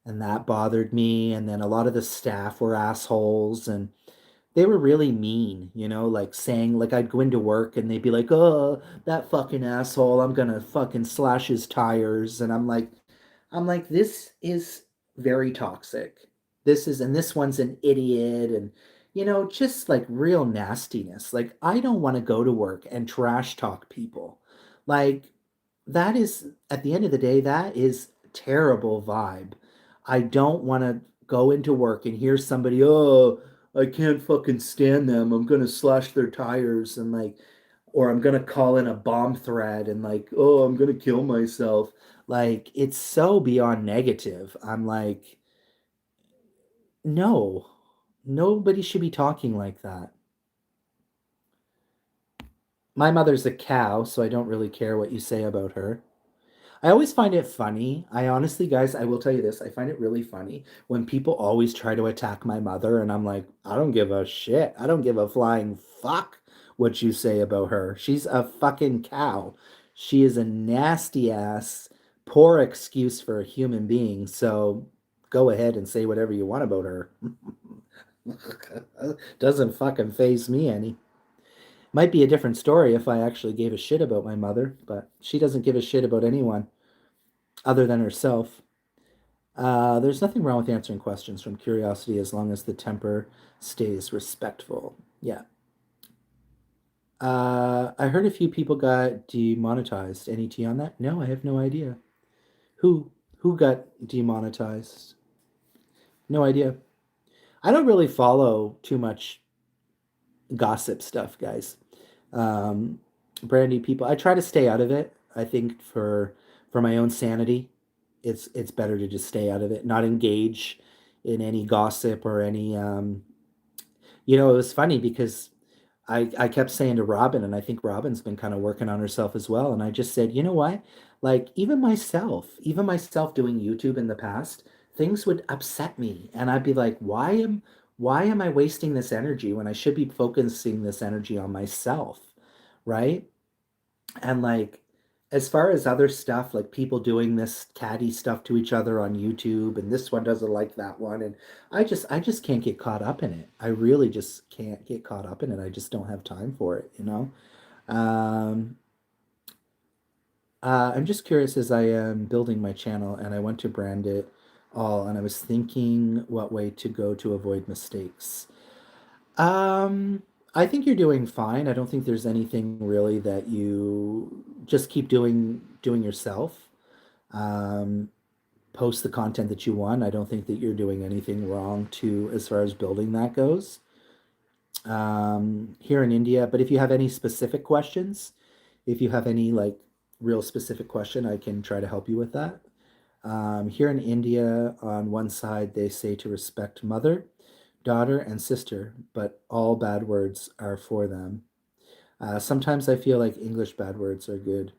and that bothered me. And then a lot of the staff were assholes, and they were really mean, like saying, like I'd go into work and they'd be like, "Oh, that fucking asshole, I'm gonna fucking slash his tires." And I'm like, this is very toxic. And this one's an idiot, and just like real nastiness. Like, I don't want to go to work and trash talk people. Like, that is, at the end of the day, that is terrible vibe. I don't want to go into work and hear somebody, "Oh, I can't fucking stand them. I'm gonna slash their tires," and like, or I'm gonna call in a bomb threat and like, "Oh, I'm gonna kill myself." Like, it's so beyond negative. I'm like, no, nobody should be talking like that. My mother's a cow, so I don't really care what you say about her. I always find it funny. I honestly, guys, I will tell you this. I find it really funny when people always try to attack my mother, and I'm like, I don't give a shit. I don't give a flying fuck what you say about her. She's a fucking cow. She is a nasty ass, poor excuse for a human being. So go ahead and say whatever you want about her. Doesn't fucking phase me any. Might be a different story if I actually gave a shit about my mother, but she doesn't give a shit about anyone other than herself. There's nothing wrong with answering questions from curiosity as long as the temper stays respectful. Yeah. I heard a few people got demonetized. Any tea on that? No, I have no idea. Who who got demonetized? No idea. I don't really follow too much gossip stuff, guys. Um, Brandy people, I try to stay out of it. I think for my own sanity, it's better to just stay out of it, not engage in any gossip or any it was funny because I kept saying to Robin, and I think Robin's been kind of working on herself as well. And I just said, you know what? Like, even myself doing YouTube in the past, things would upset me. And I'd be like, why am I wasting this energy when I should be focusing this energy on myself? Right? And like, as far as other stuff, like people doing this catty stuff to each other on YouTube, and this one doesn't like that one, and I just can't get caught up in it. I really just can't get caught up in it. I just don't have time for it. Um, I'm just curious as I am building my channel, and I want to brand it all, and I was thinking what way to go to avoid mistakes. Um, I think you're doing fine. I don't think there's anything really that you just keep doing yourself. Um, Post the content that you want. I don't think that you're doing anything wrong to as far as building that goes. Here in India, but if you have any specific questions, if you have any like real specific question, I can try to help you with that. Here in India, on one side, they say to respect mother, daughter, and sister, but all bad words are for them. Sometimes I feel like English bad words are good.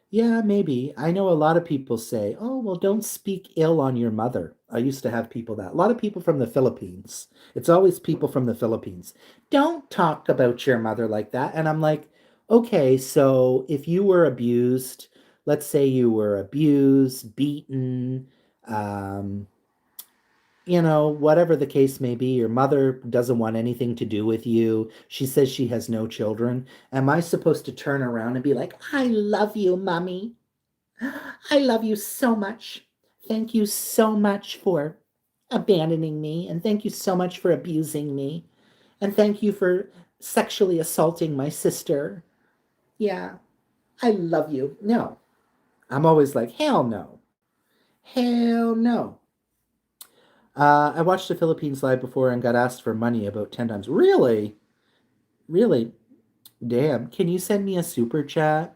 Yeah, maybe. I know a lot of people say, oh, well, don't speak ill on your mother. I used to have people that, a lot of people from the Philippines. It's always people from the Philippines. Don't talk about your mother like that. And I'm like, okay, so if you were abused, let's say you were abused, beaten, um, whatever the case may be, your mother doesn't want anything to do with you. She says she has no children. Am I supposed to turn around and be like, I love you, mommy. I love you so much. Thank you so much for abandoning me. And thank you so much for abusing me. And thank you for sexually assaulting my sister. Yeah, I love you. No, I'm always like, hell no. Hell no. I watched the Philippines live before and got asked for money about 10 times. Really? Really? Damn. Can you send me a super chat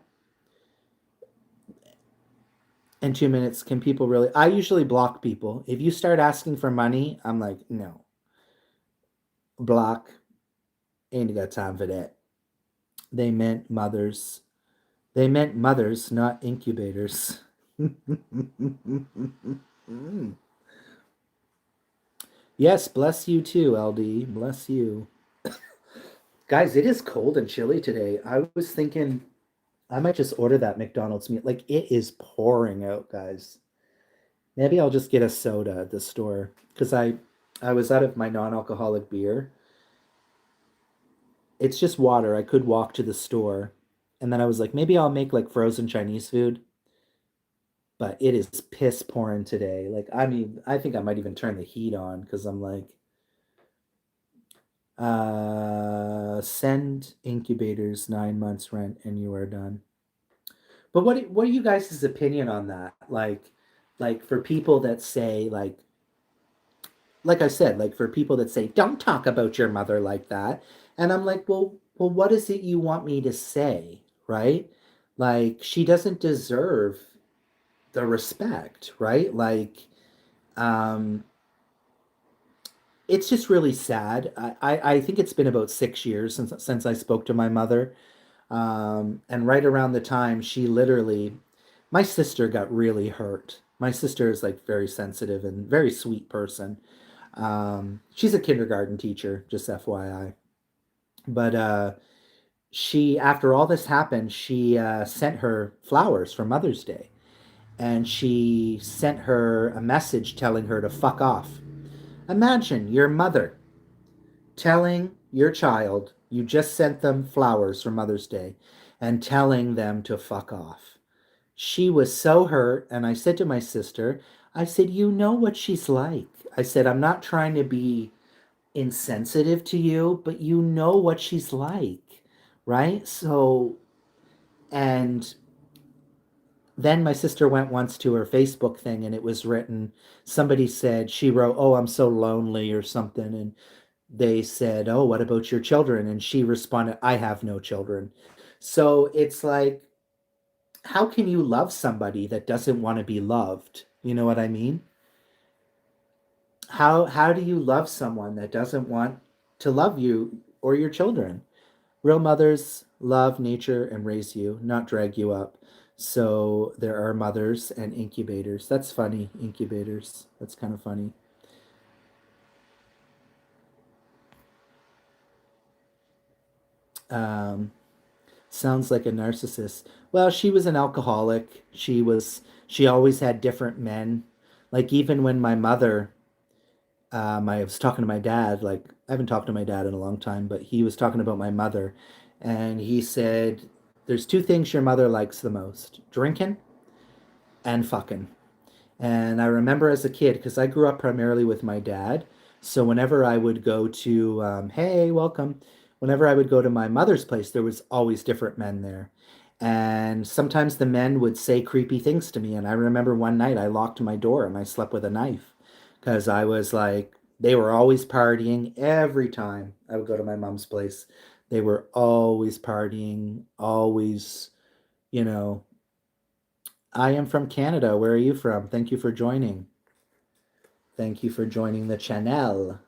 in 2 minutes? Can people really? I usually block people. If you start asking for money, I'm like, no. Block. Ain't got time for that. They meant mothers. They meant mothers, not incubators. Yes, bless you too, LD. Bless you. Guys, it is cold and chilly today. I was thinking I might just order that McDonald's meal. Like it is pouring out, guys. Maybe I'll just get a soda at the store because I was out of my non-alcoholic beer. It's just water. I could walk to the store. And then I was like, maybe I'll make like frozen Chinese food, but it is piss pouring today. Like, I mean, I think I might even turn the heat on because I'm like, send incubators 9 months rent and you are done. But what are you guys' opinion on that? Like for people that say like I said, like for people that say, don't talk about your mother like that. And I'm like, well, what is it you want me to say? Right? Like she doesn't deserve the respect, right? Like, um, it's just really sad. I think it's been about 6 years since I spoke to my mother. And right around the time she literally, my sister got really hurt. My sister is like very sensitive and very sweet person. She's a kindergarten teacher, just FYI. But she, after all this happened, she sent her flowers for Mother's Day. And she sent her a message telling her to fuck off. Imagine your mother telling your child you just sent them flowers for Mother's Day and telling them to fuck off. She was so hurt. And I said to my sister, I said, you know what she's like. I said, I'm not trying to be insensitive to you, but you know what she's like, right? So, and then my sister went once to her Facebook thing and it was written, somebody said, she wrote, oh, I'm so lonely or something. And they said, oh, what about your children? And she responded, I have no children. So it's like, how can you love somebody that doesn't want to be loved? You know what I mean? How do you love someone that doesn't want to love you or your children? Real mothers love nature and raise you, not drag you up. So there are mothers and incubators. That's funny, incubators. That's kind of funny. Um, Sounds like a narcissist. Well, she was an alcoholic. She always had different men. Like even when my mother, I was talking to my dad, like I haven't talked to my dad in a long time, but he was talking about my mother, and he said, "There's two things your mother likes the most: drinking and fucking." And I remember as a kid, because I grew up primarily with my dad. So whenever I would go to, hey, welcome. Whenever I would go to my mother's place, there was always different men there. And sometimes the men would say creepy things to me. And I remember one night I locked my door and I slept with a knife because I was like, they were always partying every time I would go to my mom's place. They were always partying, always, you know, I am from Canada. Where are you from? Thank you for joining. Thank you for joining the channel.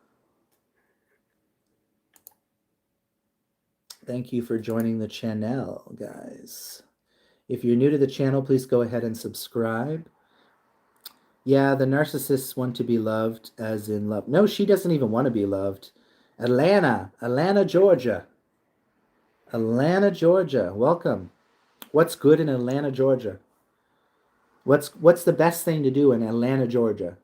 Thank you for joining the channel, guys. If you're new to the channel, please go ahead and subscribe. Yeah, the narcissists want to be loved, as in love. No, she doesn't even want to be loved. Atlanta, Georgia. Atlanta, Georgia. Welcome. What's good in Atlanta, Georgia? What's the best thing to do in Atlanta, Georgia?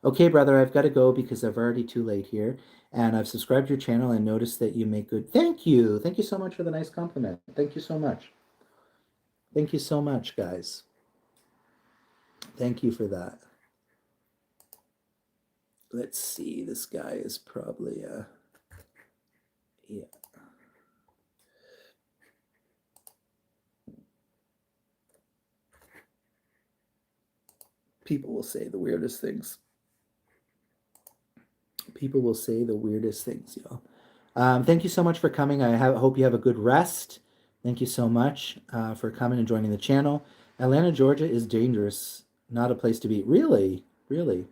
Okay, brother, I've got to go because I've already too late here. And I've subscribed to your channel and noticed that you make good. Thank you. Thank you so much for the nice compliment. Thank you so much. Thank you so much, guys. Thank you for that. Let's see. This guy is probably yeah. People will say the weirdest things. People will say the weirdest things, y'all. Thank you so much for coming. Hope you have a good rest. Thank you so much for coming and joining the channel. Atlanta, Georgia is dangerous. Not a place to be. Really? Really?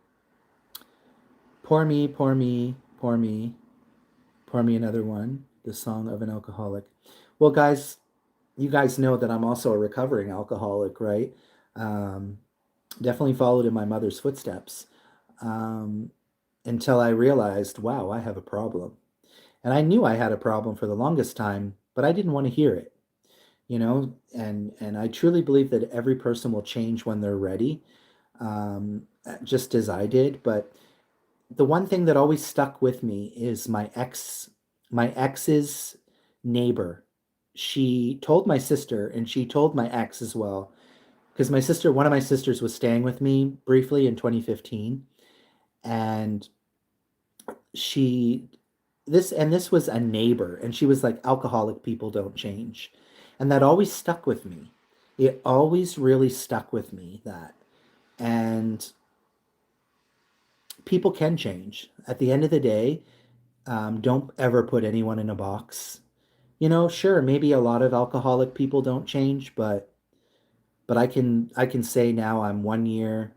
Pour me, pour me, pour me, pour me another one. The song of an alcoholic. Well, guys, you guys know that I'm also a recovering alcoholic, right? Um, Definitely followed in my mother's footsteps um, until I realized, wow, I have a problem. And I knew I had a problem for the longest time, but I didn't want to hear it, you know? And I truly believe that every person will change when they're ready, just as I did. But the one thing that always stuck with me is my ex's neighbor. She told my sister, and she told my ex as well, because one of my sisters was staying with me briefly in 2015, and she this was a neighbor, and she was like, alcoholic people don't change. And that always stuck with me. It always really stuck with me, that. And people can change. At the end of the day, don't ever put anyone in a box. Sure, maybe a lot of alcoholic people don't change, but I can say now I'm 1 year,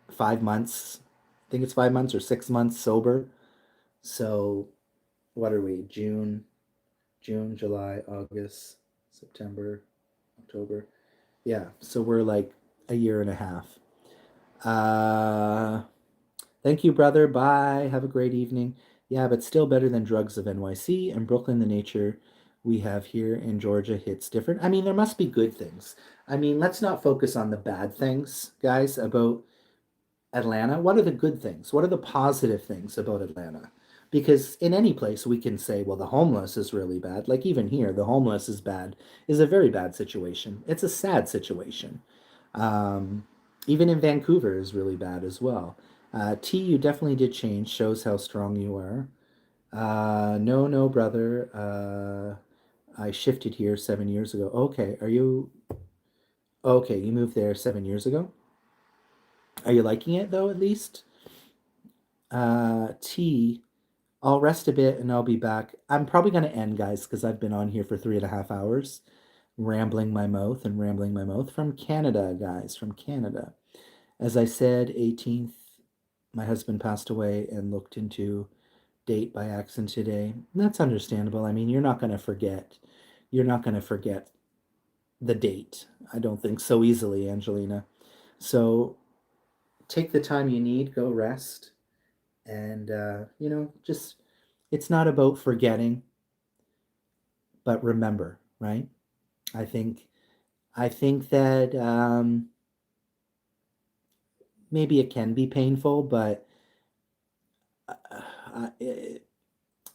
5 months. I think it's 5 months or 6 months sober. So what are we? June, July, August, September, October. Yeah, so we're like a year and a half. Uh, Thank you, brother. Bye. Have a great evening. Yeah, but still better than drugs of NYC and Brooklyn. The nature we have here in Georgia hits different. I mean, there must be good things. I mean, let's not focus on the bad things, guys, about Atlanta. What are the good things? What are the positive things about Atlanta? Because in any place we can say, well, the homeless is really bad. Like even here, the homeless is bad, is a very bad situation. It's a sad situation. Um, Even in Vancouver is really bad as well. T, you definitely did change. Shows how strong you are. No, no, brother. I shifted here 7 years ago. Okay, are you okay? You moved there 7 years ago. Are you liking it though, at least? T, I'll rest a bit and I'll be back. I'm probably going to end, guys, because I've been on here for 3.5 hours, rambling my mouth from Canada, guys, from Canada. As I said, 18th, my husband passed away and looked into date by accident today. That's understandable. I mean, you're not going to forget. You're not going to forget the date. I don't think so easily, Angelina. So take the time you need, go rest. And, just, it's not about forgetting, but remember, right? I think, I think that maybe it can be painful, but I,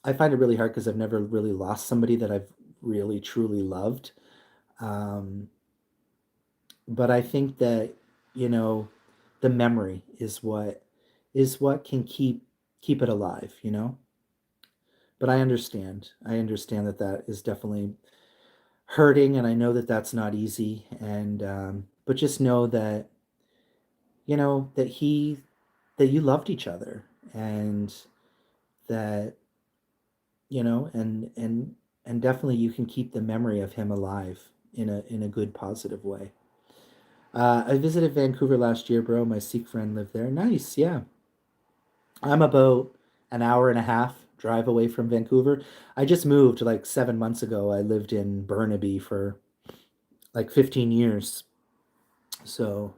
I find it really hard because I've never really lost somebody that I've really truly loved. Um, but I think that, you know, the memory is what can keep it alive. But I understand. I understand that that is definitely hurting, and I know that that's not easy. And but just know that that you loved each other, and that and definitely you can keep the memory of him alive in a good positive way. I visited Vancouver last year, bro. My Sikh friend lived there. Nice, yeah. I'm about an hour and a half drive away from Vancouver. I just moved like 7 months ago. I lived in Burnaby for like 15 years. So,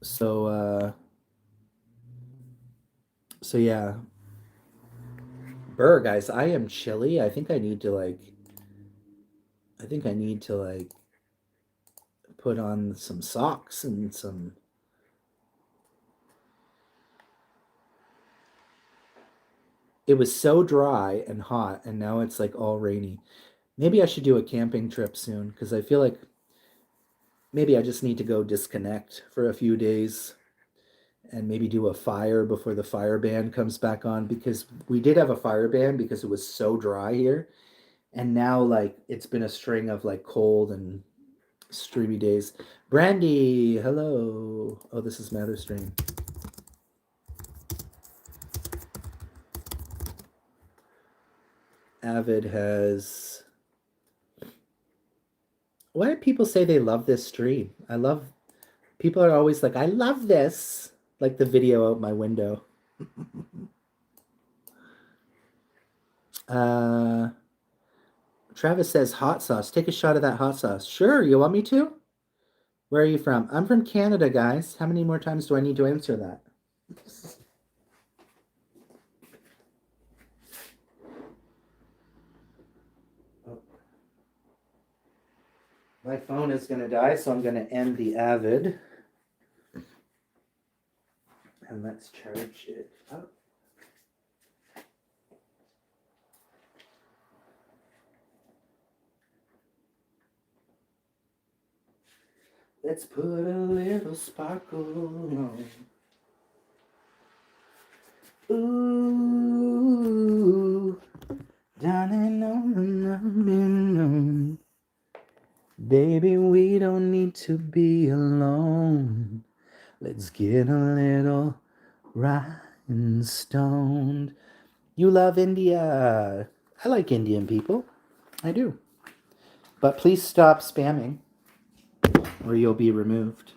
so, so yeah. Burr, guys, I am chilly. I think I need to put on some socks and some. It was so dry and hot, and now it's like all rainy. Maybe I should do a camping trip soon because I feel like maybe I just need to go disconnect for a few days and maybe do a fire before the fire ban comes back on, because we did have a fire ban because it was so dry here. And now like it's been a string of like cold and streamy days. Brandy, hello. Oh, this is my other stream. Avid has. Why do people say they love this stream? People are always like, I love this. Like the video out my window. Uh, Travis says hot sauce. Take a shot of that hot sauce. Sure, you want me to? Where are you from? I'm from Canada, guys. How many more times do I need to answer that? Oh. My phone is going to die, so I'm going to end the Avid. And let's charge it up. Let's put a little sparkle on. Ooh, darling, on. Baby, we don't need to be alone. Let's get a little rhinestoned. You love India. I like Indian people. I do. But please stop spamming, or you'll be removed.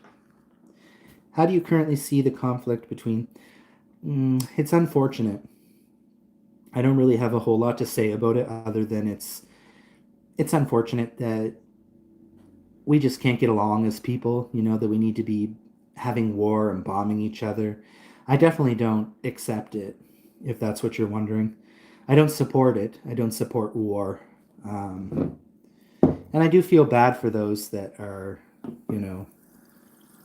How do you currently see the conflict between... it's unfortunate. I don't really have a whole lot to say about it other than it's unfortunate that we just can't get along as people, that we need to be having war and bombing each other. I definitely don't accept it, if that's what you're wondering. I don't support it. I don't support war. And I do feel bad for those that are,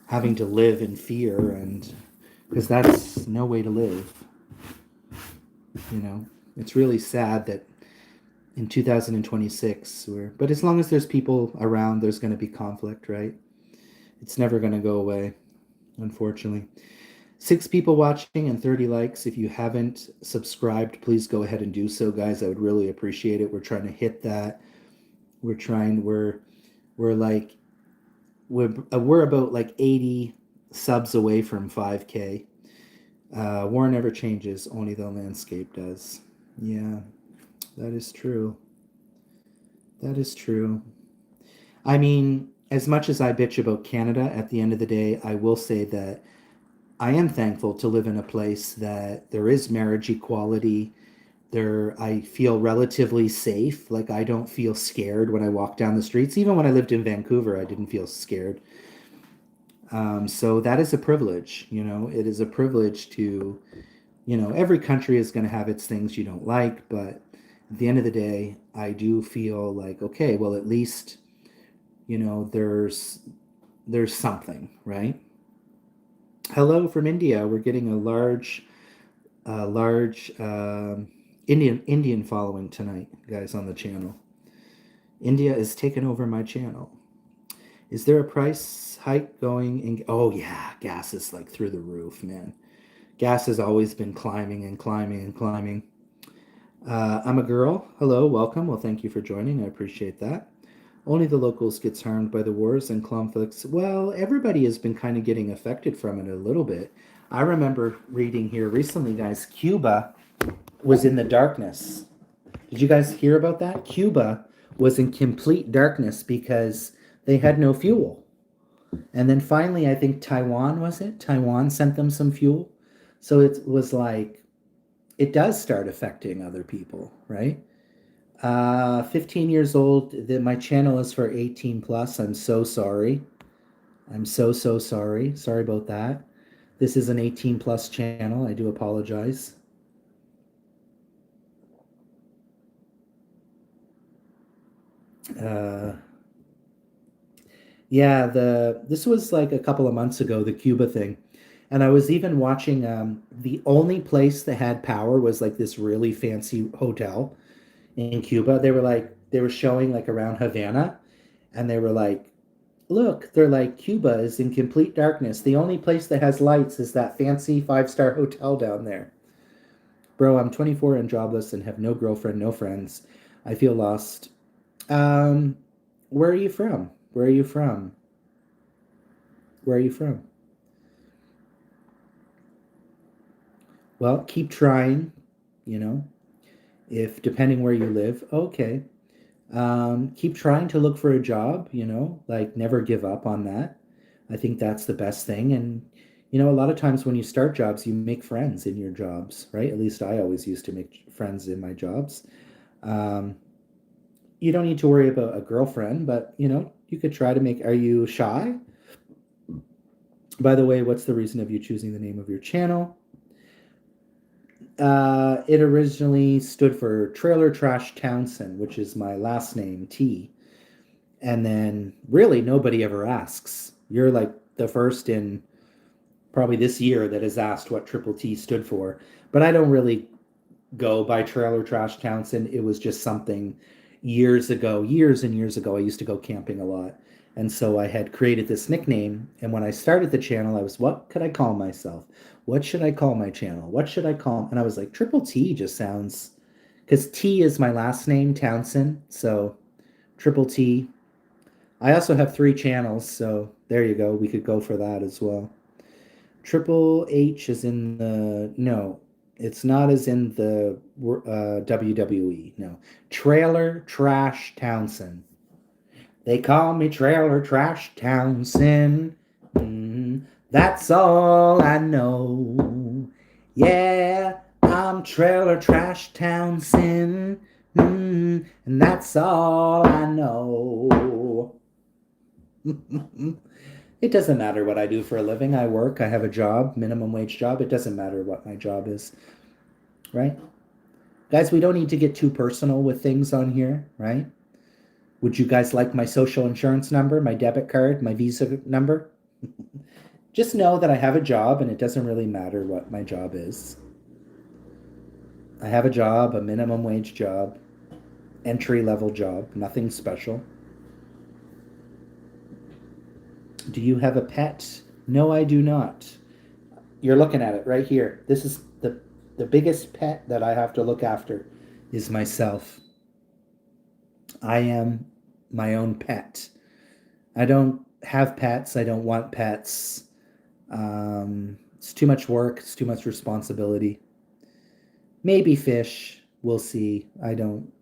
having to live in fear, and because that's no way to live. It's really sad that in 2026 but as long as there's people around, there's going to be conflict, right? It's never going to go away, unfortunately. 6 people watching and 30 likes. If you haven't subscribed, please go ahead and do so, guys. I would really appreciate it. We're trying to hit that. We're about like 80 subs away from 5K. War never changes, only the landscape does. Yeah, that is true. That is true. I mean, as much as I bitch about Canada, at the end of the day, I will say that I am thankful to live in a place that there is marriage equality. I feel relatively safe. Like, I don't feel scared when I walk down the streets. Even when I lived in Vancouver, I didn't feel scared. So that is a privilege. It is a privilege to, every country is going to have its things you don't like, but at the end of the day, I do feel like, okay, well, at least, there's something, right? Hello from India. We're getting a large Indian following tonight, guys, on the channel. India is taking over my channel. Is there a price hike going in? Oh yeah, gas is like through the roof, man. Gas has always been climbing and climbing and climbing. I'm a girl. Hello, welcome. Well, thank you for joining. I appreciate that. Only the locals gets harmed by the wars and conflicts. Well, everybody has been kind of getting affected from it a little bit. I remember reading here recently, guys, Cuba was in the darkness. Did you guys hear about that? Cuba was in complete darkness because they had no fuel. And then finally, I think Taiwan, was it? Taiwan sent them some fuel. So it was like, it does start affecting other people, right? 15 years old. My channel is for 18 plus. I'm so sorry. I'm so sorry. Sorry about that. This is an 18 plus channel. I do apologize. Yeah, this was like a couple of months ago, the Cuba thing. And I was even watching, the only place that had power was like this really fancy hotel in Cuba. They were showing like around Havana, and they were like, look, they're like, Cuba is in complete darkness. The only place that has lights is that fancy 5-star hotel down there. Bro, I'm 24 and jobless and have no girlfriend, no friends. I feel lost. Where are you from? Where are you from? Where are you from? Well, keep trying, you know. if depending where you live. Okay. Keep trying to look for a job, like never give up on that. I think that's the best thing. And, a lot of times when you start jobs, you make friends in your jobs, right? At least I always used to make friends in my jobs. Um, you don't need to worry about a girlfriend, but, you could try to make, are you shy? By the way, what's the reason of you choosing the name of your channel? It originally stood for Trailer Trash Townsend, which is my last name, T. And then really nobody ever asks. You're like the first in probably this year that has asked what Triple T stood for. But I don't really go by Trailer Trash Townsend. It was just something years ago, years and years ago. I used to go camping a lot. And so I had created this nickname. And when I started the channel, I was, what could I call myself? What should I call my channel? What should I call? And I was like, Triple T just sounds, because T is my last name, Townsend. So Triple T. I also have 3 channels. So there you go. We could go for that as well. Triple H is in the, no, it's not as in the WWE. No, Trailer Trash Townsend. They call me Trailer Trash Townsend. That's all I know. Yeah, I'm Trailer Trash Townsend. And that's all I know. It doesn't matter what I do for a living. I work, I have a job, minimum wage job. It doesn't matter what my job is, right? Guys, we don't need to get too personal with things on here, right? Would you guys like my social insurance number, my debit card, my Visa number? Just know that I have a job and it doesn't really matter what my job is. I have a job, a minimum wage job, entry level job, nothing special. Do you have a pet? No, I do not. You're looking at it right here. This is the biggest pet that I have to look after is myself. I am my own pet. I don't have pets. I don't want pets. It's too much work. It's too much responsibility. Maybe fish. We'll see. I don't.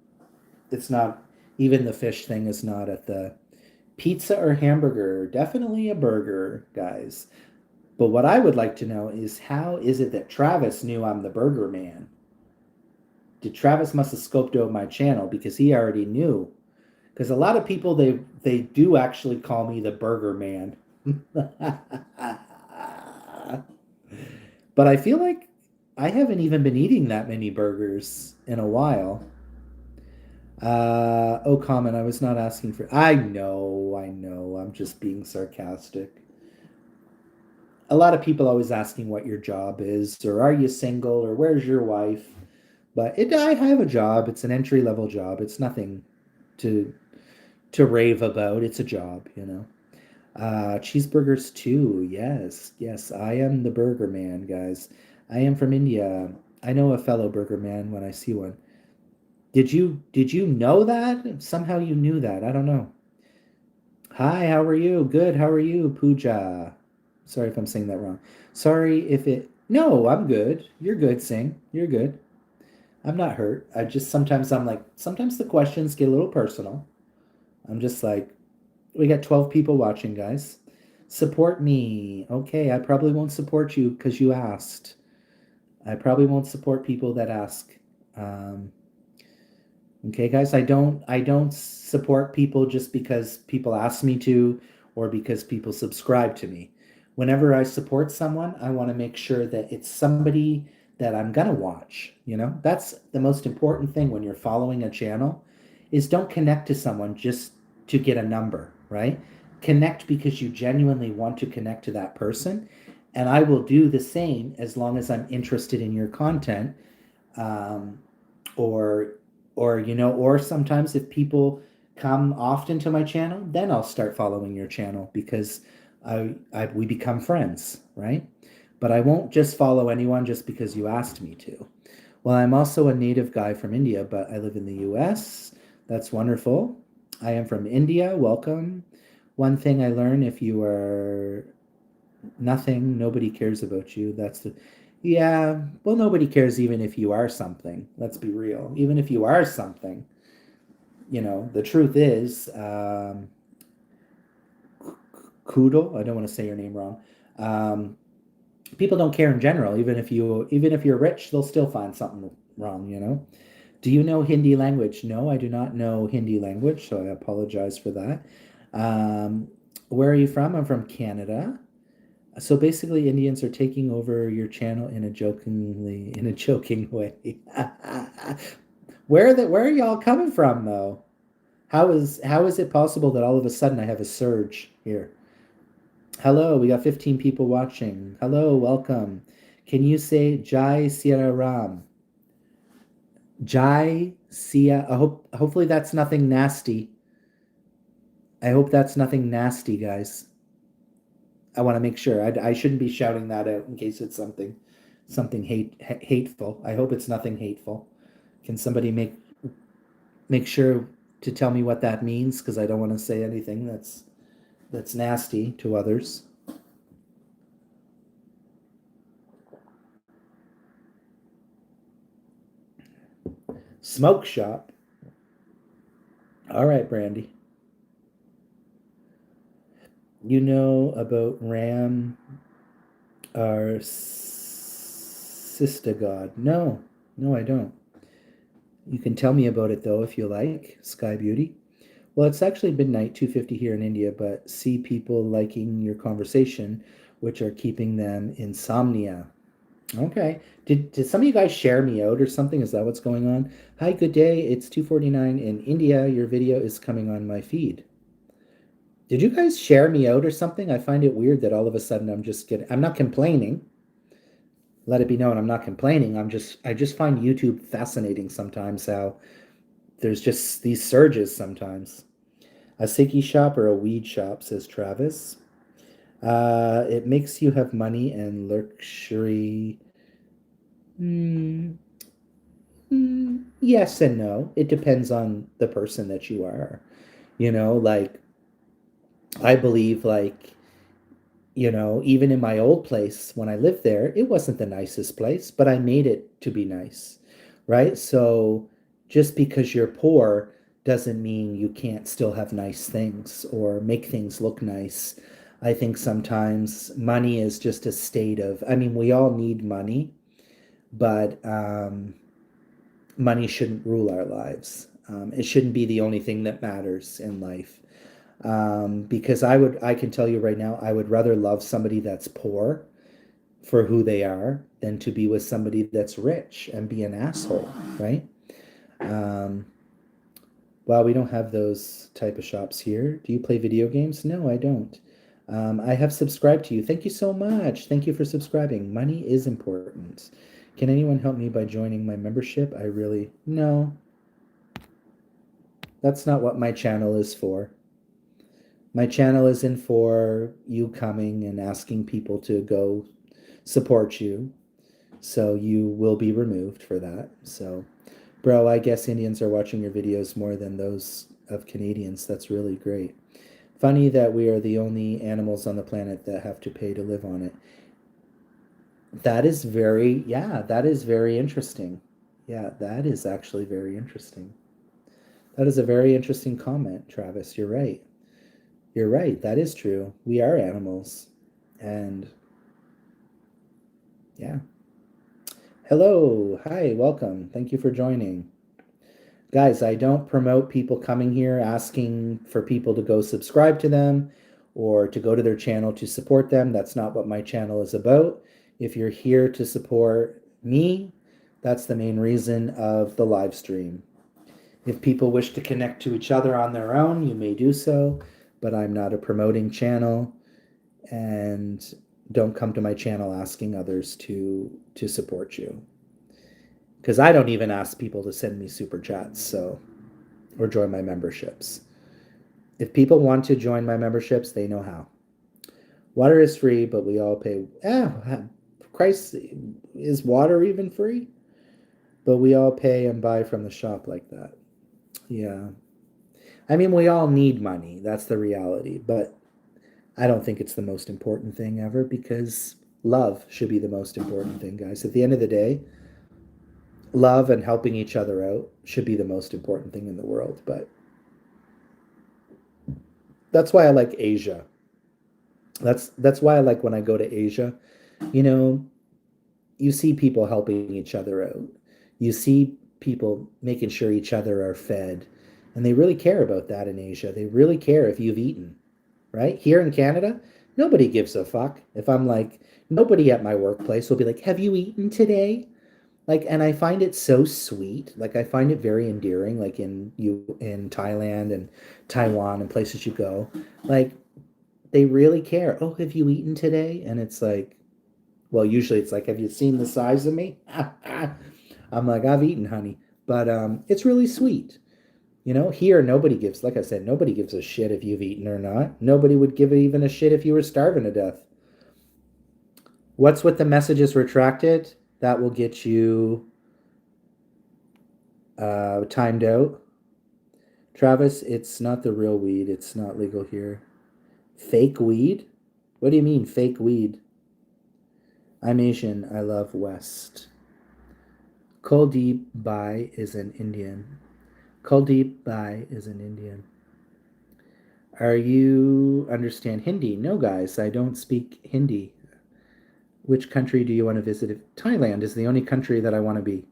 It's not. Even the fish thing is not at the pizza or hamburger. Definitely a burger, guys. But what I would like to know is how is it that Travis knew I'm the burger man? Did Travis must have scoped out my channel because he already knew. Because a lot of people they do actually call me the burger man. But I feel like I haven't even been eating that many burgers in a while. Oh, comment. I was not asking for. I know. I'm just being sarcastic. A lot of people always asking what your job is, or are you single, or where's your wife? But I have a job. It's an entry level job. It's nothing to rave about. It's a job. Cheeseburgers too. Yes. I am the burger man, guys. I am from India. I know a fellow burger man when I see one. Did you know that? Somehow you knew that. I don't know. Hi, how are you? Good. How are you, Pooja? Sorry if I'm saying that wrong. Sorry if it. No, I'm good. You're good, Sing. You're good. I'm not hurt. I just I'm like, sometimes the questions get a little personal. I'm just like, we got 12 people watching, guys. Support me. Okay, I probably won't support you because you asked. I probably won't support people that ask. Okay, guys, I don't support people just because people ask me to or because people subscribe to me. Whenever I support someone, I want to make sure that it's somebody that I'm gonna watch. That's the most important thing when you're following a channel is don't connect to someone just to get a number, right? Connect because you genuinely want to connect to that person. And I will do the same as long as I'm interested in your content. Um, or or sometimes if people come often to my channel, then I'll start following your channel because we become friends, right? But I won't just follow anyone just because you asked me to. Well, I'm also a native guy from India, but I live in the US. That's wonderful. I am from India. Welcome. One thing I learned, if you are nothing, nobody cares about you. Yeah, well, nobody cares even if you are something. Let's be real. Even if you are something, the truth is, Kudel, I don't want to say your name wrong. Um, People don't care in general. Even if you're rich, they'll still find something wrong. Do you know Hindi language? No, I do not know Hindi language, so I apologize for that. Um, where are you from? I'm from Canada. So basically, Indians are taking over your channel in a joking way. Where are y'all coming from though? How is it possible that all of a sudden I have a surge here? Hello, we got 15 people watching. Hello, welcome. Can you say Jai Sierra Ram? Jai Sia. Hopefully that's nothing nasty. I hope that's nothing nasty, guys. I want to make sure. I shouldn't be shouting that out in case it's something hateful. I hope it's nothing hateful. Can somebody make sure to tell me what that means? Because I don't want to say anything that's nasty to others. Smoke shop. All right, Brandy. You know about Ram, our sister god? No, no, I don't. You can tell me about it though if you like, Sky Beauty. Well, it's actually midnight, 2:50 here in India, but see people liking your conversation, which are keeping them insomnia. Okay. Did some of you guys share me out or something? Is that what's going on? Hi, good day. It's 2:49 in India. Your video is coming on my feed. Did you guys share me out or something? I find it weird that all of a sudden I'm not complaining. Let it be known I'm not complaining. I just find YouTube fascinating sometimes how there's just these surges sometimes. A Siki shop or a weed shop, says Travis. It makes you have money and luxury. Mm, yes and no. It depends on the person that you are. Like I believe, like even in my old place when I lived there, it wasn't the nicest place, but I made it to be nice, right? So just because you're poor doesn't mean you can't still have nice things or make things look nice. I think sometimes money is just a state of, I mean, we all need money, but money shouldn't rule our lives. It shouldn't be the only thing that matters in life. Because I can tell you right now, I would rather love somebody that's poor for who they are than to be with somebody that's rich and be an asshole, right? Um, well, we don't have those type of shops here. Do you play video games? No, I don't. I have subscribed to you. Thank you so much. Thank you for subscribing. Money is important. Can anyone help me by joining my membership? No, that's not what my channel is for. My channel isn't for you coming and asking people to go support you. So you will be removed for that. So, bro, I guess Indians are watching your videos more than those of Canadians. That's really great. Funny that we are the only animals on the planet that have to pay to live on it. That is very interesting. Yeah, that is actually very interesting. That is a very interesting comment, Travis. You're right. You're right. That is true. We are animals. And yeah. Hello. Hi. Welcome. Thank you for joining. Guys, I don't promote people coming here asking for people to go subscribe to them or to go to their channel to support them. That's not what my channel is about. If you're here to support me, that's the main reason of the live stream. If people wish to connect to each other on their own, you may do so, but I'm not a promoting channel, and don't come to my channel asking others to support you, because I don't even ask people to send me super chats or join my memberships. If people want to join my memberships, they know how. Water is free, but we all pay. Christ, is water even free? But we all pay and buy from the shop like that. Yeah. I mean, we all need money. That's the reality. But I don't think it's the most important thing ever, because Love should be the most important thing, guys. At the end of the day, love and helping each other out should be the most important thing in the world. But that's why I like Asia. That's why I like when I go to Asia. You know, you see people helping each other out. You see people making sure each other are fed. And they really care about that in Asia. They really care if you've eaten, right? Here in Canada, nobody gives a fuck. If I'm like, nobody at my workplace will be like, "Have you eaten today?" Like, and I find it so sweet. Like, I find it very endearing, like in Thailand and Taiwan and places you go. Like, they really care. "Oh, have you eaten today?" And it's like, well, usually it's like, "Have you seen the size of me?" I'm like, "I've eaten, honey." But it's really sweet. You know, here nobody gives, like I said, nobody gives a shit if you've eaten or not. Nobody would give even a shit if you were starving to death. What's with the messages retracted? That will get you timed out. Travis, it's not the real weed. It's not legal here. Fake weed? What do you mean, fake weed? I'm Asian. I love West. Kuldeep Bai is an Indian. Kuldeep Bai is an Indian. Are you understand Hindi? No, guys, I don't speak Hindi. Which country do you want to visit? Thailand is the only country that I want to be.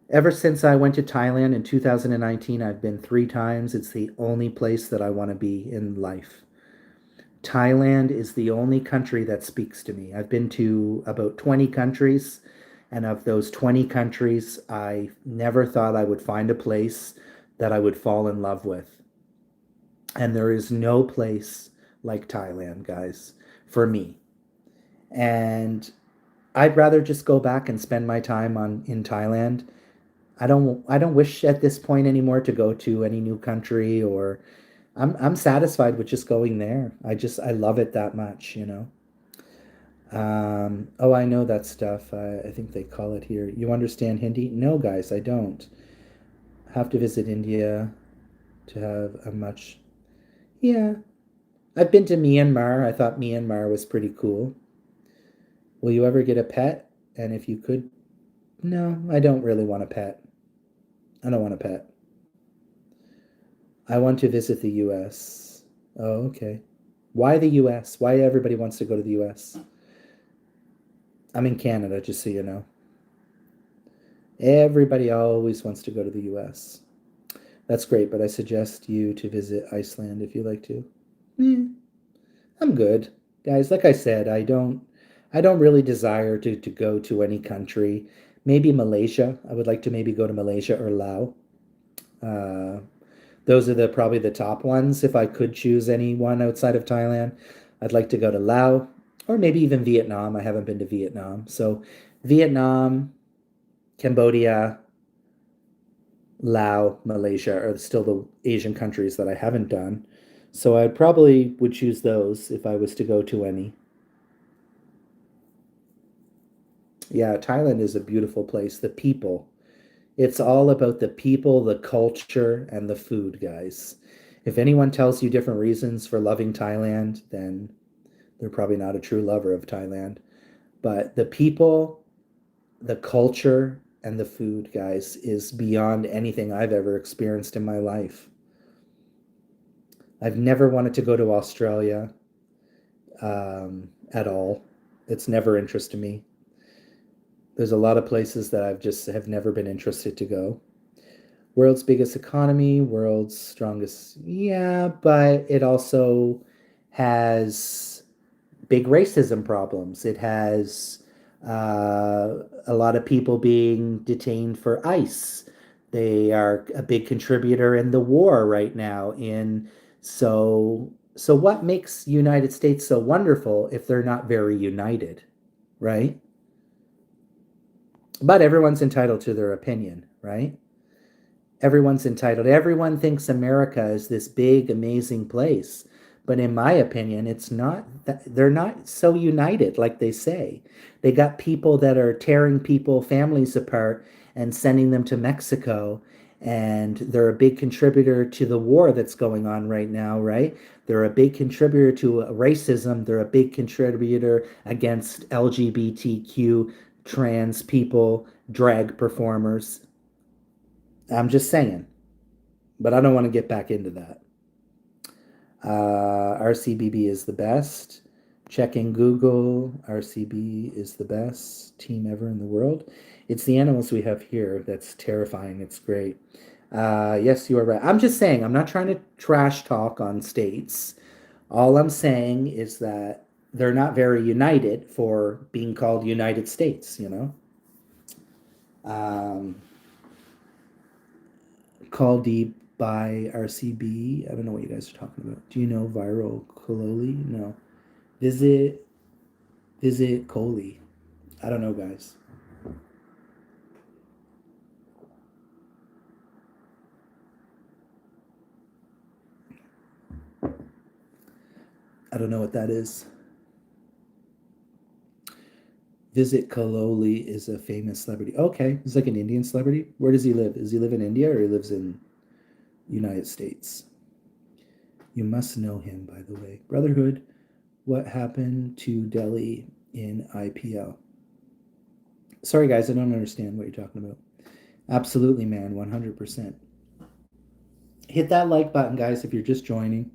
Ever since I went to Thailand in 2019, I've been 3 times. It's the only place that I want to be in life. Thailand is the only country that speaks to me. I've been to about 20 countries, and of those 20 countries, I never thought I would find a place that I would fall in love with. And there is no place like Thailand, guys, for me. And I'd rather just go back and spend my time in Thailand. I don't wish at this point anymore to go to any new country, or I'm satisfied with just going there. I love it that much, you know. Oh, I know that stuff. I think they call it here. You understand Hindi? No, guys, I don't. Have to visit India to have a much. Yeah, I've been to Myanmar. I thought Myanmar was pretty cool. Will you ever get a pet? And if you could, no, I don't really want a pet. I don't want a pet. I want to visit the US. Oh, okay. Why the US? Why everybody wants to go to the US? I'm in Canada, just so you know. Everybody always wants to go to the US. That's great, but I suggest you to visit Iceland if you like to. Eh, I'm good. Guys, like I said, I don't really desire to go to any country. Maybe Malaysia. I would like to maybe go to Malaysia or Laos. Uh, those are probably the top ones. If I could choose anyone outside of Thailand, I'd like to go to Laos or maybe even Vietnam. I haven't been to Vietnam. So Vietnam, Cambodia, Laos, Malaysia are still the Asian countries that I haven't done. So I probably would choose those if I was to go to any. Yeah, Thailand is a beautiful place. The people. It's all about the people, the culture, and the food, guys. If anyone tells you different reasons for loving Thailand, then they're probably not a true lover of Thailand. But the people, the culture, and the food, guys, is beyond anything I've ever experienced in my life. I've never wanted to go to Australia at all. It's never interested me. There's a lot of places that I've just have never been interested to go. World's biggest economy, world's strongest. Yeah, but it also has big racism problems. It has a lot of people being detained for ICE. They are a big contributor in the war right now. So what makes United States so wonderful if they're not very united, right? But everyone's entitled to their opinion, right? Everyone's entitled. Everyone thinks America is this big, amazing place. But in my opinion, it's not. They're not so united like they say. They got people that are tearing families apart and sending them to Mexico and they're a big contributor to the war that's going on right now, right? They're a big contributor to racism. They're a big contributor against LGBTQ trans people, drag performers. I'm just saying, but I don't want to get back into that. RCBB is the best. Checking Google, RCB is the best team ever in the world. It's the animals we have here that's terrifying. It's great. Yes, you are right. I'm just saying, I'm not trying to trash talk on states. All I'm saying is that they're not very united for being called United States, you know? Um, Call deep by RCB. I don't know what you guys are talking about. Do you know Viral Cololi? No. Visit Visit Coley. I don't know, guys. I don't know what that is. Visit Kaloli is a famous celebrity. Okay, he's like an Indian celebrity. Where does he live? Does he live in India or he lives in United States? You must know him, by the way. Brotherhood, what happened to Delhi in IPL? Sorry, guys, I don't understand what you're talking about. Absolutely, man, 100%. Hit that like button, guys, if you're just joining.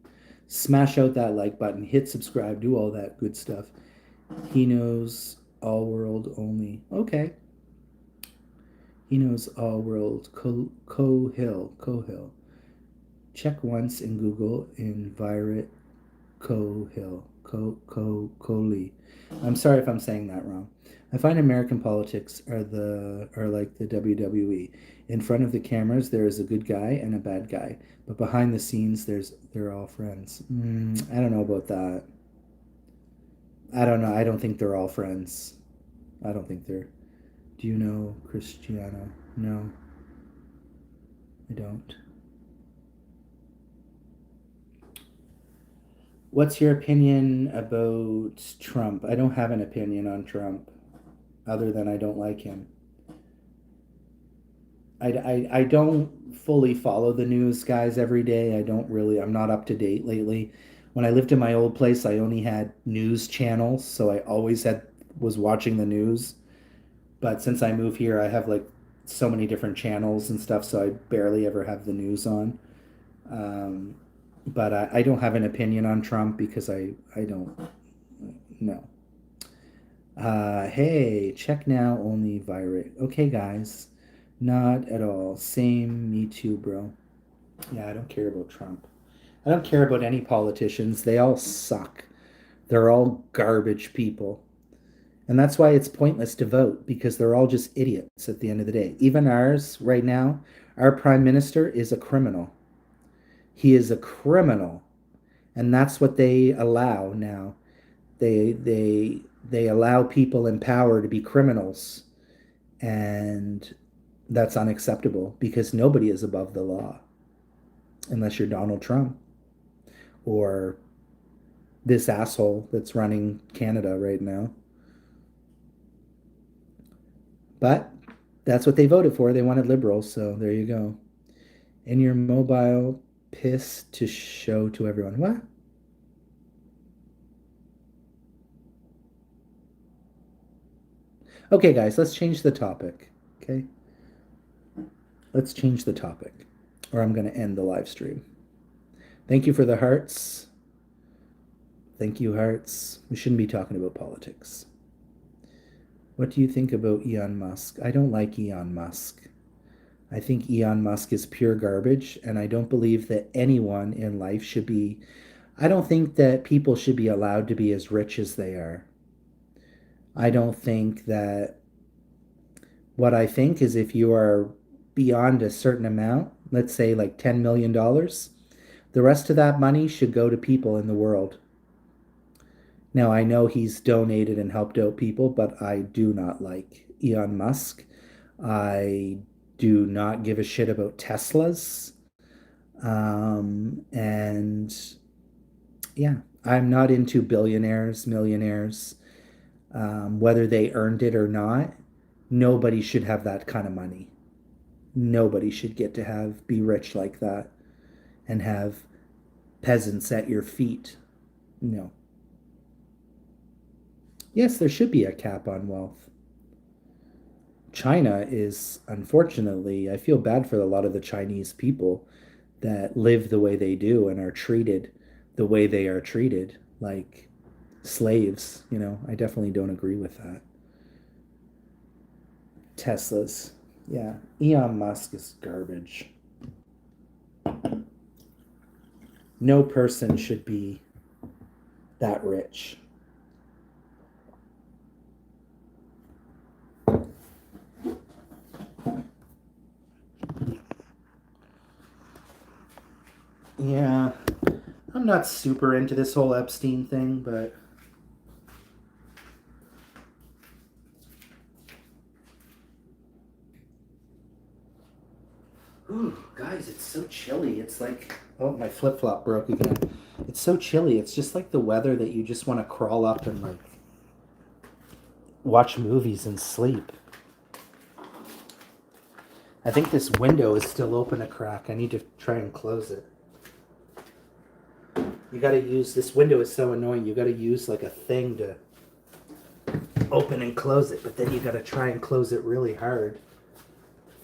Smash out that like button, hit subscribe, do all that good stuff. He knows all world only. Okay. He knows all world. Cohill. Cohill. Check once in Google. Environment Cohill. Coley. I'm sorry if I'm saying that wrong. I find American politics are like the WWE. In front of the cameras, there is a good guy and a bad guy, but behind the scenes, they're all friends. I don't know about that. I don't know. I don't think they're all friends. I don't think they're. Do you know Cristiano? No, I don't. What's your opinion about Trump? I don't have an opinion on Trump other than I don't like him. I don't fully follow the news, guys, every day. I don't really, I'm not up to date lately. When I lived in my old place, I only had news channels, so I always was watching the news. But since I moved here, I have like so many different channels and stuff, so I barely ever have the news on. Um, but I don't have an opinion on Trump because I don't know. Hey, check now, only virate. Okay, guys. Not at all. Same, me too, bro. Yeah, I don't care about Trump. I don't care about any politicians. They all suck. They're all garbage people. And that's why it's pointless to vote because they're all just idiots at the end of the day. Even ours, right now, our prime minister is a criminal. He is a criminal. And that's what they allow now. They allow people in power to be criminals. And that's unacceptable because nobody is above the law unless you're Donald Trump or this asshole that's running Canada right now. But that's what they voted for. They wanted liberals, so there you go. In your mobile, piss to show to everyone. What? Okay, guys, let's change the topic. Okay? Let's change the topic, or I'm going to end the live stream. Thank you for the hearts. Thank you, hearts. We shouldn't be talking about politics. What do you think about Elon Musk? I don't like Elon Musk. I think Elon Musk is pure garbage, and I don't believe that anyone in life should be. I don't think that people should be allowed to be as rich as they are. I don't think that. What I think is if you are beyond a certain amount, let's say like $10 million, the rest of that money should go to people in the world. Now, I know he's donated and helped out people, but I do not like Elon Musk. I do not give a shit about Teslas. And yeah, I'm not into billionaires, millionaires, whether they earned it or not. Nobody should have that kind of money. Nobody should get to be rich like that and have peasants at your feet. No. Yes, there should be a cap on wealth. China is, unfortunately, I feel bad for a lot of the Chinese people that live the way they do and are treated the way they are treated, like slaves. I definitely don't agree with that. Teslas. Yeah. Elon Musk is garbage. No person should be that rich. Yeah. I'm not super into this whole Epstein thing, but ooh, guys, it's so chilly. It's like, oh, my flip flop broke again. It's so chilly. It's just like the weather that you just want to crawl up and like watch movies and sleep. I think this window is still open a crack. I need to try and close it. You gotta use, this window is so annoying. You gotta use like a thing to open and close it, but then you gotta try and close it really hard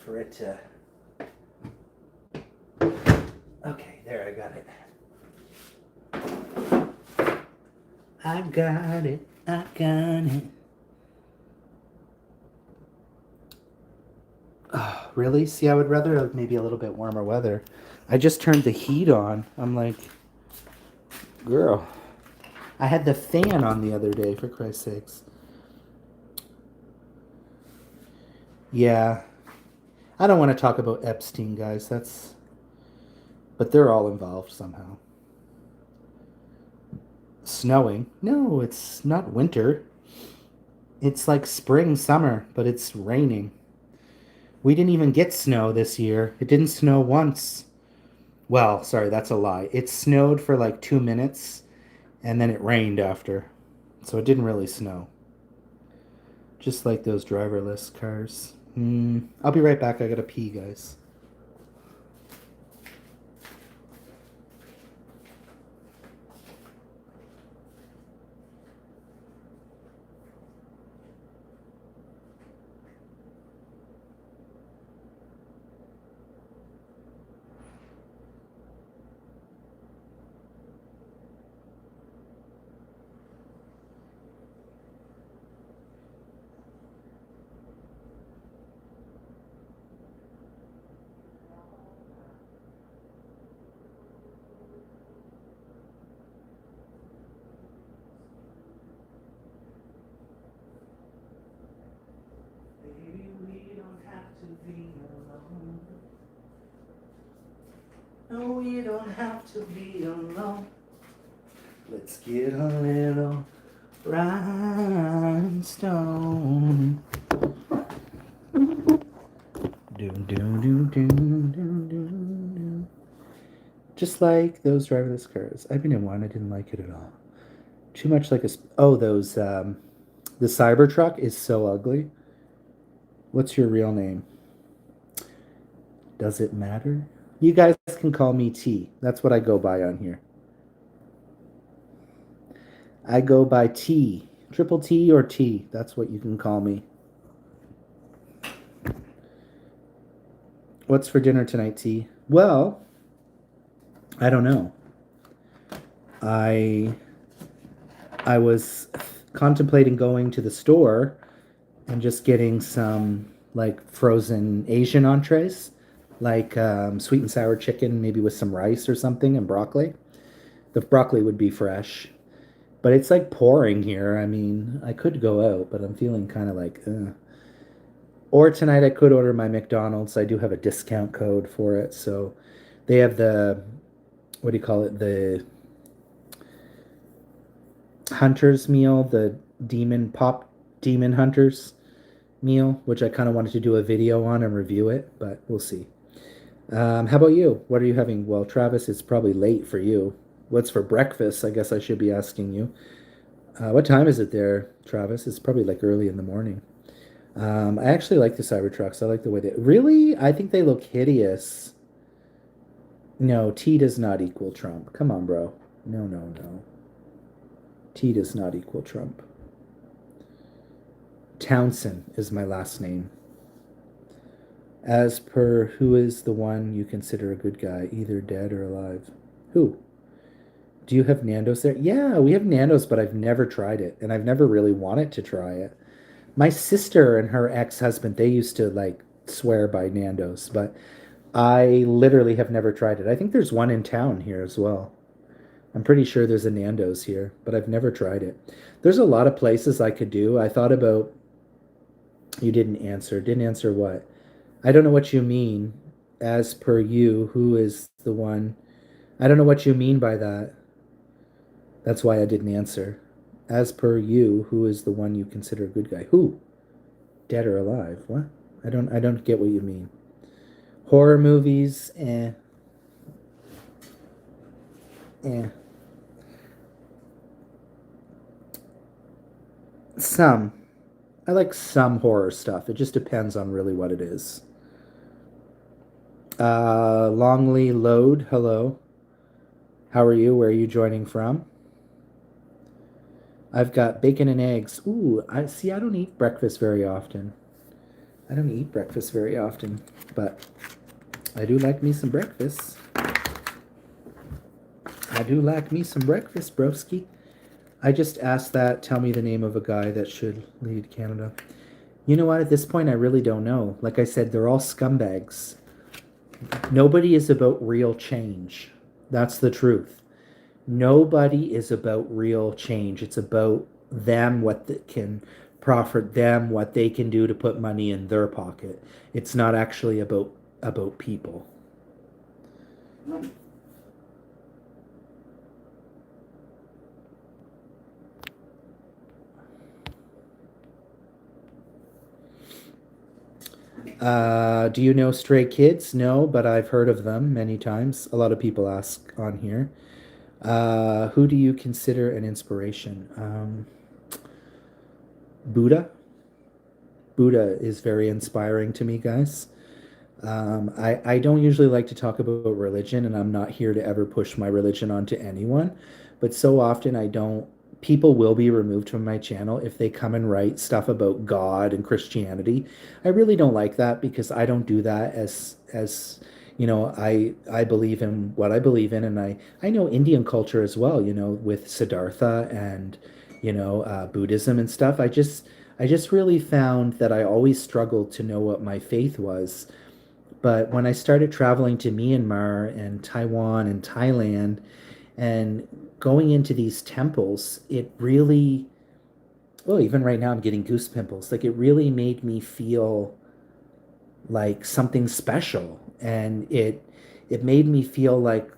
for it to. Okay, there, I got it. I got it. I got it. Oh, really? See, I would rather maybe a little bit warmer weather. I just turned the heat on. I'm like, girl. I had the fan on the other day, for Christ's sakes. Yeah. I don't want to talk about Epstein, guys. But they're all involved somehow. Snowing? No, it's not winter. It's like spring, summer, but it's raining. We didn't even get snow this year. It didn't snow once. Well, sorry, that's a lie. It snowed for like 2 minutes and then it rained after. So it didn't really snow. Just like those driverless cars. I'll be right back. I gotta pee, guys. Baby, we don't have to be alone. No, we don't have to be alone. Let's get a little rhinestone. Do, do, do, do, do, do. Just like those driverless cars. I've been in one. I didn't like it at all. Too much like those. The Cybertruck is so ugly. What's your real name? Does it matter? You guys can call me T. That's what I go by on here. I go by T. Triple T or T. That's what you can call me. What's for dinner tonight, T? Well, I don't know. I was contemplating going to the store and just getting some like frozen Asian entrees, like sweet and sour chicken, maybe with some rice or something, and broccoli. The broccoli would be fresh, but it's like pouring here. I mean, I could go out, but I'm feeling kind of like, ugh. Or tonight I could order my McDonald's. I do have a discount code for it, so they have the, what do you call it? The Hunter's meal, the Demon Hunters meal, which I kind of wanted to do a video on and review it, but we'll see. How about you? What are you having? Well, Travis, it's probably late for you. What's for breakfast? I guess I should be asking you. What time is it there, Travis? It's probably like early in the morning. I actually like the Cybertrucks. I like the way they really. I think they look hideous. No, T does not equal Trump. Come on, bro. No, no, no. T does not equal Trump. Townsend is my last name. As per who is the one you consider a good guy, either dead or alive? Who? Do you have Nando's there? Yeah, we have Nando's, but I've never tried it, and I've never really wanted to try it. My sister and her ex-husband, they used to like swear by Nando's, but I literally have never tried it. I think there's one in town here as well. I'm pretty sure there's a Nando's here, but I've never tried it. There's a lot of places I could do. I thought about, you didn't answer. Didn't answer what? I don't know what you mean. As per you, who is the one? I don't know what you mean by that. That's why I didn't answer. As per you, who is the one you consider a good guy? Who? Dead or alive? What? I don't get what you mean. Horror movies, eh. Eh. Some. I like some horror stuff. It just depends on really what it is. Longley Load, hello. How are you? Where are you joining from? I've got bacon and eggs. Ooh, I see. I don't eat breakfast very often. I don't eat breakfast very often, but I do like me some breakfast. I do like me some breakfast, broski. I just asked that. Tell me the name of a guy that should lead Canada. You know what? At this point, I really don't know. Like I said, they're all scumbags. Nobody is about real change. That's the truth. Nobody is about real change. It's about them, what they can profit them, what they can do to put money in their pocket. It's not actually about people. Do you know Stray Kids? No, but I've heard of them many times. A lot of people ask on here. Who do you consider an inspiration? Buddha. Buddha is very inspiring to me, guys. I don't usually like to talk about religion, and I'm not here to ever push my religion onto anyone. But so often I don't. People will be removed from my channel if they come and write stuff about God and Christianity. I really don't like that because I don't do that as I believe in what I believe in, and I know Indian culture as well. With Siddhartha and Buddhism and stuff. I just really found that I always struggled to know what my faith was, but when I started traveling to Myanmar and Taiwan and Thailand and going into these temples, it really, well, even right now I'm getting goose pimples. Like it really made me feel like something special. And it made me feel like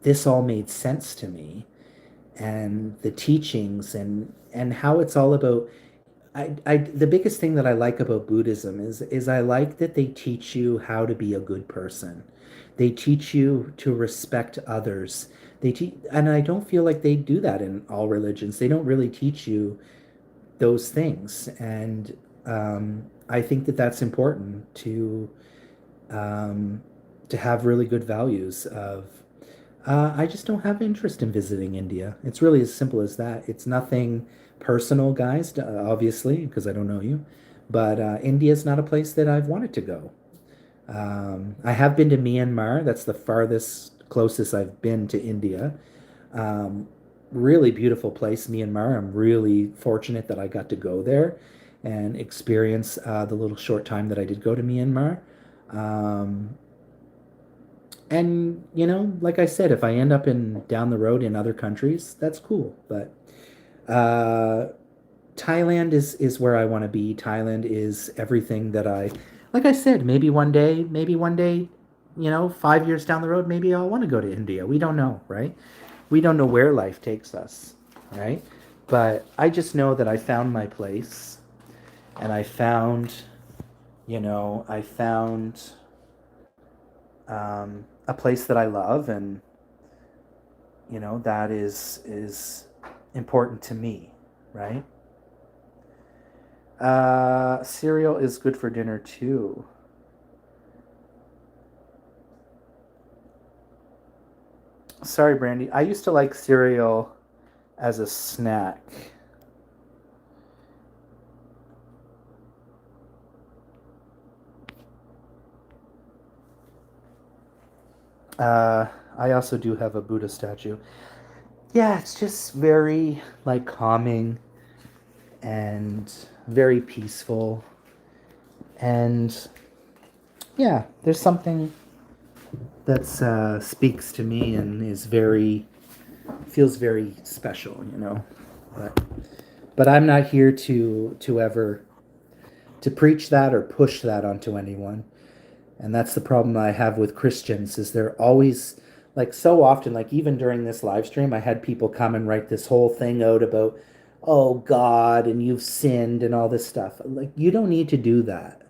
this all made sense to me, and the teachings and how it's all about. The biggest thing that I like about Buddhism is I like that they teach you how to be a good person. They teach you to respect others. And I don't feel like they do that in all religions. They don't really teach you those things, and I think that that's important um, to have really good values of. I just don't have interest in visiting India. It's really as simple as that. It's nothing personal, guys, obviously, because I don't know you. But India is not a place that I've wanted to go. I have been to Myanmar. That's the farthest, closest I've been to India. Um, Really beautiful place, Myanmar. I'm really fortunate that I got to go there and experience the little short time that I did go to Myanmar. Um, and like I said, if I end up in down the road in other countries, that's cool. But uh, Thailand is where I want to be. Thailand is everything that like I said, maybe one day, 5 years down the road, maybe I'll want to go to India. We don't know, right? We don't know where life takes us, right? But I just know that I found my place, and I found a place that I love, and that is important to me, right? Cereal is good for dinner too. Sorry, Brandy. I used to like cereal as a snack. I also do have a Buddha statue. Yeah, it's just very like calming and very peaceful. And yeah, there's something that speaks to me and is very feels very special, you know. But I'm not here to ever to preach that or push that onto anyone. And that's the problem I have with Christians is they're always like so often, like even during this live stream, I had people come and write this whole thing out about, oh God, and you've sinned and all this stuff. Like you don't need to do that.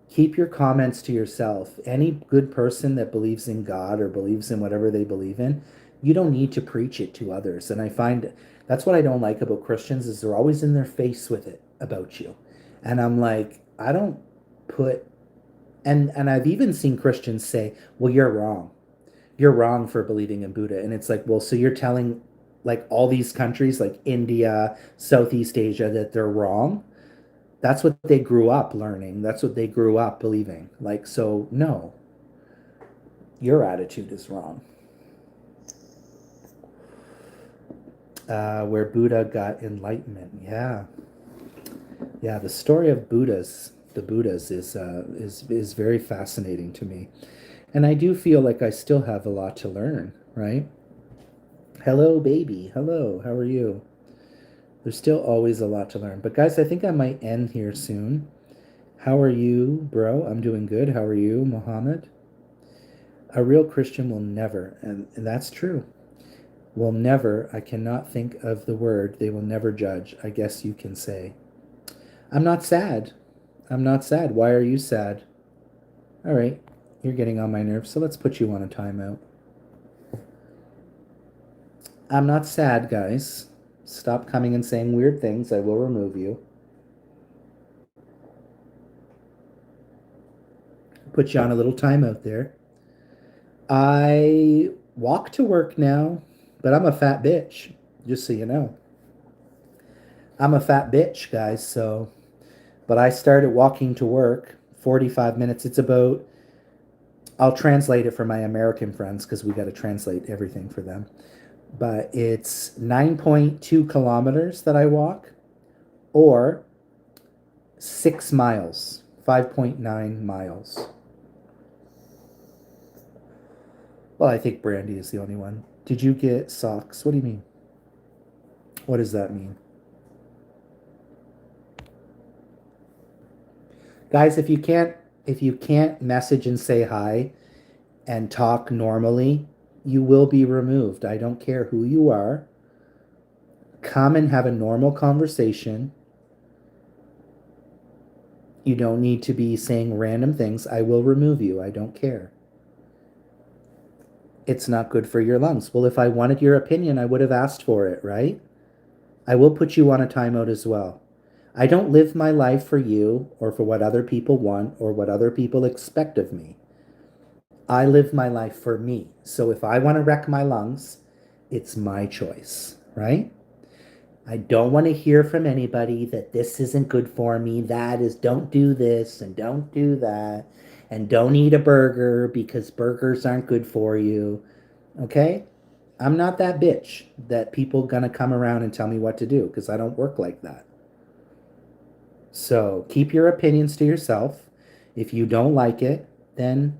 Keep your comments to yourself. Any good person that believes in God or believes in whatever they believe in, you don't need to preach it to others. And I find that's what I don't like about Christians is they're always in their face with it about you. And I'm like, I don't put and I've even seen Christians say, "Well, you're wrong. You're wrong for believing in Buddha." And it's like, "Well, so you're telling like all these countries like India, Southeast Asia that they're wrong?" That's what they grew up learning. That's what they grew up believing. Like, so no, your attitude is wrong. Where Buddha got enlightenment. Yeah, yeah. The story of the Buddhas, is very fascinating to me, and I do feel like I still have a lot to learn. Right? Hello, baby. Hello. How are you? There's still always a lot to learn. But guys, I think I might end here soon. How are you, bro? I'm doing good. How are you, Mohammed? A real Christian will never, and that's true, will never, I cannot think of the word, they will never judge, I guess you can say. I'm not sad. I'm not sad. Why are you sad? All right, you're getting on my nerves, so let's put you on a timeout. I'm not sad, guys. Stop coming and saying weird things. I will remove you. Put you on a little timeout there. I walk to work now, but I'm a fat bitch, just so you know. I'm a fat bitch, guys, so. But I started walking to work 45 minutes. It's about, I'll translate it for my American friends because we got to translate everything for them. But it's 9.2 kilometers that I walk or 6 miles, 5.9 miles. Well, I think Brandy is the only one. Did you get socks? What do you mean? What does that mean? Guys, if you can't message and say hi and talk normally, you will be removed. I don't care who you are. Come and have a normal conversation. You don't need to be saying random things. I will remove you. I don't care. It's not good for your lungs. Well, if I wanted your opinion, I would have asked for it, right? I will put you on a timeout as well. I don't live my life for you or for what other people want or what other people expect of me. I live my life for me. So if I want to wreck my lungs, it's my choice, right? I don't want to hear from anybody that this isn't good for me. That is, don't do this and don't do that. And don't eat a burger because burgers aren't good for you. Okay? I'm not that bitch that people gonna come around and tell me what to do because I don't work like that. So keep your opinions to yourself. If you don't like it, then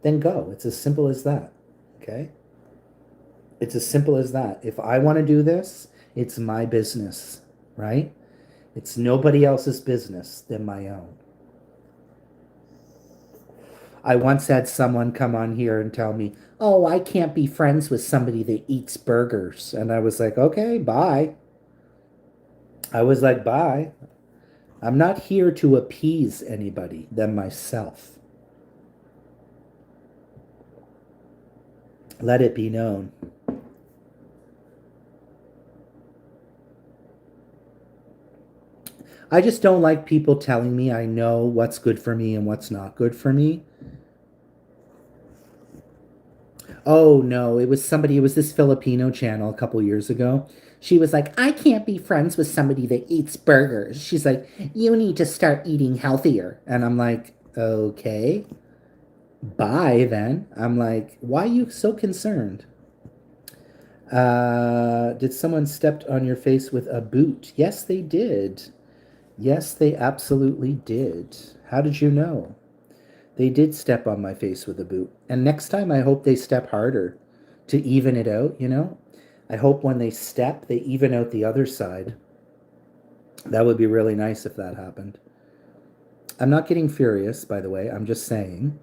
go. It's as simple as that. Okay? It's as simple as that. If I want to do this, it's my business, right? It's nobody else's business than my own. I once had someone come on here and tell me, "Oh, I can't be friends with somebody that eats burgers." And I was like, "Okay, bye." I was like, "Bye." I'm not here to appease anybody than myself. Let it be known. I just don't like people telling me I know what's good for me and what's not good for me. Oh no, it was this Filipino channel a couple years ago. She was like, I can't be friends with somebody that eats burgers. She's like, you need to start eating healthier. And I'm like, okay, bye then. I'm like, why are you so concerned? Did someone stepped on your face with a boot? Yes, they did. Yes, they absolutely did. How did you know? They did step on my face with a boot. And next time, I hope they step harder to even it out, you know? I hope when they step, they even out the other side. That would be really nice if that happened. I'm not getting furious, by the way. I'm just saying.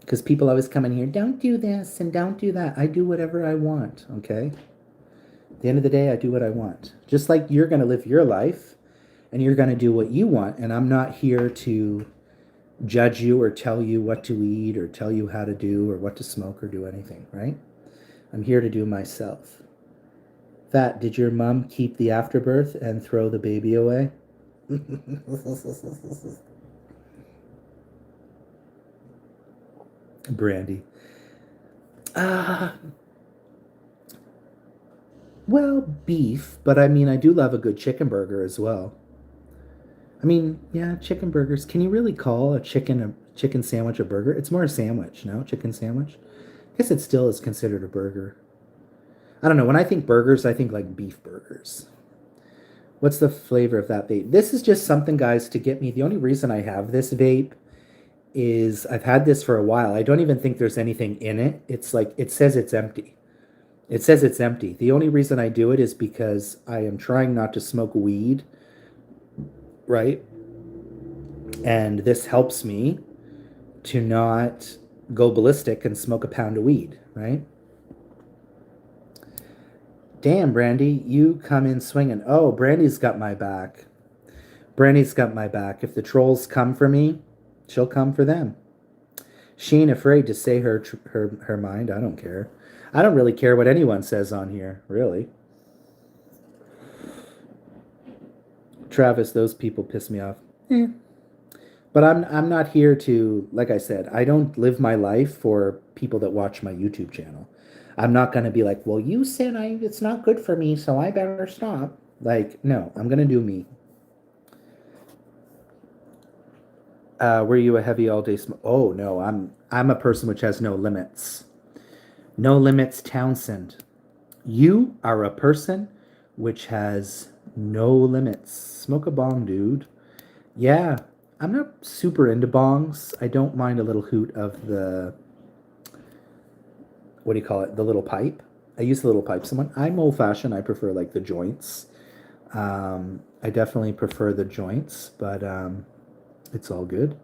Because people always come in here, don't do this and don't do that. I do whatever I want, okay? At the end of the day, I do what I want. Just like you're going to live your life and you're going to do what you want. And I'm not here to judge you or tell you what to eat or tell you how to do or what to smoke or do anything, right? I'm here to do myself. Fat, did your mom keep the afterbirth and throw the baby away? Brandy. Uh, well, beef, but I mean, I do love a good chicken burger as well. I mean, yeah, chicken burgers. Can you really call a chicken sandwich a burger? It's more a sandwich, no? Chicken sandwich? I guess it still is considered a burger. I don't know. When I think burgers, I think like beef burgers. What's the flavor of that vape? This is just something, guys, to get me. The only reason I have this vape is I've had this for a while. I don't even think there's anything in it. It's like it says it's empty. It says it's empty. The only reason I do it is because I am trying not to smoke weed, right? And this helps me to not go ballistic and smoke a pound of weed, right? Damn, Brandy, you come in swinging. Oh, Brandy's got my back. Brandy's got my back. If the trolls come for me, she'll come for them. She ain't afraid to say her mind. I don't care. I don't really care what anyone says on here, really. Travis, those people piss me off. Eh. But I'm not here to, like I said, I don't live my life for people that watch my YouTube channel. I'm not going to be like, well, you said it's not good for me, so I better stop. Like, no, I'm going to do me. Were you a heavy all day Oh no, I'm a person which has no limits. No limits, Townsend. You are a person which has no limits. Smoke a bong, dude. Yeah, I'm not super into bongs. I don't mind a little hoot of the, what do you call it? The little pipe. I use the little pipe. I'm old fashioned. I prefer like the joints. I definitely prefer the joints, but it's all good.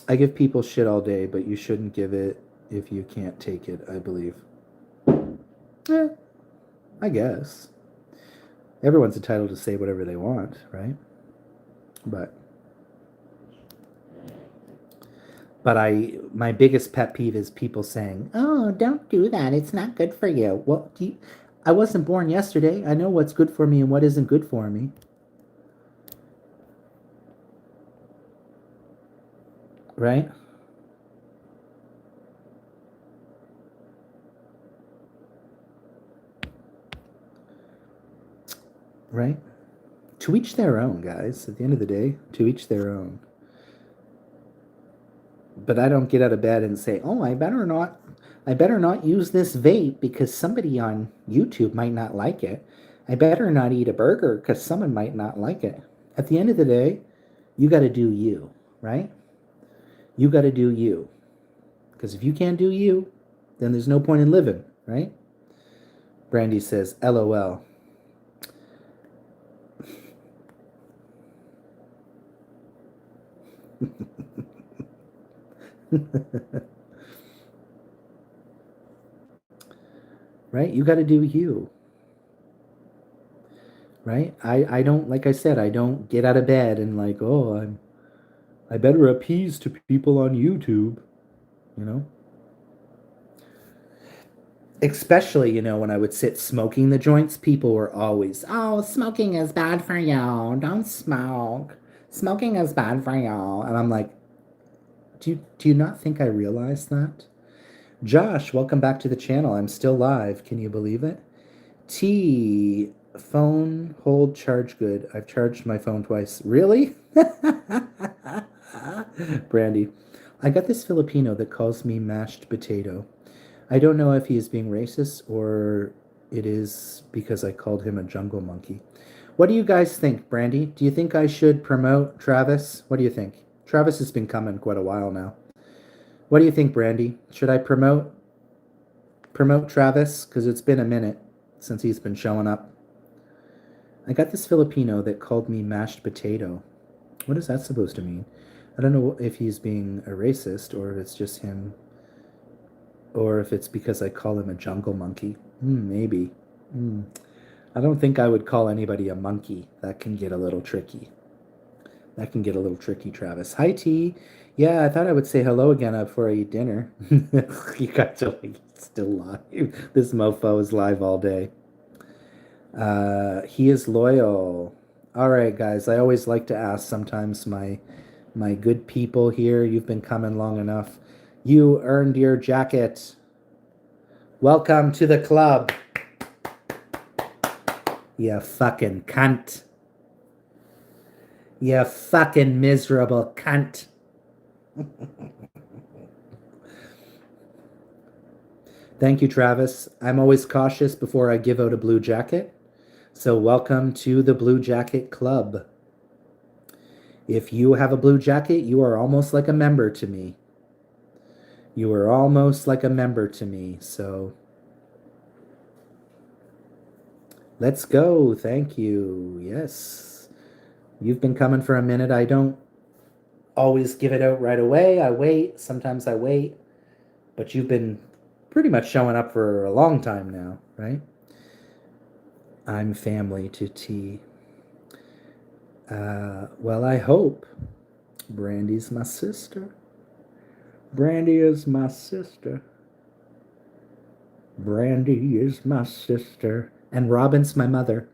I give people shit all day, but you shouldn't give it if you can't take it, I believe. Eh, I guess. Everyone's entitled to say whatever they want, right? But my biggest pet peeve is people saying, "Oh, don't do that. It's not good for you." Well, I wasn't born yesterday. I know what's good for me and what isn't good for me. Right? Right? To each their own, guys. At the end of the day, to each their own. But I don't get out of bed and say, "Oh, I better not use this vape because somebody on YouTube might not like it. I better not eat a burger because someone might not like it." At the end of the day, you got to do you, right? You got to do you. Because if you can't do you, then there's no point in living, right? Brandy says, LOL. Right? You got to do you. Right? I don't, like I said, I don't get out of bed and like, oh, I better appease to people on YouTube, you know? Especially, you know, when I would sit smoking the joints, people were always, oh, smoking is bad for you. Don't smoke. Smoking is bad for you. And I'm like, do you not think I realize that? Josh, welcome back to the channel. I'm still live. Can you believe it? T, phone, hold, charge good. I've charged my phone twice. Really? Brandy, I got this Filipino that calls me mashed potato. I don't know if he is being racist or it is because I called him a jungle monkey. What do you guys think, Brandy? Do you think I should promote Travis? What do you think? Travis has been coming quite a while now. What do you think, Brandy? Should I promote Travis? Because it's been a minute since he's been showing up. I got this Filipino that called me mashed potato. What is that supposed to mean? I don't know if he's being a racist or if it's just him, or if it's because I call him a jungle monkey. Maybe. I don't think I would call anybody a monkey. That can get a little tricky. That can get a little tricky, Travis. Hi, T. Yeah, I thought I would say hello again before I eat dinner. You guys are like, still live. This mofo is live all day. He is loyal. All right, guys. I always like to ask sometimes my good people here. You've been coming long enough. You earned your jacket. Welcome to the club. You fucking cunt. You fucking miserable cunt. Thank you, Travis. I'm always cautious before I give out a blue jacket. So welcome to the Blue Jacket Club. If you have a blue jacket, you are almost like a member to me. You are almost like a member to me, so let's go. Thank you. Yes. You've been coming for a minute. I don't always give it out right away. I wait. Sometimes I wait. But you've been pretty much showing up for a long time now, right? I'm family to T. Well, I hope. Brandy's my sister. Brandy is my sister. Brandy is my sister. And Robin's my mother.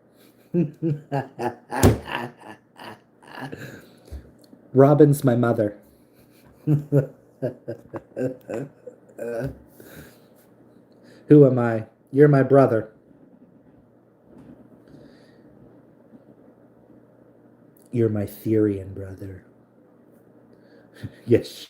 Robin's my mother. Who am I? You're my brother. You're my Therian brother. Yes,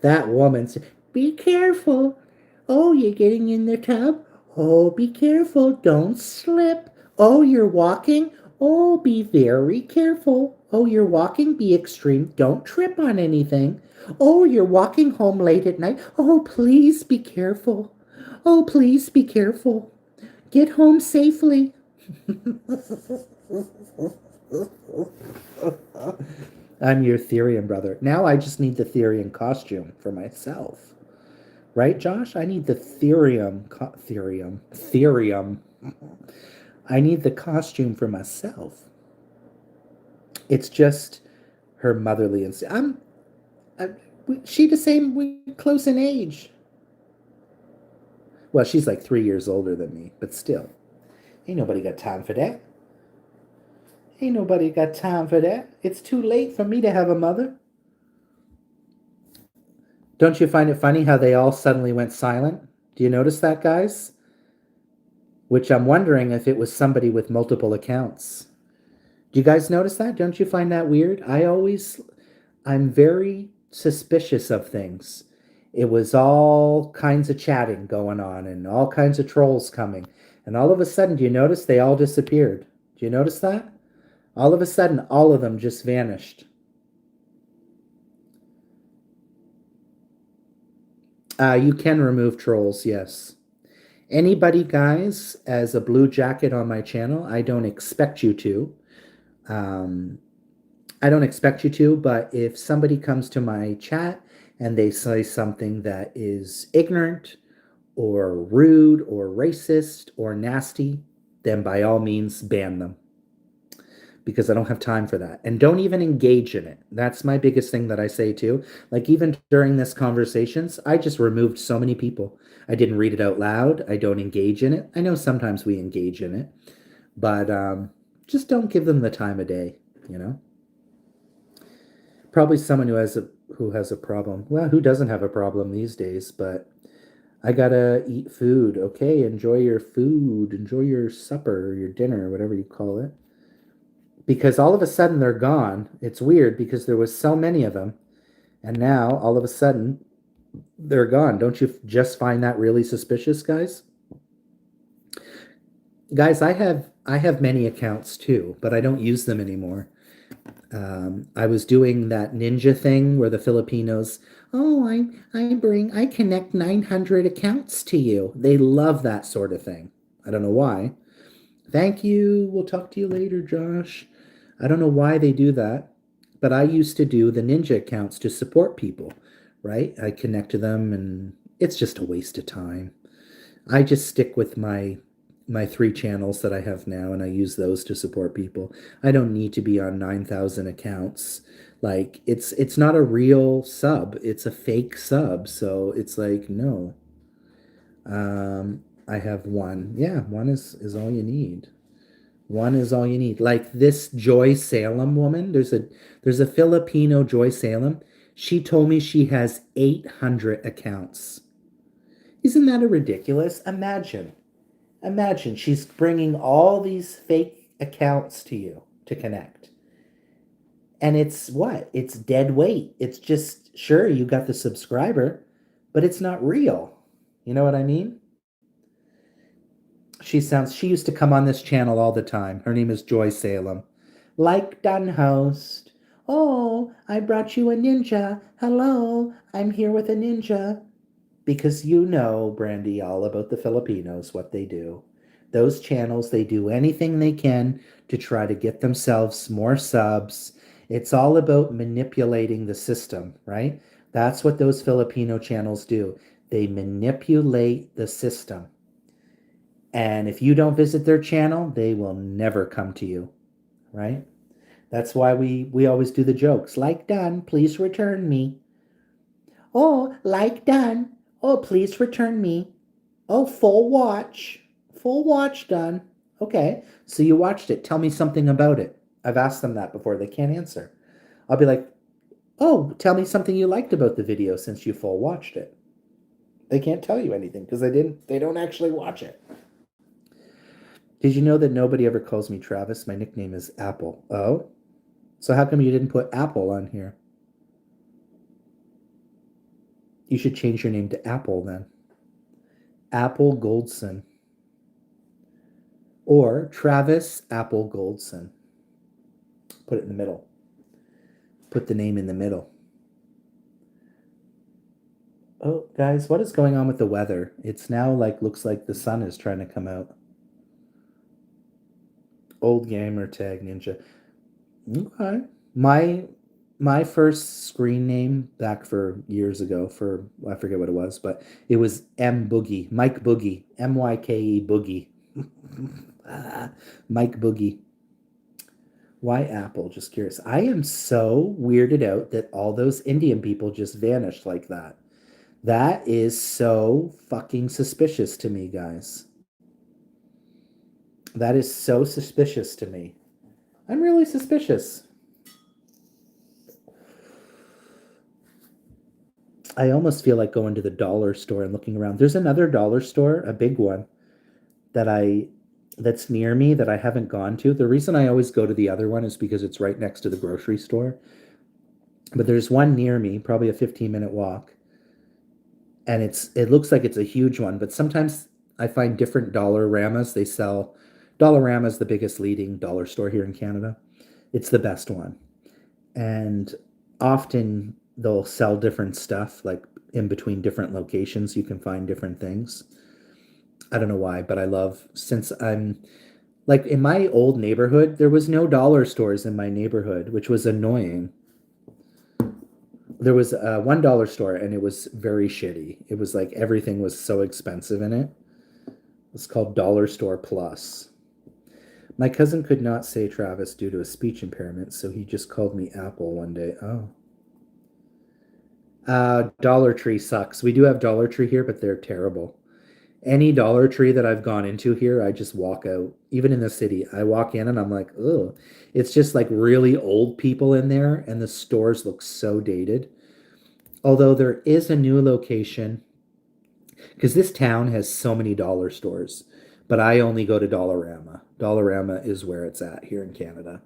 that woman said, be careful. Oh, you're getting in the tub? Oh, be careful. Don't slip. Oh, you're walking? Oh, be very careful. Oh, you're walking? Be extreme. Don't trip on anything. Oh, you're walking home late at night? Oh, please be careful. Oh, please be careful. Get home safely. I'm your Therian brother. Now I just need the Therian costume for myself. Right, Josh? I need the Therium. I need the costume for myself. It's just her motherly instinct. She the same, we close in age. Well, she's like 3 years older than me, but still. Ain't nobody got time for that. Ain't nobody got time for that. It's too late for me to have a mother. Don't you find it funny how they all suddenly went silent? Do you notice that, guys? Which I'm wondering if it was somebody with multiple accounts. Do you guys notice that? Don't you find that weird? I'm very suspicious of things. It was all kinds of chatting going on and all kinds of trolls coming. And all of a sudden, do you notice they all disappeared? Do you notice that? All of a sudden, all of them just vanished. You can remove trolls, yes. Anybody, guys, as a blue jacket on my channel, I don't expect you to. I don't expect you to, but if somebody comes to my chat and they say something that is ignorant or rude or racist or nasty, then by all means ban them. Because I don't have time for that. And don't even engage in it. That's my biggest thing that I say too. Like even during this conversations, I just removed so many people. I didn't read it out loud. I don't engage in it. I know sometimes we engage in it, but just don't give them the time of day, you know? Probably someone who has a problem. Well, who doesn't have a problem these days, but I gotta eat food. Okay, enjoy your food, enjoy your supper, your dinner, whatever you call it. Because all of a sudden they're gone. It's weird because there was so many of them, and now all of a sudden they're gone. Don't you just find that really suspicious, guys? Guys, I have many accounts too, but I don't use them anymore. I was doing that ninja thing where the Filipinos, oh, I connect 900 accounts to you. They love that sort of thing. I don't know why. Thank you. We'll talk to you later, Josh. I don't know why they do that, but I used to do the ninja accounts to support people, right? I connect to them and it's just a waste of time. I just stick with my three channels that I have now and I use those to support people. I don't need to be on 9,000 accounts. Like it's not a real sub, it's a fake sub. So it's like no. I have one. Yeah, one is all you need. One is all you need. Like this Joy Salem woman, there's a Filipino Joy Salem. She told me she has 800 accounts. Isn't that a ridiculous? Imagine she's bringing all these fake accounts to you to connect. And it's what? It's dead weight. It's just, sure, you got the subscriber, but it's not real. You know what I mean? She used to come on this channel all the time. Her name is Joy Salem. Like done host. Oh, I brought you a ninja. Hello, I'm here with a ninja. Because you know, Brandy, all about the Filipinos, what they do. Those channels, they do anything they can to try to get themselves more subs. It's all about manipulating the system, right? That's what those Filipino channels do. They manipulate the system. And if you don't visit their channel, they will never come to you, right? That's why we always do the jokes. Like done, please return me. Oh, like done. Oh, please return me. Oh, full watch. Full watch done. Okay, so you watched it. Tell me something about it. I've asked them that before. They can't answer. I'll be like, oh, tell me something you liked about the video since you full watched it. They can't tell you anything because they don't actually watch it. Did you know that nobody ever calls me Travis? My nickname is Apple. Oh? So how come you didn't put Apple on here? You should change your name to Apple then. Apple Goldson. Or Travis Apple Goldson. Put it in the middle. Put the name in the middle. Oh, guys, what is going on with the weather? It's now looks like the sun is trying to come out. Old gamer tag ninja. Okay. My first screen name back for years ago for I forget what it was, but it was M Boogie, Mike Boogie, MYKE Boogie. Mike Boogie. Why Apple? Just curious. I am so weirded out that all those Indian people just vanished like that. That is so fucking suspicious to me, guys. That is so suspicious to me. I'm really suspicious. I almost feel like going to the dollar store and looking around. There's another dollar store, a big one, that's near me that I haven't gone to. The reason I always go to the other one is because it's right next to the grocery store. But there's one near me, probably a 15-minute walk. And it looks like it's a huge one, but sometimes I find different Dollar-Ramas. They sell Dollar-Rama's the biggest leading dollar store here in Canada. It's the best one. And often they'll sell different stuff, like in between different locations, you can find different things. I don't know why, but I love, since I'm like in my old neighborhood, there was no dollar stores in my neighborhood, which was annoying. There was a $1 store and it was very shitty. It was like everything was so expensive in it. It's called Dollar Store Plus. My cousin could not say Travis due to a speech impairment, so he just called me Apple one day. Oh. Dollar Tree sucks. We do have Dollar Tree here, but they're terrible. Any Dollar Tree that I've gone into here, I just walk out. Even in the city, I walk in and I'm like, oh, it's just like really old people in there, and the stores look so dated. Although there is a new location, because this town has so many dollar stores, but I only go to Dollarama. Dollarama is where it's at here in Canada.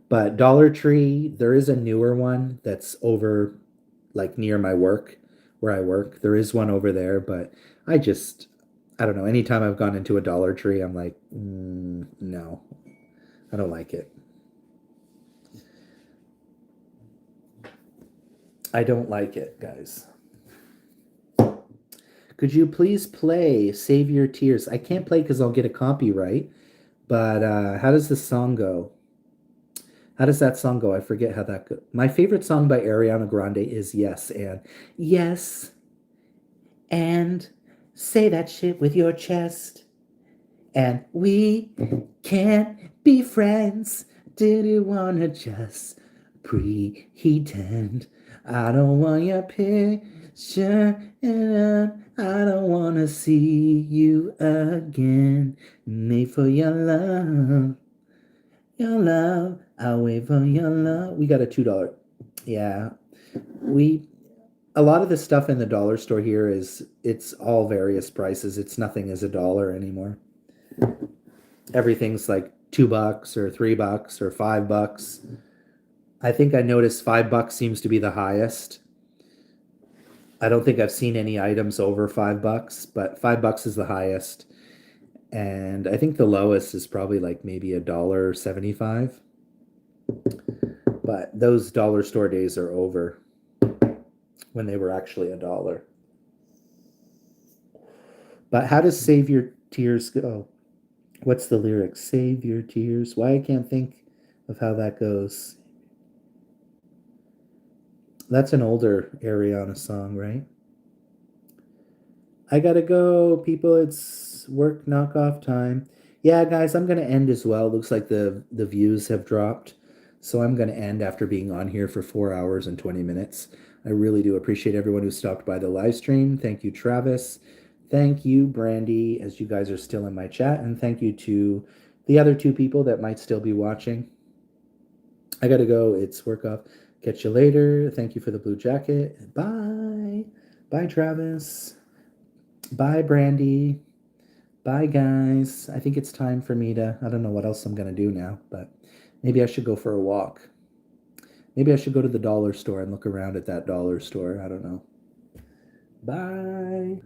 But Dollar Tree, there is a newer one that's over like near my work where I work. There is one over there, but I just, I don't know. Anytime I've gone into a Dollar Tree, I'm like, no, I don't like it. I don't like it, guys. Could you please play Save Your Tears? I can't play because I'll get a copyright, but how does this song go? How does that song go? I forget how that goes. My favorite song by Ariana Grande is Yes and Yes and say that shit with your chest. And we can't be friends. Did you wanna just pretend? I don't want your picture, and I don't wanna see you again. Made for your love, your love. I'll wait for your love. We got a $2. Yeah, we a lot of the stuff in the dollar store here is it's all various prices. It's nothing is a dollar anymore. Everything's like $2 or $3 or $5. I think I noticed $5 seems to be the highest. I don't think I've seen any items over $5, but $5 is the highest. And I think the lowest is probably like maybe $1.75. But those dollar store days are over when they were actually a dollar. But how does Save Your Tears go? What's the lyric? Save your tears. Why I can't think of how that goes. That's an older Ariana song, right? I gotta go, people. It's work knockoff time. Yeah, guys, I'm gonna end as well. Looks like the views have dropped. So I'm gonna end after being on here for 4 hours and 20 minutes. I really do appreciate everyone who stopped by the live stream. Thank you, Travis. Thank you, Brandy, as you guys are still in my chat, and thank you to the other two people that might still be watching. I gotta go. It's work off. Catch you later. Thank you for the blue jacket. Bye. Bye, Travis. Bye, Brandy. Bye, guys. I think it's time for me to, I don't know what else I'm gonna do now, but maybe I should go for a walk. Maybe I should go to the dollar store and look around at that dollar store. I don't know. Bye.